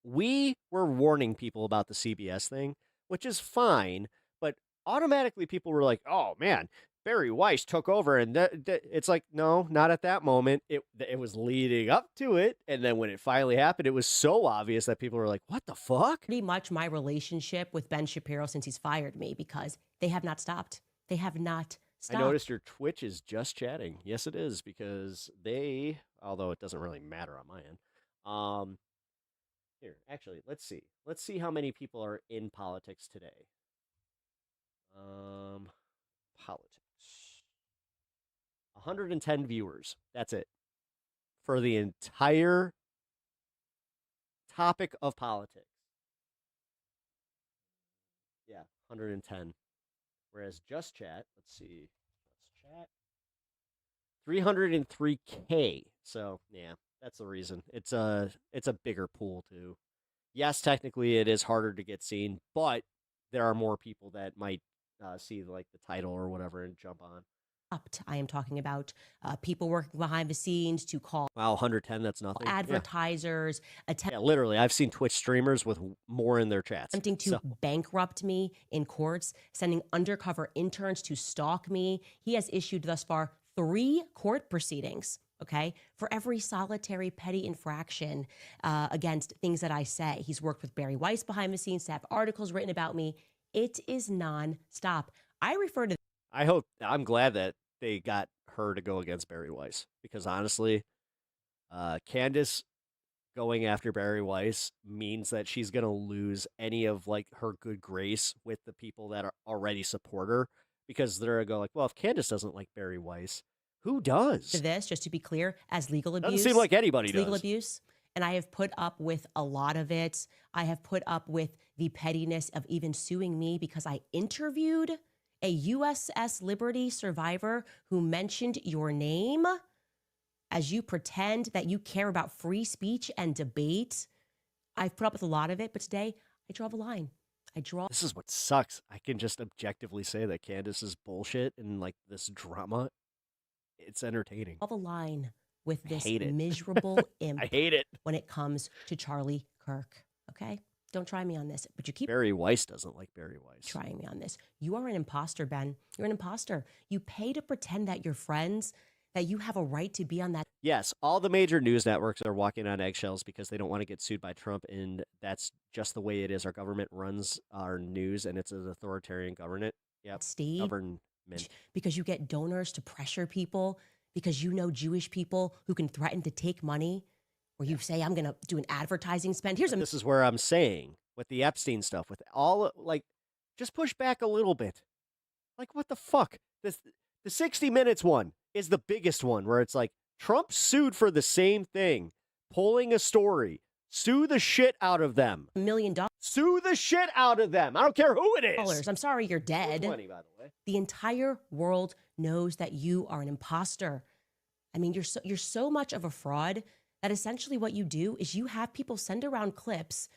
We were warning people about the CBS thing, which is fine, but automatically people were like, oh man, Barry Weiss took over, and it's like, no, not at that moment. It was leading up to it, and then when it finally happened, it was so obvious that people were like, what the fuck? Pretty much my relationship with Ben Shapiro since he's fired me, because they have not stopped. They have not stopped. I noticed your Twitch is just chatting. Yes, it is, because although it doesn't really matter on my end. Here, actually, let's see. Let's see how many people are in politics today. Politics. 110 viewers. That's it. For the entire topic of politics. Yeah, 110. Whereas Just Chat, let's see. Just Chat. 303K. So, yeah, that's the reason. It's a bigger pool too. Yes, technically it is harder to get seen, but there are more people that might see like the title or whatever and jump on. I am talking about people working behind the scenes to call. Wow, 110, that's nothing. Advertisers. Yeah, literally, I've seen Twitch streamers with more in their chats. Attempting to bankrupt me in courts, sending undercover interns to stalk me. He has issued thus far 3 court proceedings, okay, for every solitary petty infraction against things that I say. He's worked with Barry Weiss behind the scenes to have articles written about me. It is nonstop. I'm glad that they got her to go against Barry Weiss, because honestly, Candace going after Barry Weiss means that she's going to lose any of like her good grace with the people that already support her, because they're going to go like, well, if Candace doesn't like Barry Weiss, who does? This, just to be clear, as legal abuse. Doesn't seem like anybody does. Legal abuse. And I have put up with a lot of it. I have put up with the pettiness of even suing me because I interviewed a USS Liberty survivor who mentioned your name as you pretend that you care about free speech and debate. I've put up with a lot of it, but today I draw the line. This is what sucks. I can just objectively say that Candace is bullshit and like this drama, it's entertaining. Draw the line with this hate it. miserable imp. I hate it. When it comes to Charlie Kirk, okay? Don't try me on this, but you keep... Barry Weiss doesn't like Barry Weiss. Trying me on this. You are an imposter, Ben. You're an imposter. You pay to pretend that you're friends, that you have a right to be on that. Yes, all the major news networks are walking on eggshells because they don't want to get sued by Trump, and that's just the way it is. Our government runs our news, and it's an authoritarian government. Yep, stage government. Because you get donors to pressure people, because you know Jewish people who can threaten to take money, or you say, I'm going to do an advertising spend. This is where I'm saying with the Epstein stuff, with all, like, just push back a little bit. Like, what the fuck? The 60 Minutes one is the biggest one, where it's like, Trump sued for the same thing, pulling a story. Sue the shit out of them. $1 million. Sue the shit out of them. I don't care who it is. I'm sorry you're dead. 20, by the way. The entire world knows that you are an imposter. I mean, you're so much of a fraud that essentially what you do is you have people send around clips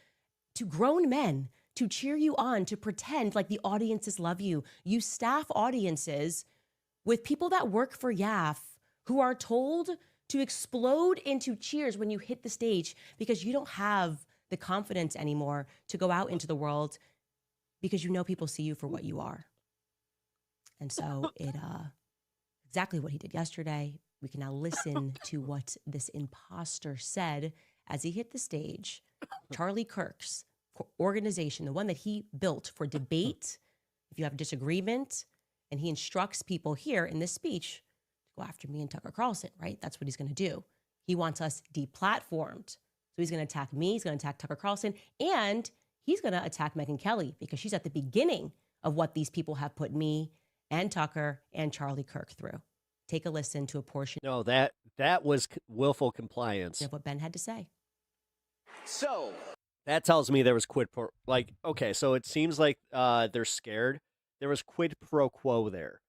to grown men to cheer you on, to pretend like the audiences love you. You staff audiences with people that work for YAF who are told to explode into cheers when you hit the stage because you don't have the confidence anymore to go out into the world because you know people see you for what you are. And so exactly what he did yesterday. We can now listen to what this imposter said as he hit the stage. Charlie Kirk's organization, the one that he built for debate, if you have a disagreement, and he instructs people here in this speech to go after me and Tucker Carlson, right? That's what he's going to do. He wants us deplatformed. So he's going to attack me, he's going to attack Tucker Carlson, and he's going to attack Megyn Kelly because she's at the beginning of what these people have put me and Tucker and Charlie Kirk through. Take a listen to a portion. No, that was willful compliance of what Ben had to say. So that tells me there was quid pro. Like, okay, so it seems like they're scared. There was quid pro quo there.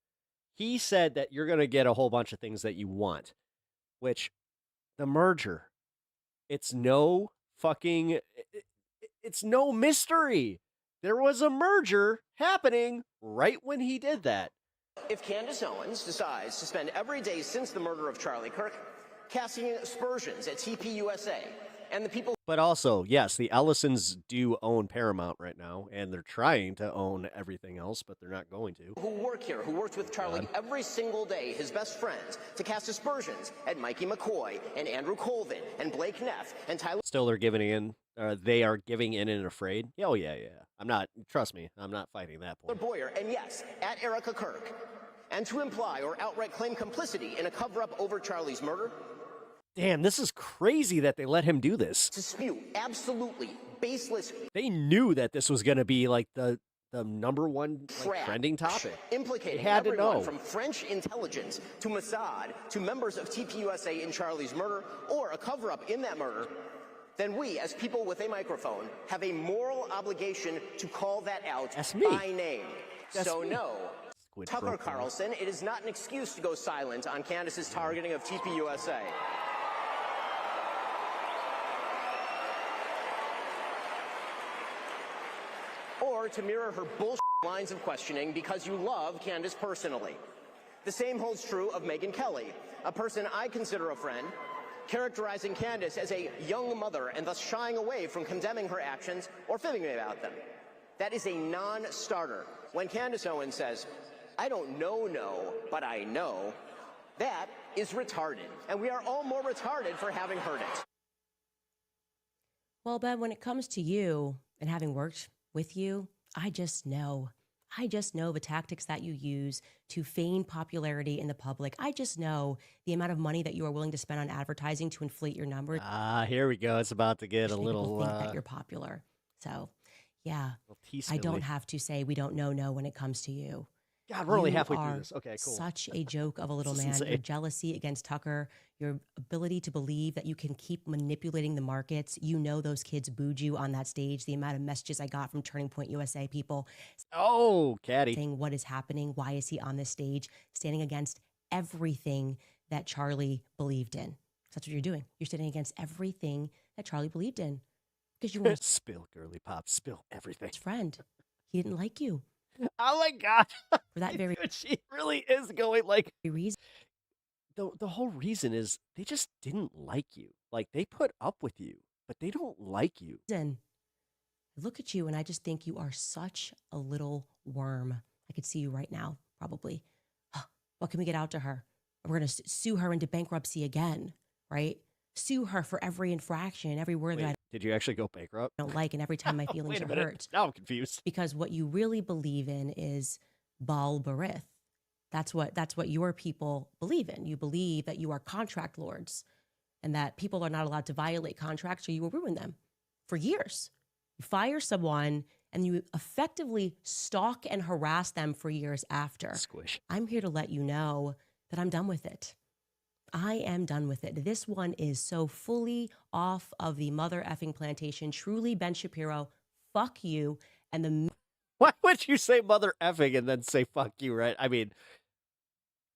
He said that you're going to get a whole bunch of things that you want, which the merger. It's no mystery. There was a merger happening right when he did that. if Candace Owens decides to spend every day since the murder of Charlie Kirk casting aspersions at TPUSA and the people... But also, yes, the Ellisons do own Paramount right now, and they're trying to own everything else, but they're not going to. ...who work here, who worked with Charlie every single day, his best friends, to cast aspersions at Mikey McCoy and Andrew Colvin and Blake Neff and Tyler... Still they're giving in. They are giving in and afraid. Oh, yeah. I'm not, trust me, I'm not fighting that point. Boyer, and yes, at Erica Kirk. And to imply or outright claim complicity in a cover-up over Charlie's murder... Damn, this is crazy that they let him do this. ...to spew absolutely baseless... They knew that this was going to be like the number one trending topic. Implicating had to everyone know. from French intelligence to Mossad to members of TPUSA in Charlie's murder or a cover-up in that murder, then we, as people with a microphone, have a moral obligation to call that out by name. So no, Tucker Carlson, it is not an excuse to go silent on Candace's targeting of TPUSA. Or to mirror her bullshit lines of questioning because you love Candace personally. The same holds true of Megyn Kelly, a person I consider a friend, characterizing Candace as a young mother and thus shying away from condemning her actions or fibbing about them. That is a non-starter. When Candace Owens says, I don't know, but I know, that is retarded. And we are all more retarded for having heard it. Well, Ben, when it comes to you and having worked with you, I just know the tactics that you use to feign popularity in the public. I just know the amount of money that you are willing to spend on advertising to inflate your numbers. Here we go. It's about to get a little... People think that you're popular. So, yeah, I don't have to say we don't know when it comes to you. God, we're only You halfway are through this. Okay, cool. Such a joke of a little This is man. insane. Your jealousy against Tucker, your ability to believe that you can keep manipulating the markets. You know those kids booed you on that stage. The amount of messages I got from Turning Point USA people. Oh, Caddy. Saying what is happening? Why is he on this stage? Standing against everything that Charlie believed in. That's what you're doing. You're standing against everything that Charlie believed in. Because you want Spill, girly pop. Spill everything. his friend. He didn't like you. Oh my God. For that very Dude, she really is going like... reason. The whole reason is they just didn't like you. Like, they put up with you, but they don't like you. I look at you and I just think you are such a little worm. I could see you right now, probably. What can we get out to her? We're going to sue her into bankruptcy again, right? Sue her for every infraction, every word that I Did you actually go bankrupt? don't like, and every time my feelings Wait a are minute. hurt. Now I'm confused. Because what you really believe in is Baal Berith. That's what your people believe in. You believe that you are contract lords and that people are not allowed to violate contracts or you will ruin them for years. You fire someone and you effectively stalk and harass them for years after. Squish. I'm here to let you know that I'm done with it. I am done with it. This one is so fully off of the mother effing plantation. Truly, Ben Shapiro, fuck you. And the Why would you say mother effing and then say fuck you, right? I mean,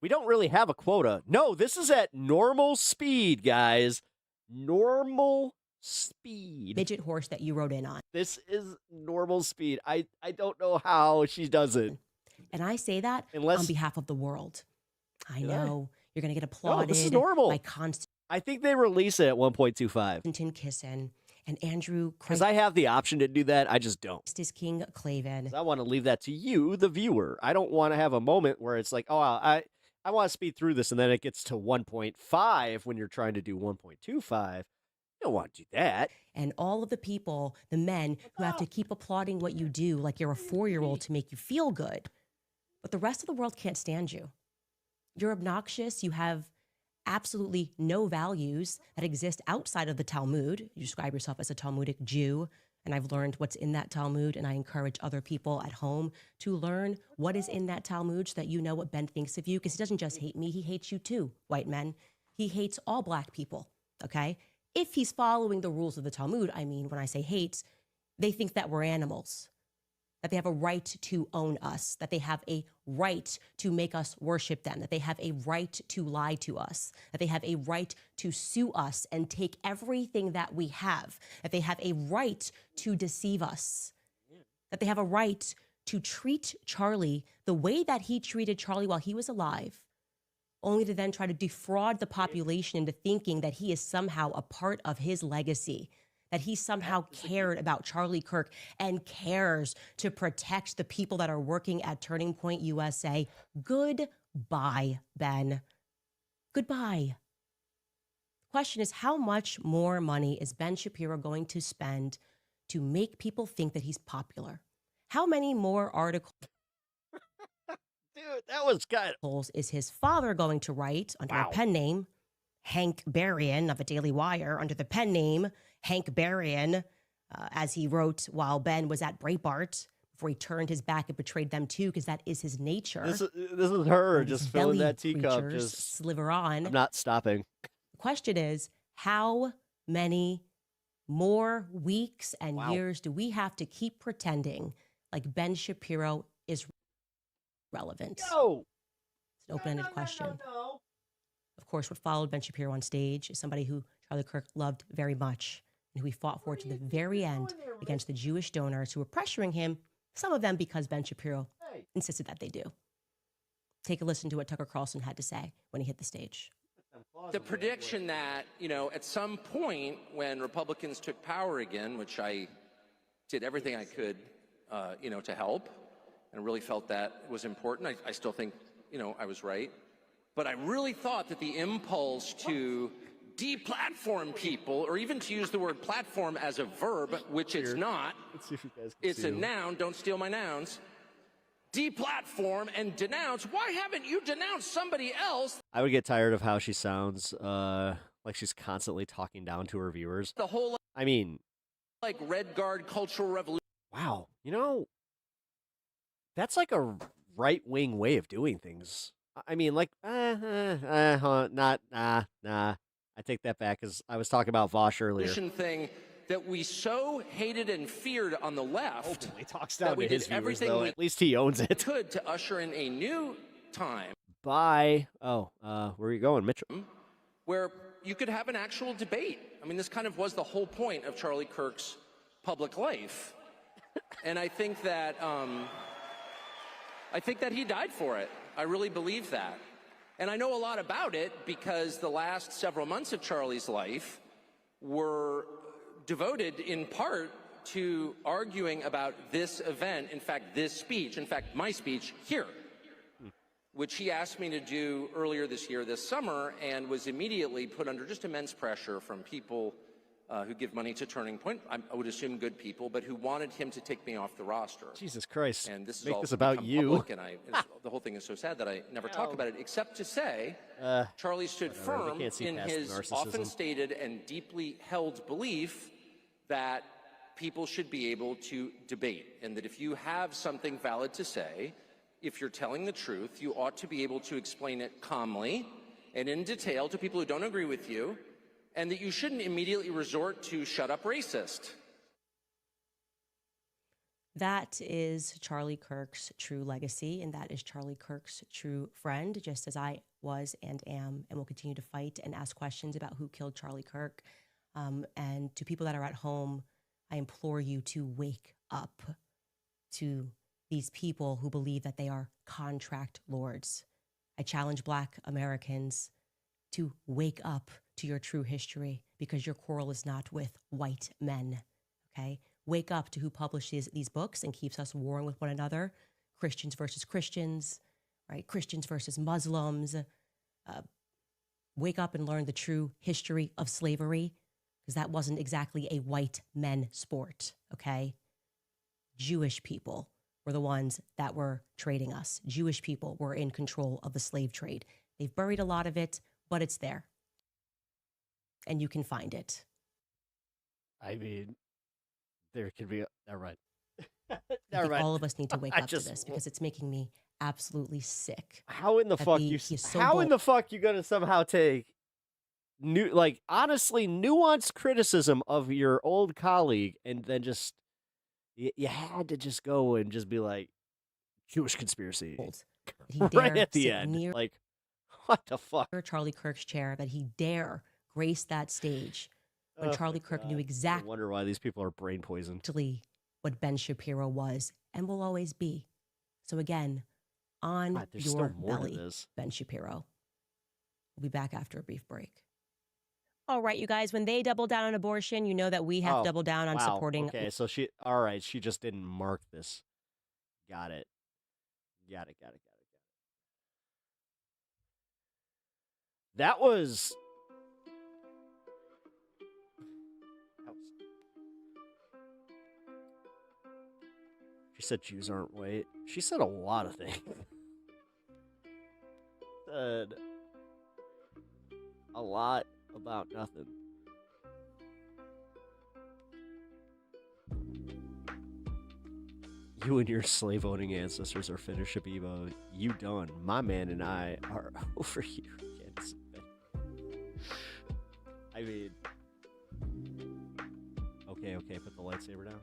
we don't really have a quota. No, this is at normal speed, guys. Normal speed. midget horse that you rode in on. This is normal speed. I don't know how she does it. And I say that on behalf of the world. I know you're going to get applauded. No, this is normal. By Constantine I think they release it at 1.25. Kissin and Andrew Because I have the option to do that. I just don't. Christ is King Clavin. I want to leave that to you, the viewer. I don't want to have a moment where it's like, oh, I want to speed through this, and then it gets to 1.5 when you're trying to do 1.25. You don't want to do that. And all of the people, the men who have to keep applauding what you do like you're a 4-year-old to make you feel good. But the rest of the world can't stand you. You're obnoxious. You have absolutely no values that exist outside of the Talmud. You describe yourself as a Talmudic Jew, and I've learned what's in that Talmud, and I encourage other people at home to learn what is in that Talmud so that you know what Ben thinks of you, because he doesn't just hate me, he hates you too, white men. He hates all black people, okay? If he's following the rules of the Talmud, I mean, when I say hates, they think that we're animals, that they have a right to own us, that they have a right to make us worship them, that they have a right to lie to us, that they have a right to sue us and take everything that we have, that they have a right to deceive us, that they have a right to treat Charlie the way that he treated Charlie while he was alive, only to then try to defraud the population into thinking that he is somehow a part of his legacy, that he somehow cared about Charlie Kirk and cares to protect the people that are working at Turning Point USA. Goodbye, Ben. Goodbye. The question is, how much more money is Ben Shapiro going to spend to make people think that he's popular? How many more articles Dude, that was kind of... is his father going to write under a pen name, Hank Berrien of the Daily Wire, under the pen name Hank Berrien, as he wrote while Ben was at Breitbart, before he turned his back and betrayed them too, because that is his nature. This is her just filling that teacup. Just sliver on. I'm not stopping. The question is, how many more weeks and years do we have to keep pretending like Ben Shapiro is relevant? No. It's an open-ended question. Of course, what followed Ben Shapiro on stage is somebody who Charlie Kirk loved very much and who he fought for to the very end against the Jewish donors who were pressuring him, some of them because Ben Shapiro insisted that they do. Take a listen to what Tucker Carlson had to say when he hit the stage. The prediction that, at some point when Republicans took power again, which I did everything I could, to help, and really felt that was important. I still think, I was right. But I really thought that the impulse to deplatform people, or even to use the word platform as a verb, which it's not, it's a noun, don't steal my nouns, deplatform and denounce. Why haven't you denounced somebody else? I would get tired of how she sounds, like she's constantly talking down to her viewers. The whole, I mean, like Red Guard cultural revolution. Wow, that's like a right-wing way of doing things. I mean, like, nah. I take that back, because I was talking about Vosh earlier. Thing that we so hated and feared on the left. He talks down to his viewers, everything though. At least he owns it. Could to usher in a new time. Bye. Oh, where are you going, Mitchell? Where you could have an actual debate. I mean, this kind of was the whole point of Charlie Kirk's public life, and I think that he died for it. I really believe that. And I know a lot about it because the last several months of Charlie's life were devoted in part to arguing about this event, in fact, this speech, in fact, my speech here. which he asked me to do earlier this year, this summer, and was immediately put under just immense pressure from people who give money to Turning Point. I would assume good people, but who wanted him to take me off the roster. Jesus Christ. And this is Make all this about become you. public, and the whole thing is so sad that I never talk about it, except to say Charlie stood whatever, we firm can't see in past the his narcissism. often stated and deeply held belief that people should be able to debate, and that if you have something valid to say, if you're telling the truth, you ought to be able to explain it calmly and in detail to people who don't agree with you, and that you shouldn't immediately resort to shut up racist. That is Charlie Kirk's true legacy, and that is Charlie Kirk's true friend, just as I was and am and will continue to fight and ask questions about who killed Charlie Kirk. And to people that are at home, I implore you to wake up to these people who believe that they are contract lords. I challenge Black Americans to wake up to your true history, because your quarrel is not with white men, okay? Wake up to who publishes these books and keeps us warring with one another. Christians versus Christians, right? Christians versus Muslims. Wake up and learn the true history of slavery, because that wasn't exactly a white men sport, okay? Jewish people were the ones that were trading us. Jewish people were in control of the slave trade. They've buried a lot of it, but it's there. And you can find it. I mean, there could be. All right. I think all of us need to wake up to this, because it's making me absolutely sick. How in the fuck in the fuck you gonna somehow take honestly nuanced criticism of your old colleague and then just you had to just go and just be like Jewish conspiracy right at the end, like what the fuck? Charlie Kirk's chair, that he dare grace that stage when Charlie Kirk knew exactly. I wonder why these people are brain poisoned. What Ben Shapiro was and will always be. So again, on your belly, Ben Shapiro. We'll be back after a brief break. All right, you guys, when they double down on abortion, you know that we have to double down on supporting. Okay, so she just didn't mark this. Got it. That was. She said Jews aren't white. She said a lot of things. Said a lot about nothing. You and your slave-owning ancestors are finished, Abibo. You done. My man and I are over you. I mean... Okay, put the lightsaber down.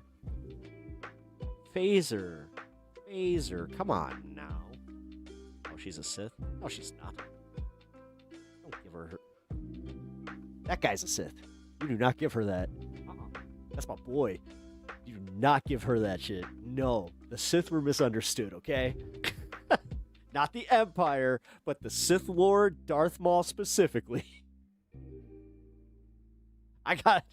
Phaser, come on now. Oh, she's a Sith? No, she's not. Don't give her... That guy's a Sith. You do not give her that. That's my boy. You do not give her that shit. No, the Sith were misunderstood, okay? Not the Empire, but the Sith Lord, Darth Maul specifically. I got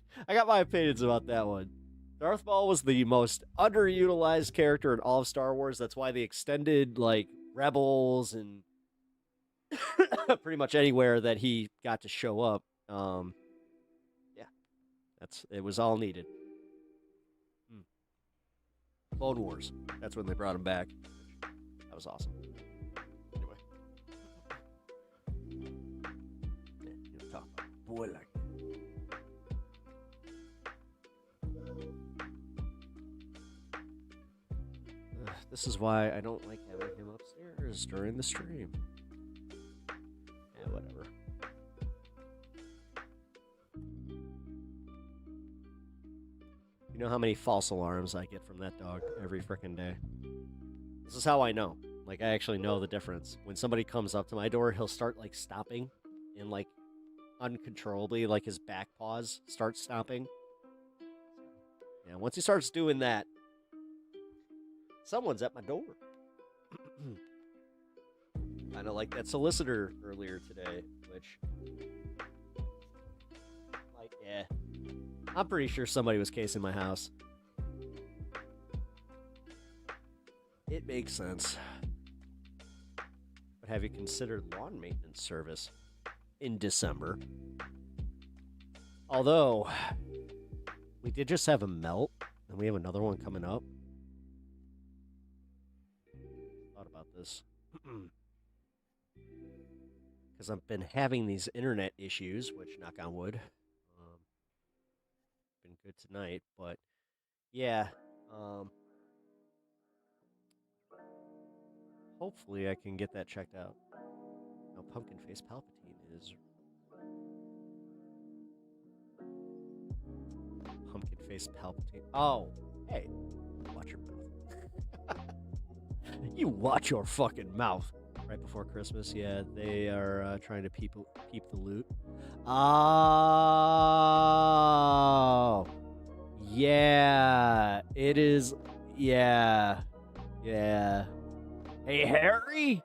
my opinions about that one. Darth Maul was the most underutilized character in all of Star Wars. That's why the extended, Rebels and pretty much anywhere that he got to show up, it was all needed. Clone Wars. That's when they brought him back. That was awesome. Anyway. Yeah, you talk about boy like. This is why I don't like having him upstairs during the stream. Yeah, whatever. You know how many false alarms I get from that dog every frickin' day? This is how I know. I actually know the difference. When somebody comes up to my door, he'll start, stomping and, uncontrollably, his back paws start stomping. Yeah, once he starts doing that, someone's at my door. Kind of like that solicitor earlier today, which, yeah. I'm pretty sure somebody was casing my house. It makes sense. But have you considered lawn maintenance service in December? Although, we did just have a melt, and we have another one coming up. Thought about this. Because I've been having these internet issues, which, knock on wood, been good tonight, but yeah, hopefully I can get that checked out. Now, Pumpkin Face Palpatine is... Pumpkin Face Palpatine. Oh, hey, watch your mouth. You watch your fucking mouth. Right before Christmas, yeah, they are trying to peep the loot. Oh, yeah, it is. Yeah. Hey, Harry.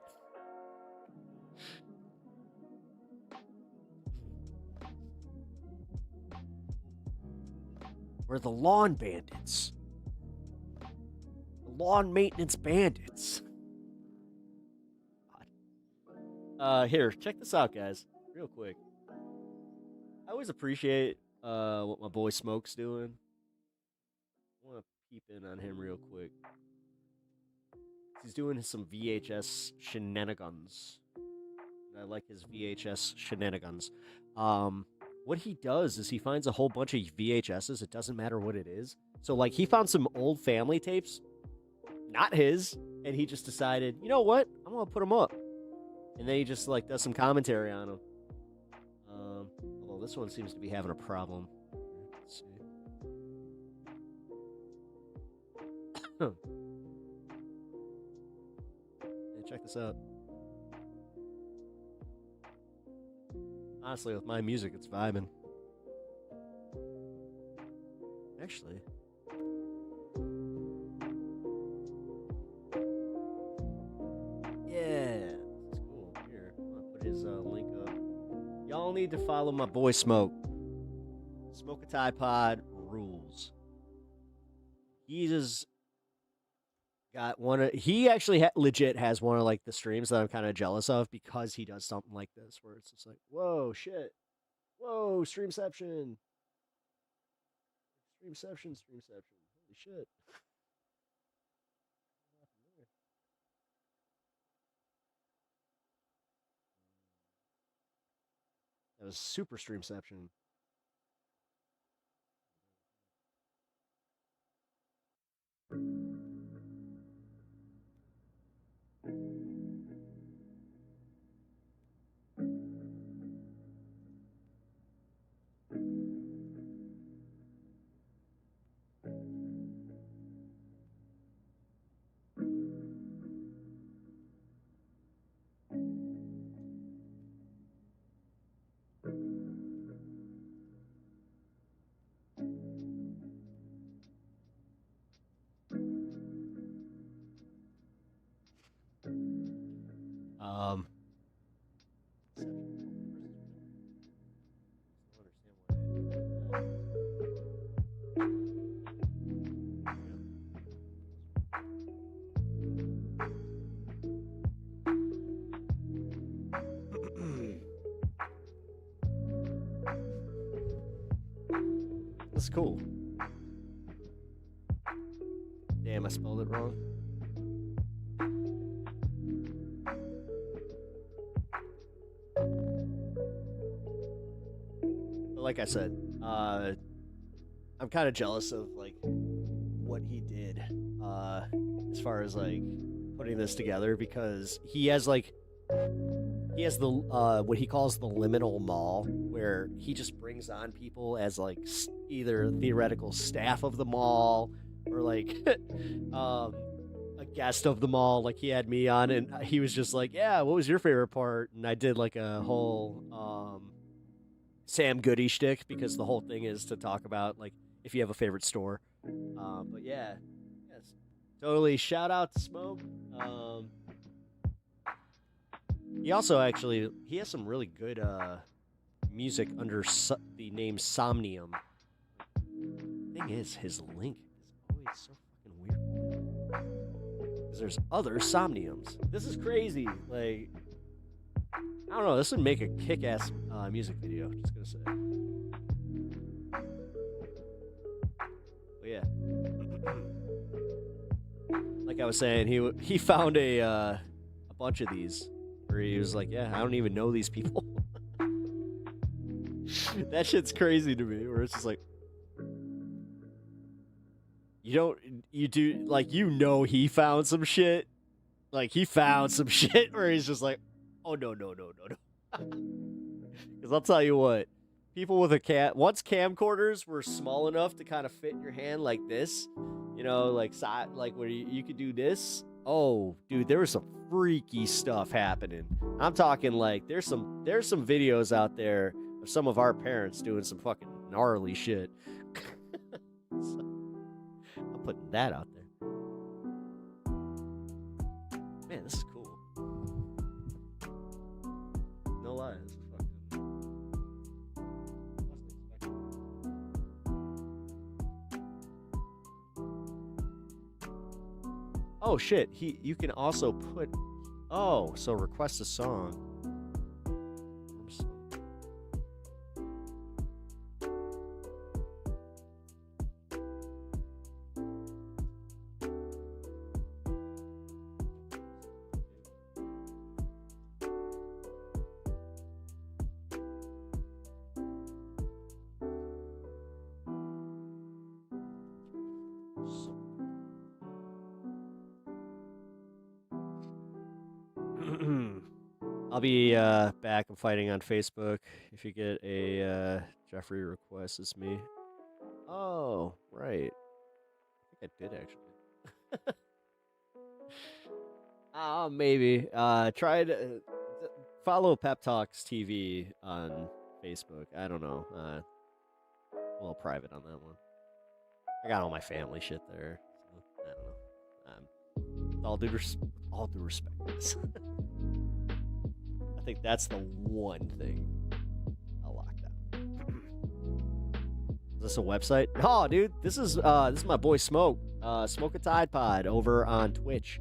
We're the lawn bandits. The lawn maintenance bandits. Here, check this out, guys, real quick. I always appreciate what my boy Smoke's doing. I want to peep in on him real quick. He's doing some VHS shenanigans. I like his VHS shenanigans. What he does is he finds a whole bunch of VHSs. It doesn't matter what it is. So, like, he found some old family tapes, not his, and he just decided, you know what? I'm gonna put them up. And then he just, like, does some commentary on them. Although this one seems to be having a problem. Let's see. Yeah, check this out. Honestly, with my music, it's vibing. Actually... yeah. His link up. Y'all need to follow my boy Smoke. Smoke a Tide Pod rules. He just got one of. He actually legit has one of, like, the streams that I'm kind of jealous of because he does something like this where it's just like, whoa, shit, whoa, streamception, holy shit. That was super streamception. That's cool. Damn, I spelled it wrong. But like I said, I'm kind of jealous of, like, what he did as far as, like, putting this together, because he has the what he calls the liminal mall, where he just brings on people as, like, either theoretical staff of the mall or, like, a guest of the mall. Like, he had me on and he was just like, yeah, what was your favorite part? And I did, like, a whole Sam Goody shtick, because the whole thing is to talk about, like, if you have a favorite store. But yeah, yes, totally. Shout out to Smoke. He also he has some really good music under the name Somnium. Thing is, his link is always so fucking weird. Because there's other Somniums. This is crazy. Like, I don't know. This would make a kick-ass music video. Just gonna say. But yeah. Like I was saying, he found a bunch of these where he was like, yeah, I don't even know these people. That shit's crazy to me. Where it's just like, you do like he found some shit. Like he found some shit where he's just like, oh no. Because I'll tell you what, people with once camcorders were small enough to kind of fit in your hand like this, like where you could do this. Oh, dude, there was some freaky stuff happening. I'm talking like there's some videos out there of some of our parents doing some fucking gnarly shit. So, I'm putting that out there. Man, this is cool. No lie, this is fucking. Oh shit, you can also put. Oh, so request a song. I'll be back and fighting on Facebook. If you get a Jeffrey request, it's me. Oh, right. I think I did actually. Maybe. Try to follow Pep Talks TV on Facebook. I don't know. A little private on that one. I got all my family shit there. So I don't know. All due respect. I think that's the one thing I'll lock down. Is this a website? Oh, dude, this is my boy Smoke. Smoke a Tide Pod over on Twitch.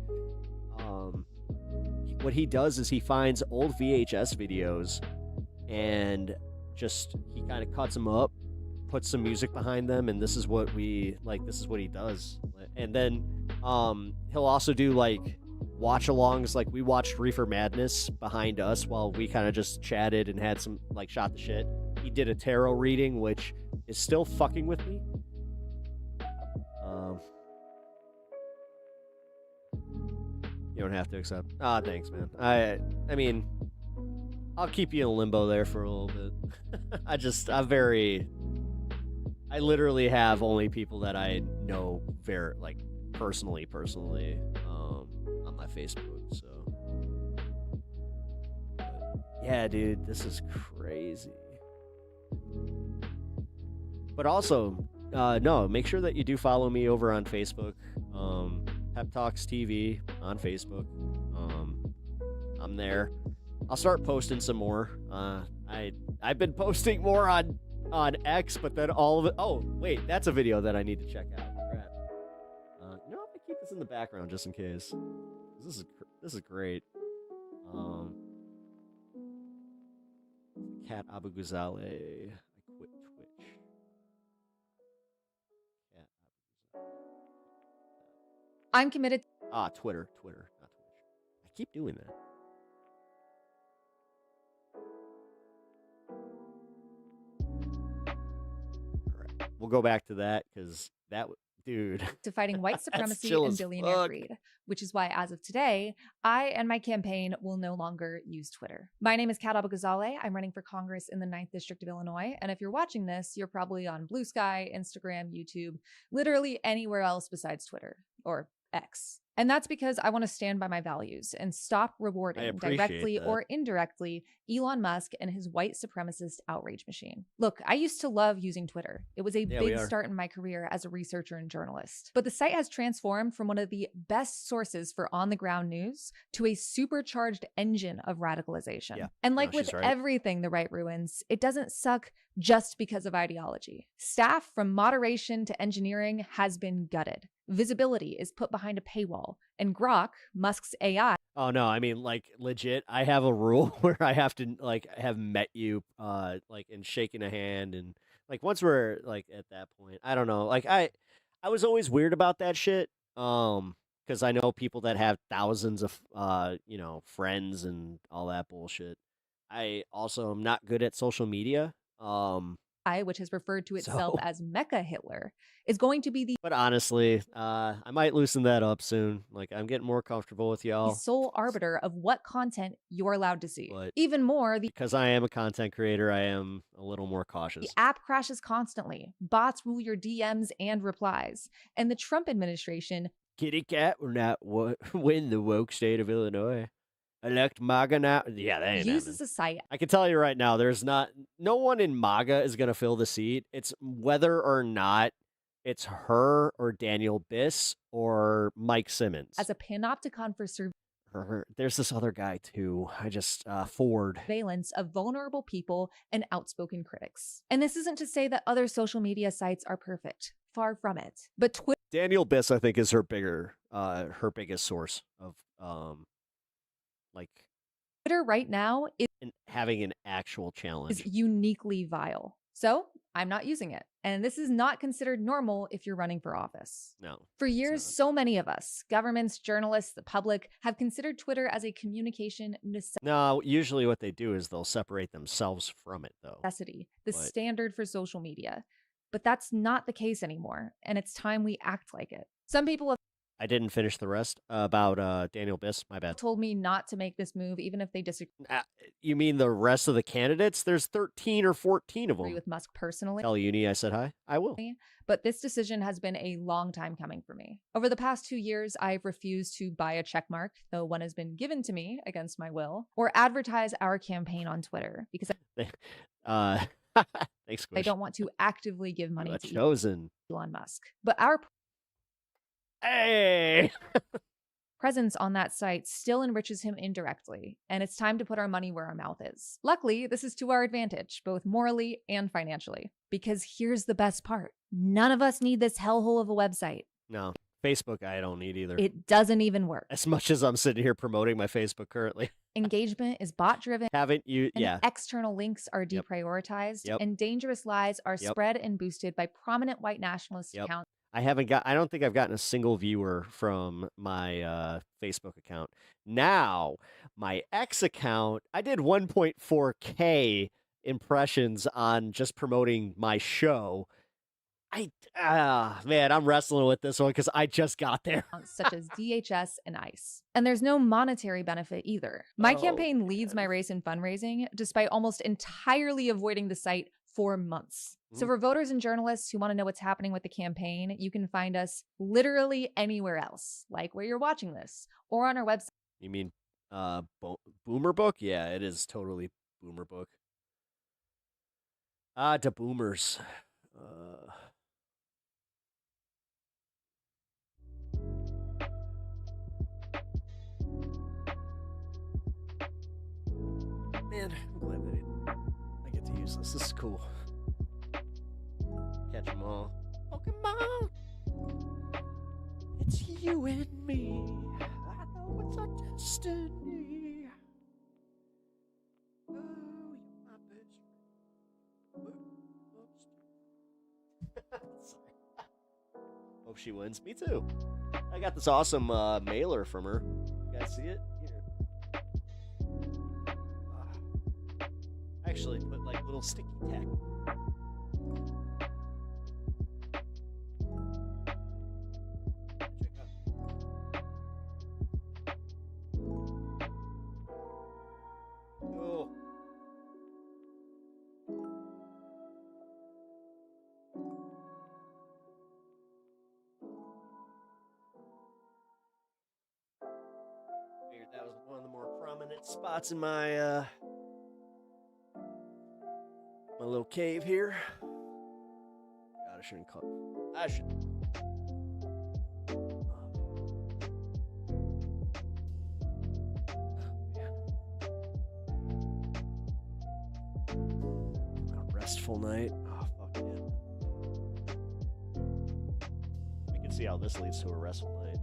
What he does is he finds old VHS videos and he kind of cuts them up, puts some music behind them, and this is what he does. And then he'll also do like watch-alongs. Like we watched Reefer Madness behind us while we kind of just chatted and had some shot the shit. He did a tarot reading, which is still fucking with me. You don't have to accept. Thanks, man. I mean, I'll keep you in limbo there for a little bit. I literally have only people that I know very personally on my Facebook. So, yeah, dude, this is crazy. But also, no, make sure that you do follow me over on Facebook. Pep Talks TV on Facebook. I'm there. I'll start posting some more. I've been posting more on X, but then all of it. Oh, wait, that's a video that I need to check out. Crap. I'm gonna keep this in the background just in case. This is great. Cat Abu Ghazale. I quit Twitch. Cat Abu Ghazale. I'm committed. Twitter, not Twitch. I keep doing that. All right, we'll go back to that because dude. To fighting white supremacy chill and as billionaire fuck. greed, which is why, as of today, I and my campaign will no longer use Twitter. My name is Cat Abu Ghazale. I'm running for Congress in the 9th District of Illinois. And if you're watching this, you're probably on Blue Sky, Instagram, YouTube, literally anywhere else besides Twitter or X. And that's because I want to stand by my values and stop rewarding directly or indirectly Elon Musk and his white supremacist outrage machine. Look, I used to love using Twitter. It was a big start in my career as a researcher and journalist. But the site has transformed from one of the best sources for on-the-ground news to a supercharged engine of radicalization. And like with everything the right ruins, it doesn't suck just because of ideology. Staff from moderation to engineering has been gutted. Visibility is put behind a paywall, and Grok, Musk's AI, Oh no, I mean like legit. I have a rule where I have to like have met you, like and shaking a hand, and like once we're like at that point, I don't know. Like I was always weird about that shit. Because I know people that have thousands of friends and all that bullshit. I also am not good at social media. which has referred to itself So, as Mecha Hitler, is going to be the but honestly, I might loosen that up soon. Like I'm getting more comfortable with y'all. sole arbiter of what content you're allowed to see. But Even more, the because I am a content creator, I am a little more The cautious. app crashes constantly. Bots rule your DMs and replies. And the Trump administration Kitty cat will not win the woke state of Illinois. Elect MAGA now. Yeah, that ain't uses happening. a site I can tell you right now, no one in MAGA is going to fill the seat. It's whether or not it's her or Daniel Biss or Mike Simmons. as a panopticon for There's this other guy too. Ford. surveillance of vulnerable people and outspoken critics. And this isn't to say that other social media sites are perfect. Far from it. But Daniel Biss, I think, is her biggest source of Twitter right now is having an actual challenge. uniquely vile. So I'm not using it. And this is not considered normal if you're running for office. No. For years, so many of us, governments, journalists, the public, have considered Twitter as a communication No, usually what they do is they'll separate themselves from it, though. necessity, the But- standard for social media. But that's not the case anymore, and it's time we act like it. Some people have I didn't finish the rest about Daniel Biss. My bad. told me not to make this move, even if they disagree You mean the rest of the candidates? There's 13 or 14 of them. with Musk personally. Tell Uni I said hi. I will. But this decision has been a long time coming for me. Over the past 2 years, I've refused to buy a checkmark, though one has been given to me against my will, or advertise our campaign on Twitter because Thanks, I Squish. don't want to actively give money to Chosen. Elon Musk. But our Hey! presence on that site still enriches him indirectly, and it's time to put our money where our mouth is. Luckily, this is to our advantage, both morally and financially. Because here's the best part. None of us need this hellhole of a website. No. Facebook I don't need either. It doesn't even work. As much as I'm sitting here promoting my Facebook currently. Engagement is bot-driven. Haven't you? And Yeah. external links are deprioritized, Yep. and dangerous lies are Yep. spread and boosted by prominent white nationalist Yep. accounts. I don't think I've gotten a single viewer from my Facebook account. Now, my X account, I did 1.4K impressions on just promoting my show. Man, I'm wrestling with this one because I just got there. Such as DHS and ICE. And there's no monetary benefit either. My Oh, campaign leads my race in fundraising, despite almost entirely avoiding the site for months. So for voters and journalists who want to know what's happening with the campaign, you can find us literally anywhere else, like where you're watching this, or on our website. You mean Boomer Book? Yeah, it is totally Boomer Book. To boomers. Man, I'm glad that I get to use this. This is cool. Catch them all. Pokemon! It's you and me. I know it's our destiny. Oh, you're my best friend. Sorry. Hope she wins. Me too. I got this awesome mailer from her. You guys see it? Here. I actually put like little sticky tack. Check out. Oh. Figured that was one of the more prominent spots in my my little cave here. God, I shouldn't cut. I should. restful night. Oh, fuck yeah. I can see how this leads to a restful night.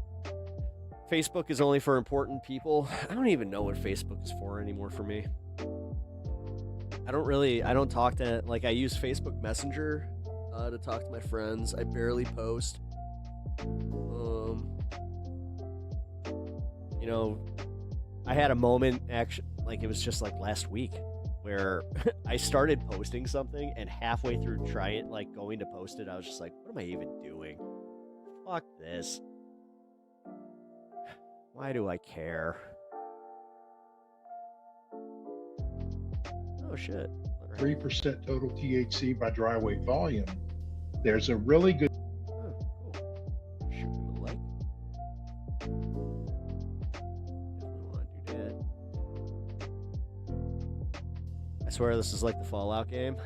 Facebook is only for important people. I don't even know what Facebook is for anymore for me. I don't talk to, like, I use Facebook Messenger to talk to my friends. I barely post. You know, I had a moment, actually, like, it was just like last week, where I started posting something, and halfway through going to post it, I was just like, what am I even doing? Fuck this. Why do I care? Oh shit. 3% total THC by dry weight volume. There's a really good. Shoot him a leg. Definitely want to do that. I swear this is like the Fallout game.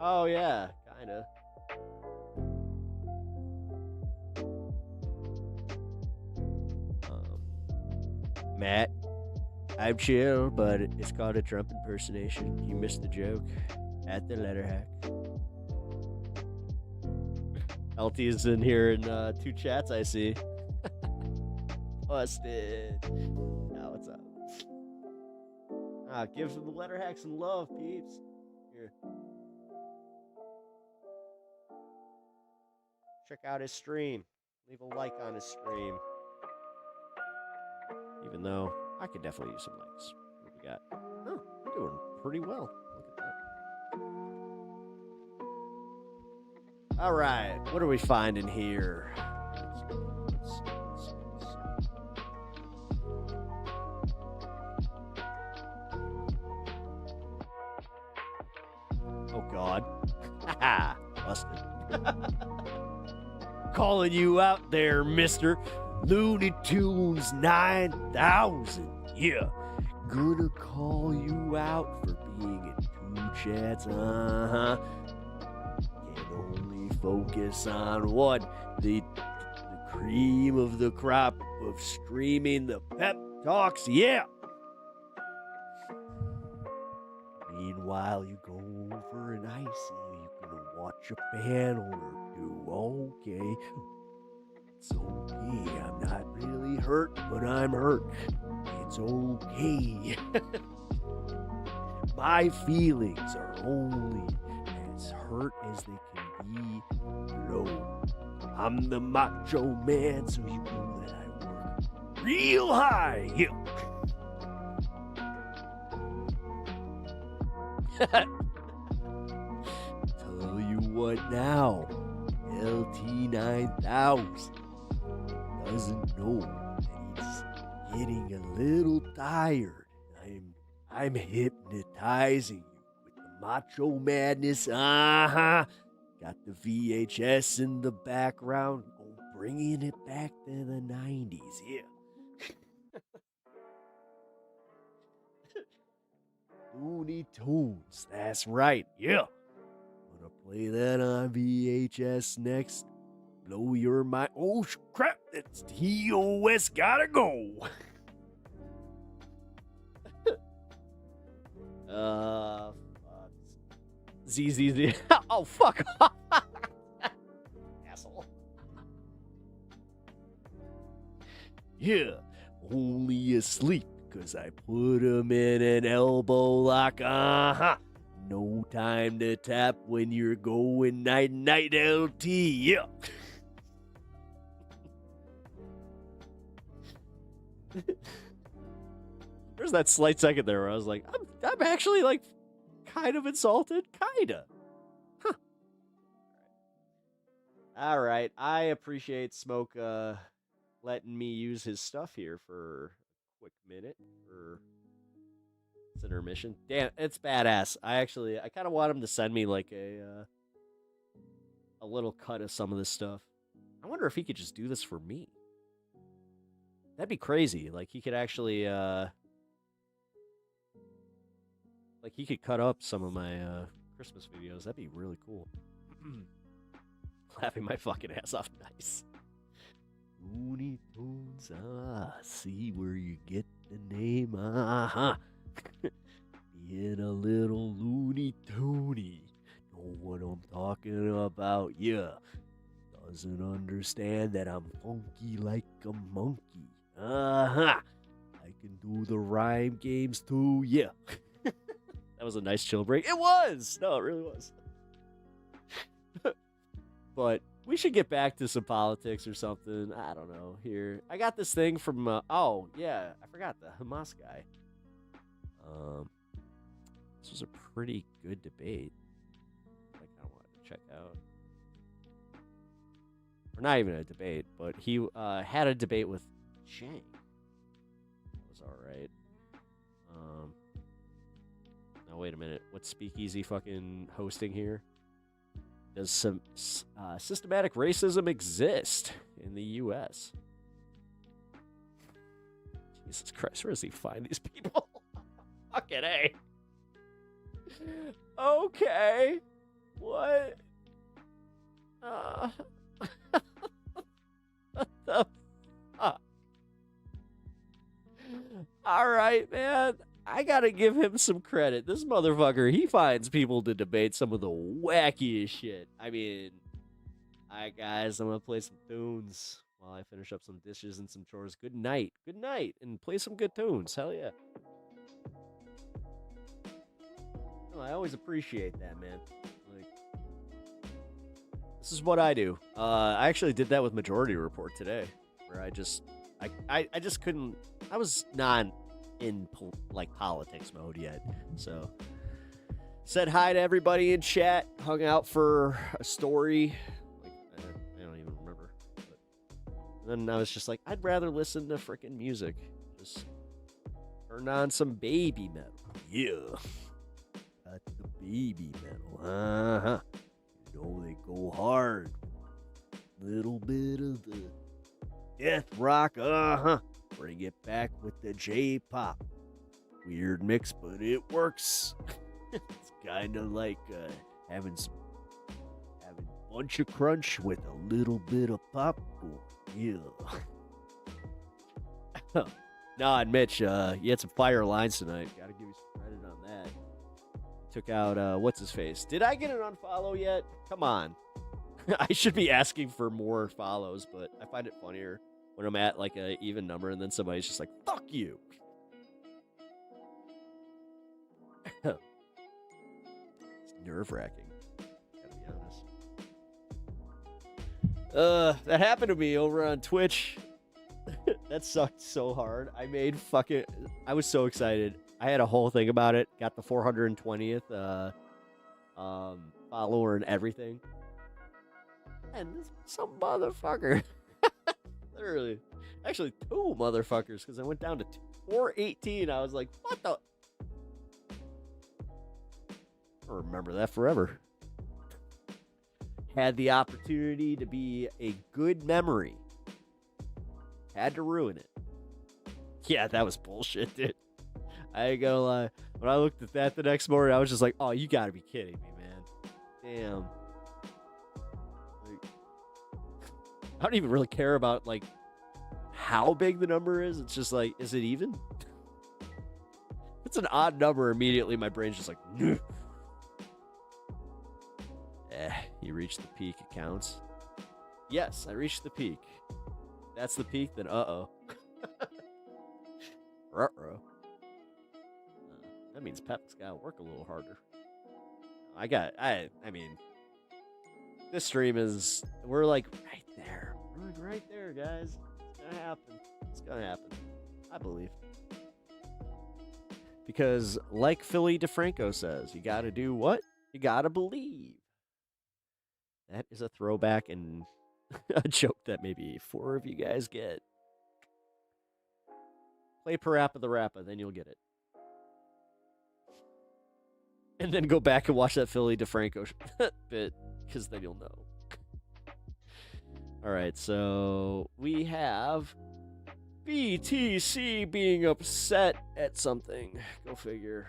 Oh yeah, kinda. Matt, I'm chill, but it's called a Trump impersonation. You missed the joke. At the letter hack. LT is in here in 2 chats, I see. Busted. Now what's up? Give the letter hack some love, peeps. Here. Check out his stream. Leave a like on his stream. Even though I could definitely use some likes. What we got? Oh, we're doing pretty well. Look at that. All right, what are we finding here? Let's see. Oh God. Haha, busted. Calling you out there, mister. Looney Tunes 9000. Yeah. Gonna call you out for being in 2 chats. Can only focus on one. The cream of the crop of screaming the pep talks. Yeah. Meanwhile, you go over and icy. You gonna watch a panel or 2. Okay. It's okay, I'm not really hurt, but I'm hurt. It's okay. My feelings are only as hurt as they can be low. I'm the macho man, so you know that I work real high. Yeah. Tell you what now, LT9000 doesn't know that he's getting a little tired. I'm hypnotizing you with the macho madness. Got the VHS in the background, bringing it back to the 90s. Yeah. Looney Tunes, that's right. Yeah. Gonna play that on VHS next. Blow your mind. Oh, crap. It's TOS. Gotta go. ZZZ. Oh, fuck off. Asshole. Yeah. Only asleep because I put him in an elbow lock. No time to tap when you're going night-night LT. Yeah. There's that slight second there where I was like, I'm actually like kind of insulted. Kinda. Huh. All right. I appreciate Smoke letting me use his stuff here for a quick minute. It's intermission. Damn, it's badass. I kind of want him to send me like a little cut of some of this stuff. I wonder if he could just do this for me. That'd be crazy. Like, he could actually, like, he could cut up some of my, Christmas videos. That'd be really cool. Laughing my fucking ass off. Nice. Looney Tunes, see where you get the name, Being a little Looney Tunes, about you. Doesn't understand that I'm funky like a monkey. Uh-huh. I can do the rhyme games too, yeah. That was a nice chill break. It was! No, it really was. But we should get back to some politics or something. I don't know. Here, I got this thing from, oh, yeah, I forgot the Hamas guy. This was a pretty good debate. I kind of wanted to check out. Or not even a debate, but he had a debate with Chang. That was all right. Now, wait a minute. What's Speakeasy fucking hosting here? Does some systematic racism exist in the U.S.? Jesus Christ, where does he find these people? Fucking A. Okay. What? What the fuck? All right, man. I gotta give him some credit. This motherfucker, he finds people to debate some of the wackiest shit. I mean, all right, guys, I'm gonna play some tunes while I finish up some dishes and some chores. Good night. Good night. And play some good tunes. Hell yeah. No, I always appreciate that, man. Like, this is what I do. I actually did that with Majority Report today, where I just couldn't. I was not in politics mode yet, so said hi to everybody in chat, hung out for a story. I don't even remember. But then I was just like, I'd rather listen to freaking music. Just turn on some baby metal. Yeah. Got the baby metal. Uh-huh. You know they go hard. Little bit of the death rock. Uh-huh. Bring it back with the J-pop. Weird mix, but it works. It's kind of like having a bunch of crunch with a little bit of popcorn. Yeah. Nah, Mitch, you had some fire lines tonight. Gotta give you some credit on that. Took out, what's his face? Did I get an unfollow yet? Come on. I should be asking for more follows, but I find it funnier when I'm at like an even number and then somebody's just like, fuck you. It's nerve-wracking. Gotta be honest. That happened to me over on Twitch. That sucked so hard. I was so excited. I had a whole thing about it. Got the 420th follower and everything. And some motherfucker. Literally. Actually, two motherfuckers, because I went down to 418. I was like, what the? I'll remember that forever. Had the opportunity to be a good memory. Had to ruin it. Yeah, that was bullshit, dude. I ain't gonna lie. When I looked at that the next morning, I was just like, oh, you gotta be kidding me, man. Damn. Like, I don't even really care about, like, how big the number is. It's just like, is it even? If it's an odd number, immediately my brain's just like, Nuh. You reached the peak accounts. Yes, I reached the peak. That's the peak, then uh-oh. Ruh-roh. That means Pep's gotta work a little harder. I mean, this stream is, we're like right there. We're like right there, guys. It's gonna happen. It's gonna happen. I believe. Because like Philly DeFranco says, you gotta do what? You gotta believe. That is a throwback and a joke that maybe 4 of you guys get. Play Parappa the Rappa, then you'll get it. And then go back and watch that Philly DeFranco bit, because then you'll know. Alright, so we have BTC being upset at something. Go figure.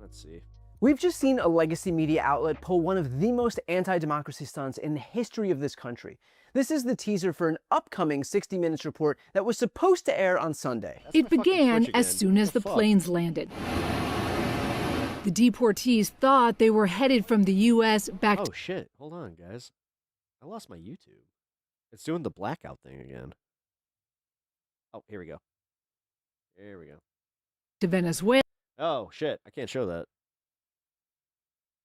Let's see. We've just seen a legacy media outlet pull one of the most anti-democracy stunts in the history of this country. This is the teaser for an upcoming 60 Minutes report that was supposed to air on Sunday. It began as soon as the planes landed. The deportees thought they were headed from the U.S. back Oh, shit. Hold on, guys. I lost my YouTube. It's doing the blackout thing again. Oh, here we go. There we go. to Venezuela. Oh, shit. I can't show that.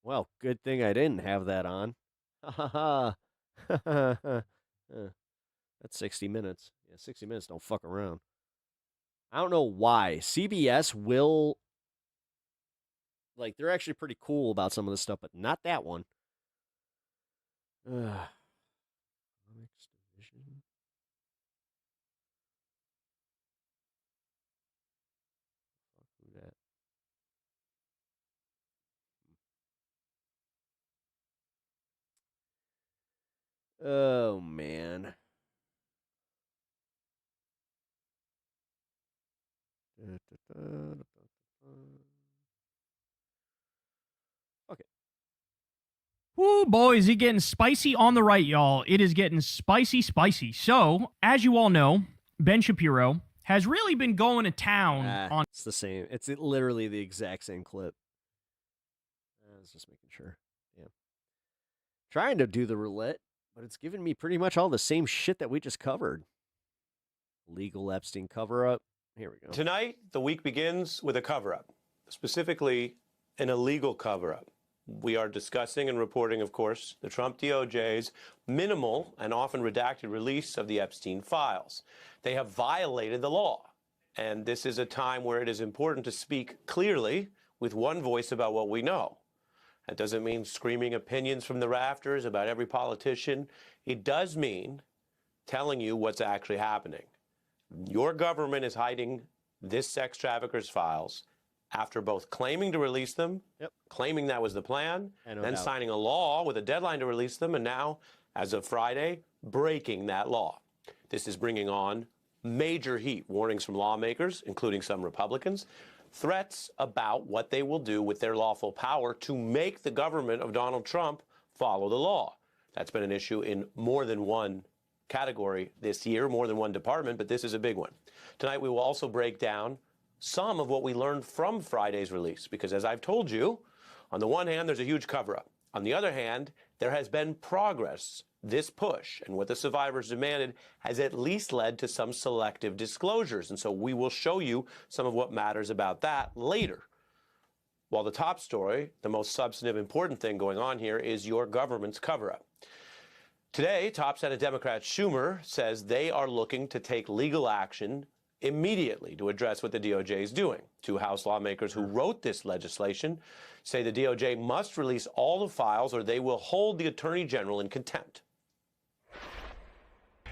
Well, good thing I didn't have that on. Ha ha ha. That's 60 minutes. Yeah, 60 minutes don't fuck around. I don't know why. CBS will... Like, they're actually pretty cool about some of this stuff, but not that one. Comics Division. Fuck, who that? Oh, man. Okay. Woo, boys, it getting spicy on the right, y'all. It is getting spicy, spicy. So, as you all know, Ben Shapiro has really been going to town on... It's the same. It's literally the exact same clip. I was just making sure. Yeah. Trying to do the roulette, but it's giving me pretty much all the same shit that we just covered. Legal Epstein cover-up. Here we go. Tonight, the week begins with a cover-up, specifically an illegal cover-up. We are discussing and reporting, of course, the Trump DOJ's minimal and often redacted release of the Epstein files. They have violated the law, and this is a time where it is important to speak clearly with one voice about what we know. That doesn't mean screaming opinions from the rafters about every politician. It does mean telling you what's actually happening. Your government is hiding this sex trafficker's files after both claiming to release them, claiming that was the plan, then signing a law with a deadline to release them, and now, as of Friday, breaking that law. This is bringing on major heat, warnings from lawmakers, including some Republicans, threats about what they will do with their lawful power to make the government of Donald Trump follow the law. That's been an issue in more than one category this year, more than one department, but this is a big one. Tonight, we will also break down some of what we learned from Friday's release, because as I've told you, on the one hand, there's a huge cover-up. On the other hand, there has been progress. This push and what the survivors demanded has at least led to some selective disclosures, and so we will show you some of what matters about that later. While the top story, the most substantive, important thing going on here is your government's cover-up. Today, top Senate Democrat Schumer says they are looking to take legal action immediately to address what the DOJ is doing. Two House lawmakers who wrote this legislation say the DOJ must release all the files or they will hold the Attorney General in contempt.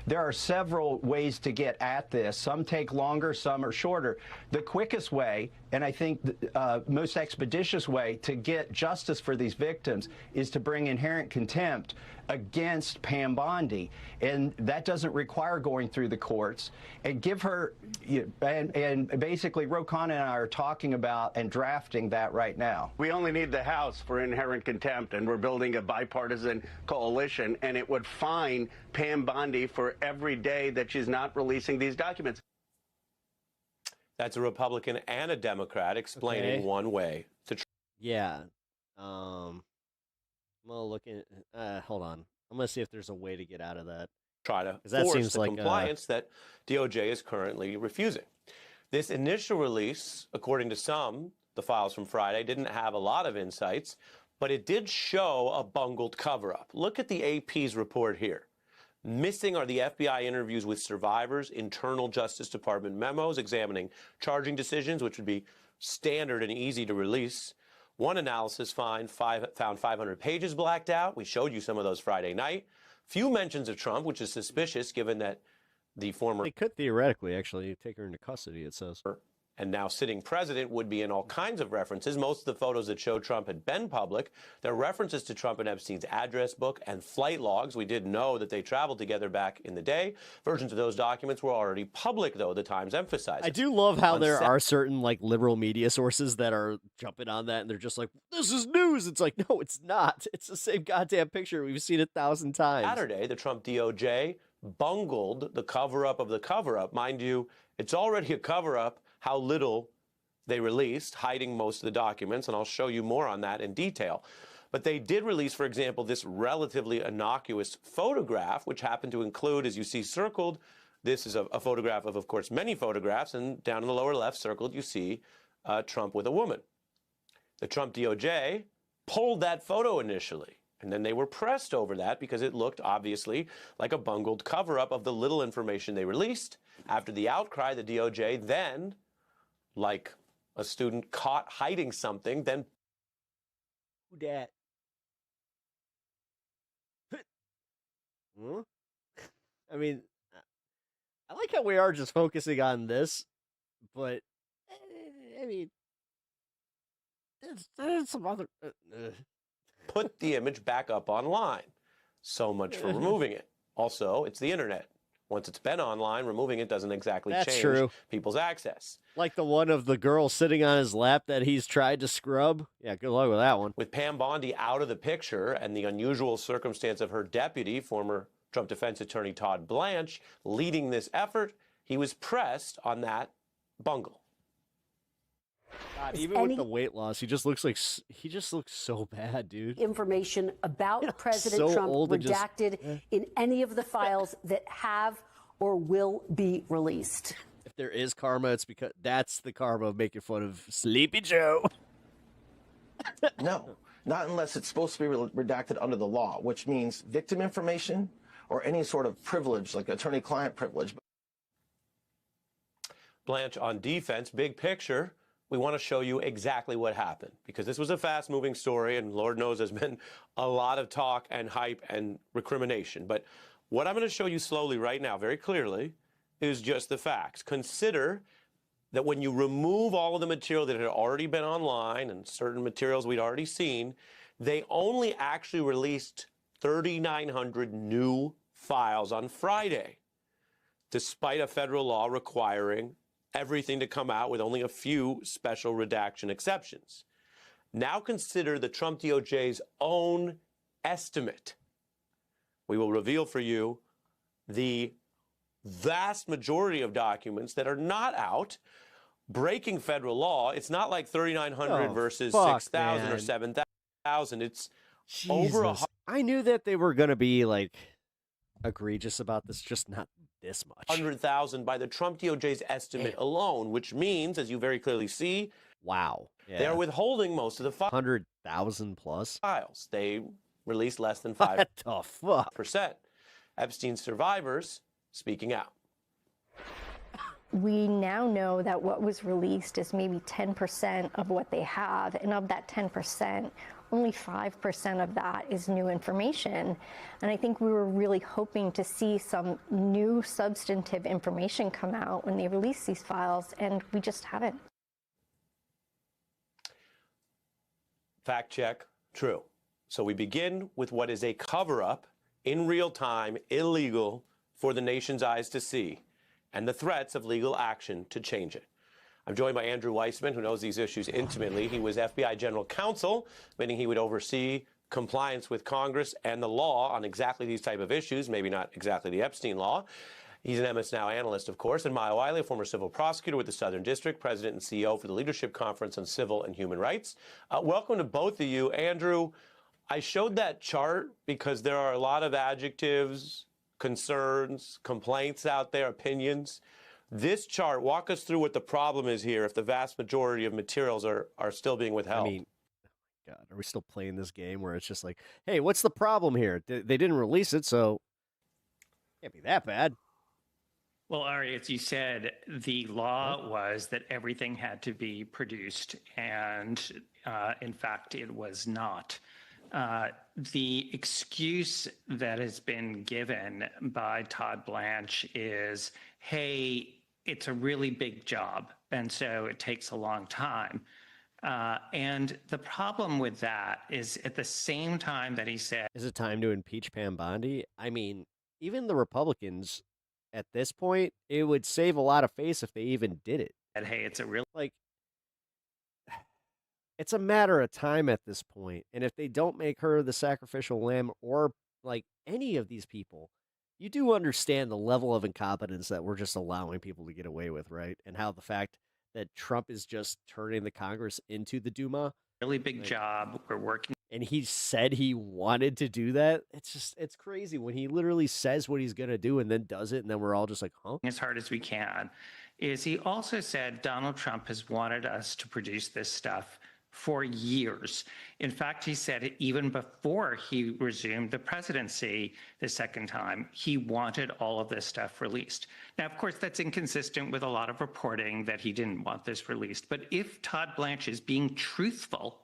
There are several ways to get at this. Some take longer, some are shorter. The quickest way, and I think the most expeditious way to get justice for these victims is to bring inherent contempt against Pam Bondi. And that doesn't require going through the courts. And give her, and basically Ro Khanna and I are talking about and drafting that right now. We only need the House for inherent contempt, and we're building a bipartisan coalition, and it would fine Pam Bondi for every day that she's not releasing these documents. That's a Republican and a Democrat explaining one way to... Yeah. I'm gonna look at. Hold on. I'm gonna see if there's a way to get out of that. Try to that force seems the like compliance that DOJ is currently refusing. This initial release, according to some, the files from Friday, didn't have a lot of insights, but it did show a bungled cover-up. Look at the AP's report here. Missing are the FBI interviews with survivors, internal Justice Department memos examining charging decisions, which would be standard and easy to release. One analysis found 500 pages blacked out. We showed you some of those Friday night. Few mentions of Trump, which is suspicious given that the former... They could theoretically actually take her into custody, it says. And now sitting president would be in all kinds of references. Most of the photos that show Trump had been public. There are references to Trump and Epstein's address book and flight logs. We did know that they traveled together back in the day. Versions of those documents were already public, though, the Times emphasized. I do love how there are certain like liberal media sources that are jumping on that, and they're just like, this is news. It's like, no, it's not. It's the same goddamn picture. We've seen it 1,000 times. Saturday, the Trump DOJ bungled the cover-up of the cover-up. Mind you, it's already a cover-up how little they released, hiding most of the documents, and I'll show you more on that in detail. But they did release, for example, this relatively innocuous photograph, which happened to include, as you see circled, this is a photograph of course, many photographs, and down in the lower left circled, you see Trump with a woman. The Trump DOJ pulled that photo initially, and then they were pressed over that because it looked obviously like a bungled cover-up of the little information they released. After the outcry, the DOJ then, like a student caught hiding something, then Who dat? Huh? I mean, I like how we are just focusing on this, but I mean, there's some other. put the image back up online. So much for removing it. Also, it's the internet. Once it's been online, removing it doesn't exactly That's change true. people's access. Like the one of the girl sitting on his lap that he's tried to scrub. Yeah, good luck with that one. With Pam Bondi out of the picture and the unusual circumstance of her deputy, former Trump defense attorney Todd Blanche, leading this effort, he was pressed on that bungle. God, even with the weight loss, he just looks so bad, dude. Information about President so Trump old and just- redacted in any of the files that have or will be released. If there is karma, it's because that's the karma of making fun of Sleepy Joe. No, not unless it's supposed to be redacted under the law, which means victim information or any sort of privilege, like attorney-client privilege. Blanche on defense, big picture. We want to show you exactly what happened because this was a fast-moving story, and Lord knows there's been a lot of talk and hype and recrimination. But what I'm going to show you slowly right now, very clearly, is just the facts. Consider that when you remove all of the material that had already been online and certain materials we'd already seen, they only actually released 3,900 new files on Friday, despite a federal law requiring everything to come out with only a few special redaction exceptions. Now consider the Trump DOJ's own estimate. We will reveal for you the vast majority of documents that are not out, breaking federal law. It's not like 3,900 versus 6,000 or 7,000. It's over a. I knew that they were going to be like egregious about this, just not this much. 100,000 by the Trump DOJ's estimate alone, which means, as you very clearly see, wow, they're withholding most of the 100,000 plus files. They released less than 5%. What the fuck? Epstein survivors speaking out. We now know that what was released is maybe 10% of what they have, and of that 10%, only 5% of that is new information. And I think we were really hoping to see some new substantive information come out when they release these files, and we just haven't. Fact check, true. So we begin with what is a cover-up, in real time, illegal for the nation's eyes to see, and the threats of legal action to change it. I'm joined by Andrew Weissman, who knows these issues intimately. He was FBI General Counsel, meaning he would oversee compliance with Congress and the law on exactly these type of issues, maybe not exactly the Epstein law. He's an MS Now analyst, of course, and Maya Wiley, a former civil prosecutor with the Southern District, president and CEO for the Leadership Conference on Civil and Human Rights. Welcome to both of you. Andrew, I showed that chart because there are a lot of adjectives, concerns, complaints out there, opinions. This chart, walk us through what the problem is here if the vast majority of materials are still being withheld. I mean, God, are we still playing this game where it's just like, hey, what's the problem here? They didn't release it, so it can't be that bad. Well, Ari, as you said, the law was that everything had to be produced, and in fact, it was not. The excuse that has been given by Todd Blanche is, hey, it's a really big job, and so it takes a long time. And the problem with that is at the same time that he said... Is it time to impeach Pam Bondi? I mean, even the Republicans, at this point, it would save a lot of face if they even did it. Hey, it's a real... Like, it's a matter of time at this point. And if they don't make her the sacrificial lamb or, like, any of these people, you do understand the level of incompetence that we're just allowing people to get away with, right? And how the fact that Trump is just turning the Congress into the Duma. Really big job. We're working. And he said he wanted to do that. It's crazy when he literally says what he's going to do and then does it. And then we're all just like, huh? As hard as we can. Is he also said Donald Trump has wanted us to produce this stuff for years. In fact, he said it even before he resumed the presidency the second time, he wanted all of this stuff released. Now, of course, that's inconsistent with a lot of reporting that he didn't want this released. But if Todd Blanche is being truthful,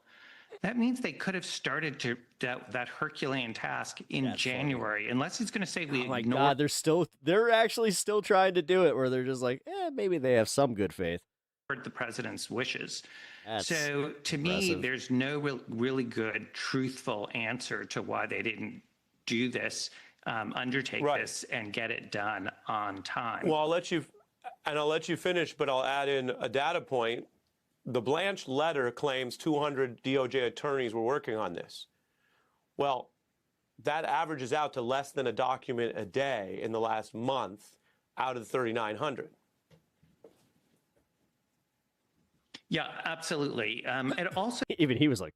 that means they could have started to that Herculean task in January, funny. Unless he's going to say we oh my ignore. God, they're actually still trying to do it where they're just like, maybe they have some good faith. The president's wishes. That's so to me, there's no really good, truthful answer to why they didn't do this, undertake this, and get it done on time. Well, I'll let you finish, but I'll add in a data point. The Blanche letter claims 200 DOJ attorneys were working on this. Well, that averages out to less than a document a day in the last month out of the 3,900. Yeah, absolutely. It also even he was like,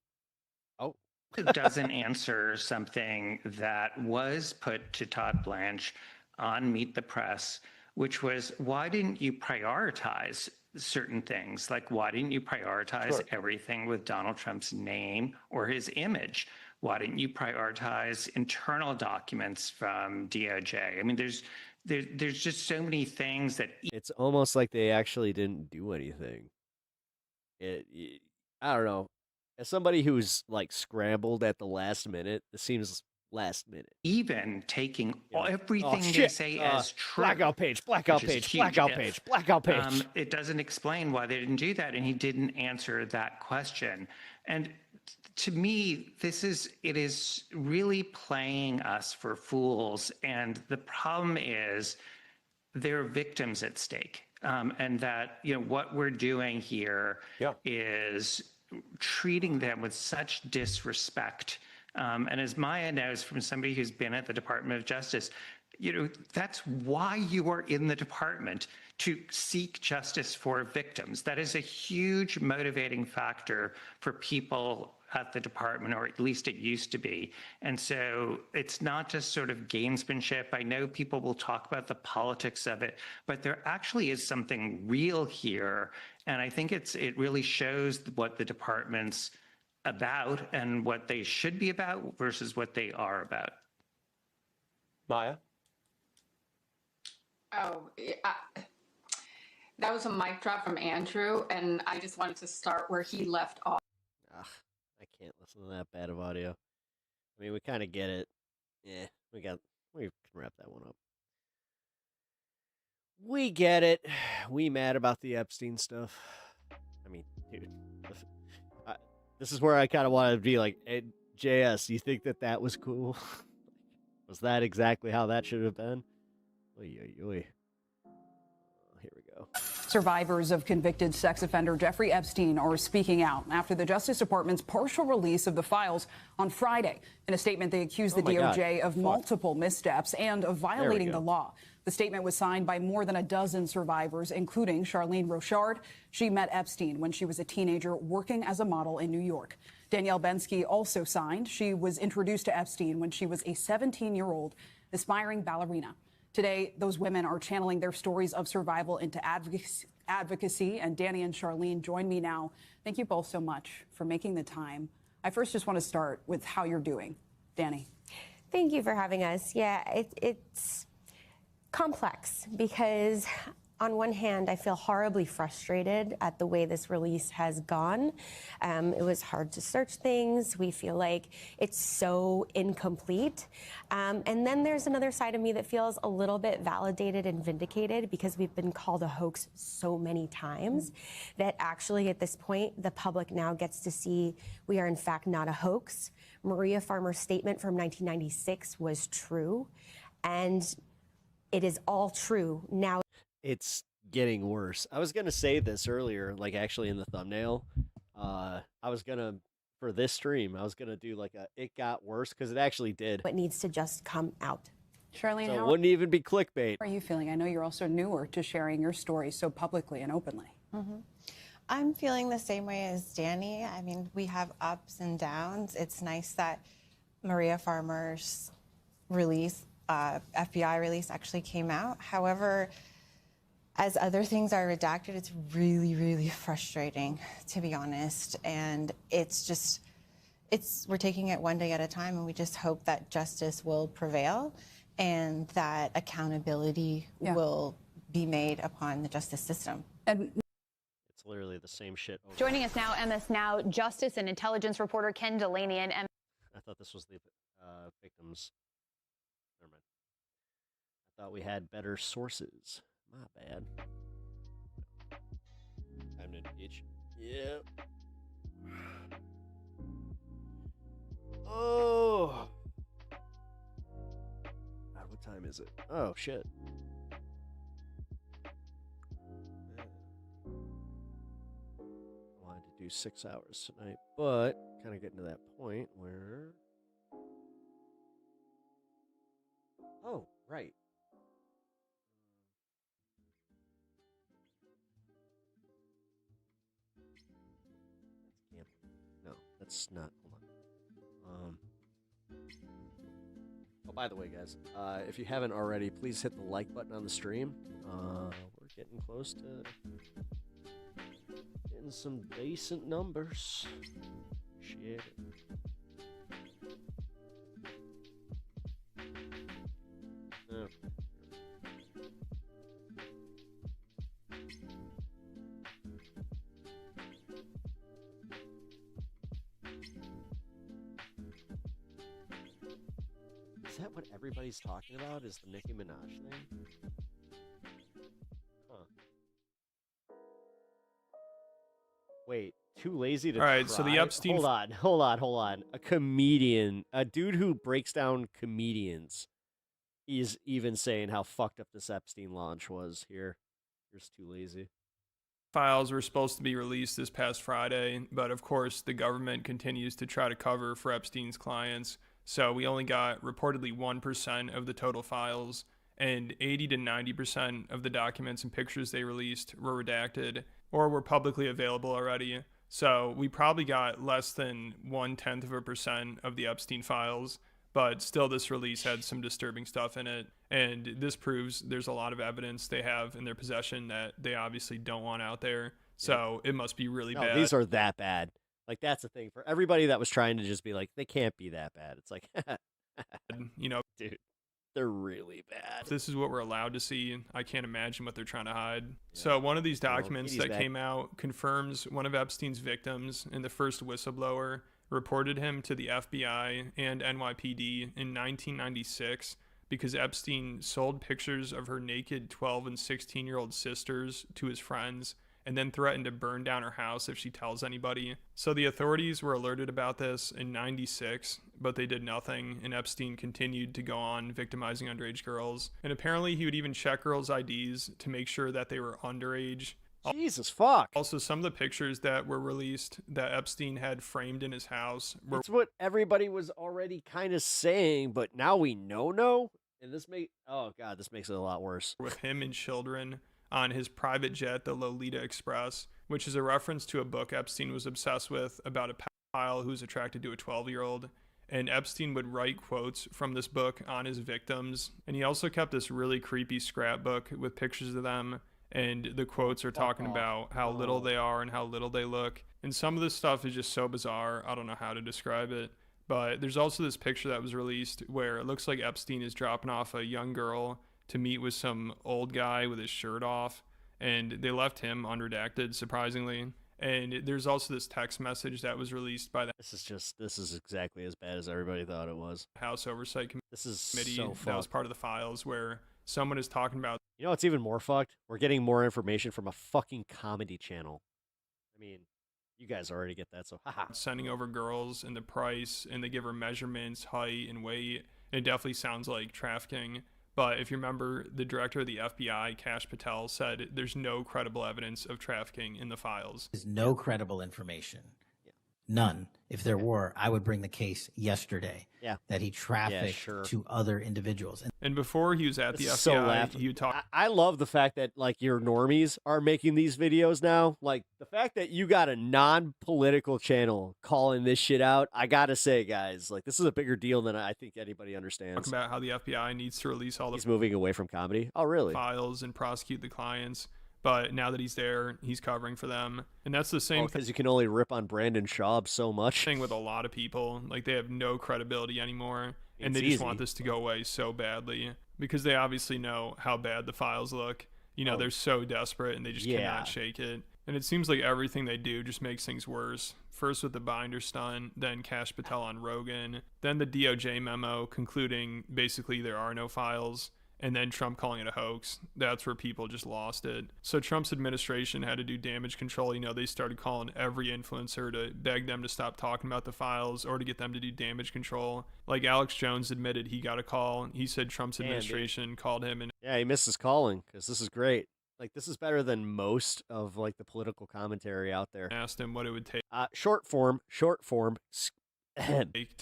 "Oh." It doesn't answer something that was put to Todd Blanche on Meet the Press, which was, why didn't you prioritize certain things? Like, why didn't you prioritize everything with Donald Trump's name or his image? Why didn't you prioritize internal documents from DOJ? I mean, there's just so many things that it's almost like they actually didn't do anything. I don't know. As somebody who's like scrambled at the last minute, it seems last minute. Even taking everything they say as true. Blackout page, blackout page, blackout page, blackout page. It doesn't explain why they didn't do that, and he didn't answer that question. And to me, it is really playing us for fools. And the problem is there are victims at stake. And that, what we're doing here is treating them with such disrespect. And as Maya knows from somebody who's been at the Department of Justice, that's why you are in the department, to seek justice for victims. That is a huge motivating factor for people at the department, or at least it used to be. And so it's not just sort of gamesmanship. I know people will talk about the politics of it, but there actually is something real here. And I think it really shows what the department's about and what they should be about versus what they are about. Maya? Oh, that was a mic drop from Andrew, and I just wanted to start where he left off. I can't listen to that bad of audio. I mean, we kind of get it. Yeah, we can wrap that one up. We get it. We mad about the Epstein stuff. I mean, dude, this is where I kind of wanted to be like, hey, JS, you think that was cool? Was that exactly how that should have been? Oy, oy, oy. Here we go. Survivors of convicted sex offender Jeffrey Epstein are speaking out after the Justice Department's partial release of the files on Friday. In a statement, they accused the DOJ of multiple missteps and of violating the law. The statement was signed by more than a dozen survivors, including Charlene Rochard. She met Epstein when she was a teenager working as a model in New York. Danielle Bensky also signed. She was introduced to Epstein when she was a 17-year-old aspiring ballerina. Today, those women are channeling their stories of survival into advocacy, and Danny and Charlene join me now. Thank you both so much for making the time. I first just want to start with how you're doing. Danny. Thank you for having us. Yeah, it's complex because on one hand, I feel horribly frustrated at the way this release has gone. It was hard to search things. We feel like it's so incomplete. And then there's another side of me that feels a little bit validated and vindicated because we've been called a hoax so many times that actually at this point, the public now gets to see we are in fact not a hoax. Maria Farmer's statement from 1996 was true, and it is all true now. It's getting worse. I was going to say this earlier, like actually in the thumbnail. I was going to, for this stream, I was going to do like it got worse because it actually did. It needs to just come out. Charlene, so how it wouldn't even be clickbait. How are you feeling? I know you're also newer to sharing your story so publicly and openly. I'm feeling the same way as Danny. I mean, we have ups and downs. It's nice that Maria Farmer's release, FBI release, actually came out. However, as other things are redacted, it's really, really frustrating, to be honest. And it's just, we're taking it one day at a time, and we just hope that justice will prevail and that accountability will be made upon the justice system. And it's literally the same shit over. Joining us now, MS Now Justice and Intelligence reporter Ken Delaney. And I thought this was the victims. Never mind. I thought we had better sources. My bad. Time to itch. Yep. Oh. God, what time is it? Oh, shit. I wanted to do 6 hours tonight, but kind of getting to that point where... Oh, right. No, that's not. Hold on. Oh, by the way, guys, if you haven't already, please hit the like button on the stream. We're getting close to getting some decent numbers. Shit. Okay. Is that what everybody's talking about? Is the Nicki Minaj thing? Huh. Wait, too lazy to All right, try? so the Epstein... Hold on. A comedian, a dude who breaks down comedians, is even saying how fucked up this Epstein launch was here. You're just too lazy. Files were supposed to be released this past Friday, but of course the government continues to try to cover for Epstein's clients. So we only got reportedly 1% of the total files, and 80 to 90% of the documents and pictures they released were redacted or were publicly available already. So we probably got less than 0.1% of the Epstein files, but still this release had some disturbing stuff in it. And this proves there's a lot of evidence they have in their possession that they obviously don't want out there. So it must be really bad. These are that bad. Like, that's the thing. For everybody that was trying to just be like, they can't be that bad. It's like, you know, dude, they're really bad. If this is what we're allowed to see, I can't imagine what they're trying to hide. Yeah. So one of these documents that came out confirms one of Epstein's victims, and the first whistleblower reported him to the FBI and NYPD in 1996 because Epstein sold pictures of her naked 12 and 16-year-old sisters to his friends and then threatened to burn down her house if she tells anybody. So the authorities were alerted about this in 96, but they did nothing, and Epstein continued to go on victimizing underage girls. And apparently he would even check girls' IDs to make sure that they were underage. Jesus fuck. Also, some of the pictures that were released that Epstein had framed in his house were... It's what everybody was already kind of saying, but now we know. And this this makes it a lot worse. With him and children on his private jet, the Lolita Express, which is a reference to a book Epstein was obsessed with about a pedophile who's attracted to a 12-year-old. And Epstein would write quotes from this book on his victims. And he also kept this really creepy scrapbook with pictures of them. And the quotes are talking about how little they are and how little they look. And some of this stuff is just so bizarre, I don't know how to describe it. But there's also this picture that was released where it looks like Epstein is dropping off a young girl to meet with some old guy with his shirt off, and they left him unredacted, surprisingly. And there's also this text message that was released by the this is exactly as bad as everybody thought it was. House Oversight Committee. This is so that was part of the files where someone is talking about. You know what's even more fucked? We're getting more information from a fucking comedy channel. I mean, you guys already get that, so haha. Sending over girls and the price, and they give her measurements, height, and weight. And it definitely sounds like trafficking. But if you remember, the director of the FBI, Kash Patel, said there's no credible evidence of trafficking in the files. There's no credible information. None. If there were, I would bring the case yesterday. Yeah. That he trafficked to other individuals. And before he was at the This is FBI, so laughable. he would talk. I love the fact that like your normies are making these videos now. Like the fact that you got a non-political channel calling this shit out. I gotta say, guys, like this is a bigger deal than I think anybody understands. Talk about how the FBI needs to release all the He's moving away from comedy. Oh, really? files and prosecute the clients. But now that he's there, he's covering for them. And that's the same because you can only rip on Brandon Schaub so much. thing with a lot of people. Like, they have no credibility anymore. And It's they just easy. want this to go away so badly. Because they obviously know how bad the files look. You know, they're so desperate and they just cannot shake it. And it seems like everything they do just makes things worse. First with the binder stunt, then Kash Patel on Rogan, then the DOJ memo concluding basically there are no files. And then Trump calling it a hoax. That's where people just lost it. So Trump's administration had to do damage control. You know, they started calling every influencer to beg them to stop talking about the files or to get them to do damage control. Like Alex Jones admitted he got a call. He said Trump's administration called him. And Yeah, he misses calling because this is great. Like this is better than most of like the political commentary out there. Asked him what it would take. Short form. To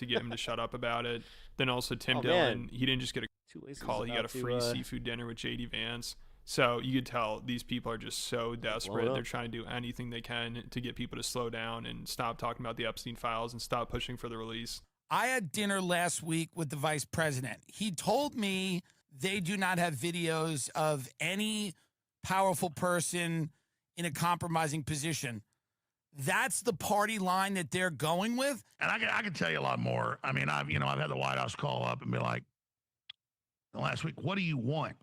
get him to shut up about it. Then also Tim Oh, Dillon, man. he didn't just get a call, he got a free seafood dinner with JD Vance. So you could tell these people are just so desperate. They're trying to do anything they can to get people to slow down and stop talking about the Epstein files and stop pushing for the release. I had dinner last week with the vice president. He told me they do not have videos of any powerful person in a compromising position. That's the party line that they're going with. And I can tell you a lot more. I mean, I've had the White House call up and be like, the last week, what do you want?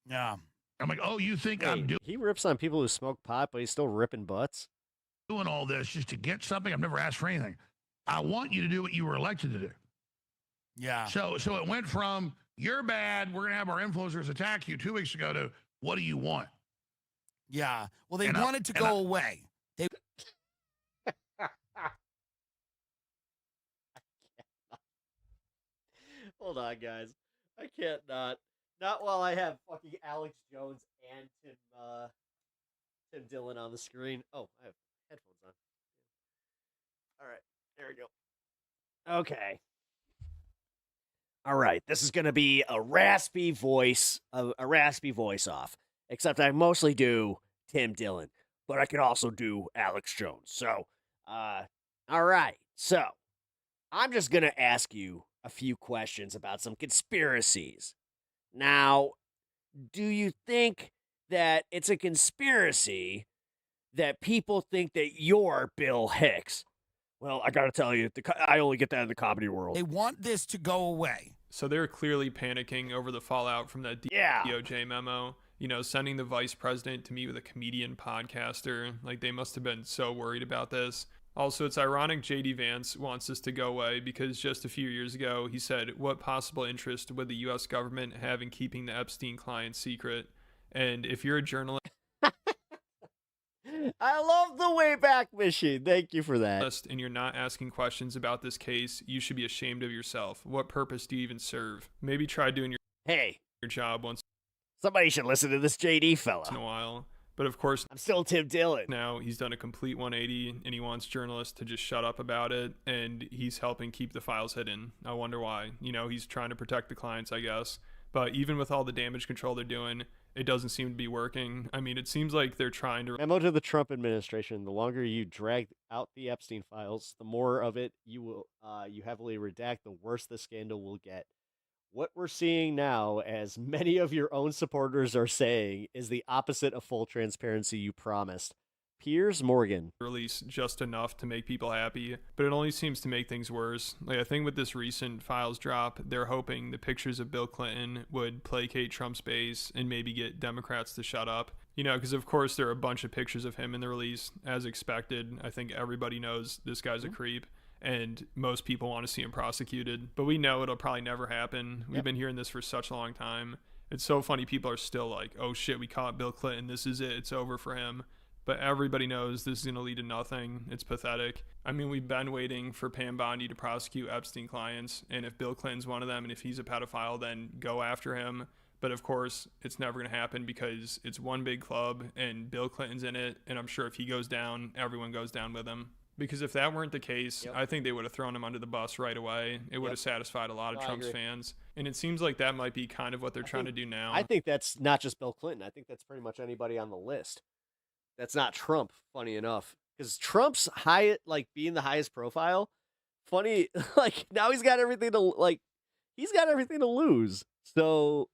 Yeah. I'm like, oh, you think I'm He rips on people who smoke pot, but he's still ripping butts. doing all this just to get something? I've never asked for anything. I want you to do what you were elected to do. Yeah. So it went from, you're bad, we're going to have our influencers attack you 2 weeks ago to, what do you want? Yeah. Well, they And wanted to go away. They Hold on, guys. I can't not. Not while I have fucking Alex Jones and Tim Dillon on the screen. Oh, I have headphones on. All right, there we go. Okay. All right, this is gonna be a raspy voice off. Except I mostly do Tim Dillon, but I can also do Alex Jones. So, all right. So, I'm just gonna ask you a few questions about some conspiracies. Now, do you think that it's a conspiracy that people think that you're Bill Hicks? Well, I gotta tell you, I only get that in the comedy world. They want this to go away. So they're clearly panicking over the fallout from that DOJ memo. You know, sending the vice president to meet with a comedian podcaster. Like, they must have been so worried about this. Also, it's ironic JD Vance wants this to go away because just a few years ago, he said, what possible interest would the U.S. government have in keeping the Epstein client secret? And if you're a journalist... I love the Wayback Machine. Thank you for that. And you're not asking questions about this case, you should be ashamed of yourself. What purpose do you even serve? Maybe try doing your job once. Somebody should listen to this JD fella. In a while. But of course, I'm still Tim Dillon. Now he's done a complete 180 and he wants journalists to just shut up about it. And he's helping keep the files hidden. I wonder why. You know, he's trying to protect the clients, I guess. But even with all the damage control they're doing, it doesn't seem to be working. I mean, it seems like they're trying to... Memo to the Trump administration: the longer you drag out the Epstein files, the more of it you heavily redact, the worse the scandal will get. What we're seeing now, as many of your own supporters are saying, is the opposite of full transparency you promised. Piers Morgan. Release just enough to make people happy, but it only seems to make things worse. Like, I think with this recent files drop, they're hoping the pictures of Bill Clinton would placate Trump's base and maybe get Democrats to shut up. You know, because of course there are a bunch of pictures of him in the release, as expected. I think everybody knows this guy's a creep. And most people want to see him prosecuted. But we know it'll probably never happen. We've been hearing this for such a long time. It's so funny. People are still like, oh shit, we caught Bill Clinton. This is it. It's over for him. But everybody knows this is going to lead to nothing. It's pathetic. I mean, we've been waiting for Pam Bondi to prosecute Epstein clients. And if Bill Clinton's one of them, and if he's a pedophile, then go after him. But of course, it's never going to happen because it's one big club and Bill Clinton's in it. And I'm sure if he goes down, everyone goes down with him. Because if that weren't the case, I think they would have thrown him under the bus right away. It would have satisfied a lot of Trump's fans. And it seems like that might be kind of what they're trying to do now. I think that's not just Bill Clinton. I think that's pretty much anybody on the list. That's not Trump, funny enough. Because Trump's being the highest profile, funny, like, now he's got everything to lose. So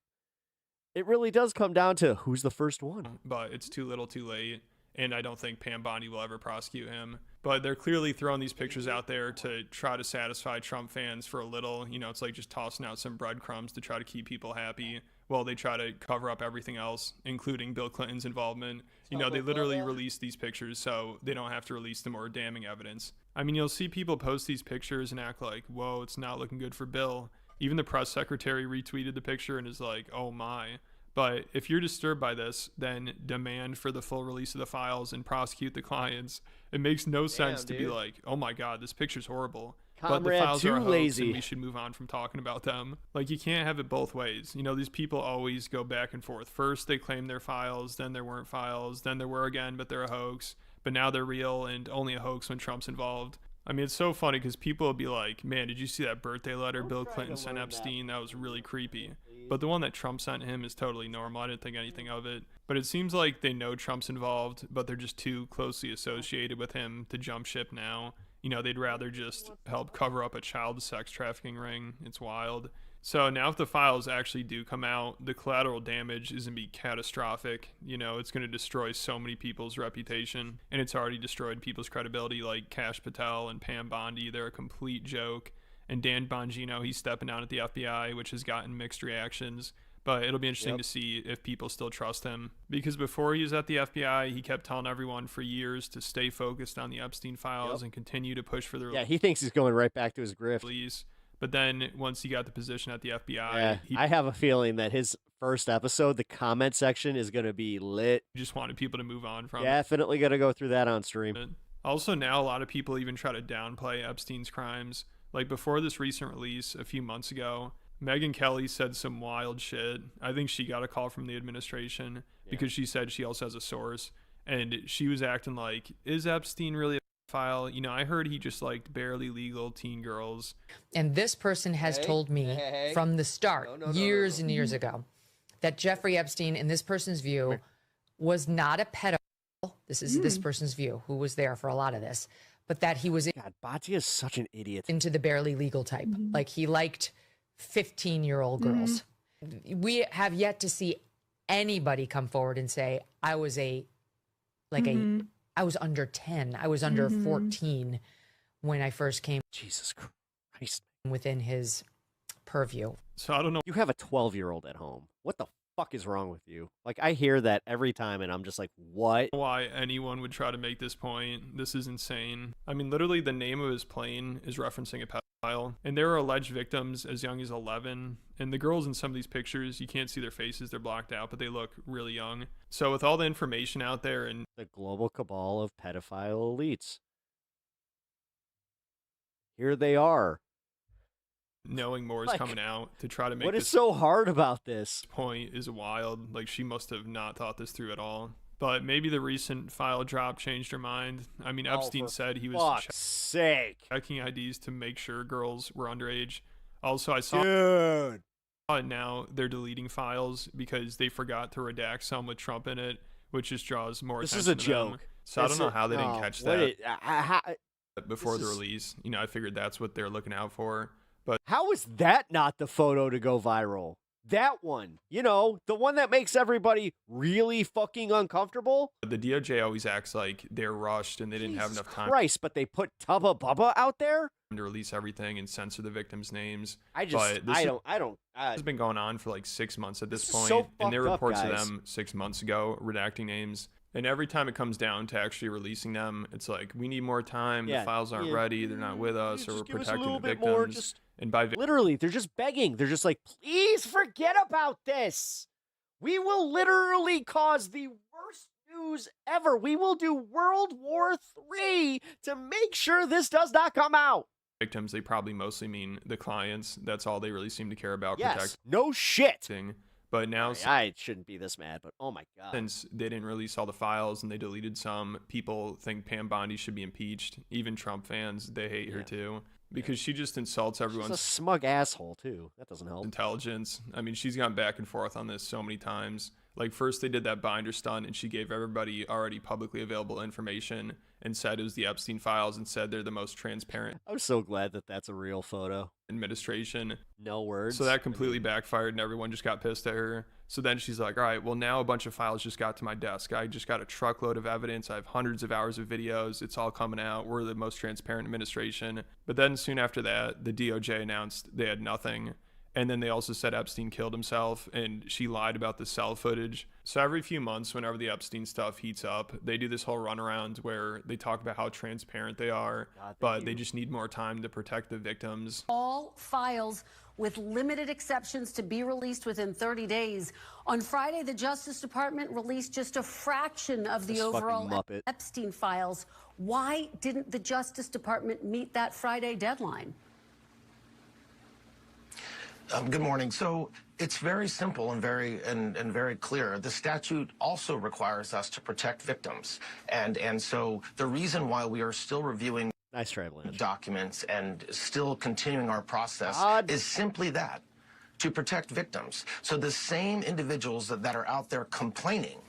it really does come down to who's the first one. But it's too little too late. And I don't think Pam Bondi will ever prosecute him. But they're clearly throwing these pictures out there to try to satisfy Trump fans for a little. You know, it's like just tossing out some breadcrumbs to try to keep people happy while they try to cover up everything else, including Bill Clinton's involvement. You know, they literally release these pictures so they don't have to release the more damning evidence. I mean, you'll see people post these pictures and act like, whoa, it's not looking good for Bill. Even the press secretary retweeted the picture and is like, oh my. But if you're disturbed by this, then demand for the full release of the files and prosecute the clients. It makes no sense to be like, oh my God, this picture's horrible. But the files are a hoax and we should move on from talking about them. Like, you can't have it both ways. You know, these people always go back and forth. First, they claim they're files, then there weren't files, then there were again, but they're a hoax. But now they're real and only a hoax when Trump's involved. I mean, it's so funny because people will be like, man, did you see that birthday letter Bill Clinton sent Epstein? That was really creepy. But the one that Trump sent him is totally normal. I didn't think anything of it. But it seems like they know Trump's involved, but they're just too closely associated with him to jump ship now. You know, they'd rather just help cover up a child sex trafficking ring. It's wild. So now if the files actually do come out, the collateral damage is going to be catastrophic. You know, it's going to destroy so many people's reputation. And it's already destroyed people's credibility, like Kash Patel and Pam Bondi. They're a complete joke. And Dan Bongino, he's stepping down at the FBI, which has gotten mixed reactions. But it'll be interesting to see if people still trust him. Because before he was at the FBI, he kept telling everyone for years to stay focused on the Epstein files and continue to push for the release. Yeah, he thinks he's going right back to his grift. But then once he got the position at the FBI, I have a feeling that his first episode, the comment section is going to be lit. He just wanted people to move on from Definitely going to go through that on stream. Also, now a lot of people even try to downplay Epstein's crimes. Like before this recent release a few months ago, Megyn Kelly said some wild shit. I think she got a call from the administration because she said she also has a source. And she was acting like, is Epstein really a pedophile? You know, I heard he just liked barely legal teen girls. And this person has told me from the start, years and years ago, that Jeffrey Epstein, in this person's view, was not a pedophile. This is this person's view, who was there for a lot of this. But that he was Batia is such an idiot. Into the barely legal type. Like he liked 15-year-old girls. We have yet to see anybody come forward and say, I was I was under 10. I was under 14 when I first came. Jesus Christ. Within his purview. So I don't know. You have a 12-year-old at home. What the fuck is wrong with you? Like, I hear that every time and I'm just like, what? Why anyone would try to make this point. This is insane. I mean, literally the name of his plane is referencing a pedophile. And there are alleged victims as young as 11. And the girls in some of these pictures, you can't see their faces. They're blocked out, but they look really young. So with all the information out there and the global cabal of pedophile elites, here they are. Knowing more is coming out to try to make what is so hard about this point is wild. Like, she must have not thought this through at all. But maybe the recent file drop changed her mind. I mean, Epstein said he was checking IDs to make sure girls were underage. Also, I saw now they're deleting files because they forgot to redact some with Trump in it, which just draws more attention. This is a joke. So I don't know how they didn't catch that before the release. You know, I figured that's what they're looking out for. But how is that not the photo to go viral? That one, you know, the one that makes everybody really fucking uncomfortable. The DOJ always acts like they're rushed and they didn't have enough time. Christ, but they put Tubba Bubba out there to release everything and censor the victims' names. This has been going on for like 6 months at this point, and there were reports of them 6 months ago redacting names. And every time it comes down to actually releasing them, it's like, we need more time. The files aren't ready. They're not with us, or we're protecting the victims. And by literally, they're just begging. They're just like, please forget about this. We will literally cause the worst news ever. We will do World War III to make sure this does not come out. Victims, they probably mostly mean the clients. That's all they really seem to care about. Yes, no shit. But now, I shouldn't be this mad, but oh my God. Since they didn't release all the files and they deleted some, people think Pam Bondi should be impeached. Even Trump fans, they hate her too. Because she just insults everyone's She's a smug asshole, too. That doesn't help. Intelligence. I mean, she's gone back and forth on this so many times. Like, first they did that binder stunt, and she gave everybody already publicly available information and said it was the Epstein files and said they're the most transparent. I'm so glad that that's a real photo. Administration. No words. So that completely backfired, and everyone just got pissed at her. So then she's like, all right, well, now a bunch of files just got to my desk. I just got a truckload of evidence. I have hundreds of hours of videos. It's all coming out. We're the most transparent administration. But then soon after that, the DOJ announced they had nothing. And then they also said Epstein killed himself, and she lied about the cell footage. So every few months, whenever the Epstein stuff heats up, they do this whole runaround where they talk about how transparent they are, but they just need more time to protect the victims. All files with limited exceptions to be released within 30 days. On Friday, the Justice Department released just a fraction of the overall Epstein files. Why didn't the Justice Department meet that Friday deadline? Good morning. So it's very simple and very clear. The statute also requires us to protect victims, and so the reason why we are still reviewing documents and still continuing our process is simply that, to protect victims. So the same individuals that are out there complaining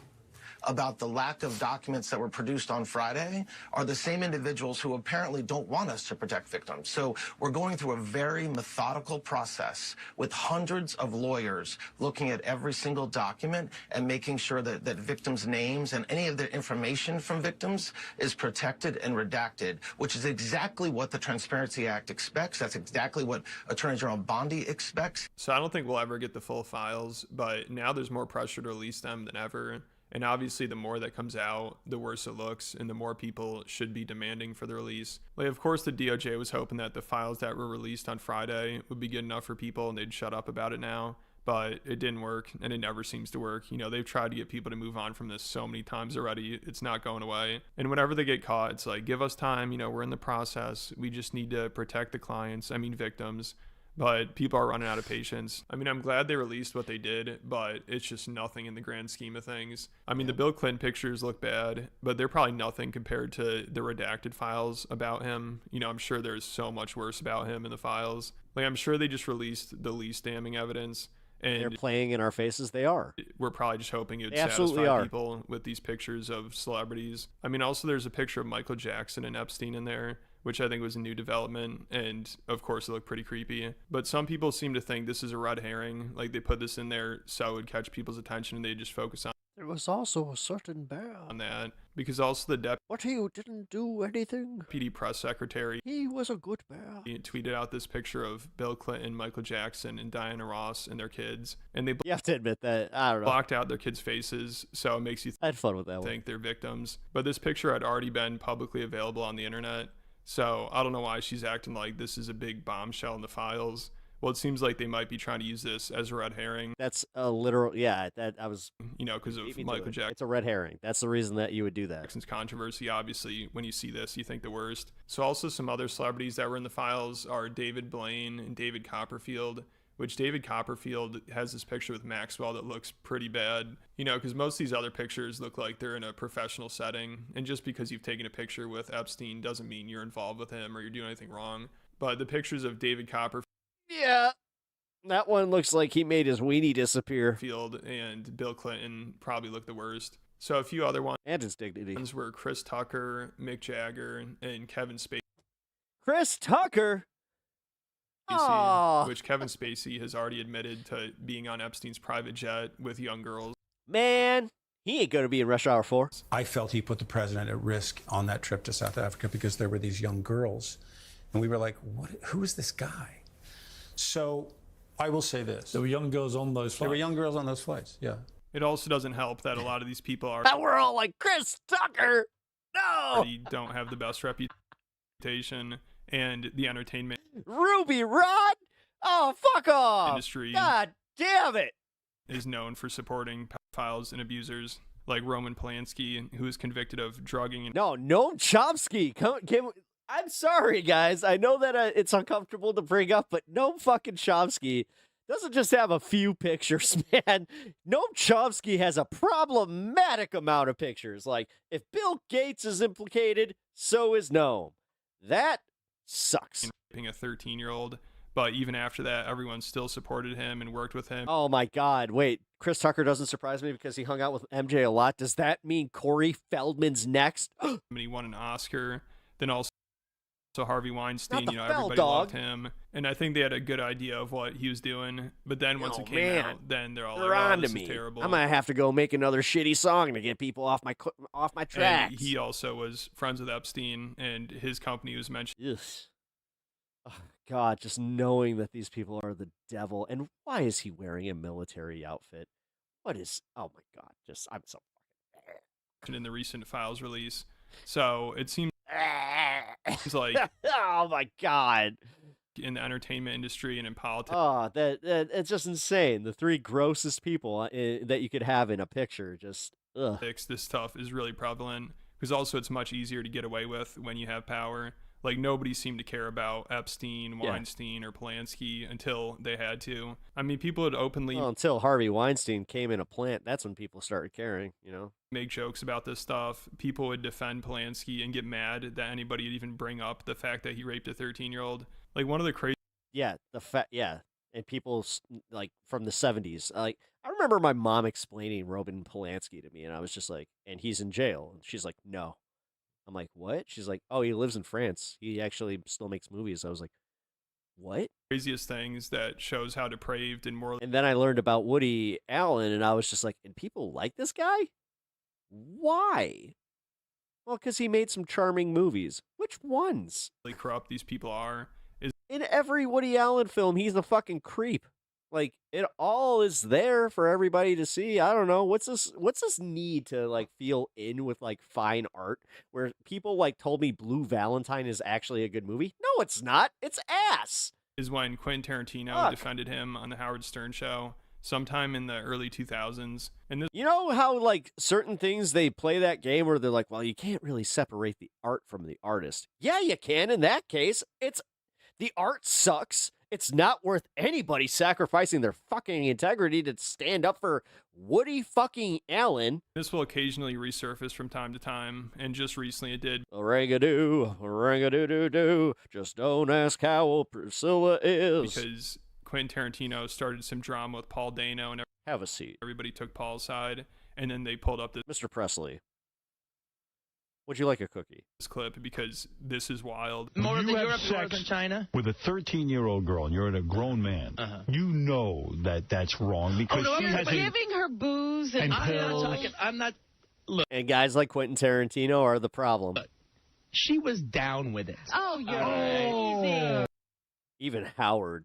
about the lack of documents that were produced on Friday are the same individuals who apparently don't want us to protect victims. So we're going through a very methodical process with hundreds of lawyers looking at every single document and making sure that victims' names and any of the information from victims is protected and redacted, which is exactly what the Transparency Act expects. That's exactly what Attorney General Bondi expects. So I don't think we'll ever get the full files, but now there's more pressure to release them than ever. And obviously, the more that comes out, the worse it looks, and the more people should be demanding for the release. Like, of course, the DOJ was hoping that the files that were released on Friday would be good enough for people and they'd shut up about it now. But it didn't work, and it never seems to work. You know, they've tried to get people to move on from this so many times already. It's not going away. And whenever they get caught, it's like, give us time. You know, we're in the process. We just need to protect the clients, victims. But people are running out of patience. I mean, I'm glad they released what they did, but it's just nothing in the grand scheme of things. I mean, the Bill Clinton pictures look bad, but they're probably nothing compared to the redacted files about him. You know, I'm sure there's so much worse about him in the files. Like, I'm sure they just released the least damning evidence. And they're playing in our faces. They are. We're probably just hoping it would satisfy people with these pictures of celebrities. I mean, also there's a picture of Michael Jackson and Epstein in there, which I think was a new development, and of course it looked pretty creepy. But some people seem to think this is a red herring, like they put this in there so it would catch people's attention and they just focus on. There was also a certain bear on that, because also the What, he didn't do anything? PD press secretary. He was a good bear. He tweeted out this picture of Bill Clinton, Michael Jackson, and Diana Ross and their kids, and they you have to admit that, I don't know, blocked out their kids' faces, so it makes you I had fun with that think they're victims. But this picture had already been publicly available on the internet. So I don't know why she's acting like this is a big bombshell in the files. Well, it seems like they might be trying to use this as a red herring. That's a literal, yeah, that I was... You know, because of Michael Jackson. It's a red herring. That's the reason that you would do that. Jackson's controversy, obviously, when you see this, you think the worst. So also some other celebrities that were in the files are David Blaine and David Copperfield, which David Copperfield has this picture with Maxwell that looks pretty bad, you know, because most of these other pictures look like they're in a professional setting. And just because you've taken a picture with Epstein doesn't mean you're involved with him or you're doing anything wrong. But the pictures of David Copperfield. Yeah, that one looks like he made his weenie disappear. Field and Bill Clinton probably look the worst. So a few other ones. And his dignity. Ones were Chris Tucker, Mick Jagger, and Kevin Spacey. Chris Tucker? Which Kevin Spacey has already admitted to being on Epstein's private jet with young girls. Man, he ain't going to be in Rush Hour 4. I felt he put the president at risk on that trip to South Africa because there were these young girls. And we were like, who is this guy? So I will say this. There were young girls on those flights. There were young girls on those flights, yeah. It also doesn't help that a lot of these people are... We're all like, Chris Tucker! No! Don't have the best reputation and the entertainment... Ruby Rod? Oh, fuck off! Industry. God damn it! Is known for supporting pedophiles and abusers, like Roman Polanski, who is convicted of drugging and... No, Noam Chomsky. I'm sorry, guys. I know that it's uncomfortable to bring up, but Noam fucking Chomsky doesn't just have a few pictures, man. Noam Chomsky has a problematic amount of pictures. Like, if Bill Gates is implicated, so is Noam. That sucks. Being a 13-year-old, but even after that, everyone still supported him and worked with him. Oh my God! Wait, Chris Tucker doesn't surprise me because he hung out with MJ a lot. Does that mean Corey Feldman's next? And he won an Oscar. Then also Harvey Weinstein. Not the Everybody loved him, and I think they had a good idea of what he was doing. But then once it came out, then they're all like, "Oh, this is terrible." I'm gonna have to go make another shitty song to get people off my tracks. And he also was friends with Epstein, and his company was mentioned. Yes. Oh, God, just knowing that these people are the devil, and why is he wearing a military outfit? What is? Oh my God, I'm so fucking in the recent files release. So it seems like oh my God, in the entertainment industry and in politics. Oh, that it's just insane. The three grossest people that you could have in a picture. Just ugh. This stuff is really prevalent because also it's much easier to get away with when you have power. Like, nobody seemed to care about Epstein, Weinstein, or Polanski until they had to. I mean, people would openly... Well, until Harvey Weinstein came in a plant, that's when people started caring, you know? Make jokes about this stuff. People would defend Polanski and get mad that anybody would even bring up the fact that he raped a 13-year-old. Like, one of the crazy... Yeah, and people, like, from the 70s. Like, I remember my mom explaining Roman Polanski to me, and I was just like, and he's in jail. And she's like, no. I'm like, what? She's like, oh, he lives in France. He actually still makes movies. I was like, what? Craziest things that shows how depraved and moral. And then I learned about Woody Allen, and I was just like, and people like this guy? Why? Well, because he made some charming movies. Which ones? Corrupt these people are. In every Woody Allen film, he's a fucking creep. Like, it all is there for everybody to see. I don't know. What's this need to, like, feel in with, like, fine art where people, like, told me Blue Valentine is actually a good movie? No, it's not. It's ass. Is when Quentin Tarantino defended him on the Howard Stern show sometime in the early 2000s. And this, you know how, like, certain things they play that game where they're like, well, you can't really separate the art from the artist. Yeah, you can. In that case, the art sucks. It's not worth anybody sacrificing their fucking integrity to stand up for Woody fucking Allen. This will occasionally resurface from time to time, and just recently it did. Ring-a-doo, just don't ask how old Priscilla is. Because Quentin Tarantino started some drama with Paul Dano, and have a seat. Everybody took Paul's side, and then they pulled up this Mr. Presley. Would you like a cookie? This clip because this is wild. More than Europe, more than China. With a 13-year-old girl, and you're a grown man. You know that that's wrong because she has giving her booze and pills. I'm not. Look. And guys like Quentin Tarantino are the problem. She was down with it. Oh, you're crazy. Even Howard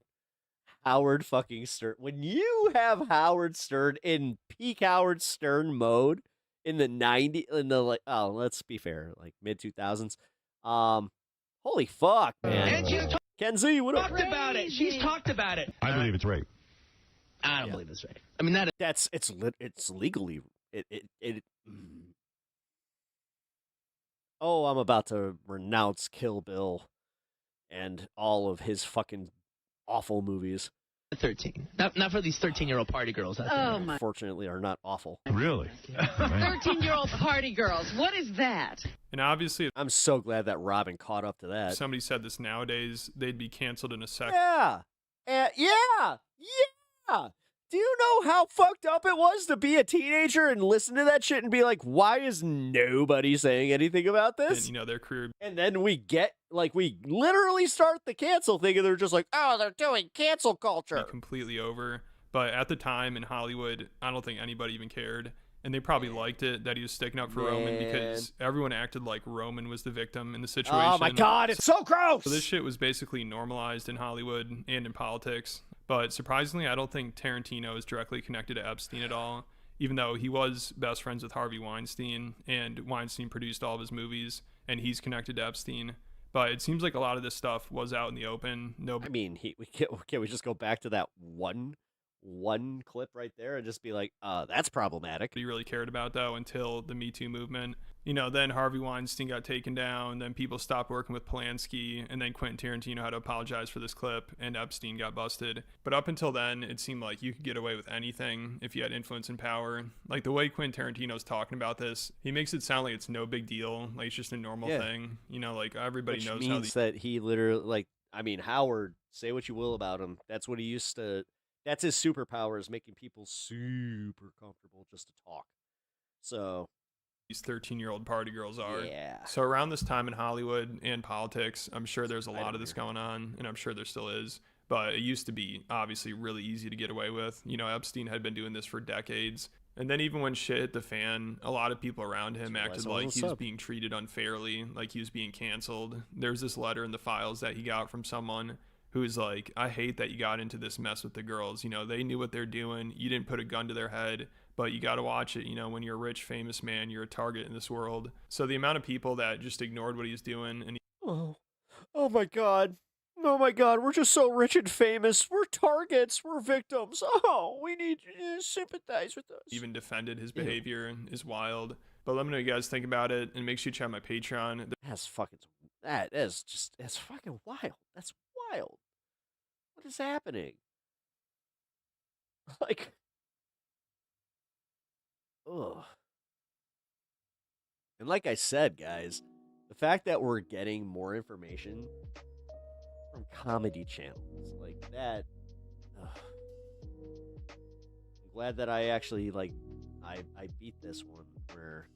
fucking Stern. When you have Howard Stern in peak Howard Stern mode. In the 90s, let's be fair, like mid 2000s. Holy fuck, man! And she's Kenzie, what talked about it. She's talked about it. I believe it's rape. I don't believe it's rape. I mean it's legally Oh, I'm about to renounce Kill Bill and all of his fucking awful movies. 13. Not for these 13-year-old party girls out there. Oh my! Fortunately, are not awful. Really? 13-year-old party girls. What is that? And obviously, I'm so glad that Robin caught up to that. If somebody said this nowadays, they'd be canceled in a second. Yeah. Yeah. Do you know how fucked up it was to be a teenager and listen to that shit and be like, why is nobody saying anything about this? And, their career. And then we literally start the cancel thing and they're just like, oh, they're doing cancel culture. Completely over. But at the time in Hollywood, I don't think anybody even cared. And they probably liked it that he was sticking up for Roman because everyone acted like Roman was the victim in the situation. Oh my God, it's so gross! So this shit was basically normalized in Hollywood and in politics. But surprisingly, I don't think Tarantino is directly connected to Epstein at all, even though he was best friends with Harvey Weinstein, and Weinstein produced all of his movies, and he's connected to Epstein. But it seems like a lot of this stuff was out in the open. I mean, can we just go back to that one clip right there and just be like, that's problematic. He really cared about, though, until the Me Too movement. Then Harvey Weinstein got taken down, then people stopped working with Polanski, and then Quentin Tarantino had to apologize for this clip, and Epstein got busted. But up until then, it seemed like you could get away with anything if you had influence and power. Like, the way Quentin Tarantino's talking about this, he makes it sound like it's no big deal, like it's just a normal thing. Like, everybody knows Which means that he literally, Howard, say what you will about him, that's what he used to, that's his superpower, is making people super comfortable just to talk. So... these 13-year-old party girls are. Yeah. So around this time in Hollywood and politics, I'm sure there's a lot of this going on, and I'm sure there still is. But it used to be obviously really easy to get away with. Epstein had been doing this for decades. And then even when shit hit the fan, a lot of people around him acted like he was being treated unfairly, like he was being canceled. There's this letter in the files that he got from someone who's like, I hate that you got into this mess with the girls. They knew what they're doing. You didn't put a gun to their head. But you got to watch it, when you're a rich, famous man, you're a target in this world. So the amount of people that just ignored what he was doing. And oh my God. Oh my God. We're just so rich and famous. We're targets. We're victims. Oh, we need you to sympathize with us. Even defended his behavior is wild. But let me know what you guys think about it. And make sure you check out my Patreon. That's fucking wild. That's wild. What is happening? Ugh. And like I said, guys, the fact that we're getting more information from comedy channels like that, I'm glad that I actually, I beat this one where...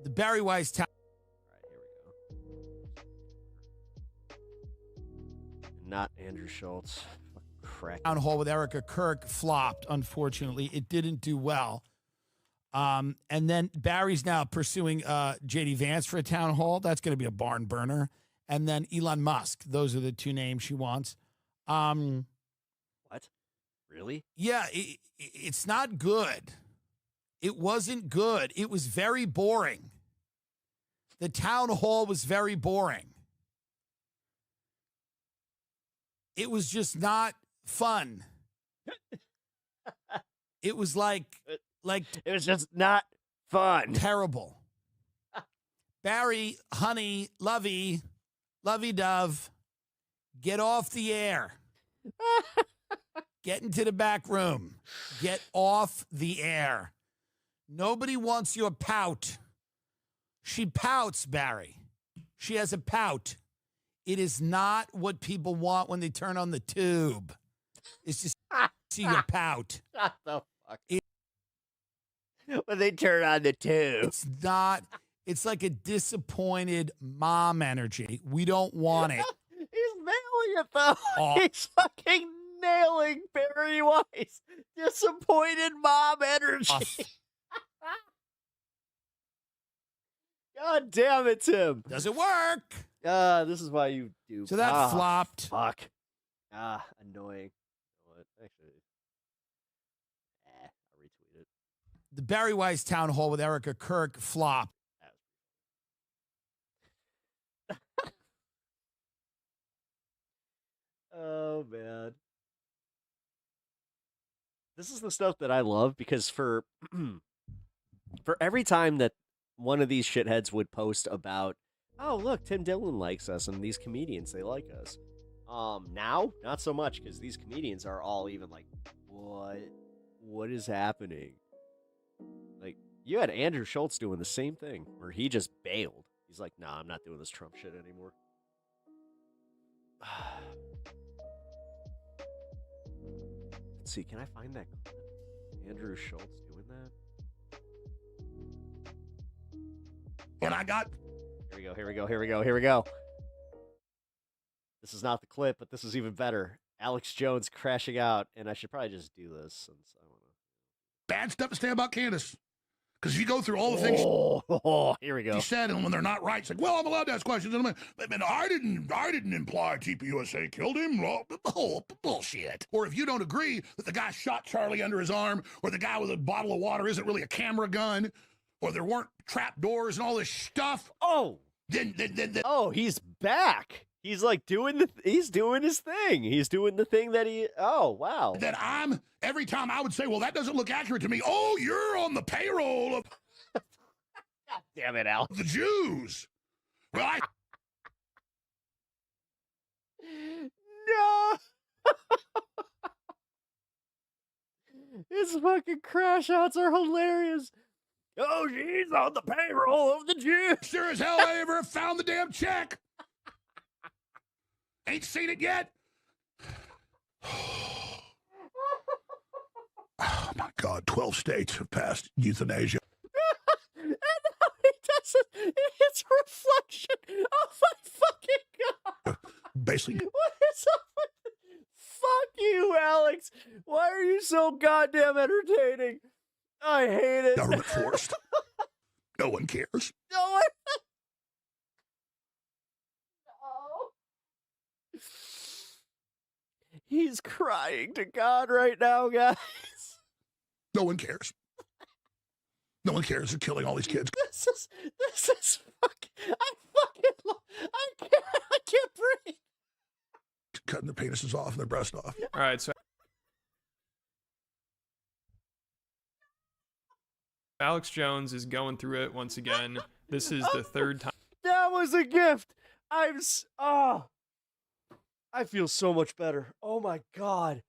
The Barry Weiss town... All right, here we go. Not Andrew Schultz. Town hall with Erica Kirk flopped, unfortunately. It didn't do well. And then Barry's now pursuing J.D. Vance for a town hall. That's going to be a barn burner. And then Elon Musk. Those are the two names she wants. What? Really? Yeah, it's not good. It wasn't good. It was very boring. The town hall was very boring. It was just not fun. It was like it was just not fun. Terrible. Barry, honey, lovey-dove, get off the air. Get into the back room. Get off the air. Nobody wants your pout. She pouts, Barry. She has a pout. It is not what people want when they turn on the tube. It's just see your pout. What the fuck? When they turn on the tube. It's not. It's like a disappointed mom energy. We don't want it. He's nailing it, though. Oh. He's fucking nailing Barry Weiss. Disappointed mom energy. God damn it, Tim. Does it work? This is why you do. So that flopped. Fuck. Annoying. What? Actually, I'll retweet it. The Barry Weiss town hall with Erica Kirk flopped. Oh, man. This is the stuff that I love because for every time that one of these shitheads would post about, oh, look, Tim Dillon likes us and these comedians, they like us. Now, not so much because these comedians are all even like, what is happening? Like, you had Andrew Schultz doing the same thing where he just bailed. He's like, nah, I'm not doing this Trump shit anymore. Let's see, can I find that clip? Andrew Schultz doing that? And I got... Here we go. This is not the clip, but this is even better. Alex Jones crashing out, and I should probably just do this since I want to... Bad stuff to say about Candace. Because if you go through all the things here we go. She said, and when they're not right, it's like, well, I'm allowed to ask questions. And I didn't imply TPUSA killed him. Bullshit. Or if you don't agree that the guy shot Charlie under his arm, or the guy with a bottle of water isn't really a camera gun, or there weren't trap doors and all this stuff. Oh, then oh, he's back. He's like he's doing his thing. He's doing the thing that oh, wow. That every time I would say, well, that doesn't look accurate to me. Oh, you're on the payroll of God damn it, Alex. The Jews. Well, No. His fucking crash outs are hilarious. Oh, she's on the payroll of the Jews. Sure as hell I ever found the damn check. Ain't seen it yet. Oh, my God. 12 states have passed euthanasia. And how he does it, it's reflection. Oh, my fucking God. Basically. What is up with Fuck you, Alex. Why are you so goddamn entertaining? I hate it. Government forced. No one cares. No one. No. He's crying to God right now, guys. No one cares. No one cares. They're killing all these kids. This is fucking. I can't breathe. Cutting their penises off and their breasts off. All right, so Alex Jones is going through it once again. This is the third time. That was a gift. I feel so much better. Oh my God.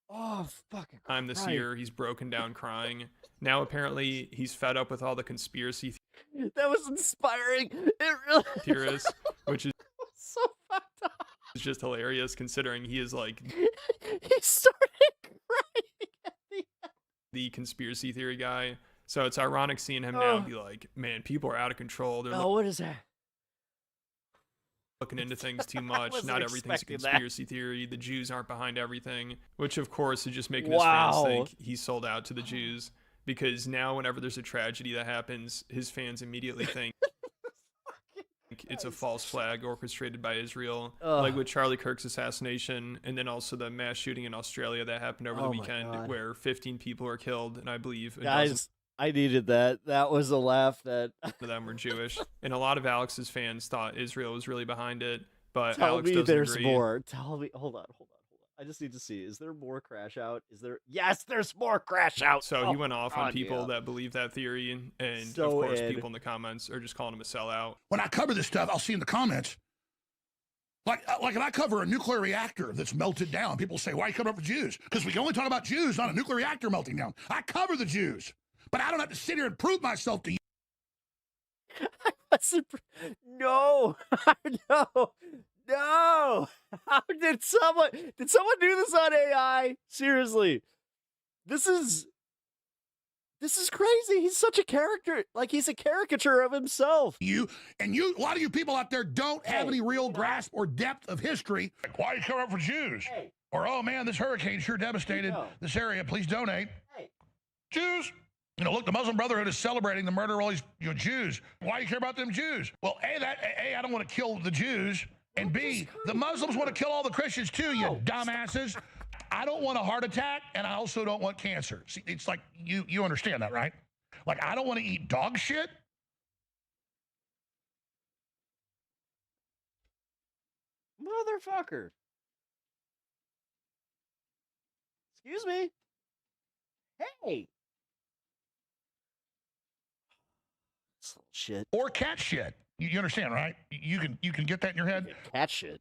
Oh, fucking Time this year, he's broken down crying. Now apparently he's fed up with all the conspiracy That was inspiring. It really theorists, which is so fucked up. It's just hilarious considering he is like He started crying at the end. The conspiracy theory guy. So it's ironic seeing him now be like, man, people are out of control. They're what is that? Looking into things too much. Not everything's a conspiracy theory. The Jews aren't behind everything, which of course is just making his fans think he's sold out to the Jews. Because now whenever there's a tragedy that happens, his fans immediately think it's a false flag orchestrated by Israel. Like with Charlie Kirk's assassination, and then also the mass shooting in Australia that happened over the weekend where 15 people were killed, and I believe Guys, I needed that. That was a laugh that of them were Jewish. And a lot of Alex's fans thought Israel was really behind it, but Tell Alex me doesn't there's agree. more. Tell me. Hold on. I just need to see. Is there more crash out? Is there? Yes, there's more crash out. So he went off on people that believe that theory, and So of course Ed. people in the comments are just calling him a sellout. When I cover this stuff, I'll see in the comments, like if I cover a nuclear reactor that's melted down, people say, why are you covering up for Jews? Because we can only talk about Jews, not a nuclear reactor melting down. I cover the Jews, but I don't have to sit here and prove myself to you. No, no. How did someone do this on AI? Seriously, this is crazy. He's such a character. Like he's a caricature of himself. A lot of you people out there don't have any real grasp or depth of history. Like, why are you covering up for Jews? Or, oh man, this hurricane sure devastated this area. Please donate. Jews. Look, the Muslim Brotherhood is celebrating the murder of all these Jews. Why do you care about them Jews? Well, A, I don't want to kill the Jews. And B, the Muslims want to kill all the Christians too, you dumbasses. I don't want a heart attack, and I also don't want cancer. See, it's like, you understand that, right? Like, I don't want to eat dog shit. Motherfucker. Excuse me. Hey. Shit. Or cat shit. You understand, right? You can get that in your head. Cat shit.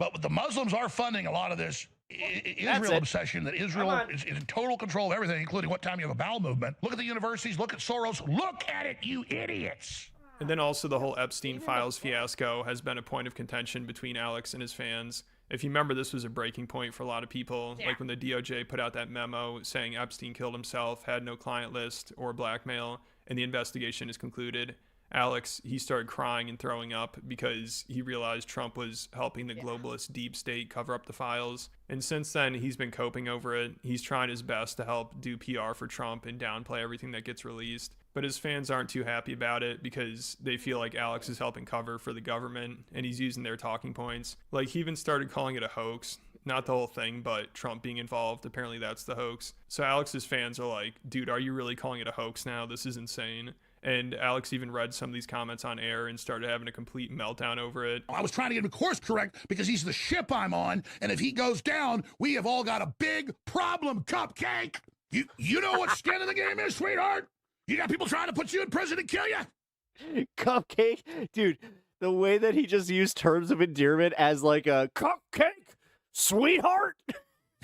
But the Muslims are funding a lot of this Israel obsession, that Israel is in total control of everything, including what time you have a bowel movement. Look at the universities. Look at Soros. Look at it, you idiots. And then also the whole Epstein files fiasco has been a point of contention between Alex and his fans. If you remember, this was a breaking point for a lot of people. Like when the DOJ put out that memo saying Epstein killed himself, had no client list or blackmail, and the investigation is concluded. Alex, he started crying and throwing up because he realized Trump was helping the globalist deep state cover up the files. And since then, he's been coping over it. He's trying his best to help do PR for Trump and downplay everything that gets released. But his fans aren't too happy about it because they feel like Alex is helping cover for the government and he's using their talking points. Like, he even started calling it a hoax. Not the whole thing, but Trump being involved. Apparently that's the hoax. So Alex's fans are like, dude, are you really calling it a hoax now? This is insane. And Alex even read some of these comments on air and started having a complete meltdown over it. I was trying to get him course correct because he's the ship I'm on, and if he goes down, we have all got a big problem, Cupcake. You know what skin in the game is, sweetheart? You got people trying to put you in prison and kill you? Cupcake? Dude, the way that he just used terms of endearment as like a cupcake, sweetheart.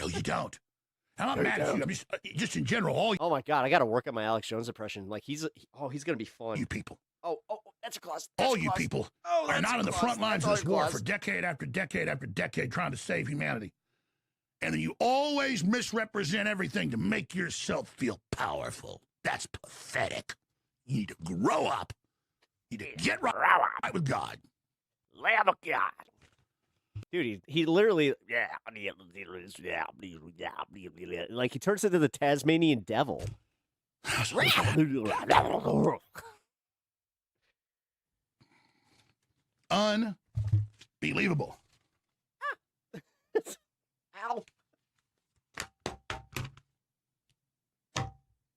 No, you don't. I'm not mad at you. I'm just in general. Oh my God, I got to work on my Alex Jones impression. Like he's gonna be fun. You people. Oh, that's a clause. All you people are not on the front lines of this war for decade after decade after decade trying to save humanity. And then you always misrepresent everything to make yourself feel powerful. That's pathetic. You need to grow up. You need to get right with God. Lamb of God. Dude, he literally, like he turns into the Tasmanian devil. Unbelievable. Ow.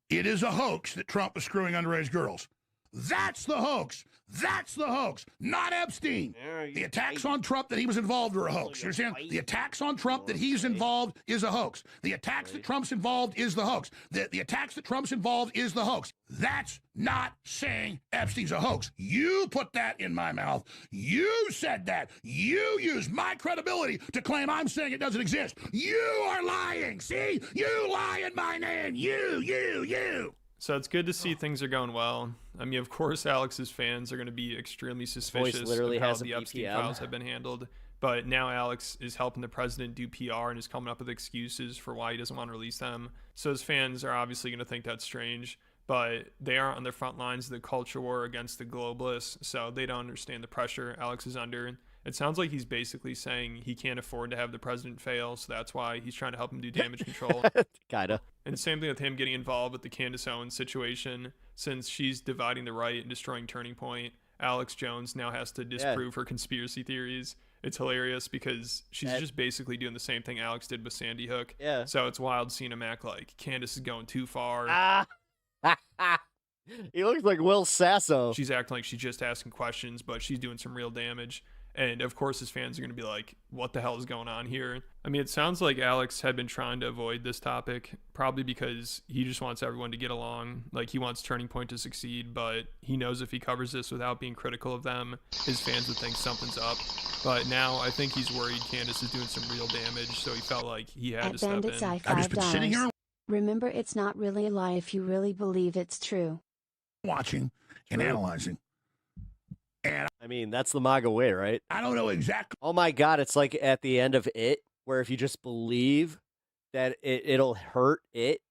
It is a hoax that Trump is screwing underage girls. That's the hoax. That's the hoax, not Epstein. The attacks on Trump that he was involved were a hoax. You understand? The attacks on Trump that he's involved is a hoax. The attacks that Trump's involved is the hoax. The attacks that Trump's involved is the hoax. That's not saying Epstein's a hoax. You put that in my mouth. You said that. You used my credibility to claim I'm saying it doesn't exist. You are lying. See? You lie in my name. You. So it's good to see things are going well. I mean, of course, Alex's fans are going to be extremely suspicious of how the Epstein files have been handled. But now Alex is helping the president do PR and is coming up with excuses for why he doesn't want to release them. So his fans are obviously going to think that's strange. But they aren't on the front lines of the culture war against the globalists, so they don't understand the pressure Alex is under. It sounds like he's basically saying he can't afford to have the president fail, so that's why he's trying to help him do damage control. Kinda. And same thing with him getting involved with the Candace Owens situation. Since she's dividing the right and destroying Turning Point, Alex Jones now has to disprove her conspiracy theories. It's hilarious because she's just basically doing the same thing Alex did with Sandy Hook. Yeah. So it's wild seeing him act like Candace is going too far. He looks like Will Sasso. She's acting like she's just asking questions, but she's doing some real damage. And of course his fans are going to be like, what the hell is going on here? I mean, it sounds like Alex had been trying to avoid this topic, probably because he just wants everyone to get along. Like, he wants Turning Point to succeed, but he knows if he covers this without being critical of them, his fans would think something's up. But now I think he's worried Candace is doing some real damage, so he felt like he had to step in. I've just been sitting here Remember, it's not really a lie if you really believe it's true. Watching and analyzing. And I mean, that's the MAGA way, right? I don't know exactly. Oh my God, it's like at the end of It, where if you just believe that it'll hurt it,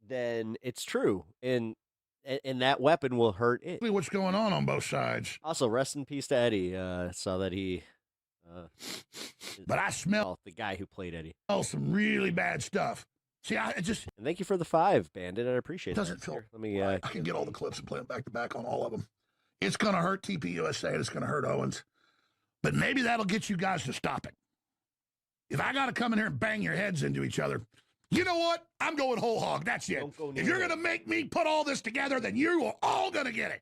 then it's true. And that weapon will hurt it. What's going on both sides. Also, rest in peace to Eddie. Saw that he... but I smell... the guy who played Eddie. Some really bad stuff. See, I just... And thank you for the 5, Bandit. I appreciate it. Doesn't feel... Let me... I can get all the clips and play them back to back on all of them. It's going to hurt TPUSA. It's going to hurt Owens. But maybe that'll get you guys to stop it. If I got to come in here and bang your heads into each other, you know what? I'm going whole hog. That's it. If you're going to make me put all this together, then you are all going to get it.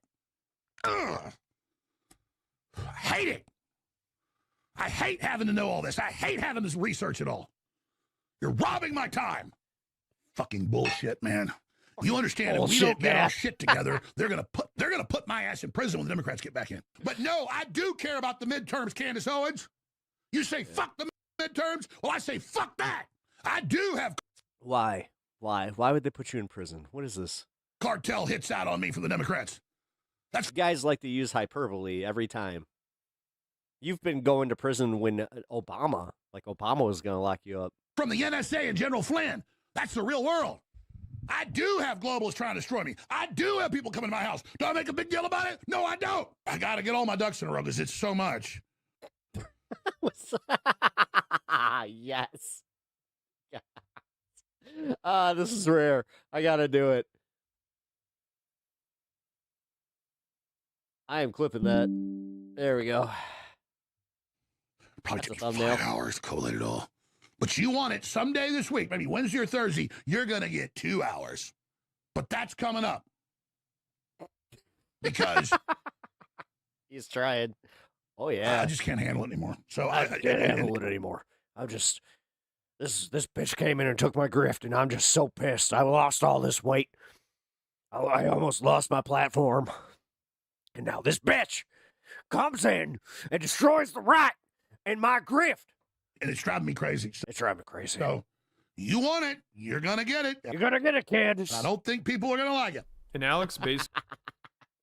Ugh. I hate it. I hate having to know all this. I hate having to research it all. You're robbing my time. Fucking bullshit, man. You understand? If we don't get our shit together, they're gonna put my ass in prison when the Democrats get back in. But no, I do care about the midterms, Candace Owens. You say fuck the midterms. Well, I say fuck that. I do have. Why? Why would they put you in prison? What is this? Cartel hits out on me from the Democrats. That's guys like to use hyperbole every time. You've been going to prison when Obama was gonna lock you up. From the NSA and General Flynn. That's the real world. I do have globalists trying to destroy me. I do have people coming to my house. Do I make a big deal about it? No, I don't. I got to get all my ducks in a row because it's so much. Yes. This is rare. I got to do it. I am clipping that. There we go. Probably take 5 hours, collate it all. But you want it someday this week, maybe Wednesday or Thursday, you're going to get 2 hours. But that's coming up. because he's trying. Oh yeah, I just can't handle it anymore. So I can't handle it anymore. I'm just this bitch came in and took my grift, and I'm just so pissed. I lost all this weight. I almost lost my platform, and now this bitch comes in and destroys the right in my grift, and it's driving me crazy. It's driving me crazy. So you want it, you're gonna get it. You're gonna get it, Candace. I don't think people are gonna like it. And Alex basically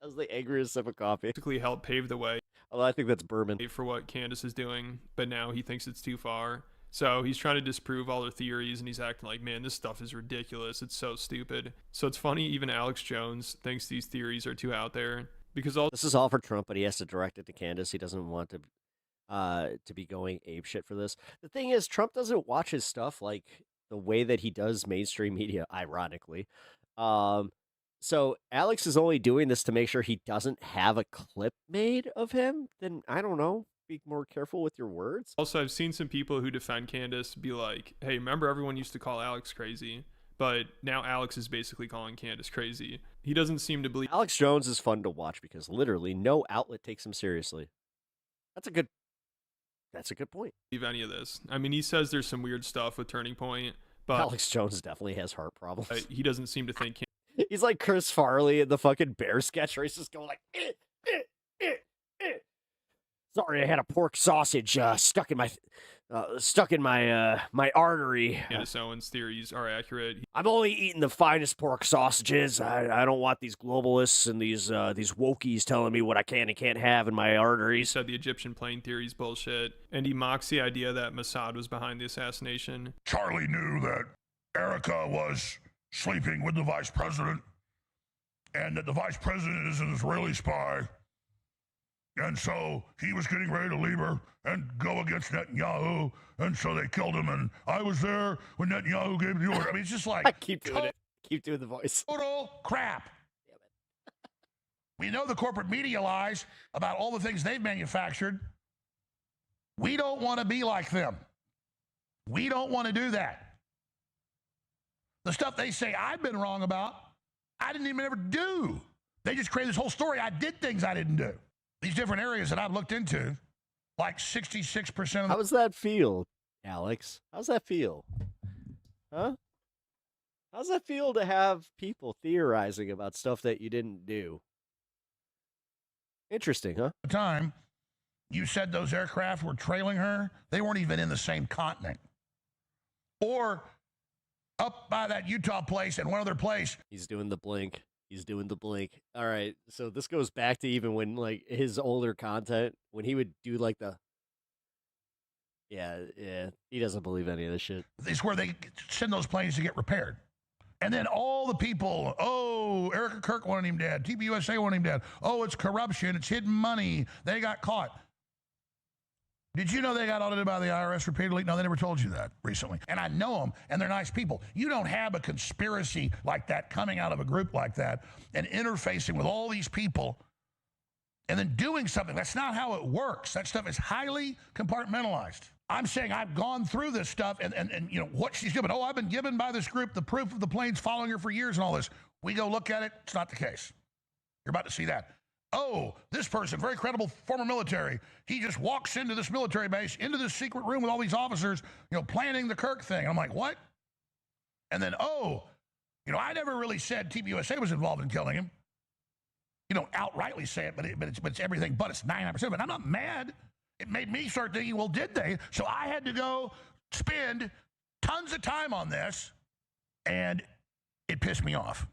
that was the angriest sip of coffee. Helped pave the way. Although I think that's bourbon. For what Candace is doing, but now he thinks it's too far. So he's trying to disprove all their theories, and he's acting like, man, this stuff is ridiculous. It's so stupid. So it's funny, even Alex Jones thinks these theories are too out there. Because this is all for Trump, but he has to direct it to Candace. He doesn't want to be going apeshit for this. The thing is, Trump doesn't watch his stuff like the way that he does mainstream media, ironically. So Alex is only doing this to make sure he doesn't have a clip made of him. Then I don't know. Be more careful with your words. Also, I've seen some people who defend Candace be like, hey, remember everyone used to call Alex crazy? But now Alex is basically calling Candace crazy. He doesn't seem to believe. Alex Jones is fun to watch because literally no outlet takes him seriously. That's a good point. Believe any of this. I mean, he says there's some weird stuff with Turning Point, but Alex Jones definitely has heart problems. He doesn't seem to think. He's like Chris Farley in the fucking Bear sketch where he's just going like, Sorry, I had a pork sausage stuck in my my artery. Candace Owens' theories are accurate. I'm only eating the finest pork sausages. I don't want these globalists and these wokies telling me what I can and can't have in my arteries. He said the Egyptian plane theory is bullshit, and he mocks the idea that Mossad was behind the assassination. Charlie knew that Erica was sleeping with the vice president, and that the vice president is an Israeli spy. And so he was getting ready to leave her and go against Netanyahu, and so they killed him. And I was there when Netanyahu gave the order. I mean, it's just like I keep doing it. Keep doing the voice. Total crap. Damn it. We know the corporate media lies about all the things they've manufactured. We don't want to be like them. We don't want to do that. The stuff they say I've been wrong about, I didn't even ever do. They just created this whole story. I did things I didn't do. These different areas that I've looked into, like 66% of How does that feel, Alex? How's that feel? Huh? How's that feel to have people theorizing about stuff that you didn't do? Interesting, huh? the time you said those aircraft were trailing her, they weren't even in the same continent. Or up by that Utah place and one other place. He's doing the blink. He's doing the blink. All right, so this goes back to even when, like, his older content, when he would do, like, the... Yeah, he doesn't believe any of this shit. It's where they send those planes to get repaired. And then all the people, oh, Erica Kirk wanted him dead. TPUSA wanted him dead. Oh, it's corruption. It's hidden money. They got caught. Did you know they got audited by the IRS repeatedly? No, they never told you that recently. And I know them, and they're nice people. You don't have a conspiracy like that coming out of a group like that and interfacing with all these people and then doing something. That's not how it works. That stuff is highly compartmentalized. I'm saying I've gone through this stuff and you know, what she's given. Oh, I've been given by this group the proof of the planes following her for years and all this. We go look at it. It's not the case. You're about to see that. Oh, this person, very credible former military, he just walks into this military base, into this secret room with all these officers, you know, planning the Kirk thing. I'm like, what? And then, oh, you know, I never really said TPUSA was involved in killing him. You don't outrightly say it, but it's everything but it's 99%. But I'm not mad. It made me start thinking, well, did they? So I had to go spend tons of time on this, and it pissed me off.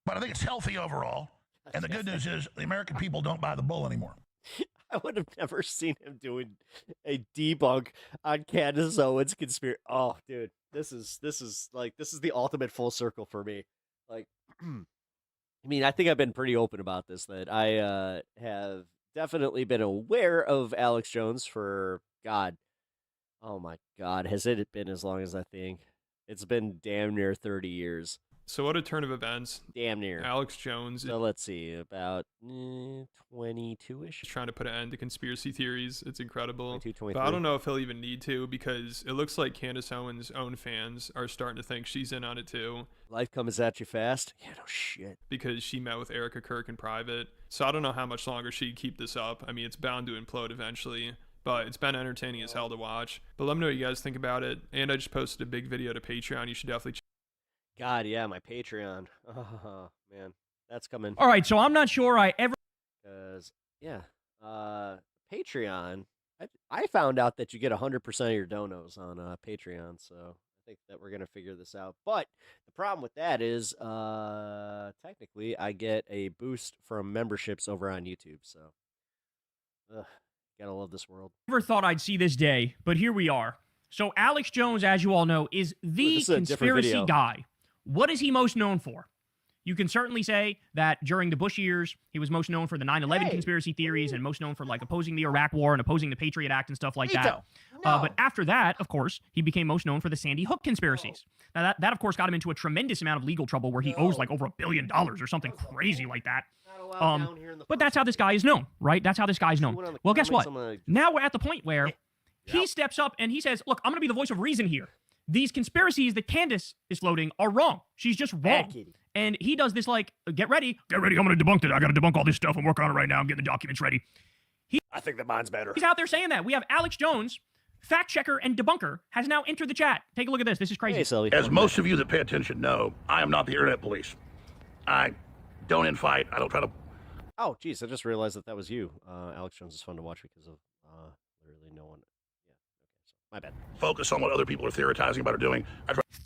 But I think it's healthy overall. And the good news is the American people don't buy the bull anymore. I would have never seen him doing a debunk on Candace Owens conspiracy. Oh, dude, this is the ultimate full circle for me. Like, I mean, I think I've been pretty open about this, that I have definitely been aware of Alex Jones for, God, oh my God, has it been as long as I think? It's been damn near 30 years. So what a turn of events. Damn near. Alex Jones. So let's see, about 22-ish. Trying to put an end to conspiracy theories. It's incredible. 22, but I don't know if he'll even need to, because it looks like Candace Owens' own fans are starting to think she's in on it too. Life comes at you fast? Yeah, no shit. Because she met with Erica Kirk in private. So I don't know how much longer she'd keep this up. I mean, it's bound to implode eventually. But it's been entertaining as hell to watch. But let me know what you guys think about it. And I just posted a big video to Patreon. You should definitely check. God, yeah, my Patreon. Oh, man. That's coming. All right, so I'm not sure I ever... Because, yeah, Patreon, I found out that you get 100% of your donos on Patreon, so I think that we're going to figure this out. But the problem with that is, technically, I get a boost from memberships over on YouTube, so... gotta love this world. Never thought I'd see this day, but here we are. So Alex Jones, as you all know, is the conspiracy guy. What is he most known for? You can certainly say that during the Bush years, he was most known for the 9/11 conspiracy theories and most known for like opposing the Iraq War and opposing the Patriot Act and stuff like that. But after that, of course, he became most known for the Sandy Hook conspiracies. Now that of course got him into a tremendous amount of legal trouble where he owes like over $1 billion or something crazy like that. But that's how this guy is known, right? That's how this guy is known. Well, guess what? Now we're at the point where he steps up and he says, look, I'm going to be the voice of reason here. These conspiracies that Candace is floating are wrong. She's just wrong. And he does this like, get ready, I'm going to debunk it. I got to debunk all this stuff. I'm working on it right now. I'm getting the documents ready. I think that mine's better. He's out there saying that. We have Alex Jones, fact checker and debunker, has now entered the chat. Take a look at this. This is crazy. Hey, as most of you that pay attention know, I am not the internet police. I don't infight. I don't try to... Oh, geez, I just realized that was you. Alex Jones is fun to watch because of literally no one. Yeah, okay, so my bad. Focus on what other people are theorizing about or doing.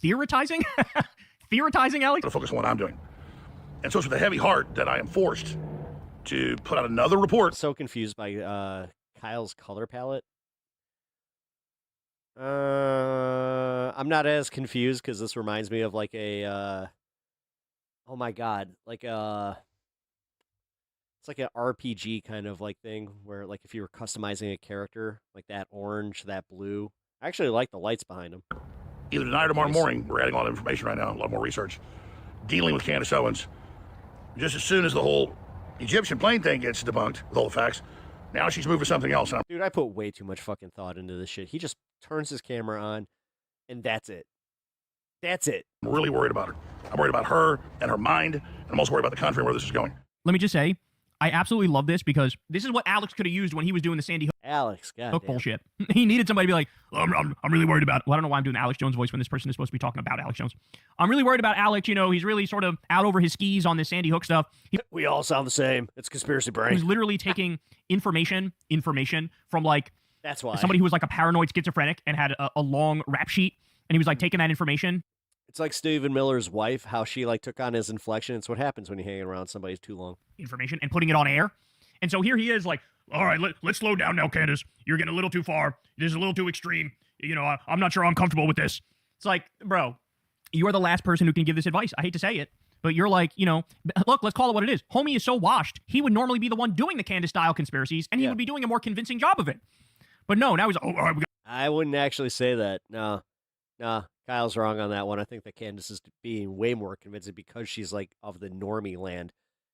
Theorizing? Theorizing, Alex? To focus on what I'm doing. And so it's with a heavy heart that I am forced to put out another report. So confused by Kyle's color palette. I'm not as confused because this reminds me of like a, oh my God, like it's like an RPG kind of like thing where like if you were customizing a character, like that orange, that blue. I actually like the lights behind them. Either tonight or tomorrow morning, we're adding a lot of information right now, a lot more research, dealing with Candace Owens. Just as soon as the whole Egyptian plane thing gets debunked with all the facts, now she's moving something else. Dude, I put way too much fucking thought into this shit. He just turns his camera on, and that's it. That's it. I'm really worried about her. I'm worried about her and her mind, and I'm also worried about the country and where this is going. Let me just say, I absolutely love this because this is what Alex could have used when he was doing the Sandy Hook bullshit. He needed somebody to be like, I'm really worried about... Well, I don't know why I'm doing Alex Jones' voice when this person is supposed to be talking about Alex Jones. I'm really worried about Alex. You know, he's really sort of out over his skis on this Sandy Hook stuff. We all sound the same. It's conspiracy brain. He's literally taking information from like... That's why. Somebody who was like a paranoid schizophrenic and had a long rap sheet. And he was like taking that information. It's like Stephen Miller's wife, how she like took on his inflection. It's what happens when you're hanging around somebody too long. Information and putting it on air. And so here he is like, all right, let's slow down now, Candace. You're getting a little too far. This is a little too extreme. You know, I'm not sure I'm comfortable with this. It's like, bro, you are the last person who can give this advice. I hate to say it, but you're like, you know, look, let's call it what it is. Homie is so washed. He would normally be the one doing the Candace-style conspiracies, and he would be doing a more convincing job of it. But no, now he's like, oh, all right, I wouldn't actually say that. No, Kyle's wrong on that one. I think that Candace is being way more convincing because she's like of the normie land.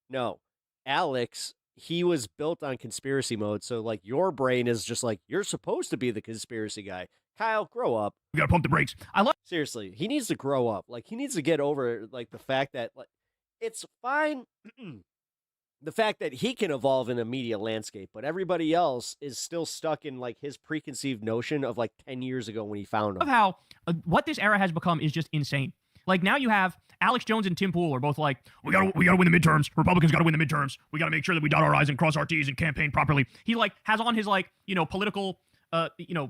No, Alex... He was built on conspiracy mode, so like your brain is just like you're supposed to be the conspiracy guy. Kyle, grow up. We gotta pump the brakes. Seriously, he needs to grow up. Like he needs to get over like the fact that like it's fine. The fact that he can evolve in a media landscape, but everybody else is still stuck in like his preconceived notion of like 10 years ago when he found him. Of how what this era has become is just insane. Like now you have Alex Jones and Tim Pool are both like, we gotta win the midterms. Republicans gotta win the midterms. We gotta make sure that we dot our I's and cross our T's and campaign properly. He like has on his like, you know, political,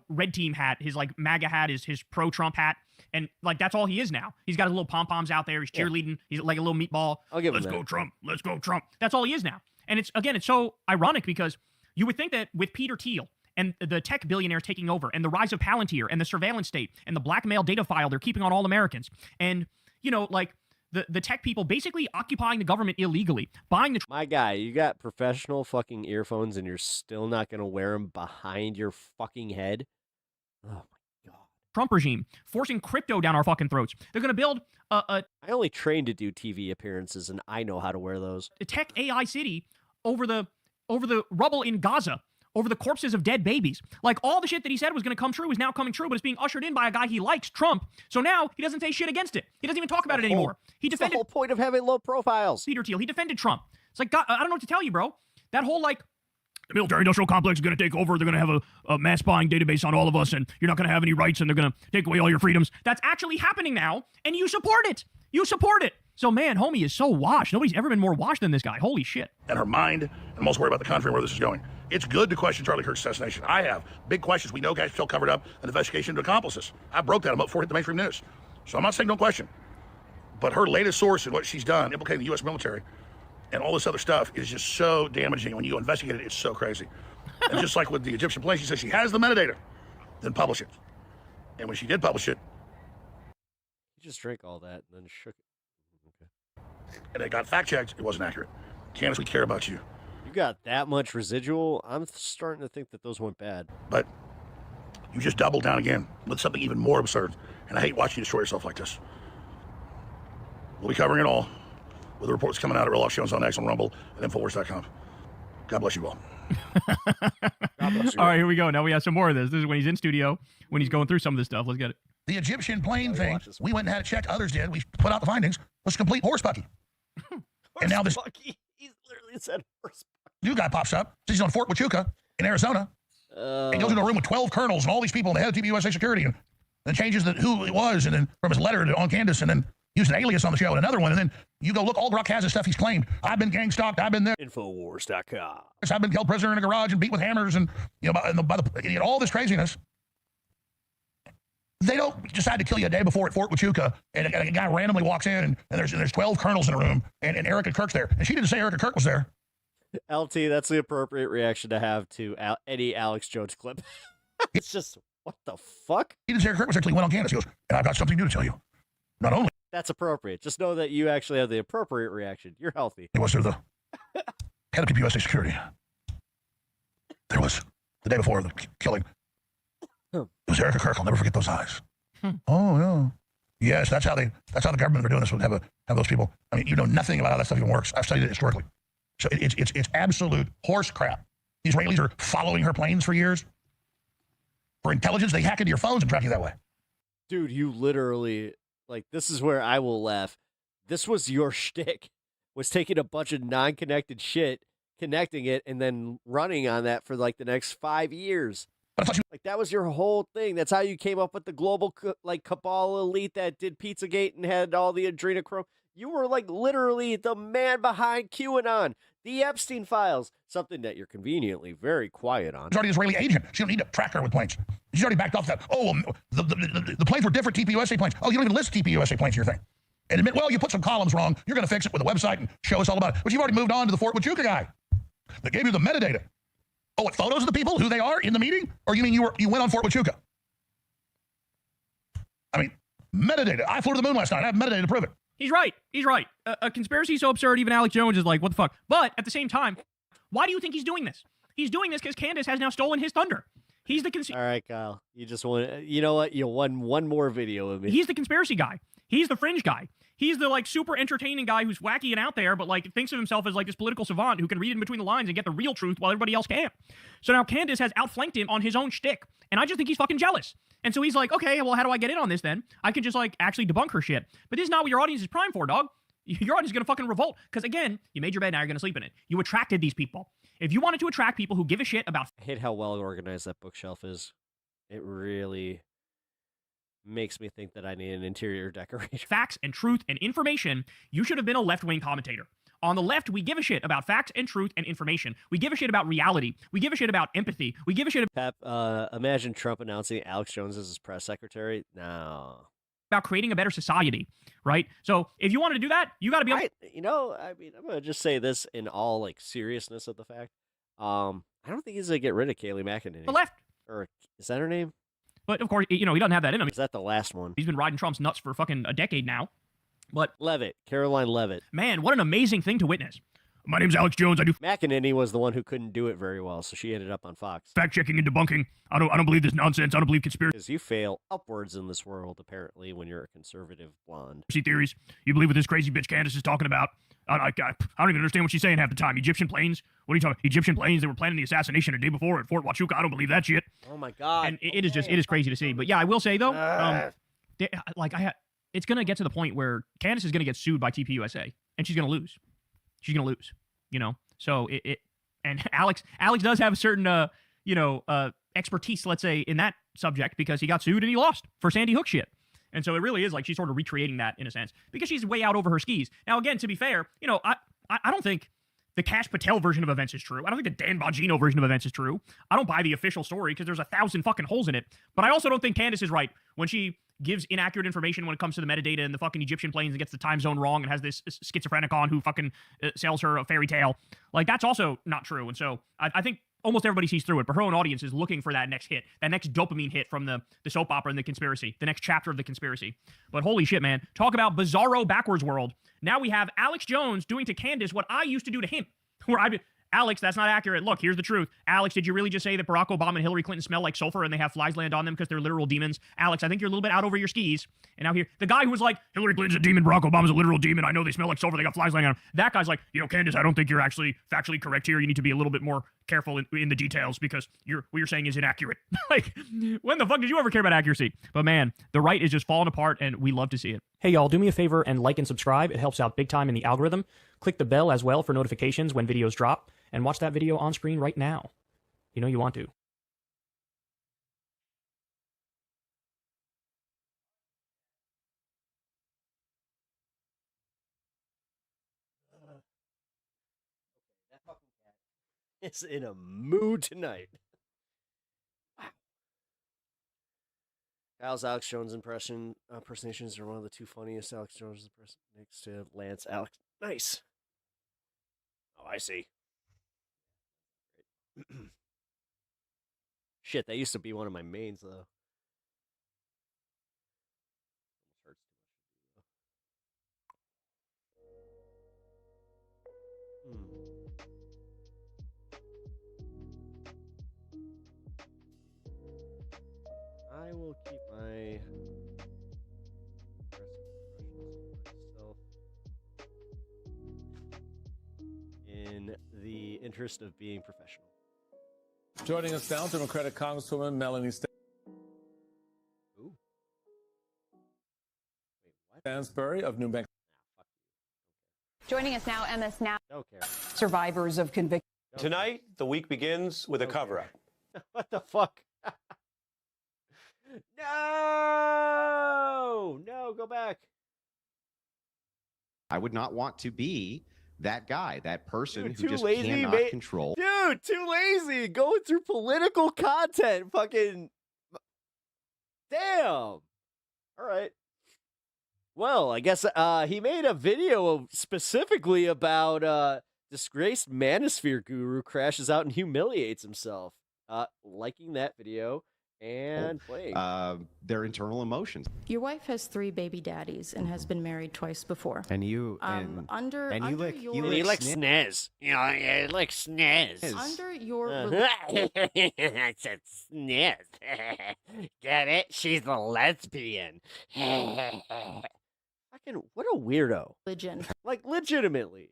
red team hat, his like MAGA hat, his pro-Trump hat. And like, that's all he is now. He's got his little pom-poms out there. He's cheerleading. He's like a little meatball. I'll give him Let's go Trump. Let's go Trump. That's all he is now. And it's so ironic because you would think that with Peter Thiel and the tech billionaires taking over and the rise of Palantir and the surveillance state and the blackmail data file they're keeping on all Americans and, you know, like the tech people basically occupying the government illegally, buying the... My guy, you got professional fucking earphones and you're still not going to wear them behind your fucking head? Oh, my God. Trump regime, forcing crypto down our fucking throats. They're going to build I only trained to do TV appearances, and I know how to wear those. A tech AI city over the rubble in Gaza, over the corpses of dead babies. Like, all the shit that he said was going to come true is now coming true, but it's being ushered in by a guy he likes, Trump. So now he doesn't say shit against it. He doesn't even talk about it anymore. He defended the whole point of having low profiles. Peter Thiel. He defended Trump. It's like, God, I don't know what to tell you, bro. That whole, like, the military-industrial complex is going to take over. They're going to have a mass spying database on all of us, and you're not going to have any rights, and they're going to take away all your freedoms. That's actually happening now, and you support it. You support it. So, man, homie is so washed. Nobody's ever been more washed than this guy. Holy shit. And her mind, and I'm also worried about the country and where this is going. It's good to question Charlie Kirk's assassination. I have. Big questions. We know guys still covered up an investigation into accomplices. I broke that before it hit the mainstream news. So I'm not saying don't question. But her latest source and what she's done, implicating the U.S. military, and all this other stuff is just so damaging. When you go investigate it, it's so crazy. And just like with the Egyptian plane, she said she has the metadata, then publish it. And when she did publish it, you just drank all that and then shook it. Okay. And it got fact checked, it wasn't accurate. Candace, we care about you. You got that much residual? I'm starting to think that those went bad. But you just doubled down again with something even more absurd. And I hate watching you destroy yourself like this. We'll be covering it all with the reports coming out at Real Life Shows on X, on Rumble, and Infowars.com. God bless you all. God bless you all right, here we go. Now we have some more of this. This is when he's in studio, when he's going through some of this stuff. Let's get it. The Egyptian plane thing, we went and had it checked. Others did. We put out the findings. Was complete horse bucky. And now this he's literally said horse bucky. New guy pops up. He's on Fort Huachuca in Arizona. And goes into a room with 12 colonels and all these people and the head of TPUSA security, and then changes who it was, and then from his letter on Candace, and then used an alias on the show and another one, and then you go look, all Brock has the stuff he's claimed. I've been gang stalked. I've been there. Infowars.com. I've been held prisoner in a garage and beat with hammers, and by all this craziness. They don't decide to kill you a day before at Fort Huachuca, and a guy randomly walks in, and there's 12 colonels in a room, and Erica Kirk's there, and she didn't say Erica Kirk was there. LT, that's the appropriate reaction to have to any Alex Jones clip. It's just, what the fuck? He didn't say Erica Kirk was there until he went on Candace. He goes, and I've got something new to tell you. Not only that's appropriate. Just know that you actually have the appropriate reaction. You're healthy. It was there the head of TPUSA security. There was the day before the killing. It was Erica Kirk. I'll never forget those eyes. Oh yeah. Yes, that's how the government are doing this. Would have those people. I mean, you know nothing about how that stuff even works. I've studied it historically. So it's absolute horse crap. The Israelis are following her planes for years. For intelligence, they hack into your phones and track you that way. Dude, you literally, like, this is where I will laugh. This was your shtick, was taking a bunch of non-connected shit, connecting it, and then running on that for like the next 5 years. Like, that was your whole thing. That's how you came up with the global, like, cabal elite that did Pizzagate and had all the adrenochrome. You were, like, literally the man behind QAnon, the Epstein files, something that you're conveniently very quiet on. She's already an Israeli agent. She don't need to track her with planes. She's already backed off that. Oh, the planes were different TPUSA planes. Oh, you don't even list TPUSA planes in your thing. And admit, well, you put some columns wrong. You're going to fix it with a website and show us all about it. But you've already moved on to the Fort Huachuca guy that gave you the metadata. Oh, what, photos of the people, who they are in the meeting? Or you mean you went on Fort Huachuca? I mean, metadata. I flew to the moon last night. I have metadata to prove it. He's right. He's right. A conspiracy so absurd, even Alex Jones is like, what the fuck? But at the same time, why do you think he's doing this? He's doing this because Candace has now stolen his thunder. He's the All right, Kyle. You just won. You know what? You won one more video of me. He's the conspiracy guy. He's the fringe guy. He's the, like, super entertaining guy who's wacky and out there, but, like, thinks of himself as, like, this political savant who can read in between the lines and get the real truth while everybody else can't. So now Candace has outflanked him on his own shtick, and I just think he's fucking jealous. And so he's like, okay, well, how do I get in on this then? I can just, like, actually debunk her shit. But this is not what your audience is primed for, dog. Your audience is going to fucking revolt. Because, again, you made your bed, now you're going to sleep in it. You attracted these people. If you wanted to attract people who give a shit about... I hate how well organized that bookshelf is. It really makes me think that I need an interior decoration. Facts and truth and information, you should have been a left-wing commentator. On the left, we give a shit about facts and truth and information. We give a shit about reality. We give a shit about empathy. We give a shit Pep, imagine Trump announcing Alex Jones as his press secretary. No. About creating a better society, right? So if you wanted to do that, you got to be... You know, I mean, I'm going to just say this in all, like, seriousness of the fact. I don't think he's going to get rid of Kayleigh McEnany. The left. Or, is that her name? But, of course, you know, he doesn't have that in him. Is that the last one? He's been riding Trump's nuts for fucking a decade now. But Levitt, Caroline Levitt. Man, what an amazing thing to witness. My name's Alex Jones. I do McEnany was the one who couldn't do it very well, so she ended up on Fox. fact-checking and debunking. I don't believe this nonsense. I don't believe conspiracy Because you fail upwards in this world, apparently, when you're a conservative blonde. theories. You believe what this crazy bitch Candace is talking about. I don't even understand what she's saying half the time. Egyptian planes? What are you talking? Egyptian planes? They were planning the assassination a day before at Fort Huachuca. I don't believe that shit. Oh my God. And it is crazy to see. But yeah, I will say though, it's gonna get to the point where Candace is gonna get sued by TPUSA, and she's gonna lose. She's gonna lose. You know. So and Alex does have a certain expertise, let's say, in that subject because he got sued and he lost for Sandy Hook shit. And so it really is like she's sort of recreating that in a sense because she's way out over her skis. Now, again, to be fair, I don't think the Kash Patel version of events is true. I don't think the Dan Bongino version of events is true. I don't buy the official story because there's 1,000 fucking holes in it. But I also don't think Candace is right when she gives inaccurate information when it comes to the metadata and the fucking Egyptian planes and gets the time zone wrong and has this schizophrenic on who fucking sells her a fairy tale. Like, that's also not true. And so I think almost everybody sees through it, but her own audience is looking for that next hit, that next dopamine hit from the soap opera and the conspiracy, the next chapter of the conspiracy. But holy shit, man. Talk about bizarro backwards world. Now we have Alex Jones doing to Candace what I used to do to him. Where Alex, that's not accurate. Look, here's the truth. Alex, did you really just say that Barack Obama and Hillary Clinton smell like sulfur and they have flies land on them because they're literal demons? Alex, I think you're a little bit out over your skis. And now here, the guy who was like, Hillary Clinton's a demon, Barack Obama's a literal demon. I know they smell like sulfur. They got flies landing on them. That guy's like, Candace, I don't think you're actually factually correct here. You need to be a little bit more careful in the details because what you're saying is inaccurate. Like, when the fuck did you ever care about accuracy? But man, the right is just falling apart and we love to see it. Hey y'all, do me a favor and like and subscribe. It helps out big time in the algorithm. Click the bell as well for notifications when videos drop. And watch that video on screen right now. You know you want to. That fucking cat is in a mood tonight. Wow. Kyle's Alex Jones impersonations are one of the two funniest Alex Jones impressions next to Lance Alex. Nice. Oh, I see. Shit, that used to be one of my mains, though. I will keep my myself in the interest of being professional. Joining us now, Democratic Congresswoman Melanie Stansbury of New Mexico. Joining us now, MS Now. Don't care. Survivors of conviction. Tonight, the week begins with a cover-up. What the fuck? No! No, go back. I would not want to be that guy, that person Dude, who just lazy, cannot control. Dude, too lazy. Going through political content. Fucking. Damn. All right. Well, I guess he made a video specifically about disgraced manosphere guru crashes out and humiliates himself. Liking that video and playing. Their internal emotions. Your wife has 3 baby daddies and has been married twice before. And you you like snez. You know, you like snez. Under your I said snez. Get it? She's a lesbian. Fucking what a weirdo. Religion. Like legitimately.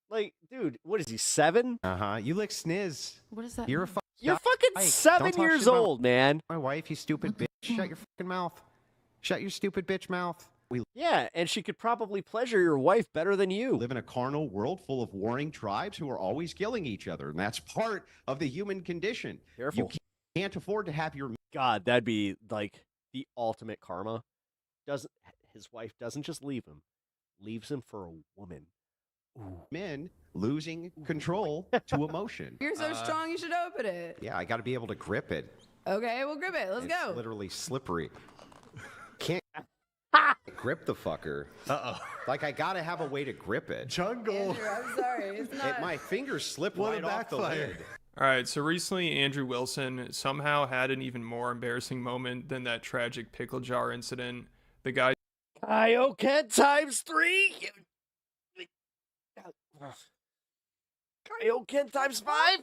Like, dude, what is he, 7? You lick sniz. What is that? You're You're fucking 7 years old, man. My wife, you stupid bitch. Shut your fucking mouth. Shut your stupid bitch mouth. Yeah, and she could probably pleasure your wife better than you. Live in a carnal world full of warring tribes who are always killing each other, and that's part of the human condition. Careful. You can't afford to have your... God, that'd be like the ultimate karma. His wife doesn't just leave him, leaves him for a woman. Ooh. Men losing control to emotion. You're so strong, you should open it. Yeah, I got to be able to grip it. Okay, we'll grip it. Let's go. It's literally slippery. Can't grip the fucker. Uh-oh. Like, I got to have a way to grip it. Jungle. Andrew, I'm sorry. It's not. My fingers slip right off the lid. All right, so recently Andrew Wilson somehow had an even more embarrassing moment than that tragic pickle jar incident. The guy... Kaioken times 3? Kaioken times 5?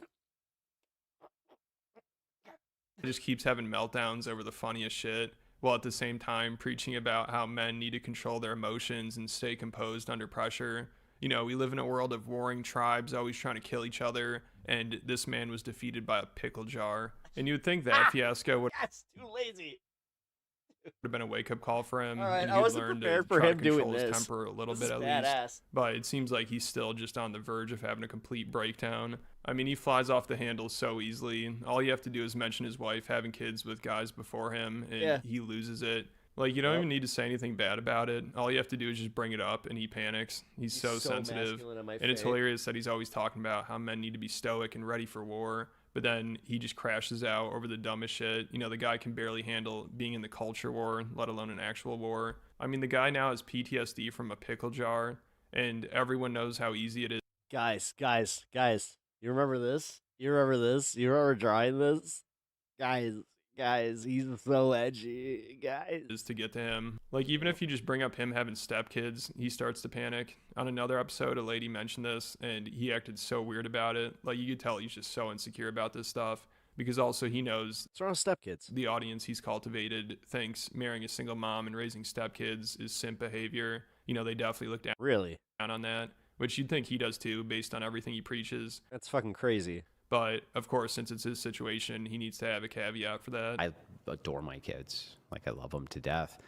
Just keeps having meltdowns over the funniest shit, while at the same time preaching about how men need to control their emotions and stay composed under pressure. You know, we live in a world of warring tribes always trying to kill each other, and this man was defeated by a pickle jar. And you would think that fiasco would That's too lazy. have been a wake-up call for him, All right, and I he'd wasn't learn to prepared for try him to doing control his this. temper a little This bit is at badass. least. But it seems like he's still just on the verge of having a complete breakdown. I mean, he flies off the handle so easily. All you have to do is mention his wife having kids with guys before him, and he loses it. Like, you don't even need to say anything bad about it. All you have to do is just bring it up, and he panics. He's so sensitive. And it's hilarious that he's always talking about how men need to be stoic and ready for war. But then he just crashes out over the dumbest shit. You know, the guy can barely handle being in the culture war, let alone an actual war. I mean, the guy now has PTSD from a pickle jar, and everyone knows how easy it is. Guys. You remember this? You remember drawing this? Guys, he's so edgy, guys. Is to get to him. Like, even if you just bring up him having stepkids, he starts to panic. On another episode, a lady mentioned this, and he acted so weird about it. Like, you could tell he's just so insecure about this stuff, because also he knows what's wrong with stepkids. The audience he's cultivated thinks marrying a single mom and raising stepkids is simp behavior. You know, they definitely look down on that, which you'd think he does too, based on everything he preaches. That's fucking crazy. But, of course, since it's his situation, he needs to have a caveat for that. I adore my kids. Like, I love them to death.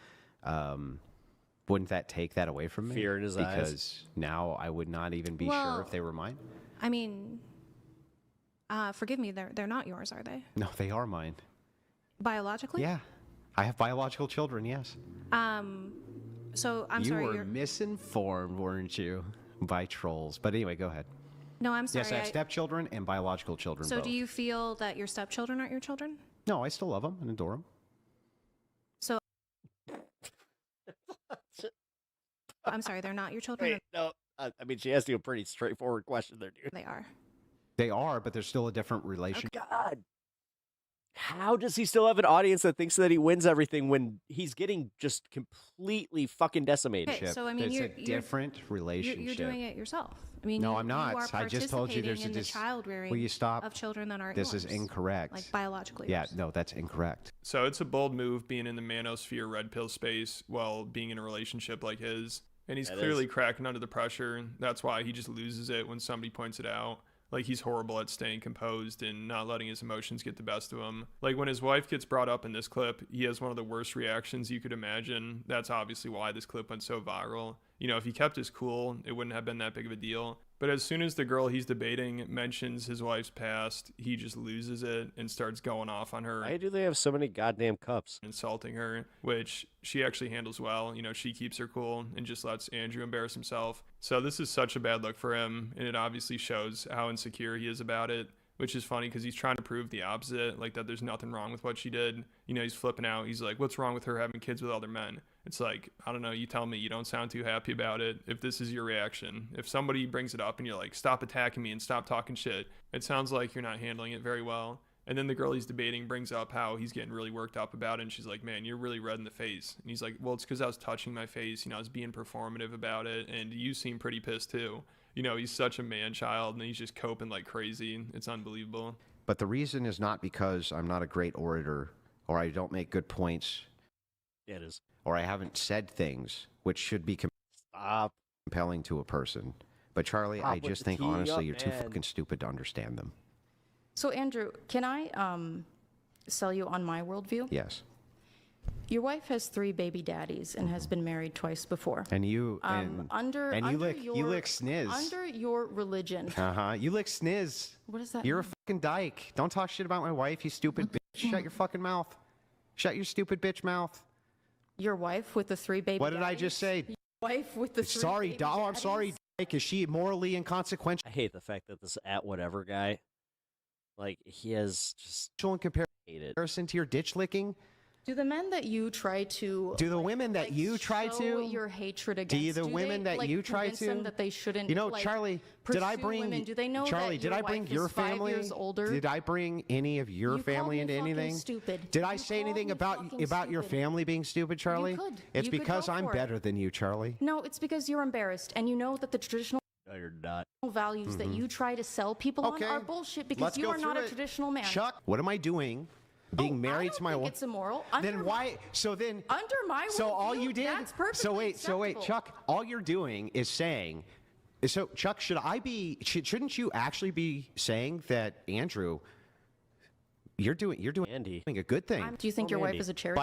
Wouldn't that take that away from me? Fear in his eyes. Because now I would not even be sure if they were mine. I mean, forgive me, they're not yours, are they? No, they are mine. Biologically? Yeah. I have biological children, yes. So, I'm sorry. You were misinformed, weren't you? By trolls. But anyway, go ahead. No, I'm sorry. Yes, I have stepchildren and biological children. So both. do you feel that your stepchildren aren't your children? No, I still love them and adore them. So I'm sorry, they're not your children? Wait, no. I mean, she asked you a pretty straightforward question there, dude. They are. They are, but there's still a different relationship. Oh, God. How does he still have an audience that thinks that he wins everything when he's getting just completely fucking decimated? Okay, so I mean, it's a different relationship. You're doing it yourself. I mean, no, you, I'm not. You are I just told you there's in the child rearing will you stop? Of children that aren't This yours. is incorrect. Like biologically. Yeah, yours. no, that's incorrect. So it's a bold move being in the manosphere red pill space while being in a relationship like his. And he's clearly cracking under the pressure. That's why he just loses it when somebody points it out. Like, he's horrible at staying composed and not letting his emotions get the best of him. Like, when his wife gets brought up in this clip, he has one of the worst reactions you could imagine. That's obviously why this clip went so viral. You know, if he kept his cool, it wouldn't have been that big of a deal. But as soon as the girl he's debating mentions his wife's past, he just loses it and starts going off on her. Why do they have so many goddamn cups? Insulting her, which she actually handles well. You know, she keeps her cool and just lets Andrew embarrass himself. So this is such a bad look for him, and it obviously shows how insecure he is about it, which is funny because he's trying to prove the opposite, like that there's nothing wrong with what she did. You know, he's flipping out. He's like, what's wrong with her having kids with other men? It's like, I don't know, you tell me. You don't sound too happy about it if this is your reaction. If somebody brings it up and you're like, stop attacking me and stop talking shit, it sounds like you're not handling it very well. And then the girl he's debating brings up how he's getting really worked up about it, and she's like, man, you're really red in the face. And he's like, well, it's because I was touching my face. You know, I was being performative about it, and you seem pretty pissed too. You know, he's such a man-child, and he's just coping like crazy. It's unbelievable. But the reason is not because I'm not a great orator or I don't make good points. It is. Or I haven't said things which should be compelling to a person. But Charlie, I just think honestly you're too fucking stupid to understand them. So Andrew, can I sell you on my worldview? Yes. Your wife has 3 baby daddies and has been married twice before. And you you lick sniz. Under your religion. You lick sniz. What does that You're mean? a fucking dyke. Don't talk shit about my wife, you stupid bitch. Shut your fucking mouth. Shut your stupid bitch mouth. Your wife with the 3 baby What did I just say? Your wife with the 3 Sorry, baby I'm sorry, dyke. Is she morally inconsequential? I hate the fact that this at whatever guy, like, he has just in comparison to your ditch licking. Do the men that you try to Do the women that you try show to your hatred against? Do the women they, that you try convince them to that they shouldn't? You know, like, Charlie, did I pursue bring women? Do they know Charlie? that Did your I bring wife your is 5 family? years older? Did I bring any of your You family called me into fucking anything? stupid. Did I You say called anything me about fucking your stupid. family being stupid, Charlie? You could. It's You could because go I'm for it. better than you, Charlie. No, it's because you're embarrassed, and you know that the traditional No, you're not. Values that you try to sell people on are bullshit because you are not a traditional man. Chuck, what am I doing? Being married to my wife? It's immoral. Then why? So then under my so worldview, all you did? That's perfectly so wait, acceptable. Chuck. All you're doing is saying. So Chuck, shouldn't you actually be saying that Andrew? You're doing Andy. a good thing. Do you think your wife is a charity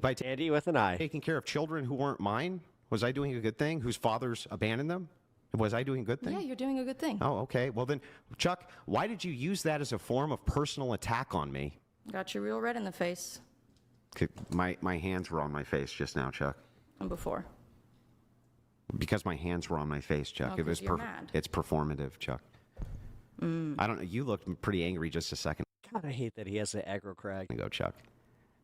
by Andy with an I. taking care of children who weren't mine? Was I doing a good thing? Whose fathers abandoned them? Was I doing a good thing? Yeah, you're doing a good thing. Oh, okay. Well then, Chuck, why did you use that as a form of personal attack on me? Got you real red in the face. My hands were on my face just now, Chuck. And before. Because my hands were on my face, Chuck. Oh, 'cause you're mad. It's performative, Chuck. I don't know. You looked pretty angry just a second God, I hate that he has an aggro crag. ago, Chuck.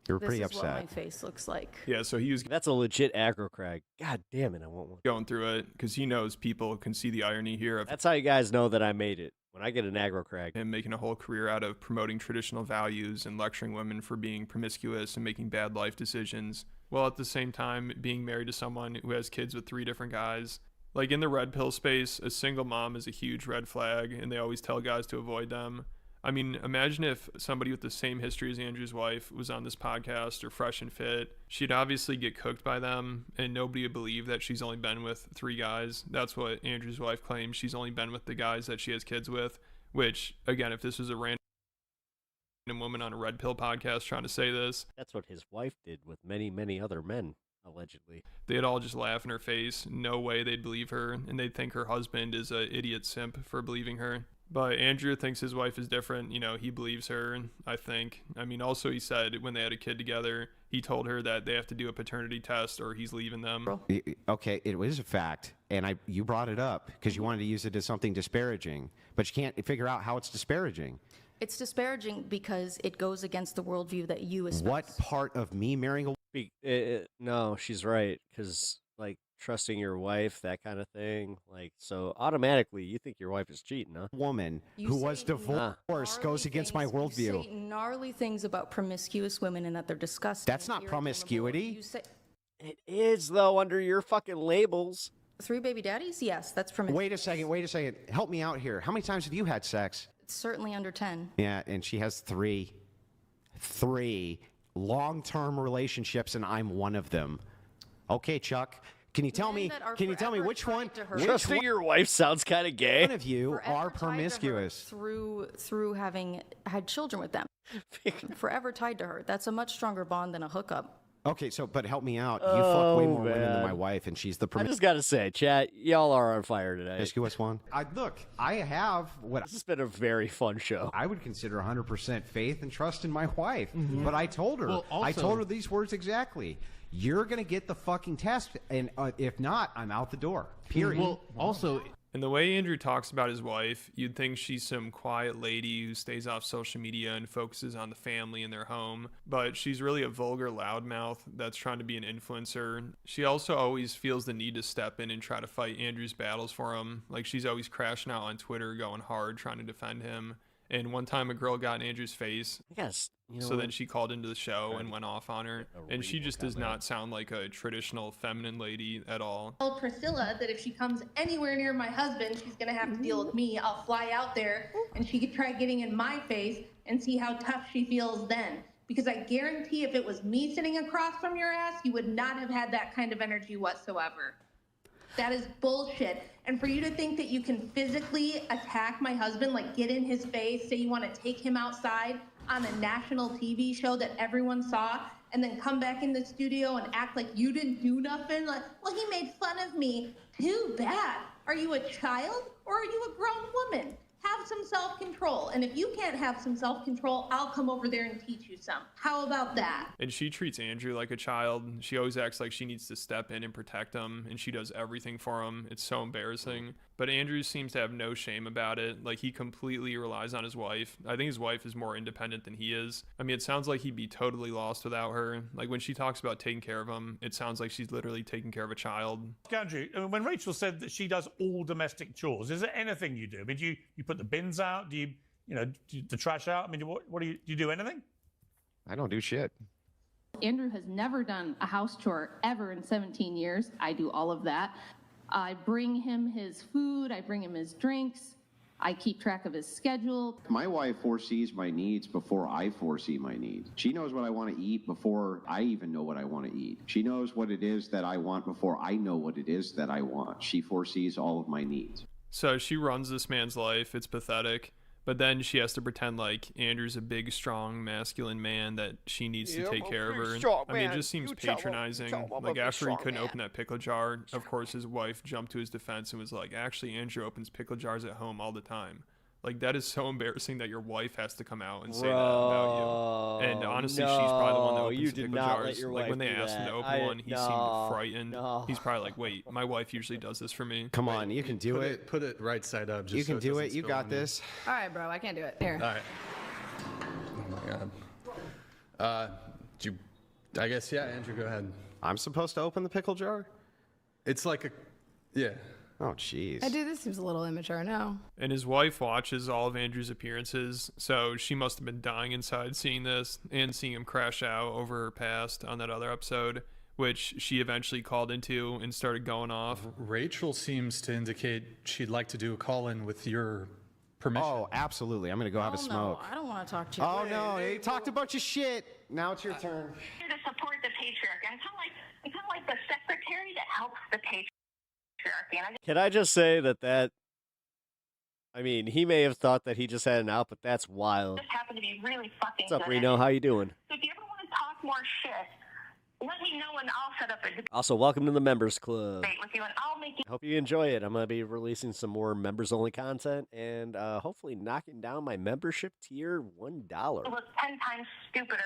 You were pretty This is upset. what my face looks like. Yeah, so he was That's a legit aggro crag. God damn it, I want one. going through it because he knows people can see the irony here of That's how you guys know that I made it. When I get an aggro crag. him making a whole career out of promoting traditional values and lecturing women for being promiscuous and making bad life decisions, while at the same time being married to someone who has kids with 3 different guys. Like in the red pill space, a single mom is a huge red flag, and they always tell guys to avoid them. I mean, imagine if somebody with the same history as Andrew's wife was on this podcast or Fresh and Fit. She'd obviously get cooked by them, and nobody would believe that she's only been with 3 guys. That's what Andrew's wife claims. She's only been with the guys that she has kids with, which, again, if this was a random woman on a red pill podcast trying to say this, That's what his wife did with many, many other men, allegedly. they'd all just laugh in her face. No way they'd believe her, and they'd think her husband is a idiot simp for believing her. But Andrew thinks his wife is different. You know, he believes her, I think. I mean, also he said when they had a kid together, he told her that they have to do a paternity test or he's leaving them. Okay, it was a fact, and you brought it up because you wanted to use it as something disparaging, but you can't figure out how it's disparaging. It's disparaging because it goes against the worldview that you espouse. What part of me marrying a No, she's right. Because, like, trusting your wife, that kind of thing. Like, so automatically you think your wife is cheating, huh? woman You who say was divorced goes against my You worldview? say gnarly things about promiscuous women and that they're disgusting. That's not promiscuity. You say It is, though, under your fucking labels. 3 baby daddies? Yes, that's promiscuous. Wait a second. Help me out here. How many times have you had sex? It's certainly under 10. Yeah, and she has 3 long-term relationships, and I'm one of them. Okay, Chuck. Can you tell me? Can you tell me which one? Trusting your wife sounds kind of gay. One of you are promiscuous. Through having had children with them. Forever tied to her. That's a much stronger bond than a hookup. Okay, but help me out. You fuck way more women than my wife, and she's the I just gotta say, chat, y'all are on fire today. promiscuous one. I have what This has been a very fun show. I would consider 100% faith and trust in my wife. But I told her, I told her these words exactly. You're going to get the fucking test, and if not, I'm out the door. Period. Well, also, and the way Andrew talks about his wife, you'd think she's some quiet lady who stays off social media and focuses on the family and their home, but she's really a vulgar loudmouth that's trying to be an influencer. She also always feels the need to step in and try to fight Andrew's battles for him. Like, she's always crashing out on Twitter, going hard, trying to defend him. And one time a girl got in Andrew's face. Yes. So then she called into the show and went off on her. And she just does not sound like a traditional feminine lady at all. I told Priscilla that if she comes anywhere near my husband, she's going to have to deal with me. I'll fly out there and she could try getting in my face and see how tough she feels then. Because I guarantee if it was me sitting across from your ass, you would not have had that kind of energy whatsoever. That is bullshit. And for you to think that you can physically attack my husband, like get in his face, say you want to take him outside on a national TV show that everyone saw, and then come back in the studio and act like you didn't do nothing, like, well, he made fun of me. Too bad. Are you a child or are you a grown woman? Have some self-control. And if you can't have some self-control, I'll come over there and teach you some. How about that? And she treats Andrew like a child. She always acts like she needs to step in and protect him, and she does everything for him. It's so embarrassing. But Andrew seems to have no shame about it. Like, he completely relies on his wife. I think his wife is more independent than he is. I mean, it sounds like he'd be totally lost without her. Like, when she talks about taking care of him, it sounds like she's literally taking care of a child. Andrew, when Rachel said that she does all domestic chores, is there anything you do? I mean, do you put the bins out? Do you the trash out? I mean, what do you do anything? I don't do shit. Andrew has never done a house chore ever in 17 years. I do all of that. I bring him his food, I bring him his drinks, I keep track of his schedule. My wife foresees my needs before I foresee my needs. She knows what I want to eat before I even know what I want to eat. She knows what it is that I want before I know what it is that I want. She foresees all of my needs. So she runs this man's life. It's pathetic. But then she has to pretend like Andrew's a big, strong, masculine man that she needs to take care of her. I mean, it just seems patronizing. Like, after he couldn't open that pickle jar, of course, his wife jumped to his defense and was like, actually, Andrew opens pickle jars at home all the time. Like, that is so embarrassing that your wife has to come out and say that about you. And honestly, she's probably the one that opens the pickle jars. Like, when they asked him to open one, he seemed frightened. He's probably like, wait, my wife usually does this for me. Come on, you can do it. Put it right side up. Just You can do it. You got this. All right, bro, I can't do it. Here. All right. Oh my God. I guess, yeah, Andrew, go ahead. I'm supposed to open the pickle jar? It's like a, yeah. Oh, jeez. I do. This seems a little immature. No. And his wife watches all of Andrew's appearances, so she must have been dying inside seeing this and seeing him crash out over her past on that other episode, which she eventually called into and started going off. Rachel seems to indicate she'd like to do a call-in with your permission. Oh, absolutely. I'm going to go have a smoke. I don't want to talk to you. Oh, no. He talked a bunch of shit. Now it's your turn. To support the patriarchy. I'm kind of like the secretary that helps the patriarchy. Can I just say that I mean, he may have thought that he just had an out, but that's wild. Just happened to be really fucking What's up, good Reno? at it. How you doing? So if you ever want to talk more shit, let me know and I'll set up a debate Also, welcome to the Members Club. with you and I'll make you. Hope you enjoy it. I'm going to be releasing some more members-only content and hopefully knocking down my membership tier $1. Look 10 times stupider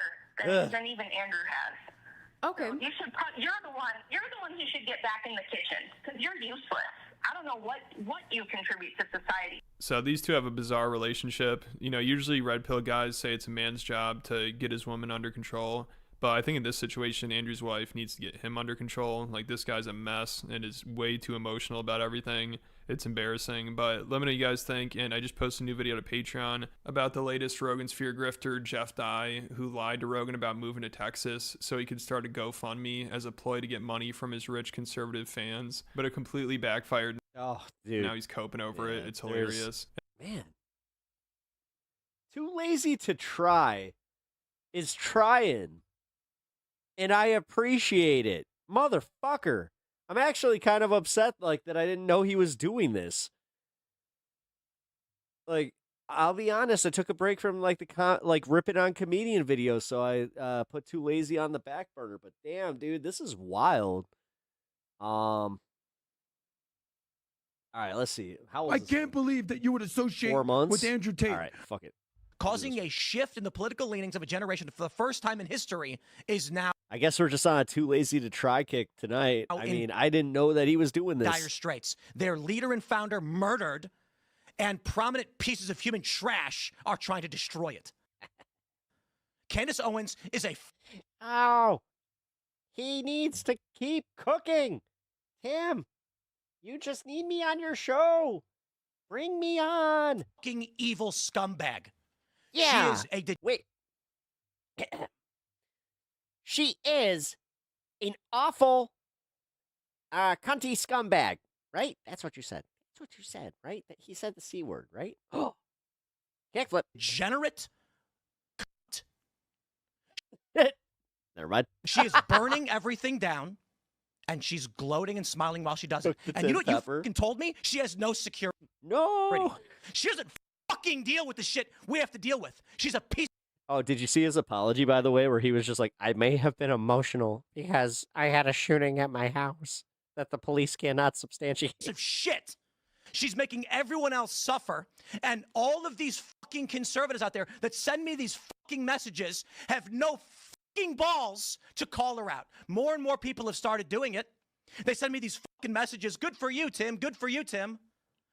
than even Andrew has. Okay. So you're the one who should get back in the kitchen because you're useless. I don't know what you contribute to society. So these two have a bizarre relationship. You know, usually red pill guys say it's a man's job to get his woman under control. But I think in this situation, Andrew's wife needs to get him under control. Like, this guy's a mess and is way too emotional about everything. It's embarrassing. But let me know what you guys think. And I just posted a new video to Patreon about the latest Rogan Sphere grifter, Jeff Dye, who lied to Rogan about moving to Texas so he could start a GoFundMe as a ploy to get money from his rich conservative fans. But it completely backfired. Oh, dude. Now he's coping over it. It's hilarious. Man. Too lazy to try is trying. And I appreciate it. Motherfucker. I'm actually kind of upset like that I didn't know he was doing this. Like, I'll be honest, I took a break from like the ripping on comedian videos, so I put Too Lazy on the back burner. But damn, dude, this is wild. All right, let's see. How old I is this can't believe that you would associate 4 months with Andrew Tate. All right, fuck it. Causing a shift in the political leanings of a generation for the first time in history is now. I guess we're just on a Too Lazy to Try kick tonight. I mean, I didn't know that he was doing this. Dire straits. Their leader and founder murdered, and prominent pieces of human trash are trying to destroy it. Candace Owens is a. Ow! He needs to keep cooking. Tim, you just need me on your show. Bring me on. Fucking evil scumbag. Yeah. She is a. Wait. She is an awful, cunty scumbag, right? That's what you said. That's what you said, right? He said the C word, right? Oh, kickflip. Degenerate. Never mind. She is burning everything down, and she's gloating and smiling while she does it. And you know what you fucking told me? She has no security. No. She doesn't fucking deal with the shit we have to deal with. She's a piece. Oh, did you see his apology, by the way, where he was just like, I may have been emotional because I had a shooting at my house that the police cannot substantiate. Of shit. She's making everyone else suffer. And all of these fucking conservatives out there that send me these fucking messages have no fucking balls to call her out. More and more people have started doing it. They send me these fucking messages. Good for you, Tim. Good for you, Tim.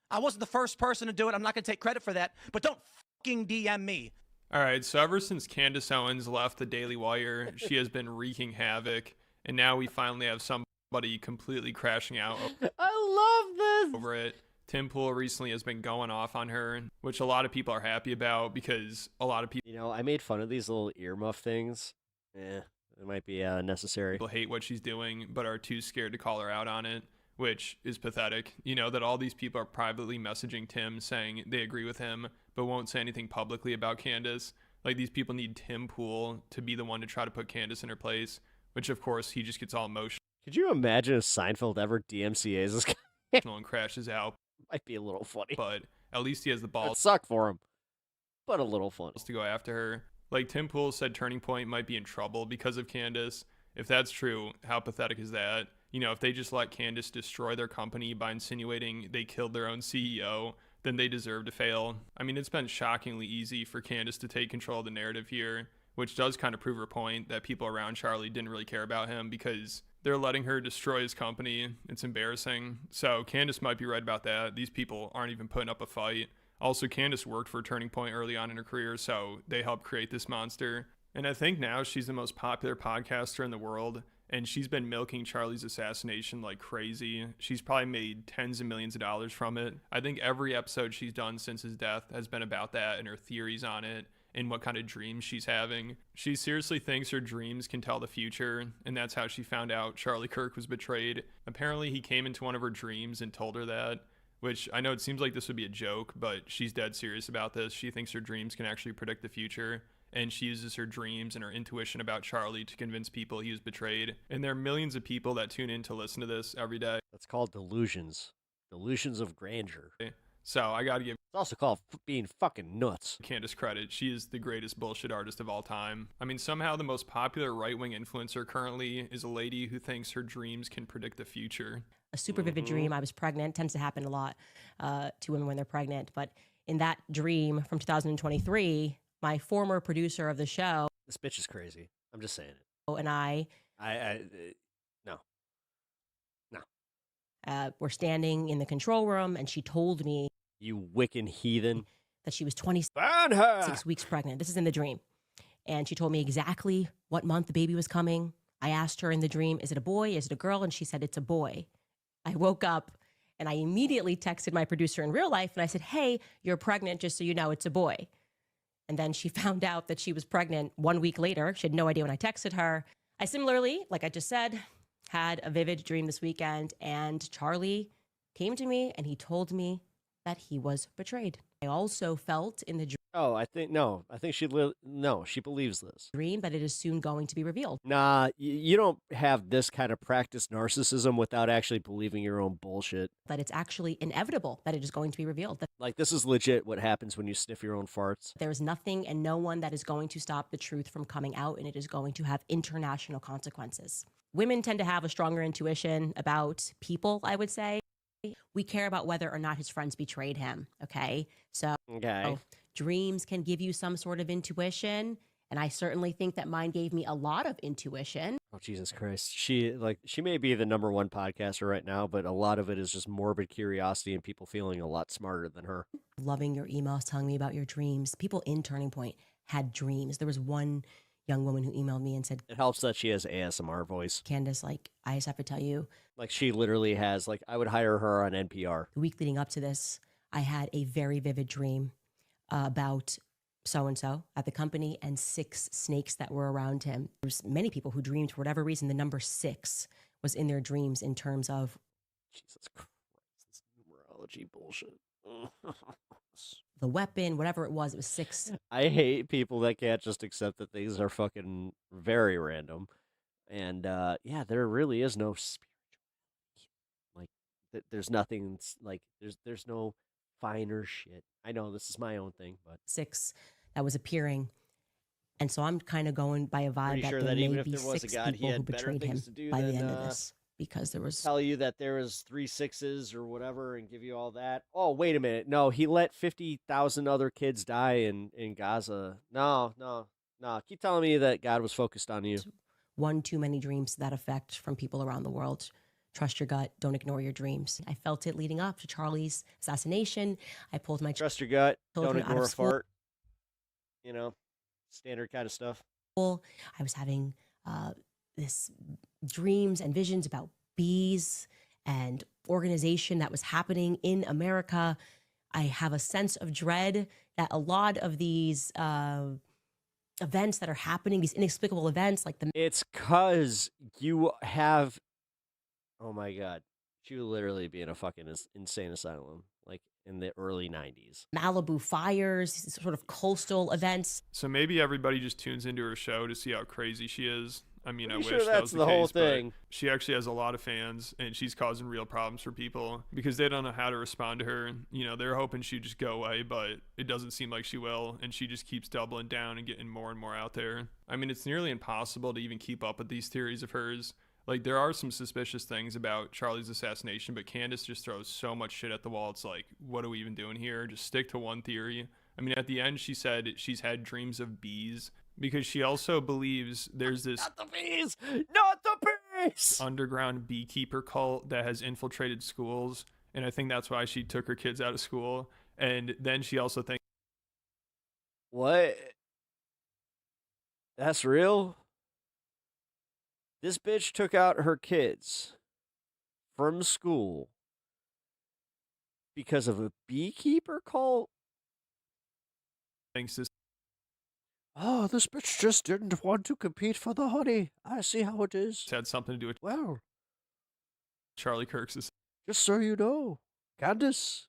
I wasn't the first person to do it. I'm not going to take credit for that. But don't fucking DM me. All right, so ever since Candace Owens left the Daily Wire, she has been wreaking havoc, and now we finally have somebody completely crashing out. I love this. Over it. Tim Pool recently has been going off on her, which a lot of people are happy about because a lot of people... You know, I made fun of these little earmuff things. It might be necessary. People hate what she's doing, but are too scared to call her out on it, which is pathetic. You know, that all these people are privately messaging Tim saying they agree with him, but won't say anything publicly about Candace. Like, these people need Tim Pool to be the one to try to put Candace in her place, which, of course, he just gets all emotional. Could you imagine if Seinfeld ever DMCA's this guy? And crashes out. Might be a little funny. But at least he has the balls. It'd suck for him, but a little fun. To go after her. Like, Tim Pool said Turning Point might be in trouble because of Candace. If that's true, how pathetic is that? You know, if they just let Candace destroy their company by insinuating they killed their own CEO, then they deserve to fail. I mean, it's been shockingly easy for Candace to take control of the narrative here, which does kind of prove her point that people around Charlie didn't really care about him because they're letting her destroy his company. It's embarrassing. So Candace might be right about that. These people aren't even putting up a fight. Also, Candace worked for Turning Point early on in her career, so they helped create this monster. And I think now she's the most popular podcaster in the world, and she's been milking Charlie's assassination like crazy. She's probably made tens of millions of dollars from it. I think every episode she's done since his death has been about that and her theories on it and what kind of dreams she's having. She seriously thinks her dreams can tell the future, and that's how she found out Charlie Kirk was betrayed. Apparently, he came into one of her dreams and told her that, which I know it seems like this would be a joke, but she's dead serious about this. She thinks her dreams can actually predict the future, and she uses her dreams and her intuition about Charlie to convince people he was betrayed. And there are millions of people that tune in to listen to this every day. That's called delusions. Delusions of grandeur. So I gotta give... It's also called being fucking nuts. Candace credit. She is the greatest bullshit artist of all time. I mean, somehow the most popular right-wing influencer currently is a lady who thinks her dreams can predict the future. A super vivid dream. I was pregnant. Tends to happen a lot to women when they're pregnant. But in that dream from 2023, my former producer of the show... This bitch is crazy. I'm just saying it. And I no. were standing in the control room, and she told me... You Wiccan heathen. That she was 26 weeks pregnant. This is in the dream. And she told me exactly what month the baby was coming. I asked her in the dream, is it a boy? Is it a girl? And she said, it's a boy. I woke up and I immediately texted my producer in real life and I said, hey, you're pregnant, just so you know, it's a boy. And then she found out that she was pregnant 1 week later. She had no idea when I texted her. I similarly, like I just said, had a vivid dream this weekend, and Charlie came to me and he told me that he was betrayed. I also felt in the dream. Oh, I think she believes this. Dream that it is soon going to be revealed. Nah, you don't have this kind of practiced narcissism without actually believing your own bullshit. That it's actually inevitable that it is going to be revealed. Like, this is legit what happens when you sniff your own farts. There is nothing and no one that is going to stop the truth from coming out, and it is going to have international consequences. Women tend to have a stronger intuition about people, I would say. We care about whether or not his friends betrayed him, okay? So dreams can give you some sort of intuition, and I certainly think that mine gave me a lot of intuition. Oh, Jesus Christ. She may be the #1 podcaster right now, but a lot of it is just morbid curiosity and people feeling a lot smarter than her. Loving your emails, telling me about your dreams. People in Turning Point had dreams. There was one young woman who emailed me and said, it helps that she has ASMR voice. Candace, like, I just have to tell you. Like, she literally has, like, I would hire her on NPR. The week leading up to this, I had a very vivid dream about so-and-so at the company and 6 snakes that were around him. There's many people who dreamed, for whatever reason, the number 6 was in their dreams in terms of... Jesus Christ, this numerology bullshit. The weapon, whatever it was 6. I hate people that can't just accept that things are fucking very random. And yeah, there really is no spirituality. Like, there's nothing, like, there's no finer shit. I know this is my own thing, but 6 that was appearing. And so I'm kind of going by a vibe that sure there that may even if be there was 6 a God, he people who had better betrayed him things to do by the than, end of this. Because there was... Tell you that there was 3 6s or whatever and give you all that. Oh, wait a minute. No, he let 50,000 other kids die in Gaza. No. Keep telling me that God was focused on you. One too many dreams to that effect from people around the world. Trust your gut. Don't ignore your dreams. I felt it leading up to Charlie's assassination. I pulled my... Trust your gut. Don't ignore a fart. You know, standard kind of stuff. I was having this dreams and visions about bees and organization that was happening in America. I have a sense of dread that a lot of these events that are happening, these inexplicable events like the... It's 'cause you have... Oh my God. She would literally be in a fucking insane asylum, like in the early 90s. Malibu fires, sort of coastal events. So maybe everybody just tunes into her show to see how crazy she is. I mean, I wish sure that that's was the the whole case, but thing. she actually has a lot of fans, and she's causing real problems for people because they don't know how to respond to her. You know, they're hoping she'd just go away, but it doesn't seem like she will, and she just keeps doubling down and getting more and more out there. I mean, it's nearly impossible to even keep up with these theories of hers. Like, there are some suspicious things about Charlie's assassination, but Candace just throws so much shit at the wall. It's like, what are we even doing here? Just stick to one theory. I mean, at the end, she said she's had dreams of bees because she also believes there's this Not the bees! Not the bees! underground beekeeper cult that has infiltrated schools. And I think that's why she took her kids out of school. And then she also thinks... What? That's real? This bitch took out her kids from school because of a beekeeper cult? Thinks this... Oh, this bitch just didn't want to compete for the honey. I see how it is. had something to do with Well, Charlie Kirk's just so you know, Candace,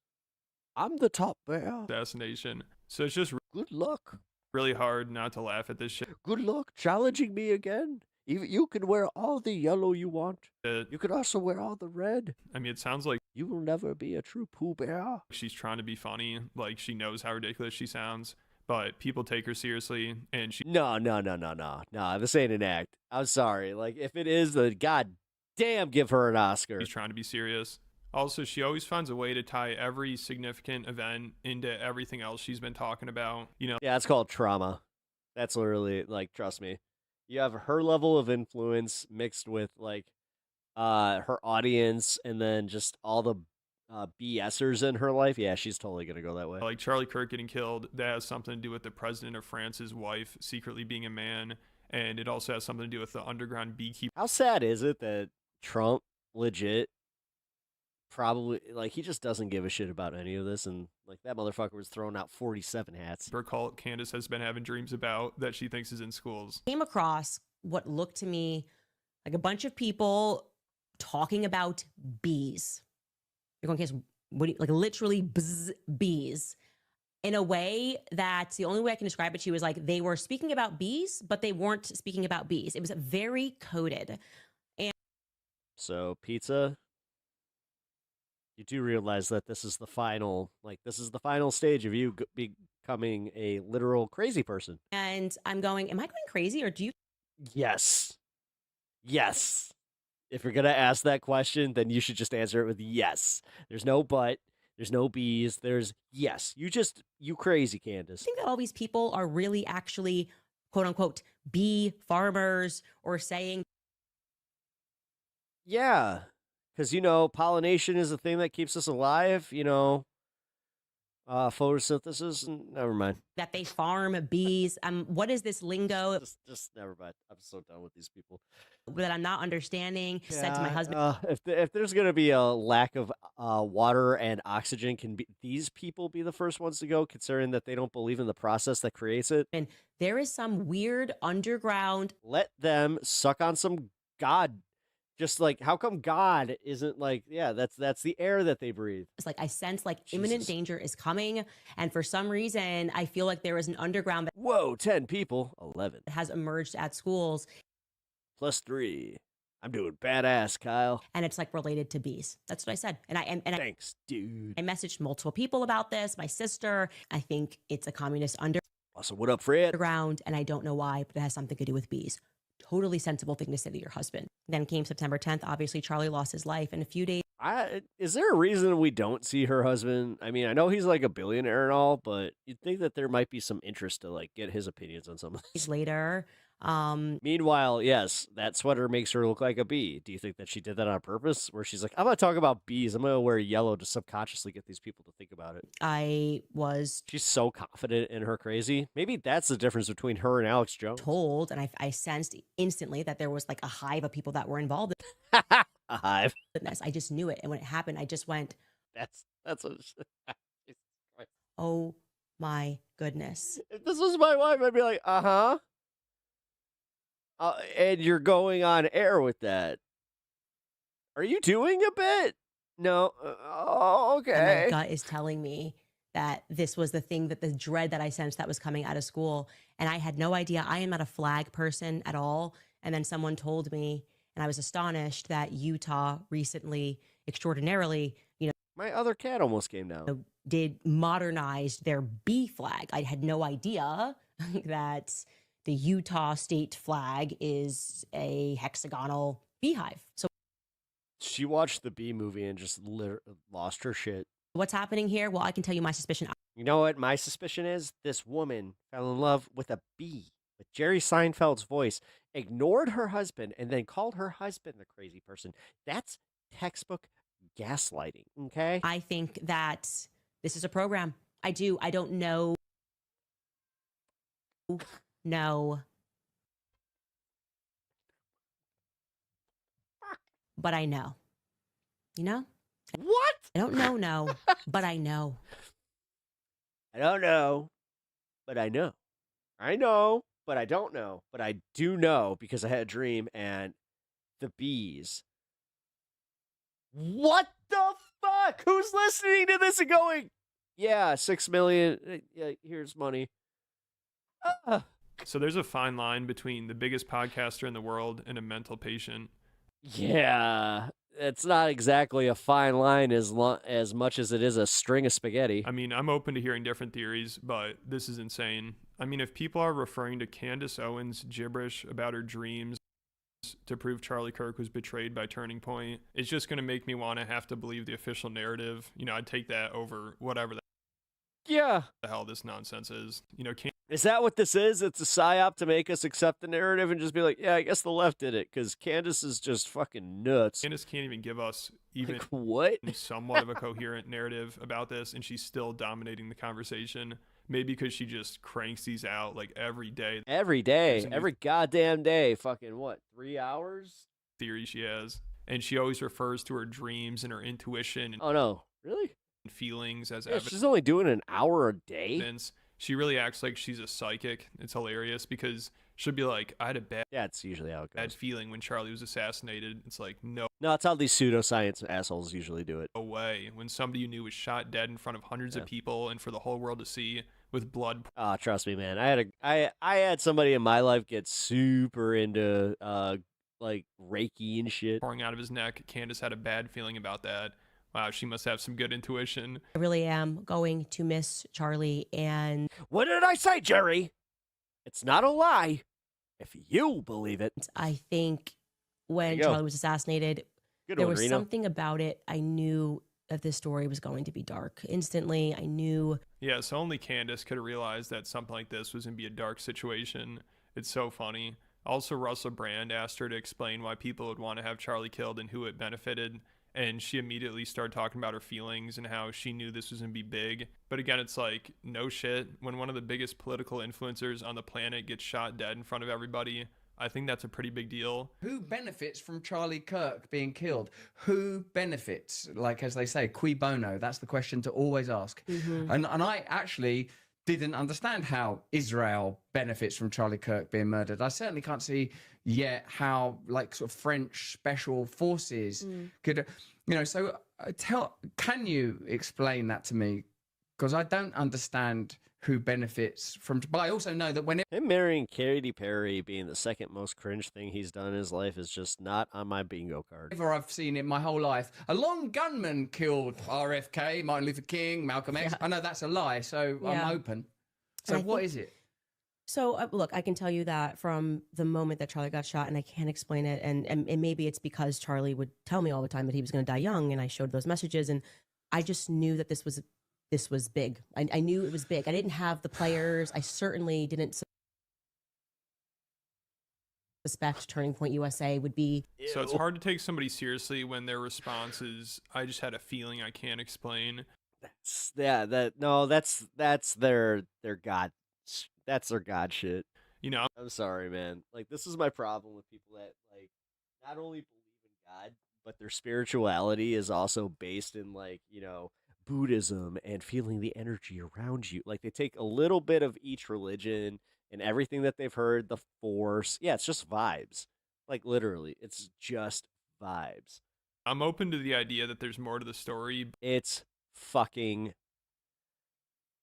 I'm the top bear. assassination. So it's just Good luck. really hard not to laugh at this shit. Good luck challenging me again. Even you can wear all the yellow you want. You can also wear all the red. I mean, it sounds like You will never be a true Pooh Bear. she's trying to be funny. Like, she knows how ridiculous she sounds, but people take her seriously, and she... No. This ain't an act. I'm sorry. Like, if it is, then god damn, give her an Oscar. She's trying to be serious. Also, she always finds a way to tie every significant event into everything else she's been talking about. You know, Yeah, it's called trauma. That's literally, like, trust me. You have her level of influence mixed with, like, her audience and then just all the BSers in her life. Yeah, she's totally going to go that way. like Charlie Kirk getting killed, that has something to do with the president of France's wife secretly being a man. And it also has something to do with the underground beekeeper. How sad is it that Trump legit probably, like, he just doesn't give a shit about any of this, and like that motherfucker was throwing out 47 hats. Cult Candace has been having dreams about that she thinks is in schools. Came across what looked to me like a bunch of people talking about bees. You're going, Candace, what do you, like literally bees in a way that's the only way I can describe it. She was like, they were speaking about bees, but they weren't speaking about bees. It was very coded. And So pizza, you do realize that this is the final, like, this is the final stage of you becoming a literal crazy person. And I'm going, am I going crazy, or do you? Yes. Yes. If you're going to ask that question, then you should just answer it with yes. There's no but. There's no bees. There's yes. You crazy, Candace. I think that all these people are really actually, quote unquote, bee farmers, or saying. Yeah. Because, you know, pollination is the thing that keeps us alive, you know, photosynthesis, and never mind. That they farm bees. What is this lingo? Just never mind. I'm so done with these people. That I'm not understanding. Said to my husband. If there's going to be a lack of water and oxygen, these people be the first ones to go, considering that they don't believe in the process that creates it? And there is some weird underground. Let them suck on some God. Just like, how come God isn't like, yeah, that's the air that they breathe. It's like I sense like imminent danger is coming. And for some reason, I feel like there is an underground. Whoa, 10 people, 11. Has emerged at schools. +3. I'm doing badass, Kyle. And it's like related to bees. That's what I said. And thanks, dude. I messaged multiple people about this. My sister, I think it's a communist Also, what up, Fred? underground. And I don't know why, but it has something to do with bees. Totally sensible thing to say to your husband. Then came September 10th. Obviously, Charlie lost his life in a few days. Is there a reason we don't see her husband? I mean, I know he's like a billionaire and all, but you'd think that there might be some interest to like get his opinions on some of this. Later. Meanwhile, yes, that sweater makes her look like a bee. Do you think that she did that on purpose? Where she's like, I'm going to talk about bees. I'm going to wear yellow to subconsciously get these people to think about it. She's so confident in her crazy. Maybe that's the difference between her and Alex Jones. Told, and I sensed instantly that there was like a hive of people that were involved. A hive. I just knew it. And when it happened, I just went, That's what. oh my goodness. If this was my wife, I'd be like, uh-huh. And you're going on air with that. Are you doing a bit? No. Okay. And my gut is telling me that this was the thing, that the dread that I sensed that was coming out of school. And I had no idea. I am not a flag person at all. And then someone told me, and I was astonished that Utah recently, extraordinarily, my other cat almost came down. Did modernize their B flag. I had no idea that the Utah state flag is a hexagonal beehive. So she watched the Bee movie and just lost her shit. What's happening here? Well, I can tell you my suspicion. You know what my suspicion is? This woman fell in love with a bee. With Jerry Seinfeld's voice, ignored her husband, and then called her husband the crazy person. That's textbook gaslighting, okay? I think that this is a program. I do. I don't know. No. But I know. You know? What? I don't know, no. But I know. I don't know, but I know. I know, but I don't know. But I do know because I had a dream and the bees. What the fuck? Who's listening to this and going, yeah, 6 million, here's money. So there's a fine line between the biggest podcaster in the world and a mental patient. Yeah, it's not exactly a fine line as much as it is a string of spaghetti. I mean, I'm open to hearing different theories, but this is insane. I mean, if people are referring to Candace Owens' gibberish about her dreams to prove Charlie Kirk was betrayed by Turning Point, it's just going to make me want to have to believe the official narrative. You know, I'd take that over whatever the hell this nonsense is. You know, is that what this is? It's a psyop to make us accept the narrative and just be like, yeah, I guess the left did it because Candace is just fucking nuts. Candace can't even give us even like, what? somewhat of a coherent narrative about this, and she's still dominating the conversation. Maybe because she just cranks these out like every day. Every day. Every goddamn day. Fucking what? 3 hours? Theory she has. And she always refers to her dreams and her intuition. And oh, no. Really? Feelings as evidence. She's only doing an hour a day? She really acts like she's a psychic. It's hilarious because she'll be like, I had a bad... Yeah, it's usually how it goes. Bad feeling when Charlie was assassinated. It's like, no. No, it's how these pseudoscience assholes usually do it. No way. When somebody you knew was shot dead in front of hundreds of people and for the whole world to see... with blood. Oh, trust me, man. I had somebody in my life get super into like Reiki and shit. Pouring out of his neck. Candace had a bad feeling about that. Wow, she must have some good intuition. I really am going to miss Charlie. And what did I say, Jerry? It's not a lie if you believe it. I think when Charlie was assassinated, there was Reno. something about it. I knew that this story was going to be dark. Instantly, I knew. Yeah, so only Candace could have realized that something like this was going to be a dark situation. It's so funny. Also, Russell Brand asked her to explain why people would want to have Charlie killed and who it benefited. And she immediately started talking about her feelings and how she knew this was going to be big. But again, it's like, no shit. When one of the biggest political influencers on the planet gets shot dead in front of everybody, I think that's a pretty big deal. Who benefits from Charlie Kirk being killed? Who benefits? Like, as they say, cui bono? That's the question to always ask. Mm-hmm. And I actually didn't understand how Israel benefits from Charlie Kirk being murdered. I certainly can't see yet how, like, sort of French special forces could, you know, so can you explain that to me? Because I don't understand who benefits from, but I also know that when him marrying Katy Perry being the second most cringe thing he's done in his life is just not on my bingo card. Ever I've seen it my whole life, a lone gunman killed RFK, Martin Luther King, Malcolm X. I know that's a lie, so I'm open. So what is it? So look, I can tell you that from the moment that Charlie got shot, and I can't explain it, and maybe it's because Charlie would tell me all the time that he was going to die young, and I showed those messages, and I just knew that this was big. I knew it was big. I didn't have the players. I certainly didn't suspect Turning Point USA would be. So it's hard to take somebody seriously when their response is, I just had a feeling I can't explain. That's their God. That's their God shit. You know, I'm sorry, man. Like, this is my problem with people that, like, not only believe in God, but their spirituality is also based in, like, you know, Buddhism and feeling the energy around you. Like, they take a little bit of each religion and everything that they've heard, the Force. Yeah, it's just vibes. Like, literally, it's just vibes. I'm open to the idea that there's more to the story. It's fucking...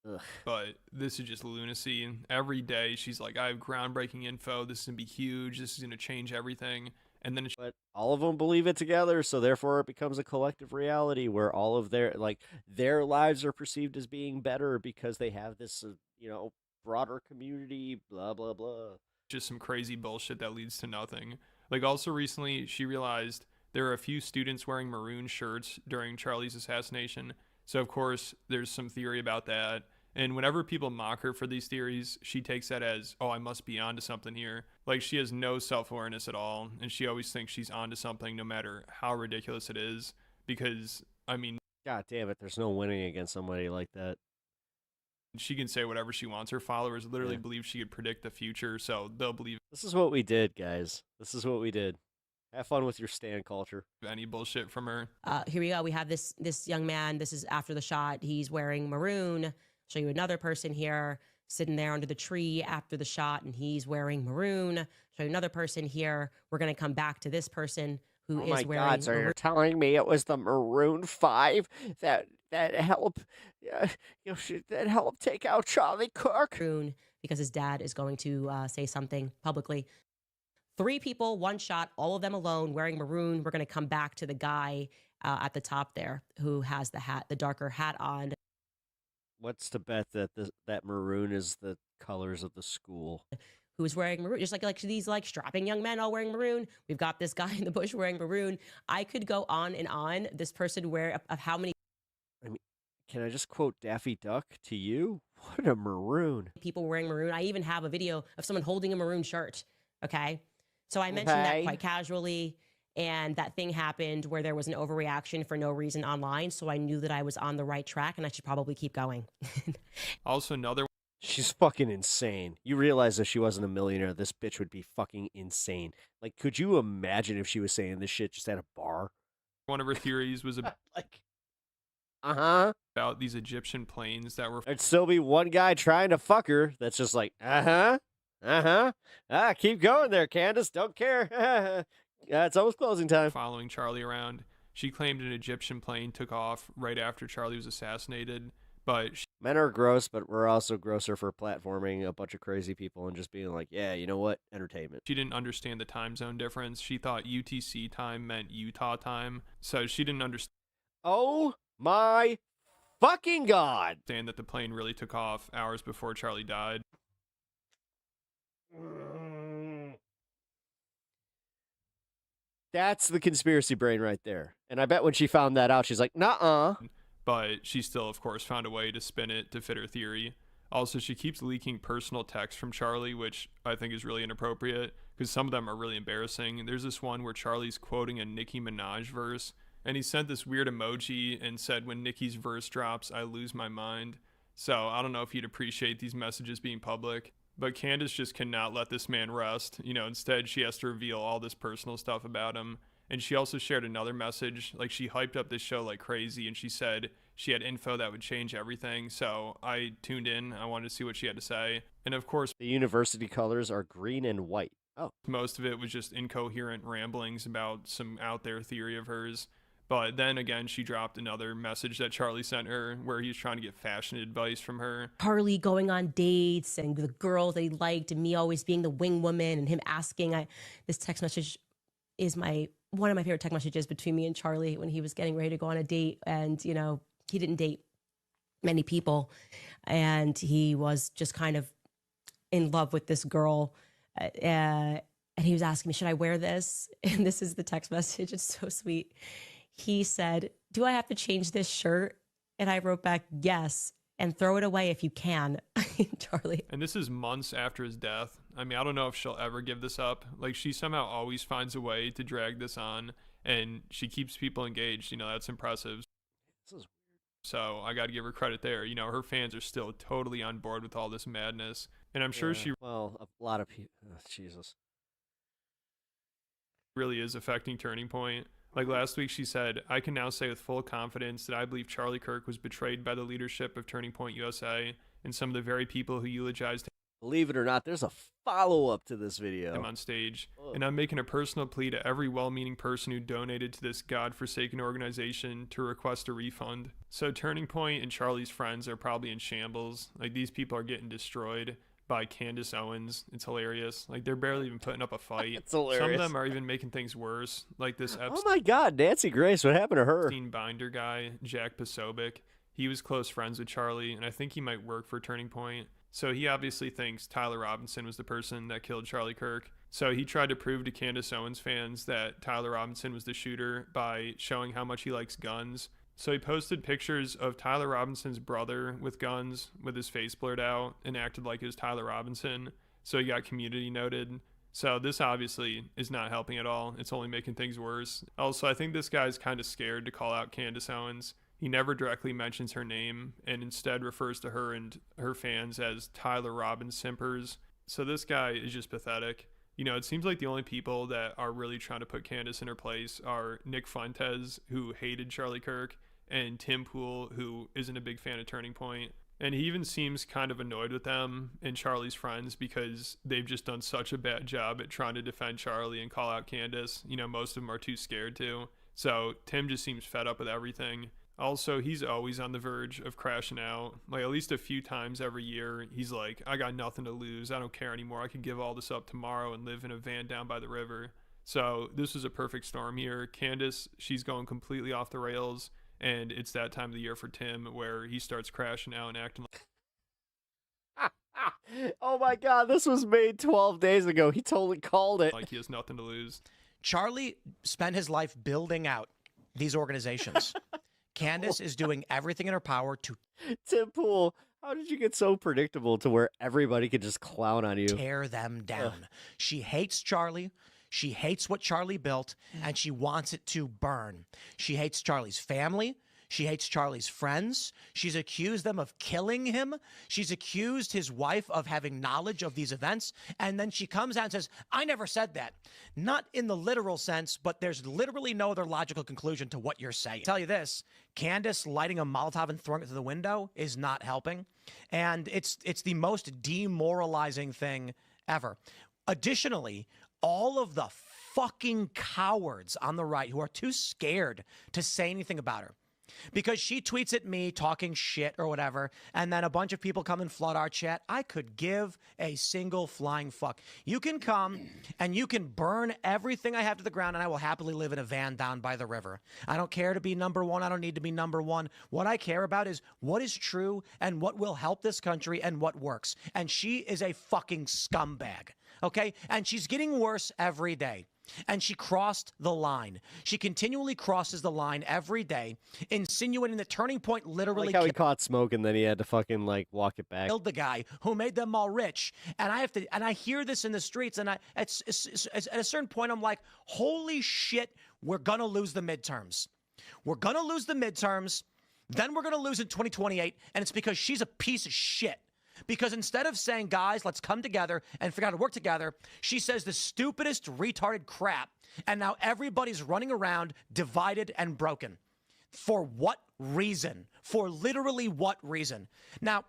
Ugh. But this is just lunacy. Every day she's like, I have groundbreaking info. This is going to be huge. This is going to change everything. And then but all of them believe it together, so therefore it becomes a collective reality where all of their lives are perceived as being better because they have this, broader community, blah, blah, blah. Just some crazy bullshit that leads to nothing. Like, also recently, she realized there are a few students wearing maroon shirts during Charlie's assassination. So, of course, there's some theory about that. And whenever people mock her for these theories, she takes that as, oh, I must be onto something here. Like, she has no self-awareness at all, and she always thinks she's onto something no matter how ridiculous it is. Because, I mean... God damn it, there's no winning against somebody like that. She can say whatever she wants. Her followers literally believe she could predict the future, so they'll believe... This is what we did, guys. This is what we did. Have fun with your stan culture. Any bullshit from her. Here we go. We have this young man. This is after the shot. He's wearing maroon. Show you another person here sitting there under the tree after the shot, and he's wearing maroon. Show you another person here. We're going to come back to this person who is wearing... Oh my God, so you're telling me it was the Maroon 5 that helped that helped take out Charlie Kirk? Because his dad is going to say something publicly. 3 people, 1 shot, all of them alone, wearing maroon. We're going to come back to the guy at the top there who has the darker hat on. What's to bet that that maroon is the colors of the school? Who's wearing maroon? Just like these strapping young men all wearing maroon. We've got this guy in the bush wearing maroon. I could go on and on. This person of how many... I mean, can I just quote Daffy Duck to you? What a maroon. People wearing maroon. I even have a video of someone holding a maroon shirt. Okay? So I mentioned that quite casually. And that thing happened where there was an overreaction for no reason online. So I knew that I was on the right track and I should probably keep going. Also, another... She's fucking insane. You realize if she wasn't a millionaire, this bitch would be fucking insane. Like, could you imagine if she was saying this shit just at a bar? One of her theories was about... about these Egyptian planes that were... There'd still be one guy trying to fuck her that's just like, keep going there, Candace. Don't care. It's almost closing time. Following Charlie around. She claimed an Egyptian plane took off right after Charlie was assassinated, but... Men are gross, but we're also grosser for platforming a bunch of crazy people and just being like, yeah, you know what? Entertainment. She didn't understand the time zone difference. She thought UTC time meant Utah time, so she didn't understand... Oh my fucking God! ...that the plane really took off hours before Charlie died. That's the conspiracy brain right there. And I bet when she found that out, she's like, nuh-uh. But she still, of course, found a way to spin it to fit her theory. Also, she keeps leaking personal texts from Charlie, which I think is really inappropriate, because some of them are really embarrassing. There's this one where Charlie's quoting a Nicki Minaj verse, and he sent this weird emoji and said, when Nicki's verse drops, I lose my mind. So I don't know if you'd appreciate these messages being public. But Candace just cannot let this man rest. Instead, she has to reveal all this personal stuff about him. And she also shared another message. Like, she hyped up this show like crazy, and she said she had info that would change everything. So I tuned in. I wanted to see what she had to say. And of course, the university colors are green and white. Oh. Most of it was just incoherent ramblings about some out there theory of hers. But then again, she dropped another message that Charlie sent her where he was trying to get fashion advice from her. Charlie going on dates and the girls they liked and me always being the wing woman and him asking. This text message is one of my favorite text messages between me and Charlie when he was getting ready to go on a date. And, he didn't date many people. And he was just kind of in love with this girl. And he was asking me, should I wear this? And this is the text message. It's so sweet. He said, do I have to change this shirt? And I wrote back, yes, and throw it away if you can, Charlie. And this is months after his death. I mean, I don't know if she'll ever give this up. Like, she somehow always finds a way to drag this on, and she keeps people engaged. That's impressive. This is weird. So I got to give her credit there. Her fans are still totally on board with all this madness. And I'm sure Well, a lot of people... Oh, Jesus. Really is affecting Turning Point. Like last week, she said, I can now say with full confidence that I believe Charlie Kirk was betrayed by the leadership of Turning Point USA and some of the very people who eulogized him. Believe it or not, there's a follow-up to this video. I'm on stage, and I'm making a personal plea to every well-meaning person who donated to this godforsaken organization to request a refund. So Turning Point and Charlie's friends are probably in shambles. Like, these people are getting destroyed by Candace Owens. It's hilarious. Like, they're barely even putting up a fight. It's hilarious. Some of them are even making things worse. Like this Oh my God, Nancy Grace, what happened to her? Epstein binder guy, Jack Posobiec. He was close friends with Charlie, and I think he might work for Turning Point. So he obviously thinks Tyler Robinson was the person that killed Charlie Kirk. So he tried to prove to Candace Owens fans that Tyler Robinson was the shooter by showing how much he likes guns. So he posted pictures of Tyler Robinson's brother with guns, with his face blurred out, and acted like it was Tyler Robinson. So he got community noted. So this obviously is not helping at all. It's only making things worse. Also, I think this guy's kind of scared to call out Candace Owens. He never directly mentions her name and instead refers to her and her fans as Tyler Robinson-simpers. So this guy is just pathetic. You know, it seems like the only people that are really trying to put Candace in her place are Nick Fuentes, who hated Charlie Kirk, and Tim Pool, who isn't a big fan of Turning Point. And he even seems kind of annoyed with them and Charlie's friends because they've just done such a bad job at trying to defend Charlie and call out Candace. You know, most of them are too scared to. So Tim just seems fed up with everything. Also, he's always on the verge of crashing out. Like, at least a few times every year, he's like, I got nothing to lose. I don't care anymore. I could give all this up tomorrow and live in a van down by the river. So this was a perfect storm here. Candace, she's going completely off the rails. And it's that time of the year for Tim where he starts crashing out and acting like... Oh my God, this was made 12 days ago. He totally called it. Like he has nothing to lose. Charlie spent his life building out these organizations. Candace is doing everything in her power to... Tim Pool, how did you get so predictable to where everybody could just clown on you? Tear them down. She hates Charlie. She hates what Charlie built, and she wants it to burn. She hates Charlie's family. She hates Charlie's friends. She's accused them of killing him. She's accused his wife of having knowledge of these events. And then she comes out and says, I never said that. Not in the literal sense, but there's literally no other logical conclusion to what you're saying. I'll tell you this, Candace lighting a Molotov and throwing it through the window is not helping. And it's the most demoralizing thing ever. Additionally, all of the fucking cowards on the right who are too scared to say anything about her, because she tweets at me talking shit or whatever, and then a bunch of people come and flood our chat. I could give a single flying fuck. You can come and you can burn everything I have to the ground, and I will happily live in a van down by the river. I don't care to be number one. I don't need to be number one. What I care about is what is true and what will help this country and what works. And she is a fucking scumbag, okay? And she's getting worse every day. And she crossed the line. She continually crosses the line every day, insinuating that Turning Point literally like how he caught smoke and then he had to fucking like walk it back. Killed the guy who made them all rich. And I hear this in the streets, and at a certain point I'm like, holy shit, we're gonna lose the midterms. We're gonna lose the midterms, then we're gonna lose in 2028, and it's because she's a piece of shit. Because instead of saying, guys, let's come together and figure out how to work together, she says the stupidest retarded crap. And now everybody's running around divided and broken. For what reason? For literally what reason? Now,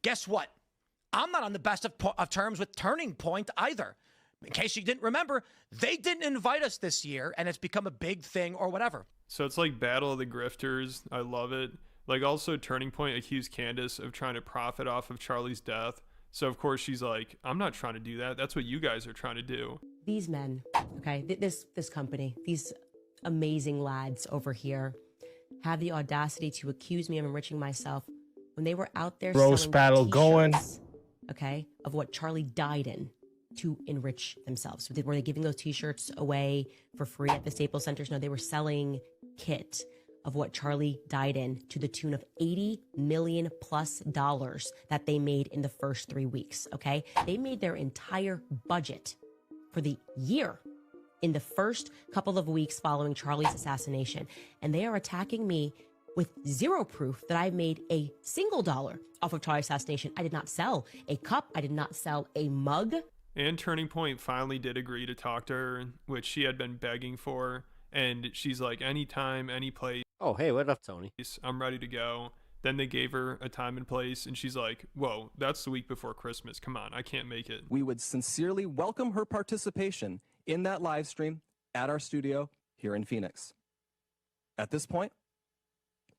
guess what? I'm not on the best of terms with Turning Point either. In case you didn't remember, they didn't invite us this year, and it's become a big thing or whatever. So it's like Battle of the Grifters. I love it. Like, also, Turning Point accused Candace of trying to profit off of Charlie's death. So, of course, she's like, I'm not trying to do that. That's what you guys are trying to do. These men, okay, this company, these amazing lads over here have the audacity to accuse me of enriching myself when they were out there roast battle going, okay, of what Charlie died in to enrich themselves. So were they giving those t-shirts away for free at the Staples Centers? No, they were selling kit of what Charlie died in to the tune of $80 million+ that they made in the first 3 weeks, okay? They made their entire budget for the year in the first couple of weeks following Charlie's assassination. And they are attacking me with zero proof that I made a single dollar off of Charlie's assassination. I did not sell a cup. I did not sell a mug. And Turning Point finally did agree to talk to her, which she had been begging for. And she's like, anytime, any place. Oh, hey, what up, Tony? I'm ready to go. Then they gave her a time and place, and she's like, whoa, that's the week before Christmas. Come on, I can't make it. We would sincerely welcome her participation in that live stream at our studio here in Phoenix. At this point,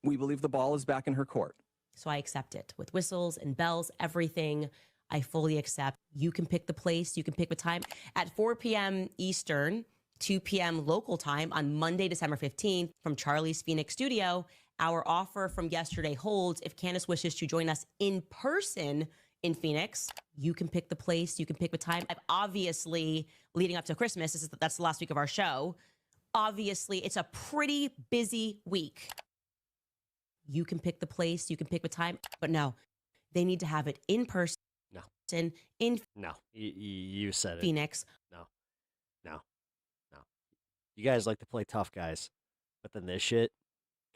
we believe the ball is back in her court. So I accept it with whistles and bells, everything. I fully accept. You can pick the place, you can pick the time. At 4 p.m. Eastern, 2 p.m. local time on Monday, December 15th, from Charlie's Phoenix studio, our offer from yesterday holds. If Candace wishes to join us in person in Phoenix, you can pick the place, you can pick the time. I've obviously, leading up to Christmas, that's the last week of our show. Obviously, it's a pretty busy week. You can pick the place, you can pick the time, but no, they need to have it in person. No, you said it. Phoenix. No. You guys like to play tough, guys, but then this shit,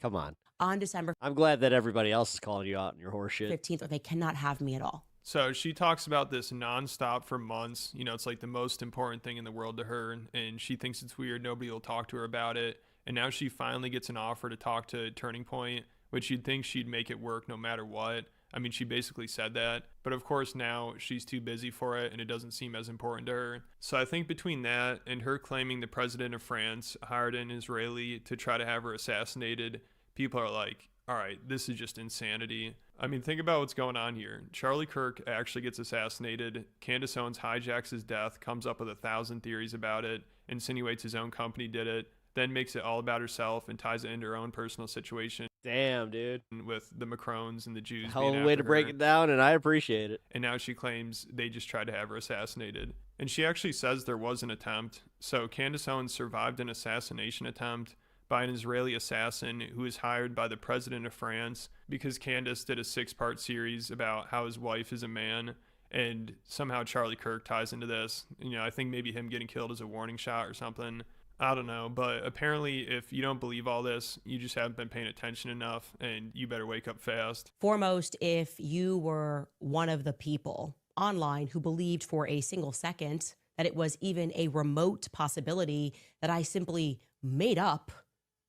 come on. On December. I'm glad that everybody else is calling you out on your horse shit. 15th, or they cannot have me at all. So she talks about this nonstop for months. You know, it's like the most important thing in the world to her, and she thinks it's weird. Nobody will talk to her about it. And now she finally gets an offer to talk to Turning Point, which you'd think she'd make it work no matter what. I mean, she basically said that. But of course, now she's too busy for it, and it doesn't seem as important to her. So I think between that and her claiming the president of France hired an Israeli to try to have her assassinated, people are like, all right, this is just insanity. I mean, think about what's going on here. Charlie Kirk actually gets assassinated. Candace Owens hijacks his death, comes up with 1,000 theories about it, insinuates his own company did it, then makes it all about herself and ties it into her own personal situation. Damn, dude. With the Macrons and the Jews. Hell of a way to break it down, and I appreciate it. And now she claims they just tried to have her assassinated. And she actually says there was an attempt. So Candace Owens survived an assassination attempt by an Israeli assassin who was hired by the president of France because Candace did a 6-part series about how his wife is a man. And somehow Charlie Kirk ties into this. You know, I think maybe him getting killed is a warning shot or something. I don't know, but apparently if you don't believe all this, you just haven't been paying attention enough, and you better wake up fast. Foremost, if you were one of the people online who believed for a single second that it was even a remote possibility that I simply made up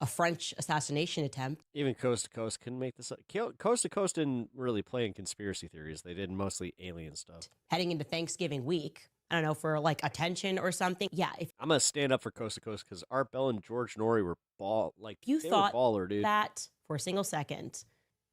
a French assassination attempt. Even Coast to Coast couldn't make this up. Coast to Coast didn't really play in conspiracy theories. They did mostly alien stuff. Heading into Thanksgiving week, I don't know, for like attention or something. Yeah. I'm going to stand up for Coast to Coast because Art Bell and George Norrie were if you thought baller, dude. That for a single second,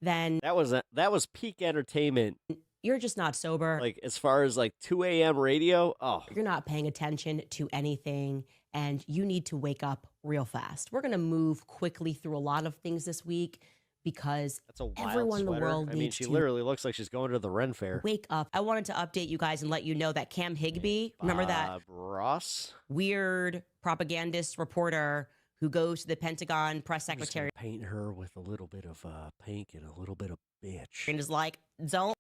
then that was peak entertainment. You're just not sober. Like as far as like 2 a.m. radio, you're not paying attention to anything, and you need to wake up real fast. We're going to move quickly through a lot of things this week because that's a wild everyone sweater. in the world needs she to literally looks like she's going to the Ren Fair. Wake up. I wanted to update you guys and let you know that Cam Higbee, remember that Ross? Weird propagandist reporter who goes to the Pentagon press secretary. Paint her with a little bit of pink and a little bit of bitch. And is like, don't.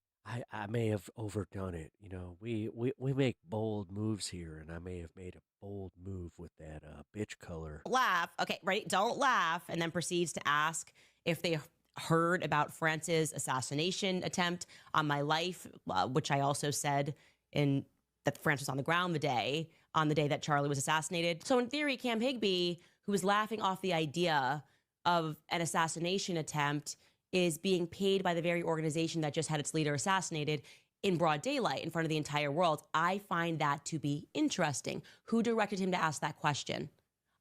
I may have overdone it. You know, we make bold moves here, and I may have made a bold move with that bitch color. Laugh. Okay, right? Don't laugh. And then proceeds to ask if they heard about France's assassination attempt on my life, which I also said that France was on the ground the day that Charlie was assassinated. So in theory, Cam Higbee, who was laughing off the idea of an assassination attempt, is being paid by the very organization that just had its leader assassinated in broad daylight in front of the entire world. I find that to be interesting. Who directed him to ask that question?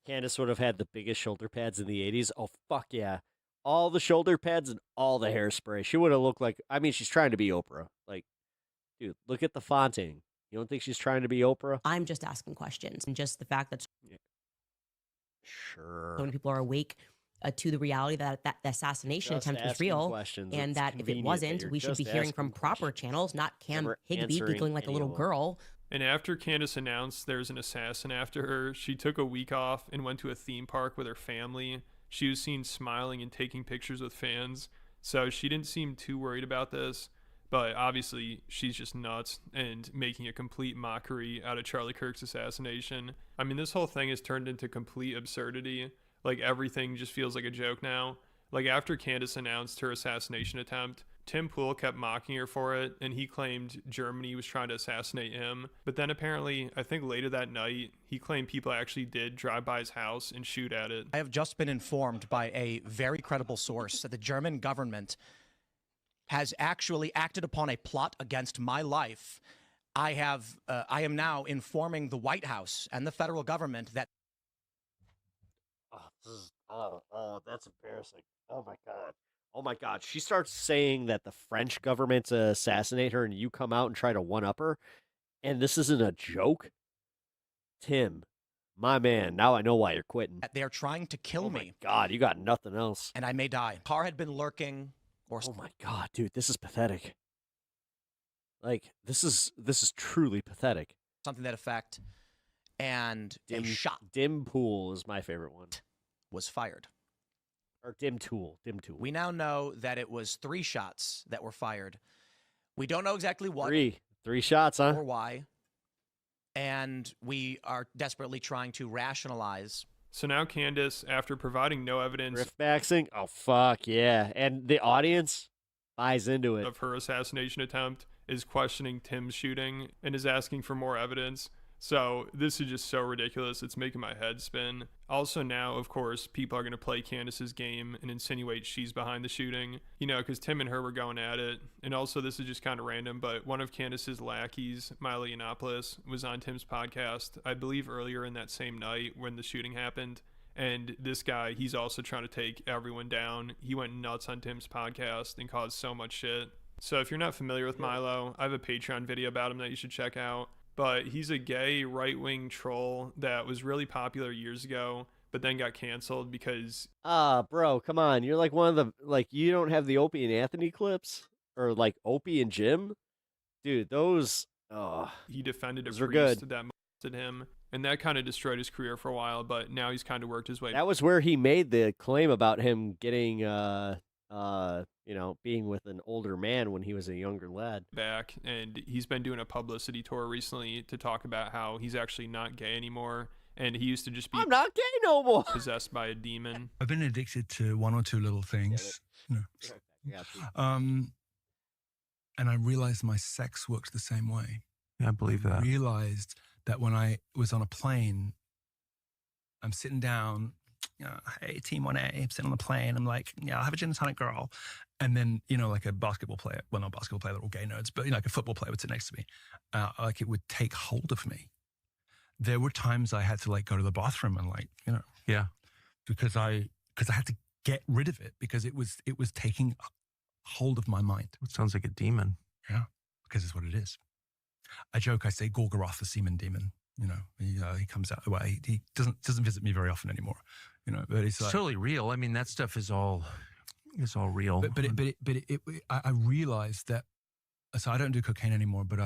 Candace would have had the biggest shoulder pads in the 80s. Oh, fuck yeah. All the shoulder pads and all the hairspray. She would have looked like, I mean, she's trying to be Oprah. Like, dude, look at the fonting. You don't think she's trying to be Oprah? I'm just asking questions. And just the fact that sure, so many people are awake to the reality that the assassination attempt was real, and that if it wasn't, we should be hearing from proper channels, not Cam Higbee giggling like a little girl. And after Candace announced there's an assassin after her, she took a week off and went to a theme park with her family. She was seen smiling and taking pictures with fans, so she didn't seem too worried about this. But obviously, she's just nuts and making a complete mockery out of Charlie Kirk's assassination. I mean, this whole thing has turned into complete absurdity. Like, everything just feels like a joke now. Like, after Candace announced her assassination attempt, Tim Pool kept mocking her for it, and he claimed Germany was trying to assassinate him. But then apparently, I think later that night, he claimed people actually did drive by his house and shoot at it. I have just been informed by a very credible source that the German government has actually acted upon a plot against my life, I am now informing the White House and the federal government that. That's embarrassing. Oh my God. Oh my God. She starts saying that the French government assassinate her and you come out and try to one-up her. And this isn't a joke? Tim, my man, now I know why you're quitting. They're trying to kill me. God, you got nothing else. And I may die. Car had been lurking. Oh my God, dude, this is pathetic. Like, this is truly pathetic. Something that effect. And a shot. Dim Pool is my favorite one. Was fired. Or Dim Tool. We now know that it was 3 shots that were fired. We don't know exactly what. 3 shots, huh? Or why. And we are desperately trying to rationalize. So now Candace, after providing no evidence Riftmaxing? Oh, fuck, yeah. And the audience buys into it. Of her assassination attempt, is questioning Tim's shooting and is asking for more evidence. So this is just so ridiculous. It's making my head spin. Also now, of course, people are going to play Candace's game and insinuate she's behind the shooting, because Tim and her were going at it. And also, this is just kind of random, but one of Candace's lackeys, Milo Yiannopoulos, was on Tim's podcast, I believe earlier in that same night when the shooting happened. And this guy, he's also trying to take everyone down. He went nuts on Tim's podcast and caused so much shit. So if you're not familiar with Milo, I have a Patreon video about him that you should check out. But he's a gay right-wing troll that was really popular years ago, but then got canceled because... Bro, come on. You're like one of the... you don't have the Opie and Anthony clips? Or Opie and Jim? Dude, those... he defended a priest that molested him, and that kind of destroyed his career for a while, but now he's kind of worked his way... That was where he made the claim about him getting... being with an older man when he was a younger lad. Back, and he's been doing a publicity tour recently to talk about how he's actually not gay anymore, and he used to just be... I'm not gay no more! ...possessed by a demon. I've been addicted to one or two little things. And I realized my sex worked the same way. Yeah, I believe that. I realized that when I was on a plane, I'm sitting down... hey, Team 1A, I'm sitting on the plane. I'm like, I'll have a gin and tonic, girl. And then, like a basketball player, well, not a basketball player, they're all gay nerds, but, like a football player would sit next to me. It would take hold of me. There were times I had to, go to the bathroom and, Yeah. Because I had to get rid of it because it was taking hold of my mind. It sounds like a demon. Yeah, because it's what it is. I joke, I say Gorgoroth, the semen demon. He comes out. Well, he doesn't visit me very often anymore. But it's totally real. I mean, that stuff is all real. But I realized that. So I don't do cocaine anymore. But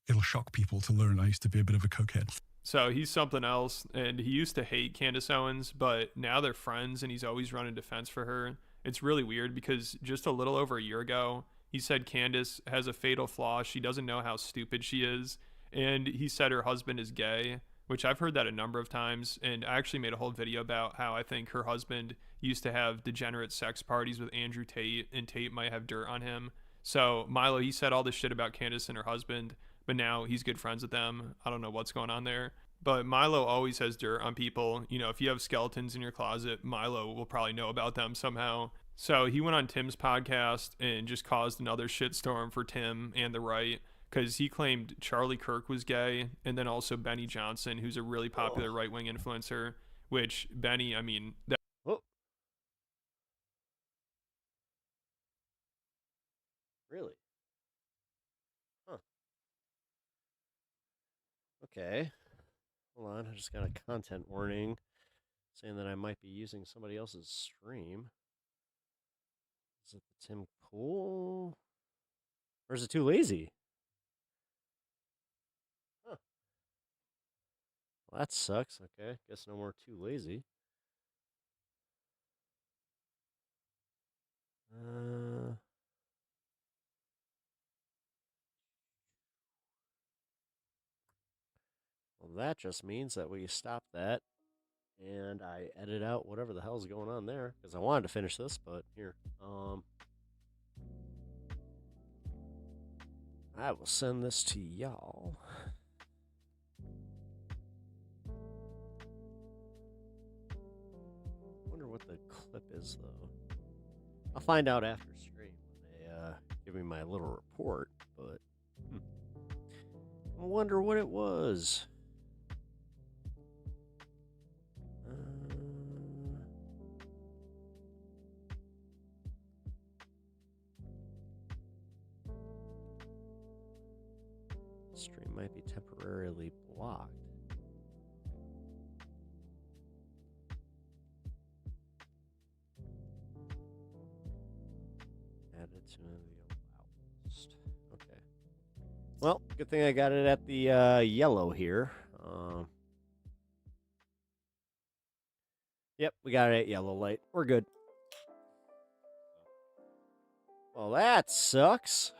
it'll shock people to learn I used to be a bit of a cokehead. So he's something else, and he used to hate Candace Owens, but now they're friends, and he's always running defense for her. It's really weird because just a little over a year ago, he said Candace has a fatal flaw. She doesn't know how stupid she is. And he said her husband is gay, which I've heard that a number of times. And I actually made a whole video about how I think her husband used to have degenerate sex parties with Andrew Tate, and Tate might have dirt on him. So Milo, he said all this shit about Candace and her husband, but now he's good friends with them. I don't know what's going on there. But Milo always has dirt on people. If you have skeletons in your closet, Milo will probably know about them somehow. So he went on Tim's podcast and just caused another shitstorm for Tim and the right, because he claimed Charlie Kirk was gay, and then also Benny Johnson, who's a really popular right-wing influencer, which Benny, Really? Huh. Okay. Hold on, I just got a content warning saying that I might be using somebody else's stream. Is it the Tim Pool? Or is it too lazy? Huh. Well, that sucks. Okay, guess no more too lazy. Well, that just means that we stop that and I edit out whatever the hell's going on there because I wanted to finish this, but here. I will send this to y'all. Wonder what the clip is though. I'll find out after stream when they give me my little report, but I wonder what it was. Stream might be temporarily blocked. Added to the list. Okay. Well, good thing I got it at the yellow here. Yep, we got it at yellow light. We're good. Well, that sucks.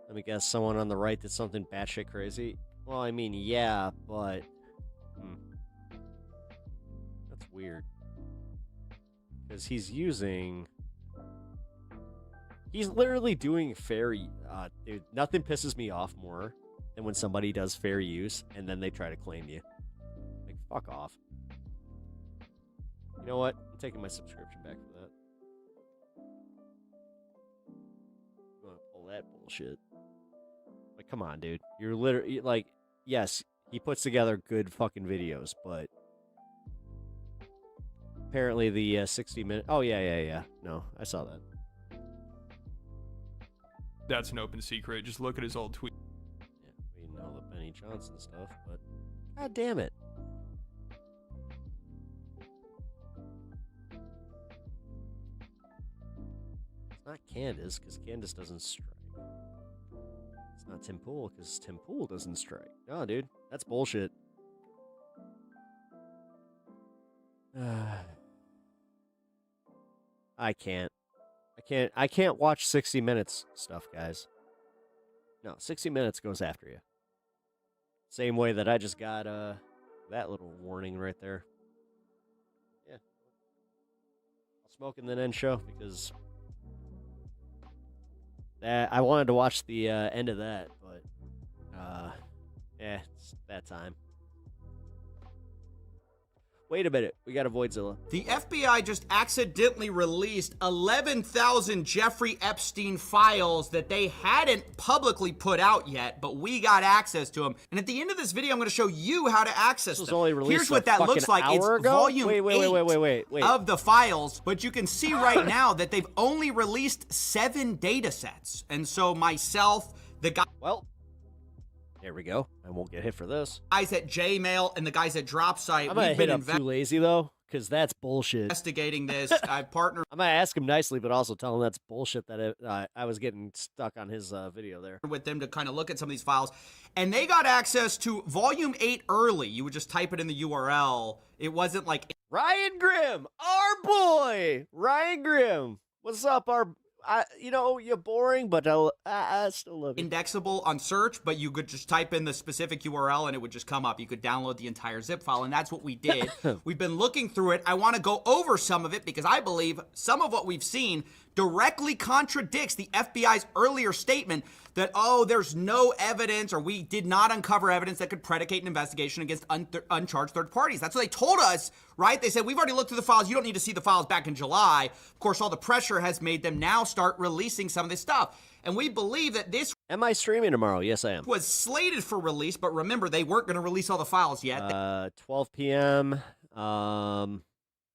Let me guess, someone on the right did something batshit crazy. Well, I mean, yeah, but that's weird. Because he's literally doing fair. Dude, nothing pisses me off more than when somebody does fair use and then they try to claim you. Like, fuck off. You know what? I'm taking my subscription back for that. I'm gonna pull that bullshit. Like, come on, dude. You're literally, like, yes, he puts together good fucking videos, but apparently the 60-minute... Oh, yeah. No, I saw that. That's an open secret. Just look at his old tweet. Yeah, we know the Benny Johnson stuff, but god damn it. It's not Candace, because Candace doesn't strike. It's not Tim Pool, because Tim Pool doesn't strike. No, dude, that's bullshit. I can't watch 60 Minutes stuff, guys. No, 60 Minutes goes after you. Same way that I just got that little warning right there. Yeah. I'll smoke and then end show because I wanted to watch the end of that, but it's that time. Wait a minute, we got a Voidzilla. The FBI just accidentally released 11,000 Jeffrey Epstein files that they hadn't publicly put out yet, but we got access to them. And at the end of this video, I'm going to show you how to access them. Only released Here's what that looks like. It's volume wait. of the files, but you can see right now that they've only released 7 data sets. And so myself, the guy... Well... There we go. I won't get hit for this. Guys at Jmail and the guys at DropSite. I'm gonna hit up Too Lazy though, because that's bullshit. Investigating this, I partnered. I'm gonna ask him nicely, but also tell him that's bullshit. That I was getting stuck on his video there. With them to kind of look at some of these files, and they got access to volume 8 early. You would just type it in the URL. It wasn't like Ryan Grimm, our boy, Ryan Grimm. What's up, you're boring, but I still love you. Indexable on search, but you could just type in the specific URL and it would just come up. You could download the entire zip file, and that's what we did. We've been looking through it. I want to go over some of it because I believe some of what we've seen directly contradicts the FBI's earlier statement that, there's no evidence, or we did not uncover evidence that could predicate an investigation against uncharged third parties. That's what they told us, right? They said, we've already looked through the files. You don't need to see the files back in July. Of course, all the pressure has made them now start releasing some of this stuff. And we believe that this... Am I streaming tomorrow? Yes, I am. ...was slated for release, but remember, they weren't going to release all the files yet. 12 p.m.,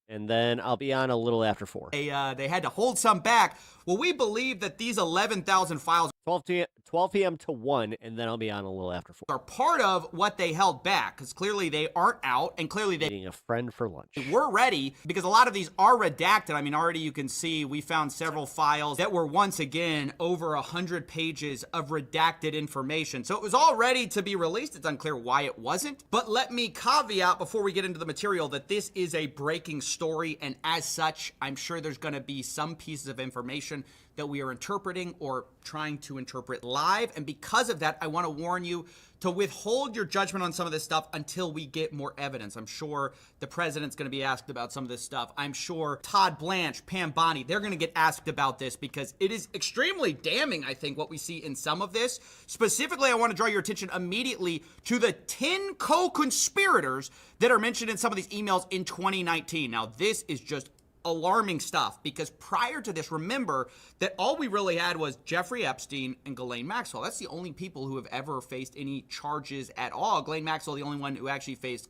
and then I'll be on a little after 4. They had to hold some back. Well, we believe that these 11,000 files... 12 p.m. to 1, and then I'll be on a little after 4. ...are part of what they held back, because clearly they aren't out, and clearly they... Meeting a friend for lunch. We're ready, because a lot of these are redacted. I mean, already you can see we found several files that were, once again, over 100 pages of redacted information. So it was all ready to be released. It's unclear why it wasn't. But let me caveat, before we get into the material, that this is a breaking story, and as such, I'm sure there's going to be some pieces of information that we are interpreting or trying to interpret live. And because of that, I want to warn you to withhold your judgment on some of this stuff until we get more evidence. I'm sure the president's going to be asked about some of this stuff. I'm sure Todd Blanche, Pam Bondi, they're going to get asked about this because it is extremely damning, I think, what we see in some of this. Specifically, I want to draw your attention immediately to the 10 co-conspirators that are mentioned in some of these emails in 2019. Now, this is just alarming stuff because prior to this, remember that all we really had was Jeffrey Epstein and Ghislaine Maxwell. That's the only people who have ever faced any charges at all. Ghislaine Maxwell, the only one who actually faced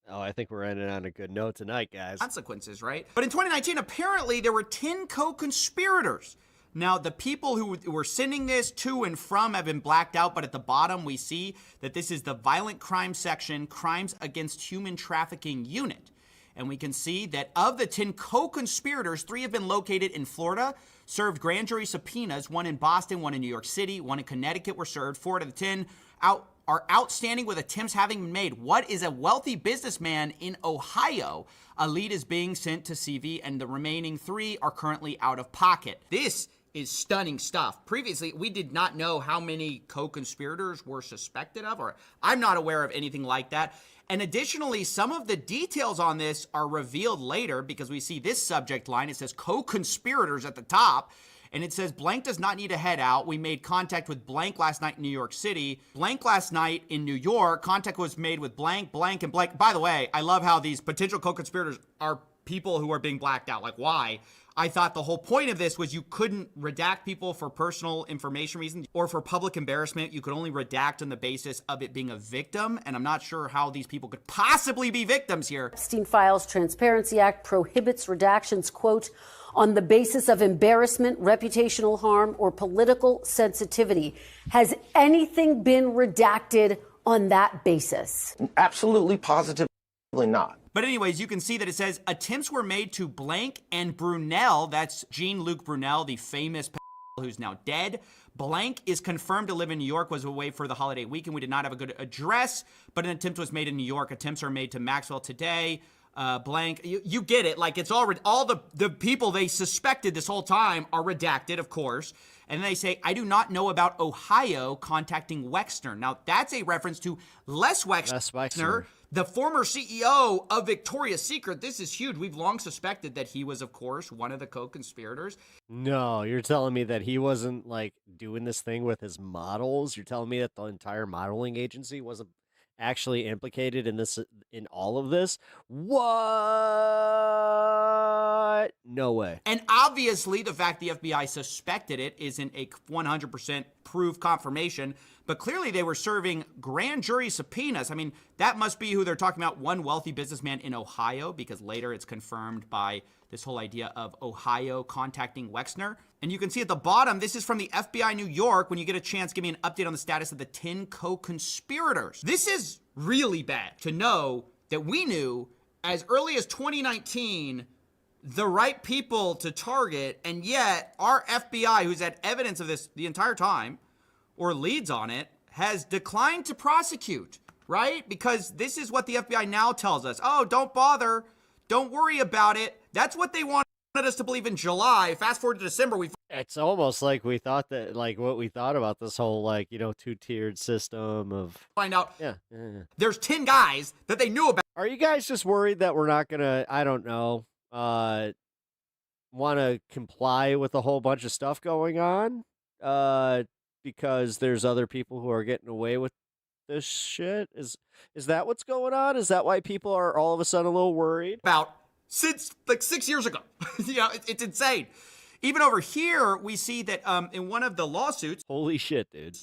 Oh, I think we're ending on a good note tonight, guys. consequences, right? But in 2019, apparently there were 10 co-conspirators. Now, the people who were sending this to and from have been blacked out, but at the bottom we see that this is the violent crime section, crimes against human trafficking unit. And we can see that of the 10 co-conspirators, 3 have been located in Florida, served grand jury subpoenas, 1 in Boston, 1 in New York City, 1 in Connecticut were served. 4 out of the 10 are outstanding with attempts having been made. What is a wealthy businessman in Ohio? A lead is being sent to CV, and the remaining 3 are currently out of pocket. This is stunning stuff. Previously, we did not know how many co-conspirators were suspected of, or I'm not aware of anything like that. And additionally, some of the details on this are revealed later because we see this subject line. It says co-conspirators at the top. And it says blank does not need to head out. We made contact with blank last night in New York City. Blank last night in New York. Contact was made with blank, blank, and blank. By the way, I love how these potential co-conspirators are people who are being blacked out. Like, why? I thought the whole point of this was you couldn't redact people for personal information reasons or for public embarrassment. You could only redact on the basis of it being a victim. And I'm not sure how these people could possibly be victims here. Epstein Files Transparency Act prohibits redactions, quote, on the basis of embarrassment, reputational harm, or political sensitivity. Has anything been redacted on that basis? Absolutely, positively not. But anyways, you can see that it says attempts were made to blank and Brunel. That's Jean-Luc Brunel, the famous who's now dead. Blank is confirmed to live in New York, was away for the holiday weekend. We did not have a good address, but an attempt was made in New York. Attempts are made to Maxwell today. Blank, you get it. Like, it's all the people they suspected this whole time are redacted, of course. And then they say, I do not know about Ohio contacting Wexner. Now, that's a reference to Les Wexner, the former CEO of Victoria's Secret. This is huge. We've long suspected that he was, of course, one of the co-conspirators. No, you're telling me that he wasn't, like, doing this thing with his models? You're telling me that the entire modeling agency wasn't actually implicated in this, in all of this? What? No way. And obviously, the fact the FBI suspected it isn't a 100% proof confirmation, but clearly they were serving grand jury subpoenas. I mean, that must be who they're talking about, one wealthy businessman in Ohio, because later it's confirmed by this whole idea of Ohio contacting Wexner. And you can see at the bottom, this is from the FBI New York. When you get a chance, give me an update on the status of the 10 co-conspirators. This is really bad to know that we knew as early as 2019 the right people to target, and yet our FBI, who's had evidence of this the entire time, or leads on it, has declined to prosecute, right? Because this is what the FBI now tells us. Oh, don't bother. Don't worry about it. That's what they wanted us to believe in July. Fast forward to December, it's almost like we thought that, like, what we thought about this whole, like, you know, two-tiered system of find out yeah. There's 10 guys that they knew about. Are you guys just worried that we're not gonna, I don't know, want to comply with a whole bunch of stuff going on? Because there's other people who are getting away with this shit? Is that what's going on? Is that why people are all of a sudden a little worried? About since like 6 years ago. You know, it's insane. Even over here, we see that in one of the lawsuits. Holy shit, dude.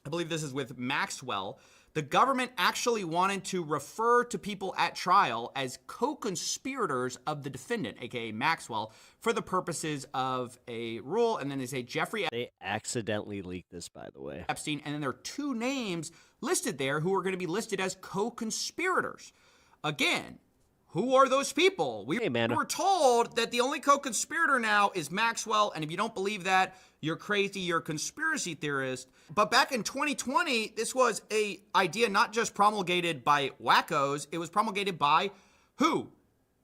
I believe this is with Maxwell. The government actually wanted to refer to people at trial as co-conspirators of the defendant, aka Maxwell, for the purposes of a rule. And then they say Jeffrey. They accidentally leaked this, by the way. Epstein. And then there are 2 names listed there who are going to be listed as co-conspirators. Again, who are those people? We were told that the only co-conspirator now is Maxwell, and if you don't believe that, you're crazy, you're a conspiracy theorist. But back in 2020, this was an idea not just promulgated by wackos, it was promulgated by who?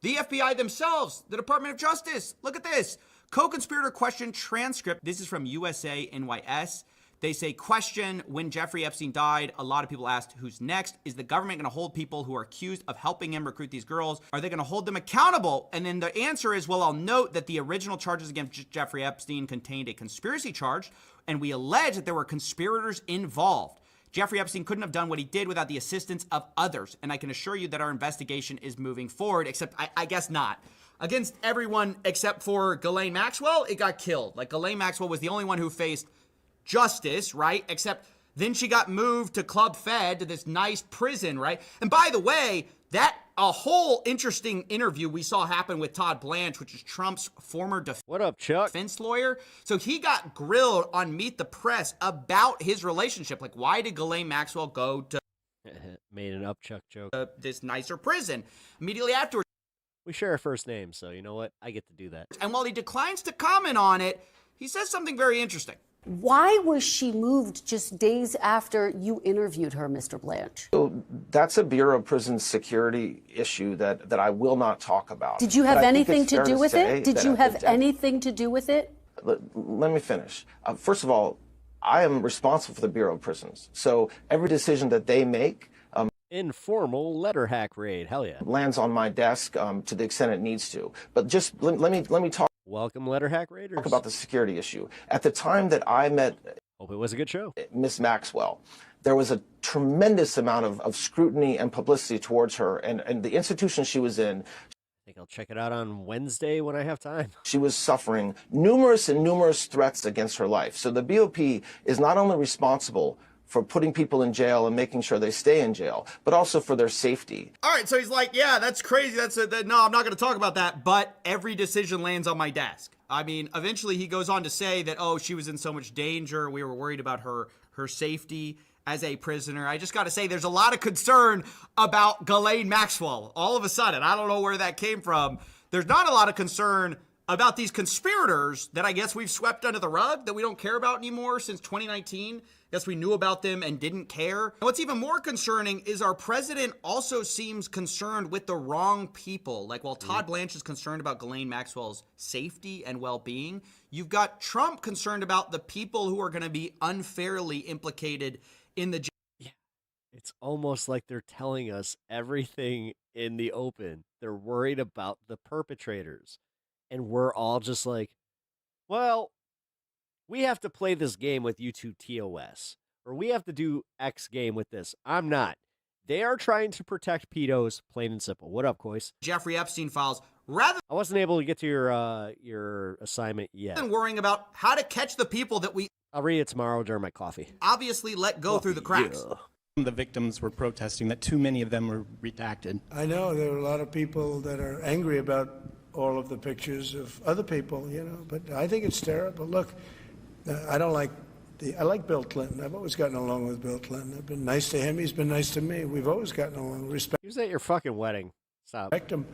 The FBI themselves, the Department of Justice. Look at this. Co-conspirator question transcript. This is from USA NYS. They say, question, when Jeffrey Epstein died, a lot of people asked, who's next? Is the government going to hold people who are accused of helping him recruit these girls? Are they going to hold them accountable? And then the answer is, well, I'll note that the original charges against Jeffrey Epstein contained a conspiracy charge, and we allege that there were conspirators involved. Jeffrey Epstein couldn't have done what he did without the assistance of others. And I can assure you that our investigation is moving forward, except I guess not. Against everyone except for Ghislaine Maxwell, it got killed. Like, Ghislaine Maxwell was the only one who faced justice, right? Except then she got moved to Club Fed, to this nice prison, right? And by the way, that a whole interesting interview we saw happen with Todd Blanche, which is Trump's former defense lawyer. So he got grilled on Meet the Press about his relationship. Like, why did Ghislaine Maxwell go to made an Chuck joke. This nicer prison? Immediately afterwards, we share a first name, so you know what? I get to do that. And while he declines to comment on it, he says something very interesting. Why was she moved just days after you interviewed her, Mr. Blanche? So that's a Bureau of Prisons security issue that I will not talk about. Did you have anything to do with it? Did you have any? anything to do with it? Let me finish. First of all, I am responsible for the Bureau of Prisons. So every decision that they make, informal letter hack raid, hell yeah, lands on my desk to the extent it needs to. But just let me talk. Welcome, letter hack raiders. Talk about the security issue. At the time that I met, hope it was a good show, Miss Maxwell, there was a tremendous amount of scrutiny and publicity towards her and the institution she was in. I think I'll check it out on Wednesday when I have time. She was suffering numerous threats against her life. So the BOP is not only responsible for putting people in jail and making sure they stay in jail, but also for their safety. All right, so he's like, yeah, that's crazy. No, I'm not going to talk about that, but every decision lands on my desk. I mean, eventually he goes on to say that, oh, she was in so much danger. We were worried about her safety as a prisoner. I just got to say, there's a lot of concern about Ghislaine Maxwell. All of a sudden, I don't know where that came from. There's not a lot of concern about these conspirators that I guess we've swept under the rug, that we don't care about anymore since 2019. Guess we knew about them and didn't care. And what's even more concerning is our president also seems concerned with the wrong people. Like, while Todd Blanche is concerned about Ghislaine Maxwell's safety and well-being, you've got Trump concerned about the people who are going to be unfairly implicated in the... Yeah, it's almost like they're telling us everything in the open. They're worried about the perpetrators. And we're all just like, well, we have to play this game with YouTube TOS, or we have to do X game with this. I'm not. They are trying to protect pedos, plain and simple. What up, Kois? Jeffrey Epstein files. Rather, I wasn't able to get to your assignment yet. Than worrying about how to catch the people that we... I'll read it tomorrow during my coffee. Obviously let go through the cracks. Yeah. The victims were protesting that too many of them were redacted. I know there are a lot of people that are angry about all of the pictures of other people, but I think it's terrible. Look, I like Bill Clinton. I've always gotten along with Bill Clinton. I've been nice to him. He's been nice to me. We've always gotten along. Respect. He was at your fucking wedding. Stop. Respect him.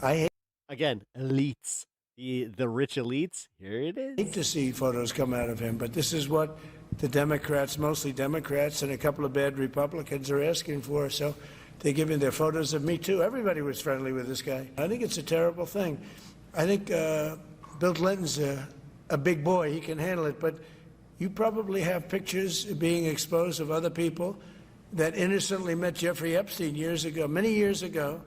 I hate. Again, elites. The rich elites. Here it is. I hate to see photos come out of him, but this is what the Democrats, mostly Democrats, and a couple of bad Republicans are asking for. So they're giving their photos of me too. Everybody was friendly with this guy. I think it's a terrible thing. I think Bill Clinton's a big boy. He can handle it. But you probably have pictures being exposed of other people that innocently met Jeffrey Epstein years ago, many years ago.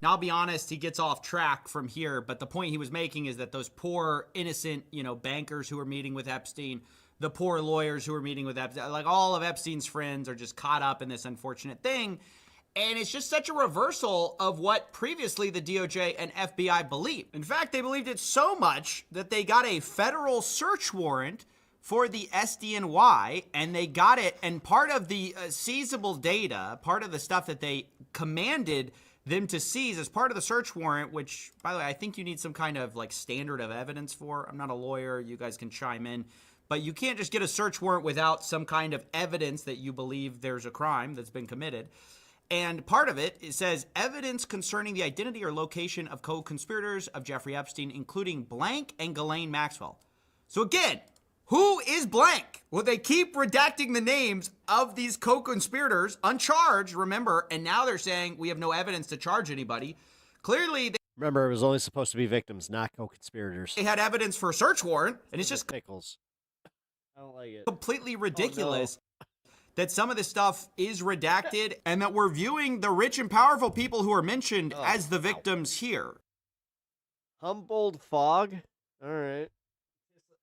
Now, I'll be honest, he gets off track from here. But the point he was making is that those poor, innocent, bankers who were meeting with Epstein, the poor lawyers who were meeting with Epstein, like all of Epstein's friends are just caught up in this unfortunate thing. And it's just such a reversal of what previously the DOJ and FBI believed. In fact, they believed it so much that they got a federal search warrant for the SDNY, and they got it, and part of the seizable data, part of the stuff that they commanded them to seize as part of the search warrant, which, by the way, I think you need some kind of standard of evidence for. I'm not a lawyer. You guys can chime in. But you can't just get a search warrant without some kind of evidence that you believe there's a crime that's been committed. And part of it says evidence concerning the identity or location of co-conspirators of Jeffrey Epstein, including blank and Ghislaine Maxwell. So again, who is blank? Well, they keep redacting the names of these co-conspirators, uncharged, remember, and now they're saying we have no evidence to charge anybody. Clearly, Remember, it was only supposed to be victims, not co-conspirators. They had evidence for a search warrant, and it's just pickles. I don't like it. Completely ridiculous that some of this stuff is redacted and that we're viewing the rich and powerful people who are mentioned as the victims here. Humboldt fog? All right.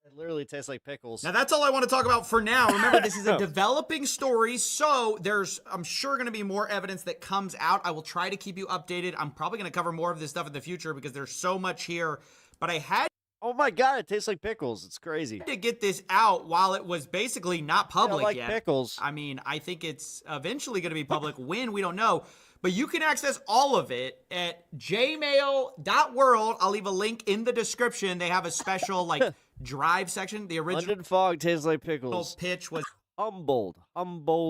It literally tastes like pickles. Now, that's all I want to talk about for now. Remember, this is a developing story, so there's, I'm sure, going to be more evidence that comes out. I will try to keep you updated. I'm probably going to cover more of this stuff in the future because there's so much here. But I had Oh my god, it tastes like pickles. It's crazy. to get this out while it was basically not public like yet. pickles. I mean, I think it's eventually going to be public. When, we don't know. But you can access all of it at jmail.world. I'll leave a link in the description. They have a special, like, drive section. The original London fog tastes like pickles. pitch was Humboldt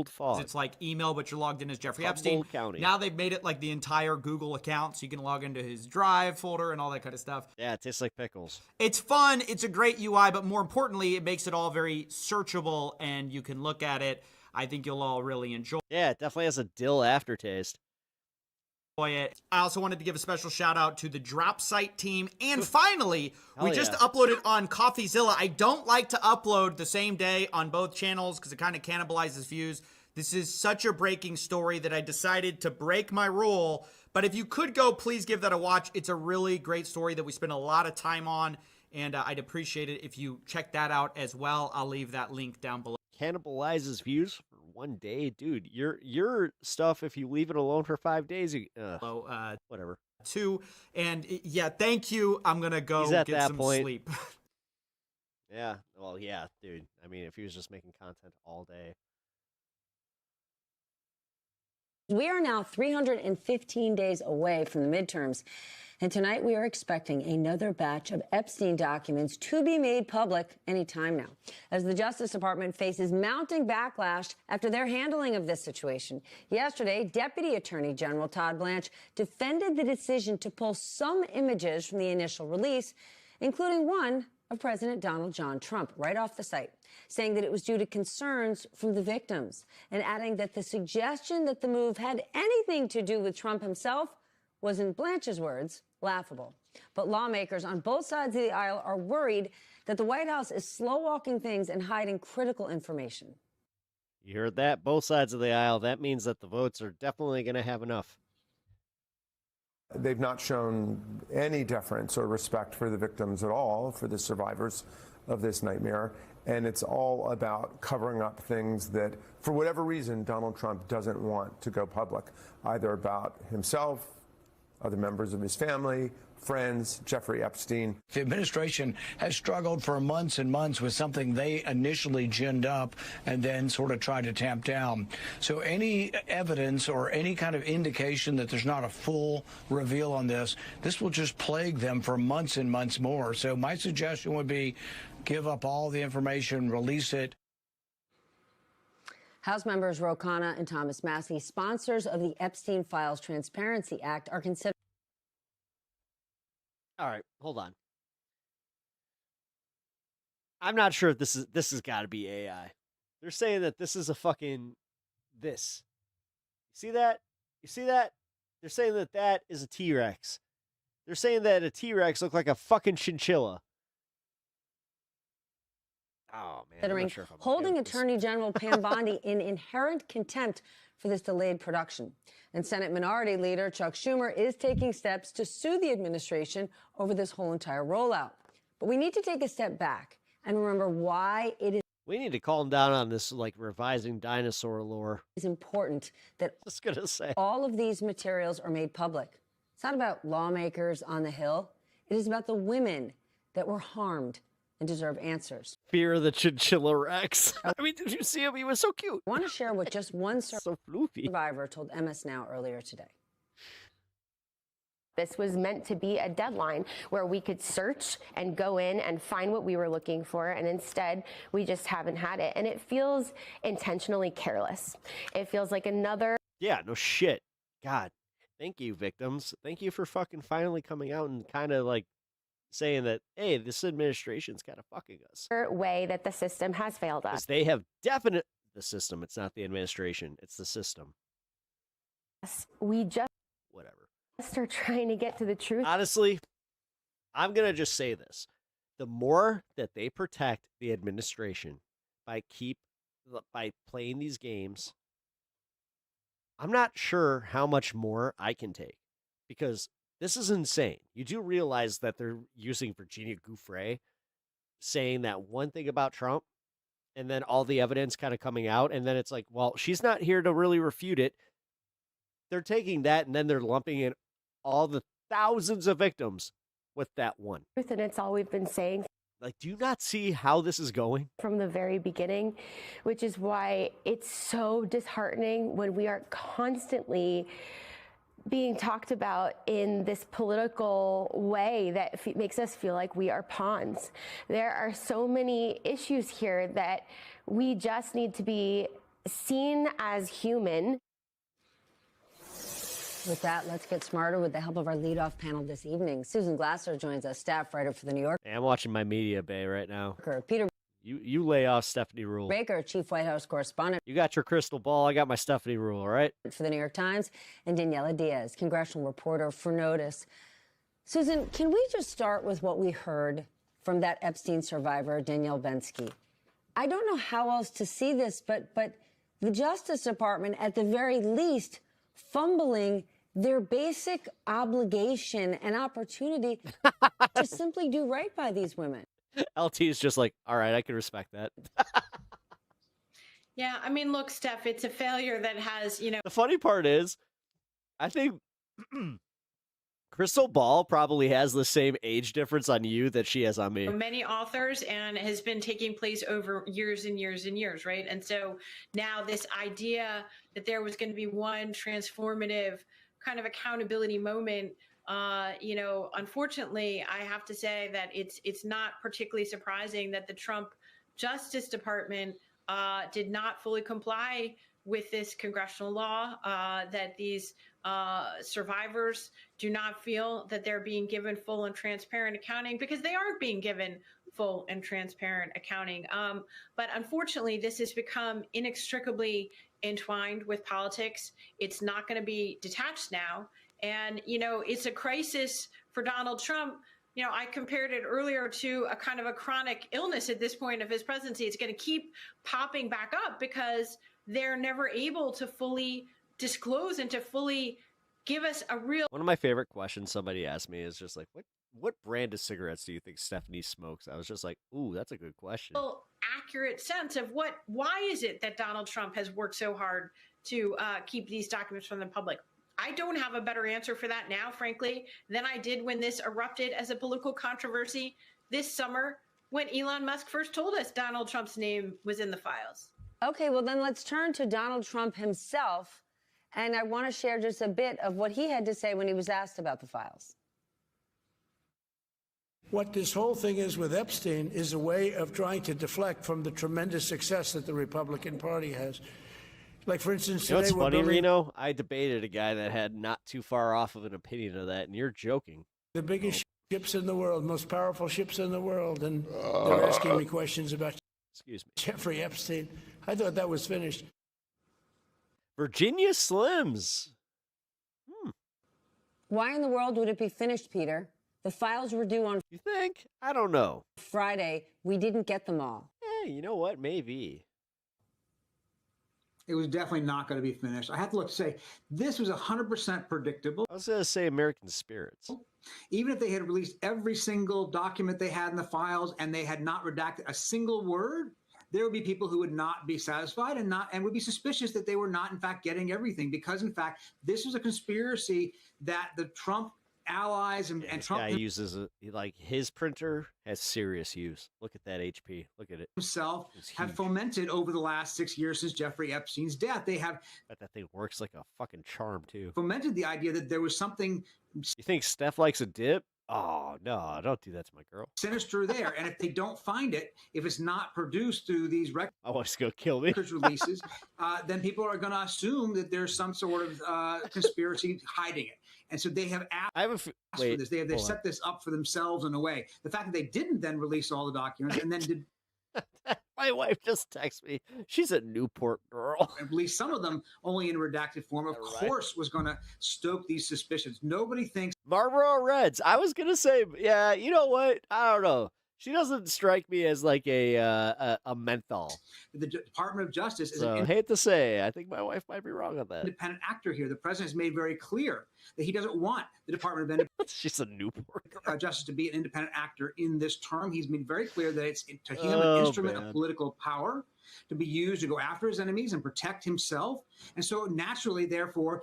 fog. it's like email, but you're logged in as Jeffrey Epstein. Humboldt County. Now they've made it like the entire Google account, so you can log into his Drive folder and all that kind of stuff. Yeah, it tastes like pickles. It's fun. It's a great UI, but more importantly, it makes it all very searchable, and you can look at it. I think you'll all really enjoy Yeah, it definitely has a dill aftertaste. it. I also wanted to give a special shout out to the Drop Site team. And finally, we Hell just yeah. uploaded on CoffeeZilla. I don't like to upload the same day on both channels because it kind of cannibalizes views. This is such a breaking story that I decided to break my rule. But if you could go, please give that a watch. It's a really great story that we spent a lot of time on. And I'd appreciate it if you check that out as well. I'll leave that link down below. Cannibalizes views for one day, dude. Your stuff, if you leave it alone for 5 days, whatever. And yeah, thank you. I'm gonna go He's at get that some point. sleep. Yeah, well, yeah, dude. I mean, if he was just making content all day. We are now 315 days away from the midterms, and tonight we are expecting another batch of Epstein documents to be made public anytime now, as the Justice Department faces mounting backlash after their handling of this situation. Yesterday, Deputy Attorney General Todd Blanche defended the decision to pull some images from the initial release, including one of President Donald John Trump, right off the site, saying that it was due to concerns from the victims, and adding that the suggestion that the move had anything to do with Trump himself was, in Blanche's words, laughable. But lawmakers on both sides of the aisle are worried that the White House is slow-walking things and hiding critical information. You heard that? Both sides of the aisle. That means that the votes are definitely going to have enough. They've not shown any deference or respect for the victims at all, for the survivors of this nightmare. And it's all about covering up things that, for whatever reason, Donald Trump doesn't want to go public, either about himself, other members of his family, friends, Jeffrey Epstein. The administration has struggled for months and months with something they initially ginned up and then sort of tried to tamp down. So any evidence or any kind of indication that there's not a full reveal on this will just plague them for months and months more. So my suggestion would be give up all the information, release it. House members Ro Khanna and Thomas Massie, sponsors of the Epstein Files Transparency Act, are considering. All right, hold on. I'm not sure if this has got to be AI. They're saying that this is a fucking this. You see that? You see that? They're saying that that is a T-Rex. They're saying that a T-Rex looked like a fucking chinchilla. Oh, man. Considering holding Attorney General Pam Bondi in inherent contempt for this delayed production. And Senate Minority Leader Chuck Schumer is taking steps to sue the administration over this whole entire rollout. But we need to take a step back and remember why it is. We need to calm down on this, like, revising dinosaur lore. It's important that Just gonna say. all of these materials are made public. It's not about lawmakers on the Hill. It is about the women that were harmed and deserve answers. Fear of the Chinchilla Rex. I mean, did you see him? He was so cute. I want to share what just one so floofy. survivor told MS Now earlier today. This was meant to be a deadline where we could search and go in and find what we were looking for, and instead we just haven't had it. And it feels intentionally careless. It feels like another... Yeah, no shit. God, thank you, victims. Thank you for fucking finally coming out and kind of like saying that, hey, this administration's kind of fucking us. way that the system has failed us. Because they have the system. It's not the administration. It's the system. We just Whatever. Are trying to get to the truth. Honestly, I'm going to just say this. The more that they protect the administration by playing these games, I'm not sure how much more I can take, because this is insane. You do realize that they're using Virginia Giuffre saying that one thing about Trump, and then all the evidence kind of coming out, and then it's like, well, she's not here to really refute it. They're taking that, and then they're lumping in all the thousands of victims with that one. And it's all we've been saying. Like, do you not see how this is going? From the very beginning, which is why it's so disheartening when we are constantly being talked about in this political way that makes us feel like we are pawns. There are so many issues here that we just need to be seen as human. With that, let's get smarter with the help of our leadoff panel this evening. Susan Glasser joins us, staff writer for The New Yorker. Hey, I'm watching my media bay right now. Peter You lay off Stephanie Rule. Baker, chief White House correspondent. You got your crystal ball. I got my Stephanie Rule, all right? For The New York Times, and Daniela Diaz, congressional reporter for Notice. Susan, can we just start with what we heard from that Epstein survivor, Danielle Bensky? I don't know how else to see this, but the Justice Department, at the very least, fumbling their basic obligation and opportunity to simply do right by these women. LT is just like, all right, I can respect that. Yeah, I mean, look, Steph, it's a failure that has, The funny part is, I think Crystal Ball probably has the same age difference on you that she has on me. many authors, and has been taking place over years and years and years, right? And so now this idea that there was going to be one transformative kind of accountability moment, unfortunately, I have to say that it's not particularly surprising that the Trump Justice Department did not fully comply with this congressional law, that these survivors do not feel that they're being given full and transparent accounting, because they aren't being given full and transparent accounting. But unfortunately, this has become inextricably entwined with politics. It's not going to be detached now. And, it's a crisis for Donald Trump. I compared it earlier to a kind of a chronic illness at this point of his presidency. It's going to keep popping back up because they're never able to fully disclose and to fully give us a real... One of my favorite questions somebody asked me is just like, what brand of cigarettes do you think Stephanie smokes? I was just like, ooh, that's a good question. Accurate sense of why is it that Donald Trump has worked so hard to keep these documents from the public? I don't have a better answer for that now, frankly, than I did when this erupted as a political controversy this summer when Elon Musk first told us Donald Trump's name was in the files. Okay, well, then let's turn to Donald Trump himself. And I want to share just a bit of what he had to say when he was asked about the files. What this whole thing is with Epstein is a way of trying to deflect from the tremendous success that the Republican Party has. Like, for instance, You know what's today we're funny, building Reno? I debated a guy that had not too far off of an opinion of that, and you're joking. the biggest ships in the world, most powerful ships in the world, and they're asking me questions about Jeffrey Epstein. I thought that was finished. Virginia Slims. Why in the world would it be finished, Peter? The files were due on... You think? I don't know. Friday. We didn't get them all. Hey, you know what? Maybe. It was definitely not going to be finished. I have to say, this was 100% predictable. I was going to say American Spirits. Even if they had released every single document they had in the files and they had not redacted a single word, there would be people who would not be satisfied and would be suspicious that they were not, in fact, getting everything. Because, in fact, this was a conspiracy that the Trump allies and Trump guy uses his printer has serious use. Look at that HP. Look at it. Himself have fomented over the last 6 years since Jeffrey Epstein's death. They have that thing works like a fucking charm too. Fomented the idea that there was something. You think Steph likes a dip? Oh no, don't do that to my girl. Sinister there, and if they don't find it, if it's not produced through these records, I want to go kill me. Releases, then people are going to assume that there's some sort of conspiracy hiding it. And so they have asked for this. They have set this up for themselves in a way. The fact that they didn't then release all the documents and then did My wife just texted me. She's a Newport girl. I believe some of them only in redacted form, of course, was going to stoke these suspicions. Nobody thinks Marlboro Reds. I was gonna say, yeah. You know what? I don't know. She doesn't strike me as like a menthol. the Department of Justice is So, an hate to say, I think my wife might be wrong on that. independent actor here. The president has made very clear that he doesn't want the Department of She's a Newport Justice to be an independent actor in this term. He's made very clear that it's to him Oh, an instrument man. of political power to be used to go after his enemies and protect himself. And so naturally, therefore,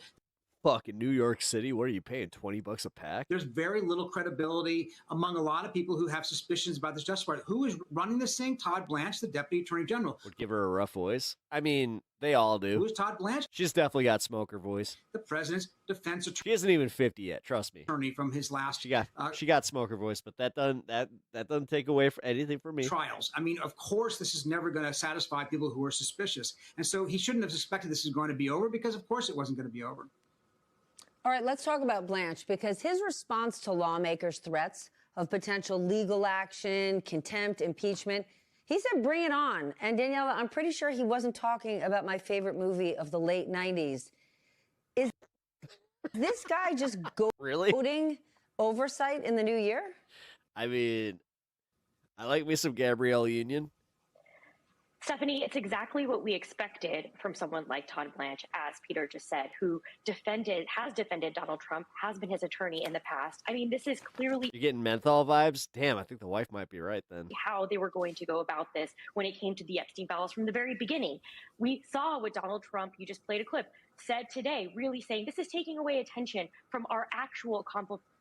Fucking New York City. What are you paying? $20 a pack? there's very little credibility among a lot of people who have suspicions about this Justice Department. Who is running this thing? Todd Blanche, the Deputy Attorney General. Would give her a rough voice. I mean, they all do. Who is Todd Blanche? She's definitely got smoker voice. The president's defense She isn't even 50 yet. Trust me. attorney from his last She got smoker voice, but that doesn't take away from anything from me. trials. I mean, of course, this is never going to satisfy people who are suspicious. And so he shouldn't have suspected this is going to be over because, of course, it wasn't going to be over. All right, let's talk about Blanche, because his response to lawmakers' threats of potential legal action, contempt, impeachment, he said, bring it on. And Daniela, I'm pretty sure he wasn't talking about my favorite movie of the late 90s. Is this guy just goading oversight in the new year? I mean, I like me some Gabrielle Union. Stephanie, it's exactly what we expected from someone like Todd Blanche, as Peter just said, who has defended Donald Trump, has been his attorney in the past. I mean, this is clearly You're getting menthol vibes? Damn, I think the wife might be right then. how they were going to go about this when it came to the Epstein files from the very beginning. We saw what Donald Trump, you just played a clip, said today, really saying this is taking away attention from our actual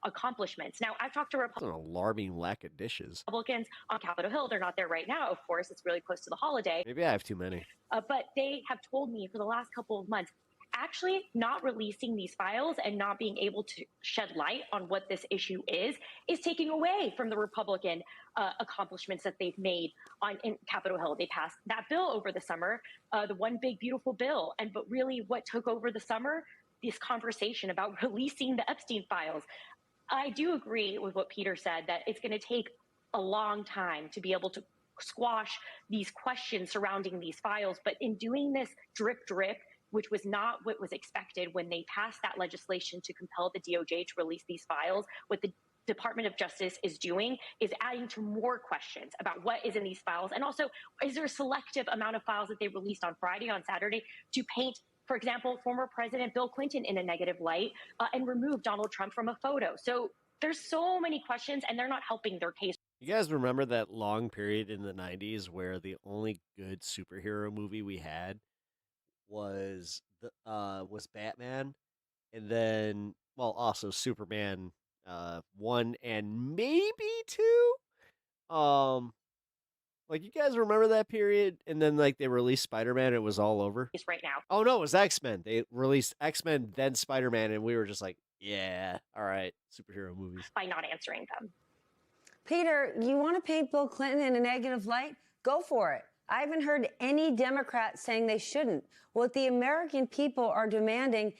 accomplishments. Now, I've talked to That's an alarming lack of dishes. Republicans on Capitol Hill. They're not there right now, of course. It's really close to the holiday. Maybe I have too many. But they have told me for the last couple of months, actually not releasing these files and not being able to shed light on what this issue is taking away from the Republican accomplishments that they've made in Capitol Hill. They passed that bill over the summer, the one big beautiful bill. But really what took over the summer, this conversation about releasing the Epstein files. I do agree with what Peter said, that it's going to take a long time to be able to squash these questions surrounding these files. But in doing this drip, which was not what was expected when they passed that legislation to compel the DOJ to release these files, what the Department of Justice is doing is adding to more questions about what is in these files. And also, is there a selective amount of files that they released on Friday, on Saturday, to paint, for example, former President Bill Clinton in a negative light and remove Donald Trump from a photo? So there's so many questions, and they're not helping their case. You guys remember that long period in the 90s where the only good superhero movie we had was Batman, and then, well, also Superman 1 and maybe 2. Like, you guys remember that period? And then, like, they released Spider-Man and it was all over? Right now. Oh, no, it was X-Men. They released X-Men, then Spider-Man, and we were just like, yeah, all right, superhero movies. By not answering them. Peter, you want to paint Bill Clinton in a negative light? Go for it. I haven't heard any Democrats saying they shouldn't. What the American people are demanding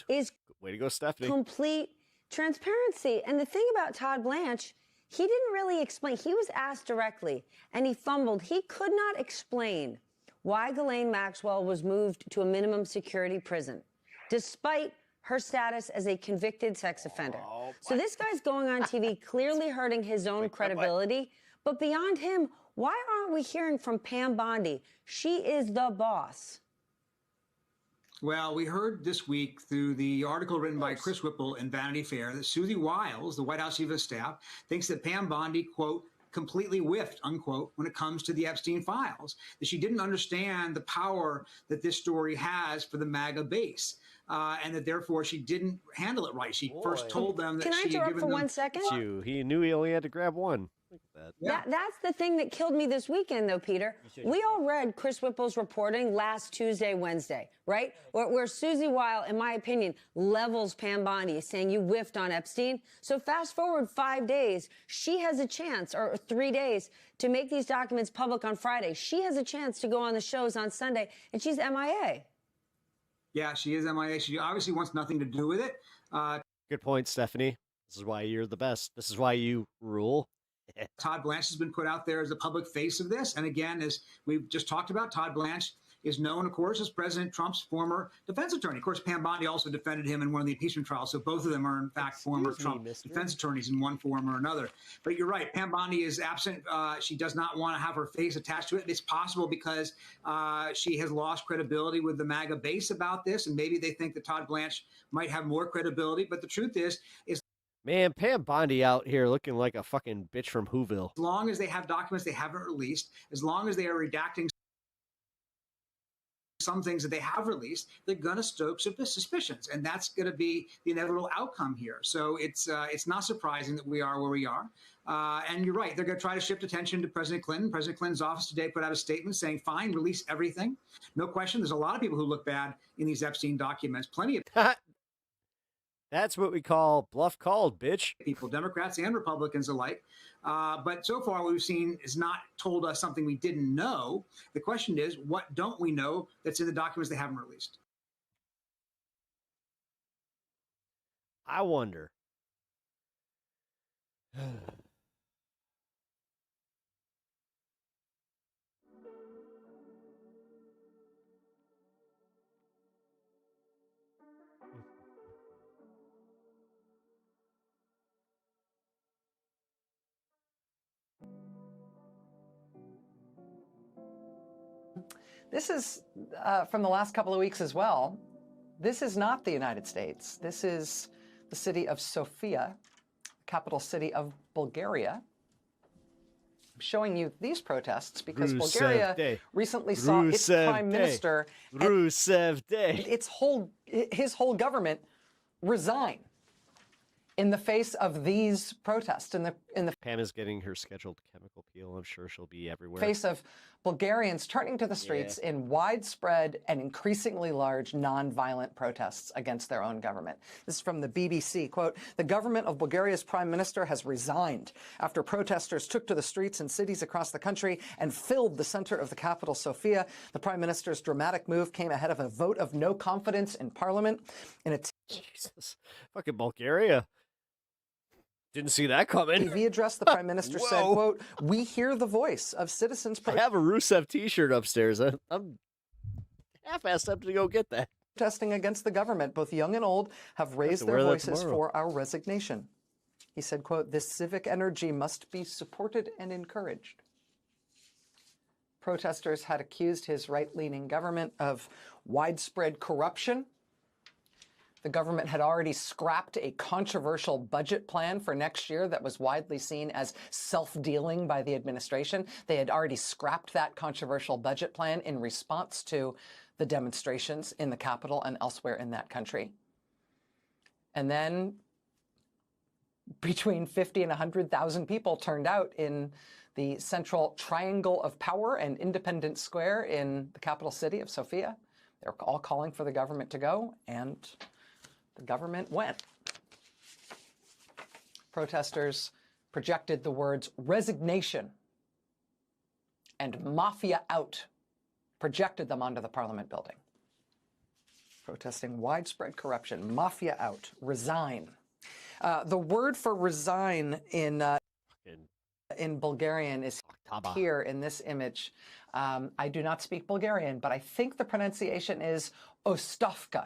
is way to go, Stephanie. Complete transparency. And the thing about Todd Blanche, he didn't really explain. He was asked directly, and he fumbled. He could not explain why Ghislaine Maxwell was moved to a minimum security prison, despite her status as a convicted sex offender. So this guy's going on TV, clearly hurting his own credibility. But beyond him, why aren't we hearing from Pam Bondi? She is the boss. Well, we heard this week through the article written by Chris Whipple in Vanity Fair that Susie Wiles, the White House Chief of Staff, thinks that Pam Bondi, quote, completely whiffed, unquote, when it comes to the Epstein files, that she didn't understand the power that this story has for the MAGA base. And that therefore she didn't handle it right. She first told them that she had given them... 1 second? He knew he only had to grab one. Look at that. That's the thing that killed me this weekend, though, Peter. We all read Chris Whipple's reporting last Tuesday, Wednesday, right? Where Susie Weil, in my opinion, levels Pam Bondi, saying you whiffed on Epstein. So fast forward 5 days, she has a chance, or 3 days, to make these documents public on Friday. She has a chance to go on the shows on Sunday, and she's MIA. Yeah, she is MIA. She obviously wants nothing to do with it. Good point, Stephanie. This is why you're the best. This is why you rule. Todd Blanche has been put out there as the public face of this. And again, as we've just talked about, Todd Blanche is known, of course, as President Trump's former defense attorney. Of course, Pam Bondi also defended him in one of the impeachment trials. So both of them are, in fact, former Trump defense attorneys in one form or another. But you're right, Pam Bondi is absent. She does not want to have her face attached to it. It's possible because she has lost credibility with the MAGA base about this. And maybe they think that Todd Blanche might have more credibility. But the truth is Man, Pam Bondi out here looking like a fucking bitch from Whoville. as long as they have documents they haven't released, as long as they are redacting some things that they have released, they're going to stoke suspicions, and that's going to be the inevitable outcome here. So it's not surprising that we are where we are. And you're right, they're going to try to shift attention to President Clinton. President Clinton's office today put out a statement saying, fine, release everything. No question, there's a lot of people who look bad in these Epstein documents. Plenty of That's what we call bluff called, bitch. people, Democrats and Republicans alike. But so far, what we've seen is not told us something we didn't know. The question is, what don't we know that's in the documents they haven't released? I wonder. This is from the last couple of weeks as well. This is not the United States. This is the city of Sofia, capital city of Bulgaria. I'm showing you these protests because Bulgaria recently saw its prime minister and his whole government resign in the face of these protests, in the Pam is getting her scheduled chemical peel. I'm sure she'll be everywhere. face of Bulgarians turning to the streets in widespread and increasingly large nonviolent protests against their own government. This is from the BBC. Quote, the government of Bulgaria's prime minister has resigned after protesters took to the streets in cities across the country and filled the center of the capital, Sofia. The prime minister's dramatic move came ahead of a vote of no confidence in parliament. Jesus, fucking Bulgaria. Didn't see that coming. TV address, the prime minister said, quote, we hear the voice of citizens. I have a Rusev t-shirt upstairs. I'm half-assed up to go get that. Protesting against the government, both young and old, have raised their voices for our resignation. He said, quote, this civic energy must be supported and encouraged. Protesters had accused his right-leaning government of widespread corruption. The government had already scrapped a controversial budget plan for next year that was widely seen as self-dealing by the administration. They had already scrapped that controversial budget plan in response to the demonstrations in the capital and elsewhere in that country. And then between 50 and 100,000 people turned out in the central triangle of power and Independence Square in the capital city of Sofia. They were all calling for the government to go, and the government went. Protesters projected the words resignation and mafia out, projected them onto the parliament building. Protesting widespread corruption, mafia out, resign. The word for resign in Bulgarian is here in this image. I do not speak Bulgarian, but I think the pronunciation is ostavka.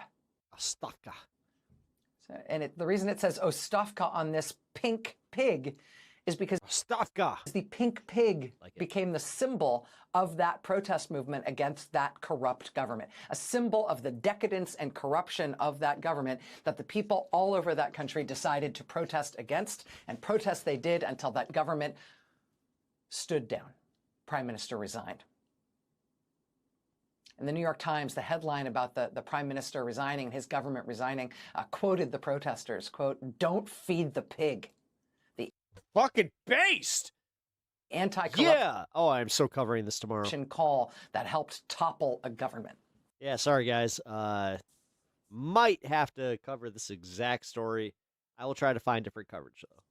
Ostavka. And the reason it says Ostavka on this pink pig is because the pink pig became the symbol of that protest movement against that corrupt government, a symbol of the decadence and corruption of that government that the people all over that country decided to protest against, and protest they did until that government stood down. Prime Minister resigned. In the New York Times, the headline about the prime minister resigning, his government resigning, quoted the protesters, quote, don't feed the pig. The fucking based anti-corruption Yeah. Oh, I'm so covering this tomorrow. Call that helped topple a government. Yeah, sorry, guys. Might have to cover this exact story. I will try to find different coverage, though.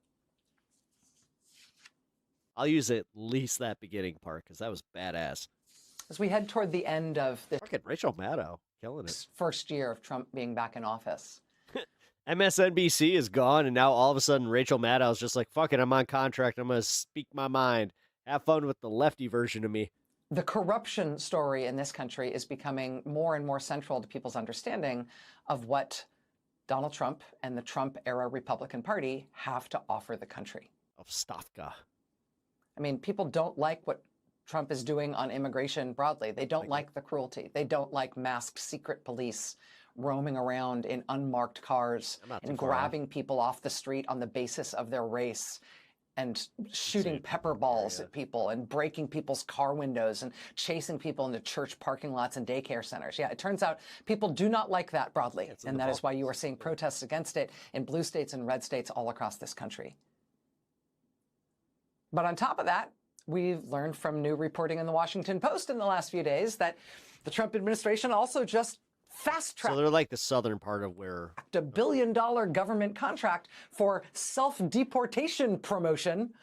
I'll use at least that beginning part, because that was badass. As we head toward the end of this Rachel Maddow, killing it. First year of Trump being back in office, MSNBC is gone, and now all of a sudden Rachel Maddow's just like, fuck it, I'm on contract. I'm going to speak my mind. Have fun with the lefty version of me. The corruption story in this country is becoming more and more central to people's understanding of what Donald Trump and the Trump-era Republican Party have to offer the country. Of Stavka. I mean, people don't like what Trump is doing on immigration broadly. They don't like the cruelty. They don't like masked secret police roaming around in unmarked cars and grabbing people off the street on the basis of their race and shooting pepper balls at people and breaking people's car windows and chasing people into church parking lots and daycare centers. Yeah, it turns out people do not like that broadly, and that is why you are seeing protests against it in blue states and red states all across this country. But on top of that, we've learned from new reporting in the Washington Post in the last few days that the Trump administration also just fast-tracked. So they're like the southern part of where a $1 billion government contract for self-deportation promotion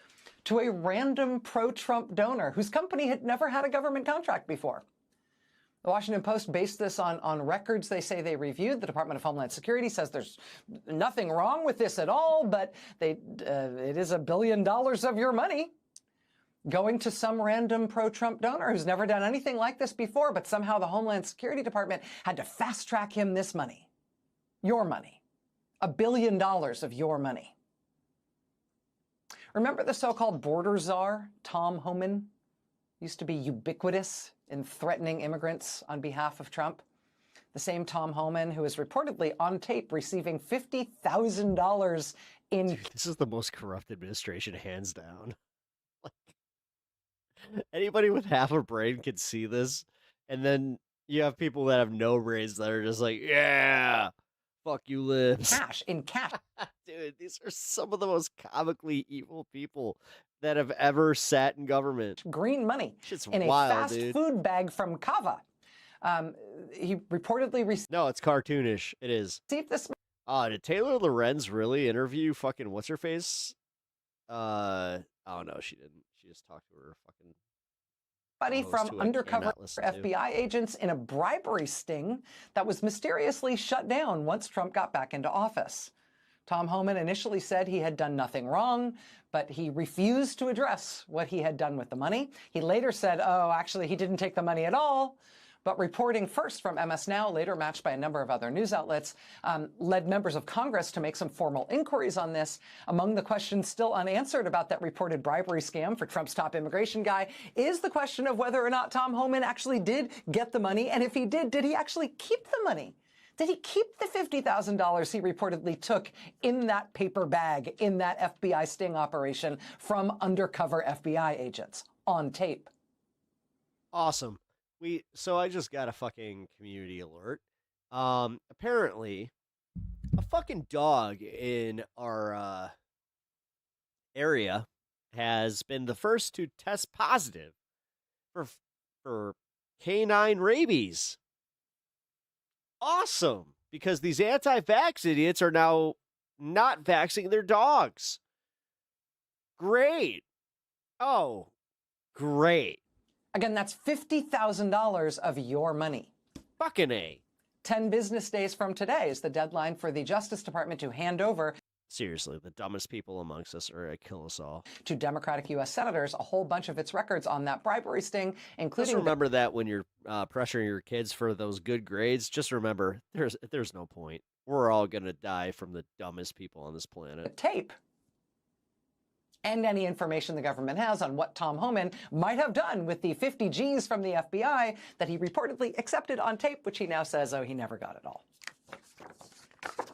to a random pro-Trump donor whose company had never had a government contract before. The Washington Post based this on records they say they reviewed. The Department of Homeland Security says there's nothing wrong with this at all, but it is $1 billion of your money going to some random pro-Trump donor who's never done anything like this before, but somehow the Homeland Security Department had to fast-track him this money. Your money. $1 billion of your money. Remember the so-called border czar, Tom Homan? Used to be ubiquitous in threatening immigrants on behalf of Trump. The same Tom Homan who is reportedly on tape receiving $50,000 in... Dude, this is the most corrupt administration, hands down. Anybody with half a brain can see this, and then you have people that have no brains that are just like, yeah, fuck you, libs. In cash. Dude, these are some of the most comically evil people that have ever sat in government. Green money. Shit's in wild, a fast dude. food bag from Kava. He reportedly received... No, it's cartoonish. It is. This... Did Taylor Lorenz really interview fucking what's-her-face? Oh, no, she didn't. She just talked to her fucking... Buddy from undercover FBI agents in a bribery sting that was mysteriously shut down once Trump got back into office. Tom Homan initially said he had done nothing wrong, but he refused to address what he had done with the money. He later said, oh, actually, he didn't take the money at all. But reporting first from MS Now, later matched by a number of other news outlets, led members of Congress to make some formal inquiries on this. Among the questions still unanswered about that reported bribery scam for Trump's top immigration guy is the question of whether or not Tom Homan actually did get the money. And if he did he actually keep the money? Did he keep the $50,000 he reportedly took in that paper bag in that FBI sting operation from undercover FBI agents on tape? Awesome. So I just got a fucking community alert. Apparently, a fucking dog in our area has been the first to test positive for canine rabies. Awesome, because these anti-vax idiots are now not vaccinating their dogs. Great. Oh, great. Again, that's $50,000 of your money. Fucking A. 10 business days from today is the deadline for the Justice Department to hand over. Seriously, the dumbest people amongst us are going to kill us all. To Democratic U.S. senators, a whole bunch of its records on that bribery sting, including... Just remember that when you're pressuring your kids for those good grades, just remember, there's no point. We're all going to die from the dumbest people on this planet. Tape. And any information the government has on what Tom Homan might have done with the 50 G's from the FBI that he reportedly accepted on tape, which he now says, oh, he never got it all.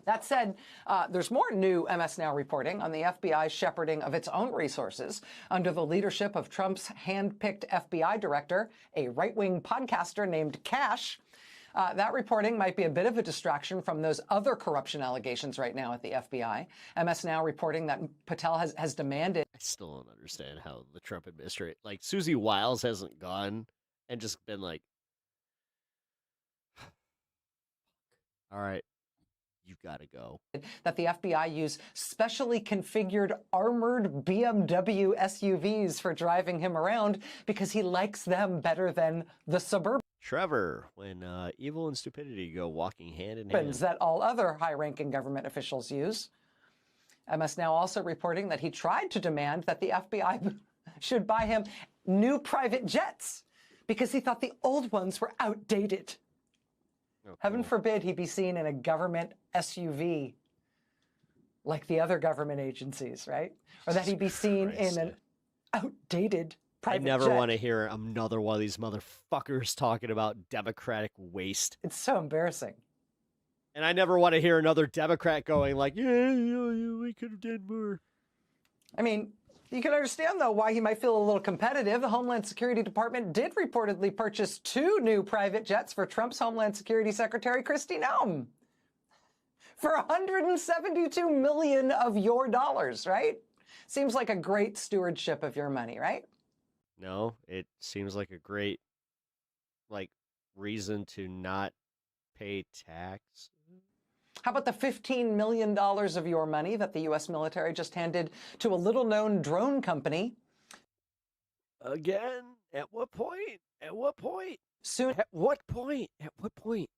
That said, there's more new MS Now reporting on the FBI's shepherding of its own resources under the leadership of Trump's hand-picked FBI director, a right-wing podcaster named Cash. That reporting might be a bit of a distraction from those other corruption allegations right now at the FBI. MS Now reporting that Patel has demanded... I still don't understand how the Trump administration... Like, Susie Wiles hasn't gone and just been like... All right, you gotta go. That the FBI use specially configured armored BMW SUVs for driving him around because he likes them better than the Suburban. Trevor, when evil and stupidity go walking hand in hand. That all other high-ranking government officials use. MS now also reporting that he tried to demand that the FBI should buy him new private jets because he thought the old ones were outdated. Heaven forbid he be seen in a government SUV like the other government agencies, right? Or that he be seen in an outdated private jet. I never want to hear another one of these motherfuckers talking about Democratic waste. It's so embarrassing. And I never want to hear another Democrat going like, yeah, we could have done more. I mean, you can understand, though, why he might feel a little competitive. The Homeland Security Department did reportedly purchase 2 new private jets for Trump's Homeland Security Secretary Kristi Noem for $172 million of your dollars, right? Seems like a great stewardship of your money, right? No, it seems like a great, reason to not pay tax. How about the $15 million of your money that the U.S. military just handed to a little-known drone company? Again? At what point? At what point? Soon. At what point? At what point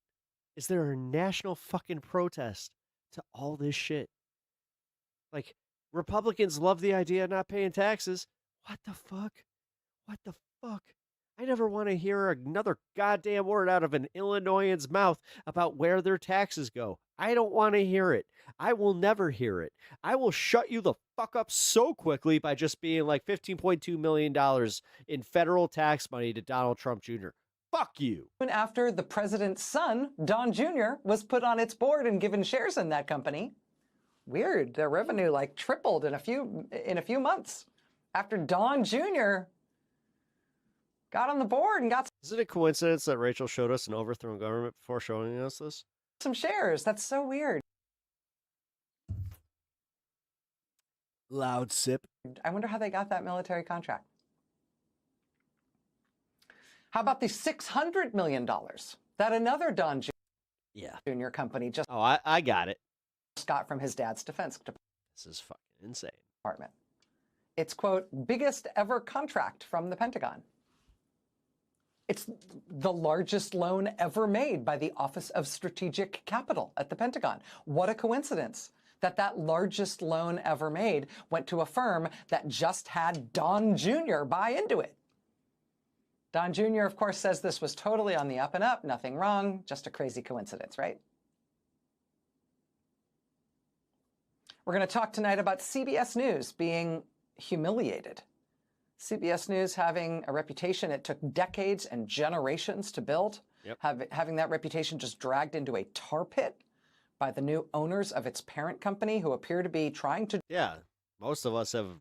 is there a national fucking protest to all this shit? Like, Republicans love the idea of not paying taxes. What the fuck? What the fuck? I never want to hear another goddamn word out of an Illinoisan's mouth about where their taxes go. I don't want to hear it. I will never hear it. I will shut you the fuck up so quickly by just being like $15.2 million in federal tax money to Donald Trump Jr. Fuck you. After the president's son, Don Jr., was put on its board and given shares in that company. Weird. Their revenue tripled in a few months after Don Jr. got on the board and got. Is it a coincidence that Rachel showed us an overthrown government before showing us this? Some shares. That's so weird. Loud sip. I wonder how they got that military contract. How about the $600 million that another Don Jr. company just I got it. got from his dad's defense department? This is fucking insane. It's, quote, biggest ever contract from the Pentagon. It's the largest loan ever made by the Office of Strategic Capital at the Pentagon. What a coincidence that largest loan ever made went to a firm that just had Don Jr. buy into it. Don Jr., of course, says this was totally on the up and up, nothing wrong, just a crazy coincidence, right? We're going to talk tonight about CBS News being humiliated. CBS News having a reputation it took decades and generations to build, having that reputation just dragged into a tar pit by the new owners of its parent company who appear to be trying to... Yeah, most of us have,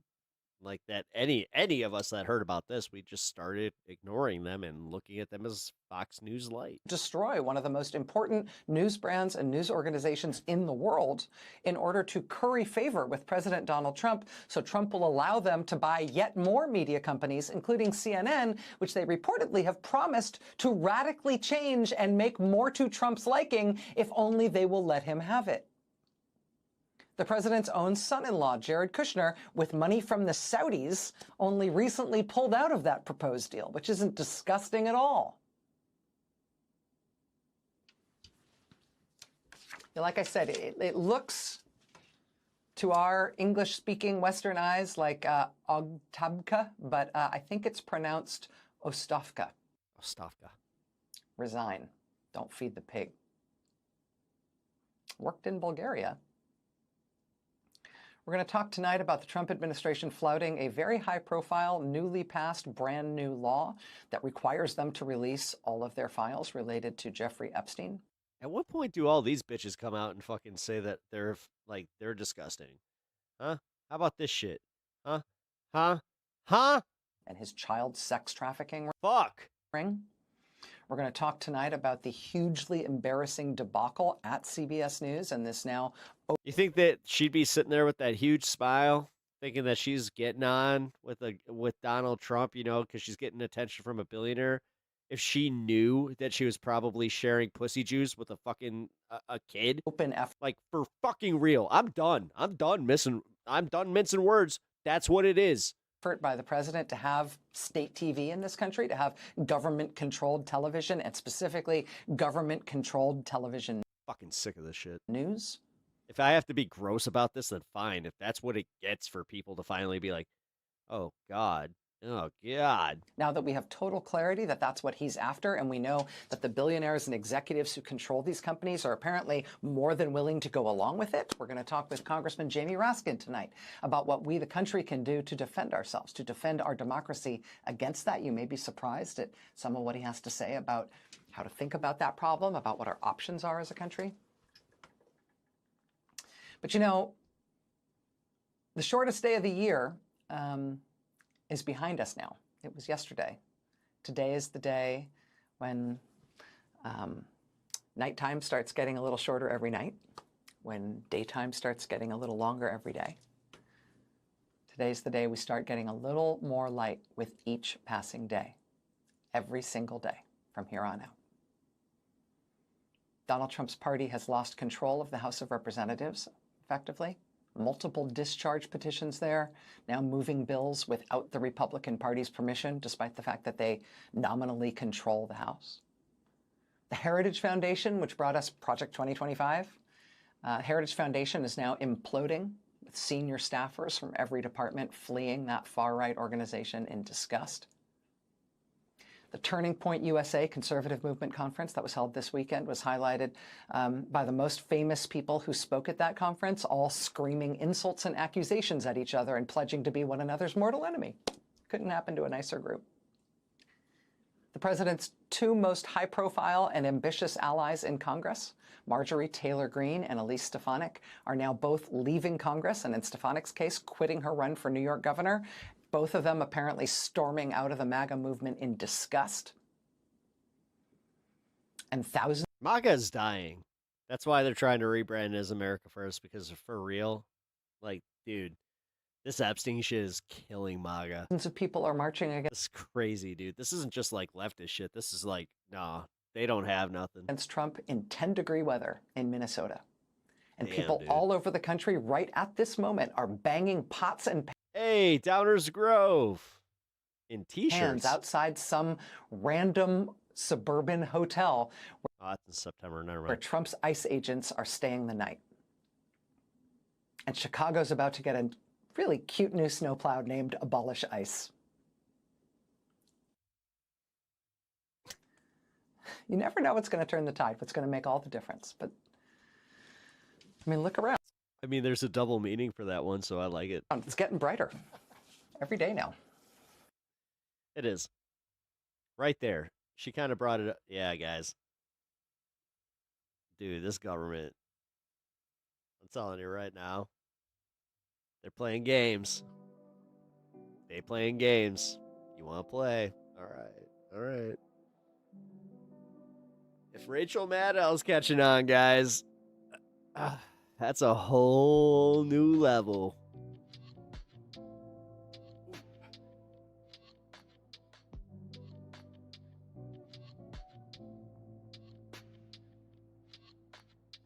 that any of us that heard about this, we just started ignoring them and looking at them as Fox News Light. Destroy one of the most important news brands and news organizations in the world in order to curry favor with President Donald Trump, so Trump will allow them to buy yet more media companies, including CNN, which they reportedly have promised to radically change and make more to Trump's liking if only they will let him have it. The president's own son-in-law, Jared Kushner, with money from the Saudis, only recently pulled out of that proposed deal, which isn't disgusting at all. Like I said, it looks to our English-speaking Western eyes like Ogtabka, but I think it's pronounced Ostafka. Ostafka. Resign. Don't feed the pig. Worked in Bulgaria. We're going to talk tonight about the Trump administration flouting a very high-profile, newly passed, brand new law that requires them to release all of their files related to Jeffrey Epstein. At what point do all these bitches come out and fucking say that they're disgusting? Huh? How about this shit? Huh? Huh? Huh? And his child sex trafficking. Fuck. Ring. We're going to talk tonight about the hugely embarrassing debacle at CBS News and this now... You think that she'd be sitting there with that huge smile, thinking that she's getting on with Donald Trump, because she's getting attention from a billionaire, if she knew that she was probably sharing pussy juice with a kid? Open F. For fucking real. I'm done mincing words. That's what it is. effort by the president to have state TV in this country, to have government-controlled television, and specifically government-controlled television. Fucking sick of this shit. News. If I have to be gross about this, then fine. If that's what it gets for people to finally be like, oh God. Oh, God. Now that we have total clarity that that's what he's after, and we know that the billionaires and executives who control these companies are apparently more than willing to go along with it, we're going to talk with Congressman Jamie Raskin tonight about what we, the country, can do to defend ourselves, to defend our democracy against that. You may be surprised at some of what he has to say about how to think about that problem, about what our options are as a country. But, you know, the shortest day of the year is behind us now. It was yesterday. Today is the day when nighttime starts getting a little shorter every night, when daytime starts getting a little longer every day. Today's the day we start getting a little more light with each passing day, every single day from here on out. Donald Trump's party has lost control of the House of Representatives, effectively. Multiple discharge petitions there, now moving bills without the Republican Party's permission, despite the fact that they nominally control the House. The Heritage Foundation, which brought us Project 2025, Heritage Foundation is now imploding, with senior staffers from every department fleeing that far-right organization in disgust. The Turning Point USA Conservative Movement Conference that was held this weekend was highlighted by the most famous people who spoke at that conference, all screaming insults and accusations at each other and pledging to be one another's mortal enemy. Couldn't happen to a nicer group. The president's two most high-profile and ambitious allies in Congress, Marjorie Taylor Greene and Elise Stefanik, are now both leaving Congress, and in Stefanik's case, quitting her run for New York governor. Both of them apparently storming out of the MAGA movement in disgust. And thousands... MAGA is dying. That's why they're trying to rebrand it as America First, because for real, like, dude, this Epstein shit is killing MAGA. Thousands of people are marching against... This is crazy, dude. This isn't just like leftist shit. This is like, nah, they don't have nothing. ...against Trump in 10-degree weather in Minnesota. And damn, people dude. all over the country right at this moment are banging pots and hey, Downers Grove in t-shirts hands outside some random suburban hotel that's in September, never mind. where Trump's ICE agents are staying the night. And Chicago's about to get a really cute new snowplow named Abolish ICE. You never know what's going to turn the tide, what's going to make all the difference. But, I mean, look around. I mean, there's a double meaning for that one, so I like it. It's getting brighter every day now. It is. Right there. She kind of brought it up. Yeah, guys. Dude, this government, I'm telling you right now, they're playing games. They playing games. You want to play? All right. All right. If Rachel Maddow's catching on, guys, that's a whole new level.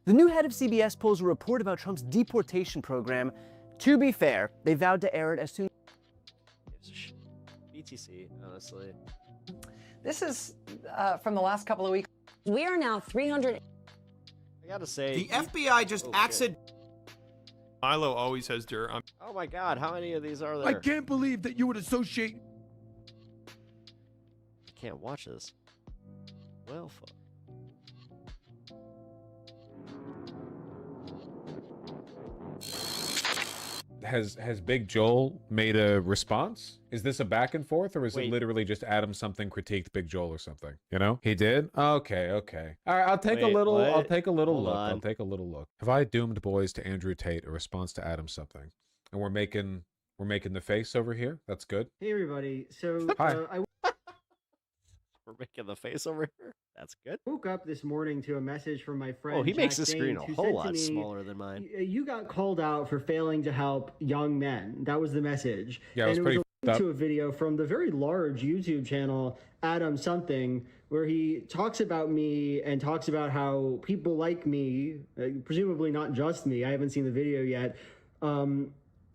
The new head of CBS pulls a report about Trump's deportation program. To be fair, they vowed to air it as soon. BTC, honestly. This is from the last couple of weeks. We are now 300. I gotta say, the FBI just Milo always has dirt on. Oh my God, how many of these are there? I can't believe that you would associate. I can't watch this. Well, fuck. Has Big Joel made a response? Is this a back and forth, or is it Wait. literally just Adam something critiqued Big Joel or something? You know, he did. Okay, okay. All right, I'll take a Wait, little. what? I'll take a little Hold look. on. I'll take a little look. Have I doomed boys to Andrew Tate? A response to Adam something, and we're making the face over here. That's good. Hey everybody. So Hi. We're making the face over here. That's good. woke up this morning to a message from my friend. Oh, he makes Jack the screen Danes, a who whole said to lot me, smaller than mine. You got called out for failing to help young men. That was the message. Yeah, it was and pretty it was a link f***ed to a video from the very large YouTube channel Adam Something, where he talks about me and talks about how people like me, presumably not just me, I haven't seen the video yet,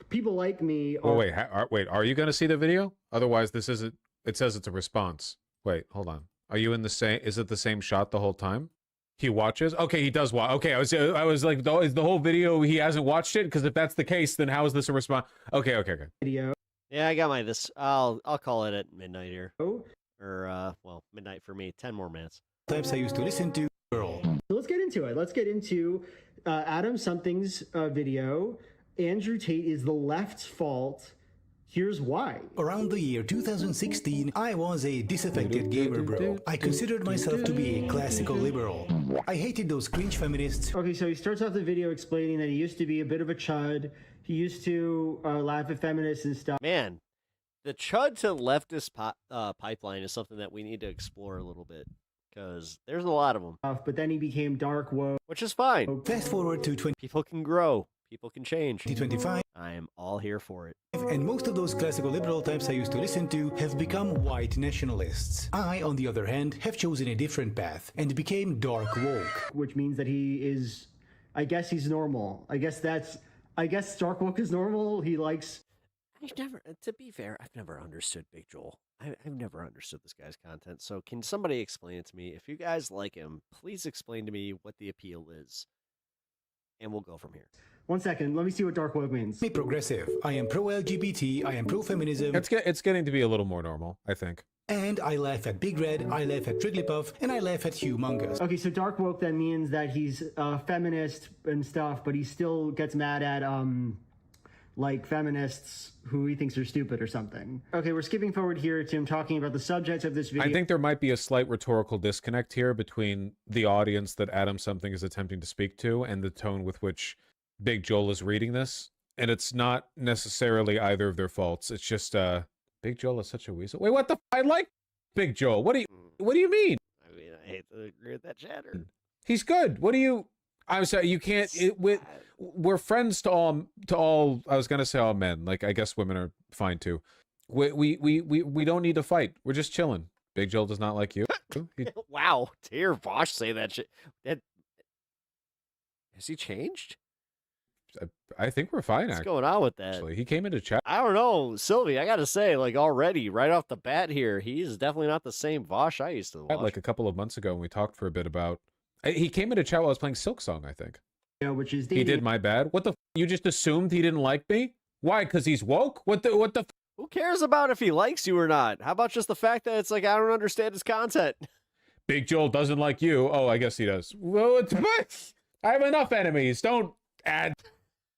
people like me Oh, are... wait, are you going to see the video? Otherwise, this isn't, it says it's a response. Wait, hold on. Are you in the same, is it the same shot the whole time? He watches? Okay, he does watch. Okay, I was like, is the whole video, he hasn't watched it? Because if that's the case, then how is this a response? Okay. Video. Yeah, I got my I'll call it at midnight here. Or well, midnight for me. 10 more minutes. Types I used to listen to. Girl. So let's get into it. Let's get into Adam Something's video. Andrew Tate is the left's fault. Here's why. Around the year 2016, I was a disaffected gamer bro. I considered myself to be a classical liberal. I hated those cringe feminists. Okay, so he starts off the video explaining that he used to be a bit of a chud. He used to laugh at feminists and stuff. Man, the chud to leftist pipeline is something that we need to explore a little bit. Because there's a lot of them. But then he became dark woke. Which is fine. Fast forward to 20. People can grow. People can change. 2025. I am all here for it. And most of those classical liberal types I used to listen to have become white nationalists. I, on the other hand, have chosen a different path and became dark woke. Which means that he is, I guess he's normal. I guess dark woke is normal. He likes... To be fair, I've never understood Big Joel. I've never understood this guy's content. So can somebody explain it to me? If you guys like him, please explain to me what the appeal is. And we'll go from here. 1 second. Let me see what dark woke means. I'm progressive. I am pro-LGBT. I am pro-feminism. It's getting to be a little more normal, I think. And I laugh at Big Red, I laugh at Triglipuff, and I laugh at Humongous. Okay, so dark woke then means that he's a feminist and stuff, but he still gets mad at like feminists who he thinks are stupid or something. Okay, we're skipping forward here to him talking about the subject of this video. I think there might be a slight rhetorical disconnect here between the audience that Adam Something is attempting to speak to and the tone with which Big Joel is reading this. And it's not necessarily either of their faults. It's just, Big Joel is such a weasel. Wait, what the I like Big Joel. What do you mean? I mean, I hate to agree with that chatter. He's good. What do you... I'm sorry, you can't... We're friends to all. I was gonna say all men. Like I guess women are fine too. We don't need to fight. We're just chilling. Big Joel does not like you. Wow, to hear Vosh say that shit. Has he changed? I think we're fine. What's going on with that? Actually, he came into chat. I don't know, Sylvie. I gotta say, like already, right off the bat here, he's definitely not the same Vosh I used to watch. Like a couple of months ago, when we talked for a bit about. He came into chat while I was playing Silk Song, I think. Yeah, which is he did my bad. What the? You just assumed he didn't like me? Why? Because he's woke? What the? Who cares about if he likes you or not? How about just the fact that it's like I don't understand his content? Big Joel doesn't like you. Oh, I guess he does. Well, I have enough enemies. Don't add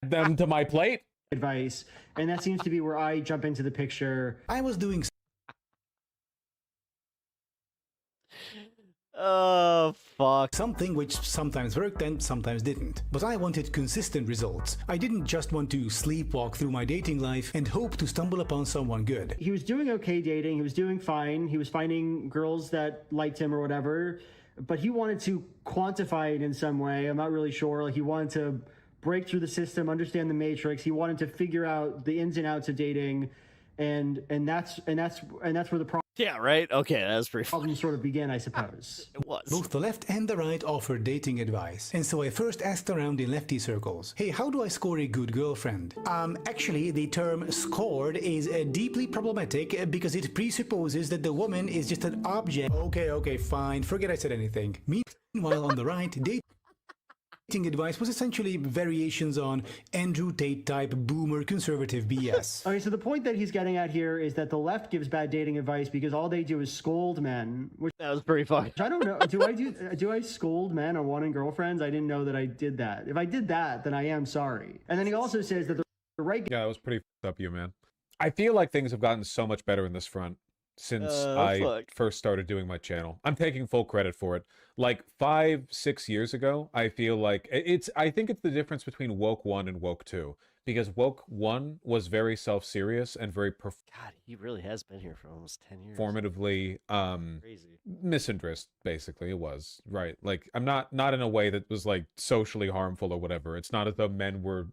them to my plate. Advice, and that seems to be where I jump into the picture. I was doing. Oh, fuck. Something which sometimes worked and sometimes didn't. But I wanted consistent results. I didn't just want to sleepwalk through my dating life and hope to stumble upon someone good. He was doing okay dating. He was doing fine. He was finding girls that liked him or whatever. But he wanted to quantify it in some way. I'm not really sure. Like he wanted to break through the system, understand the matrix. He wanted to figure out the ins and outs of dating. And that's where the problem. Yeah, right? Okay, that's pretty problem sort of began, I suppose. It was. Both the left and the right offered dating advice. And so I first asked around in lefty circles, hey, how do I score a good girlfriend? Actually, the term scored is deeply problematic because it presupposes that the woman is just an object. Okay, fine. Forget I said anything. Meanwhile, on the right, dating advice was essentially variations on Andrew Tate type boomer conservative BS. Okay, so the point that he's getting at here is that the left gives bad dating advice because all they do is scold men. Which that was pretty funny. I don't know. Do I scold men on wanting girlfriends? I didn't know that I did that. If I did that, then I am sorry. And then he also says that the right. Yeah, that was pretty f***ed up, you man. I feel like things have gotten so much better in this front since I first started doing my channel. I'm taking full credit for it. Like 5-6 years ago, I feel like I think it's the difference between woke 1 and woke 2, because woke 1 was very self-serious and very God, he really has been here for almost 10 years. Formatively crazy. Misinterest, basically. It was, right? Like I'm not in a way that was like socially harmful or whatever. It's not as though men were,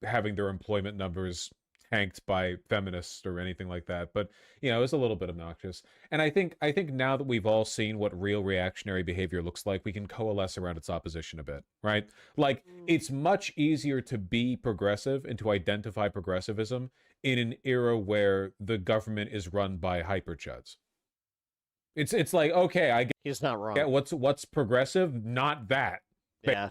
having their employment numbers tanked by feminists or anything like that, but you know, it was a little bit obnoxious. And I think now that we've all seen what real reactionary behavior looks like, we can coalesce around its opposition a bit, right? Like, it's much easier to be progressive and to identify progressivism in an era where the government is run by hyperchuds. It's like, okay, I get, he's not wrong. Yeah, what's progressive? Not that. Yeah,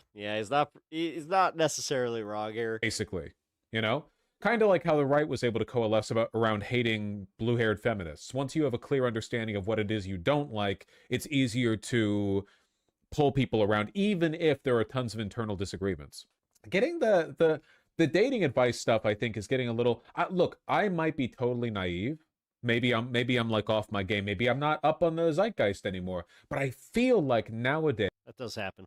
he's not necessarily wrong here. Basically, you know? Kind of like how the right was able to coalesce around hating blue-haired feminists. Once you have a clear understanding of what it is you don't like, it's easier to pull people around, even if there are tons of internal disagreements. Getting the dating advice stuff, I think, is getting a little... look, I might be totally naive. Maybe I'm like off my game. Maybe I'm not up on the zeitgeist anymore. But I feel like nowadays... That does happen.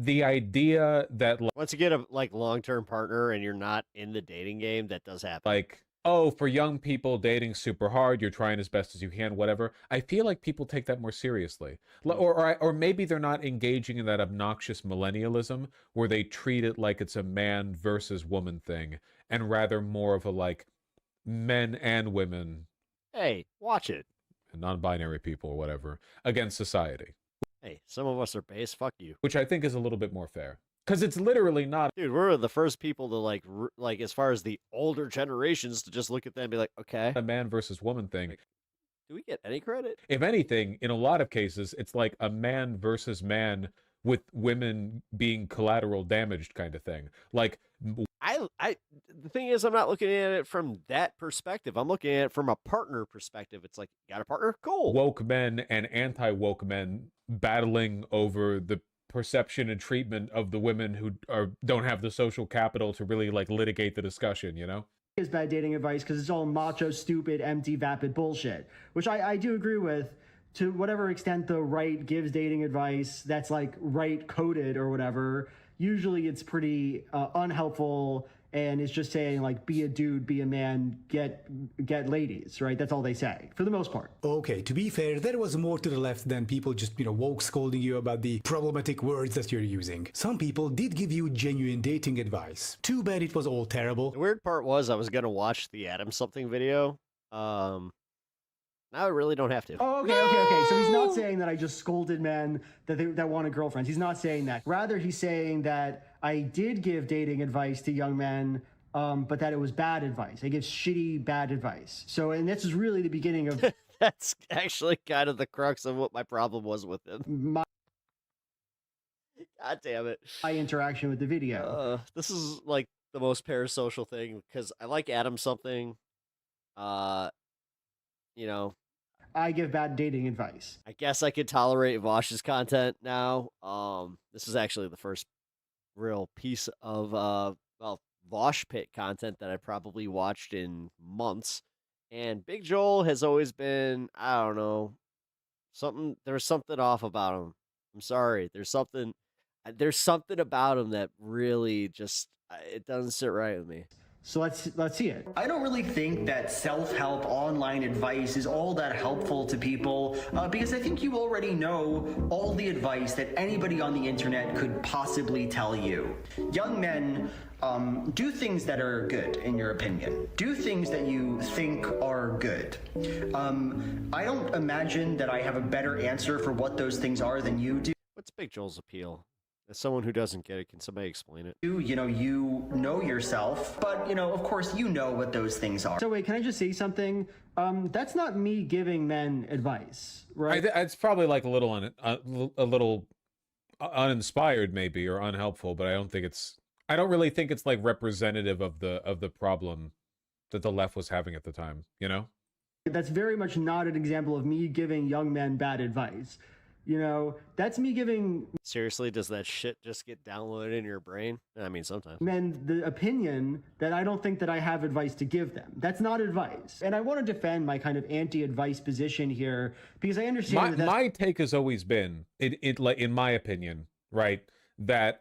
The idea that... Once you get a long-term partner and you're not in the dating game, that does happen. Like, oh, for young people, dating's super hard. You're trying as best as you can, whatever. I feel like people take that more seriously. Or maybe they're not engaging in that obnoxious millennialism where they treat it like it's a man versus woman thing, and rather more of a, like, men and women. Hey, watch it. And non-binary people or whatever against society. Hey, some of us are base. Fuck you. Which I think is a little bit more fair. Because it's literally not... Dude, we're the first people to, like, as far as the older generations, to just look at them and be like, okay. A man versus woman thing. Do we get any credit? If anything, in a lot of cases, it's like a man versus man with women being collateral damaged kind of thing. Like... the thing is, I'm not looking at it from that perspective. I'm looking at it from a partner perspective. It's like, got a partner? Cool. Woke men and anti-woke men battling over the perception and treatment of the women who don't have the social capital to really, like, litigate the discussion, you know? Is bad dating advice because it's all macho, stupid, empty, vapid bullshit, which I do agree with. To whatever extent the right gives dating advice that's, like, right coded or whatever, usually it's pretty unhelpful, and it's just saying, like, be a dude, be a man, get ladies, right? That's all they say, for the most part. Okay, to be fair, there was more to the left than people just, woke scolding you about the problematic words that you're using. Some people did give you genuine dating advice. Too bad it was all terrible. The weird part was I was going to watch the Adam something video. Now I really don't have to. Oh, okay. So he's not saying that I just scolded men that wanted girlfriends. He's not saying that. Rather, he's saying that I did give dating advice to young men, but that it was bad advice. I give shitty, bad advice. So, and this is really the beginning of... That's actually kind of the crux of what my problem was with him. God damn it. My interaction with the video. This is like the most parasocial thing, because I like Adam something. I give bad dating advice. I guess I could tolerate Vosh's content now. This is actually the first real piece of Vosh pit content that I probably watched in months. And Big Joel has always been, I don't know, there's something off about him. I'm sorry. There's something about him that really just, it doesn't sit right with me. So let's see it. I don't really think that self-help online advice is all that helpful to people because I think you already know all the advice that anybody on the internet could possibly tell you. Young men, do things that are good, in your opinion. Do things that you think are good. I don't imagine that I have a better answer for what those things are than you do. What's Big Joel's appeal? As someone who doesn't get it, can somebody explain it? You know yourself, but, of course, you know what those things are. So wait, can I just say something? That's not me giving men advice, right? It's probably like a little uninspired maybe, or unhelpful, but I don't really think it's like representative of the problem that the left was having at the time, That's very much not an example of me giving young men bad advice. That's me giving... Seriously, does that shit just get downloaded in your brain? I mean, sometimes. Men the opinion that I don't think that I have advice to give them. That's not advice. And I want to defend my kind of anti-advice position here, because I understand my take has always been, in my opinion, right, that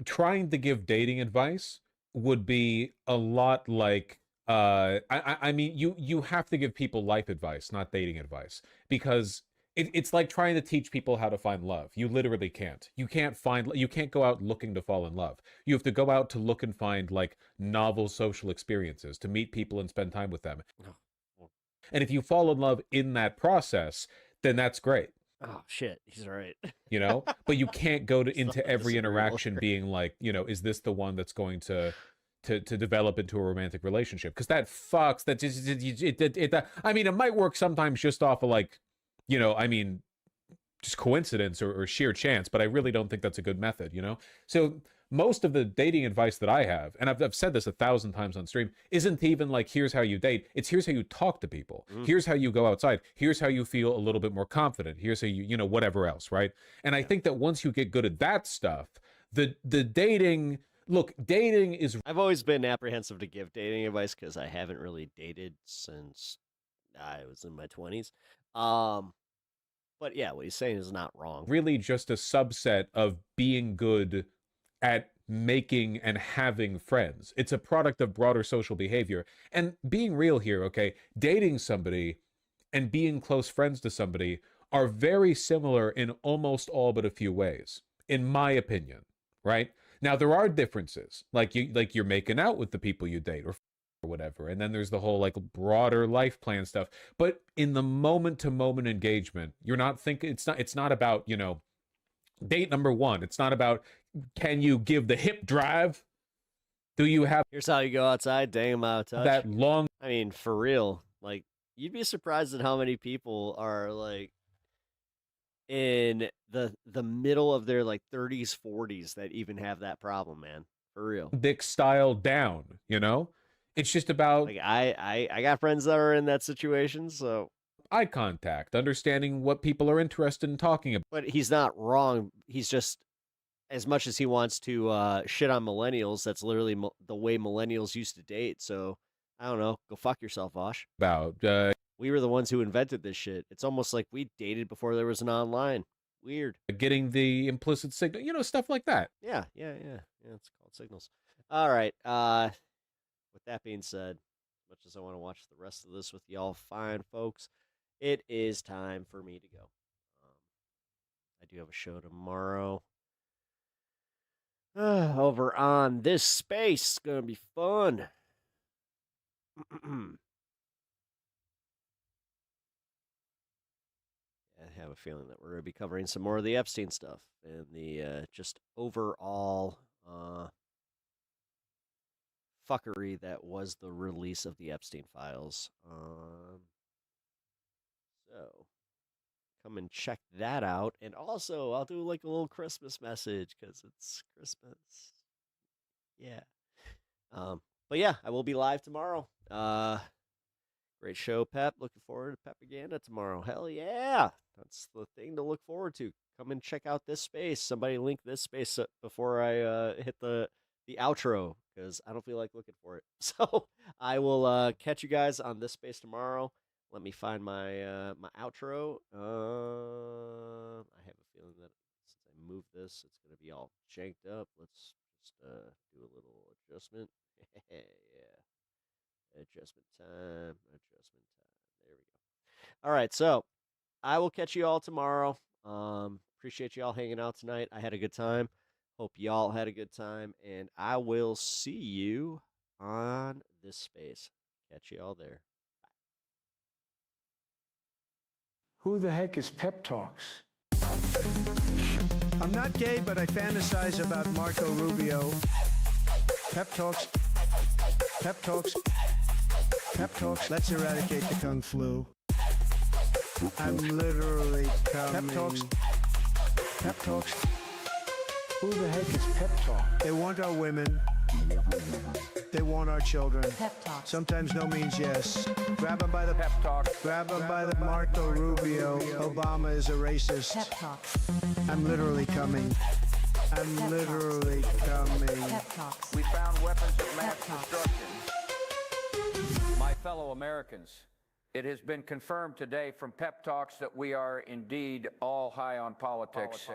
trying to give dating advice would be a lot like... I mean, you have to give people life advice, not dating advice, because it's like trying to teach people how to find love. You literally can't. You can't go out looking to fall in love. You have to go out to look and find like novel social experiences, to meet people and spend time with them. And if you fall in love in that process, then that's great. Oh shit, he's right. You know, but you can't go into every interaction being like, you know, is this the one that's going to develop into a romantic relationship? Because that fucks. That just I mean, it might work sometimes just off of like, you know, I mean, just coincidence or sheer chance, but I really don't think that's a good method, you know? So most of the dating advice that I have, and I've said this 1,000 times on stream, isn't even like, here's how you date. It's here's how you talk to people. Here's how you go outside. Here's how you feel a little bit more confident. Here's how you know, whatever else, right? And I think that once you get good at that stuff, the dating... Look, dating is... I've always been apprehensive to give dating advice because I haven't really dated since I was in my 20s. But yeah, what he's saying is not wrong. Really just a subset of being good at making and having friends. It's a product of broader social behavior. And being real here, okay, dating somebody and being close friends to somebody are very similar in almost all but a few ways, in my opinion, right? Now, there are differences, like you're making out with the people you date or whatever, and then there's the whole like broader life plan stuff. But in the moment-to-moment engagement, you're not thinking, it's not about, you know, date number one. It's not about, can you give the hip drive? Do you have... Here's how you go outside, dang 'em out of touch. That long... I mean, for real, like, you'd be surprised at how many people are like in the middle of their like 30s, 40s that even have that problem, man. For real. Dick style down, you know? It's just about... Like, I got friends that are in that situation, so... Eye contact, understanding what people are interested in talking about. But he's not wrong. He's just, as much as he wants to shit on millennials, that's literally the way millennials used to date. So, I don't know. Go fuck yourself, Vosh. We were the ones who invented this shit. It's almost like we dated before there was an online. Weird. Getting the implicit signal, you know, stuff like that. Yeah, it's called signals. All right. With that being said, as much as I want to watch the rest of this with y'all fine folks, it is time for me to go. I do have a show tomorrow over on this space. It's going to be fun. I have a feeling that we're going to be covering some more of the Epstein stuff and the just overall fuckery that was the release of the Epstein files. So come and check that out. And also, I'll do like a little Christmas message because it's Christmas. Yeah. But yeah, I will be live tomorrow. Great show, Pep. Looking forward to Pepaganda tomorrow. Hell yeah. That's the thing to look forward to. Come and check out this space. Somebody link this space before I hit the outro because I don't feel like looking for it. So I will catch you guys on this space tomorrow. Let me find my my outro. I have a feeling that since I moved this, it's going to be all janked up. Let's just do a little adjustment. Yeah. Adjustment time. There we go. All right, so I will catch you all tomorrow. Appreciate you all hanging out tonight. I had a good time. Hope y'all had a good time. And I will see you on this space. Catch you all there. Who the heck is Pep Talks? I'm not gay, but I fantasize about Marco Rubio. Pep Talks. Pep Talks. Pep Talks. Let's eradicate the Kung Flu. I'm literally coming. Pep Talks. Pep Talks. Who the heck is Pep Talk? They want our women. They want our children. Pep Talk. Sometimes no means yes. Grab them by the pep talk. Grab them by the Marco Rubio. Obama is a racist. Pep Talk. I'm literally coming. I'm Pep literally coming. Pep Talks. We found weapons of mass destruction. My fellow Americans, it has been confirmed today from Pep Talks that we are indeed all high on politics.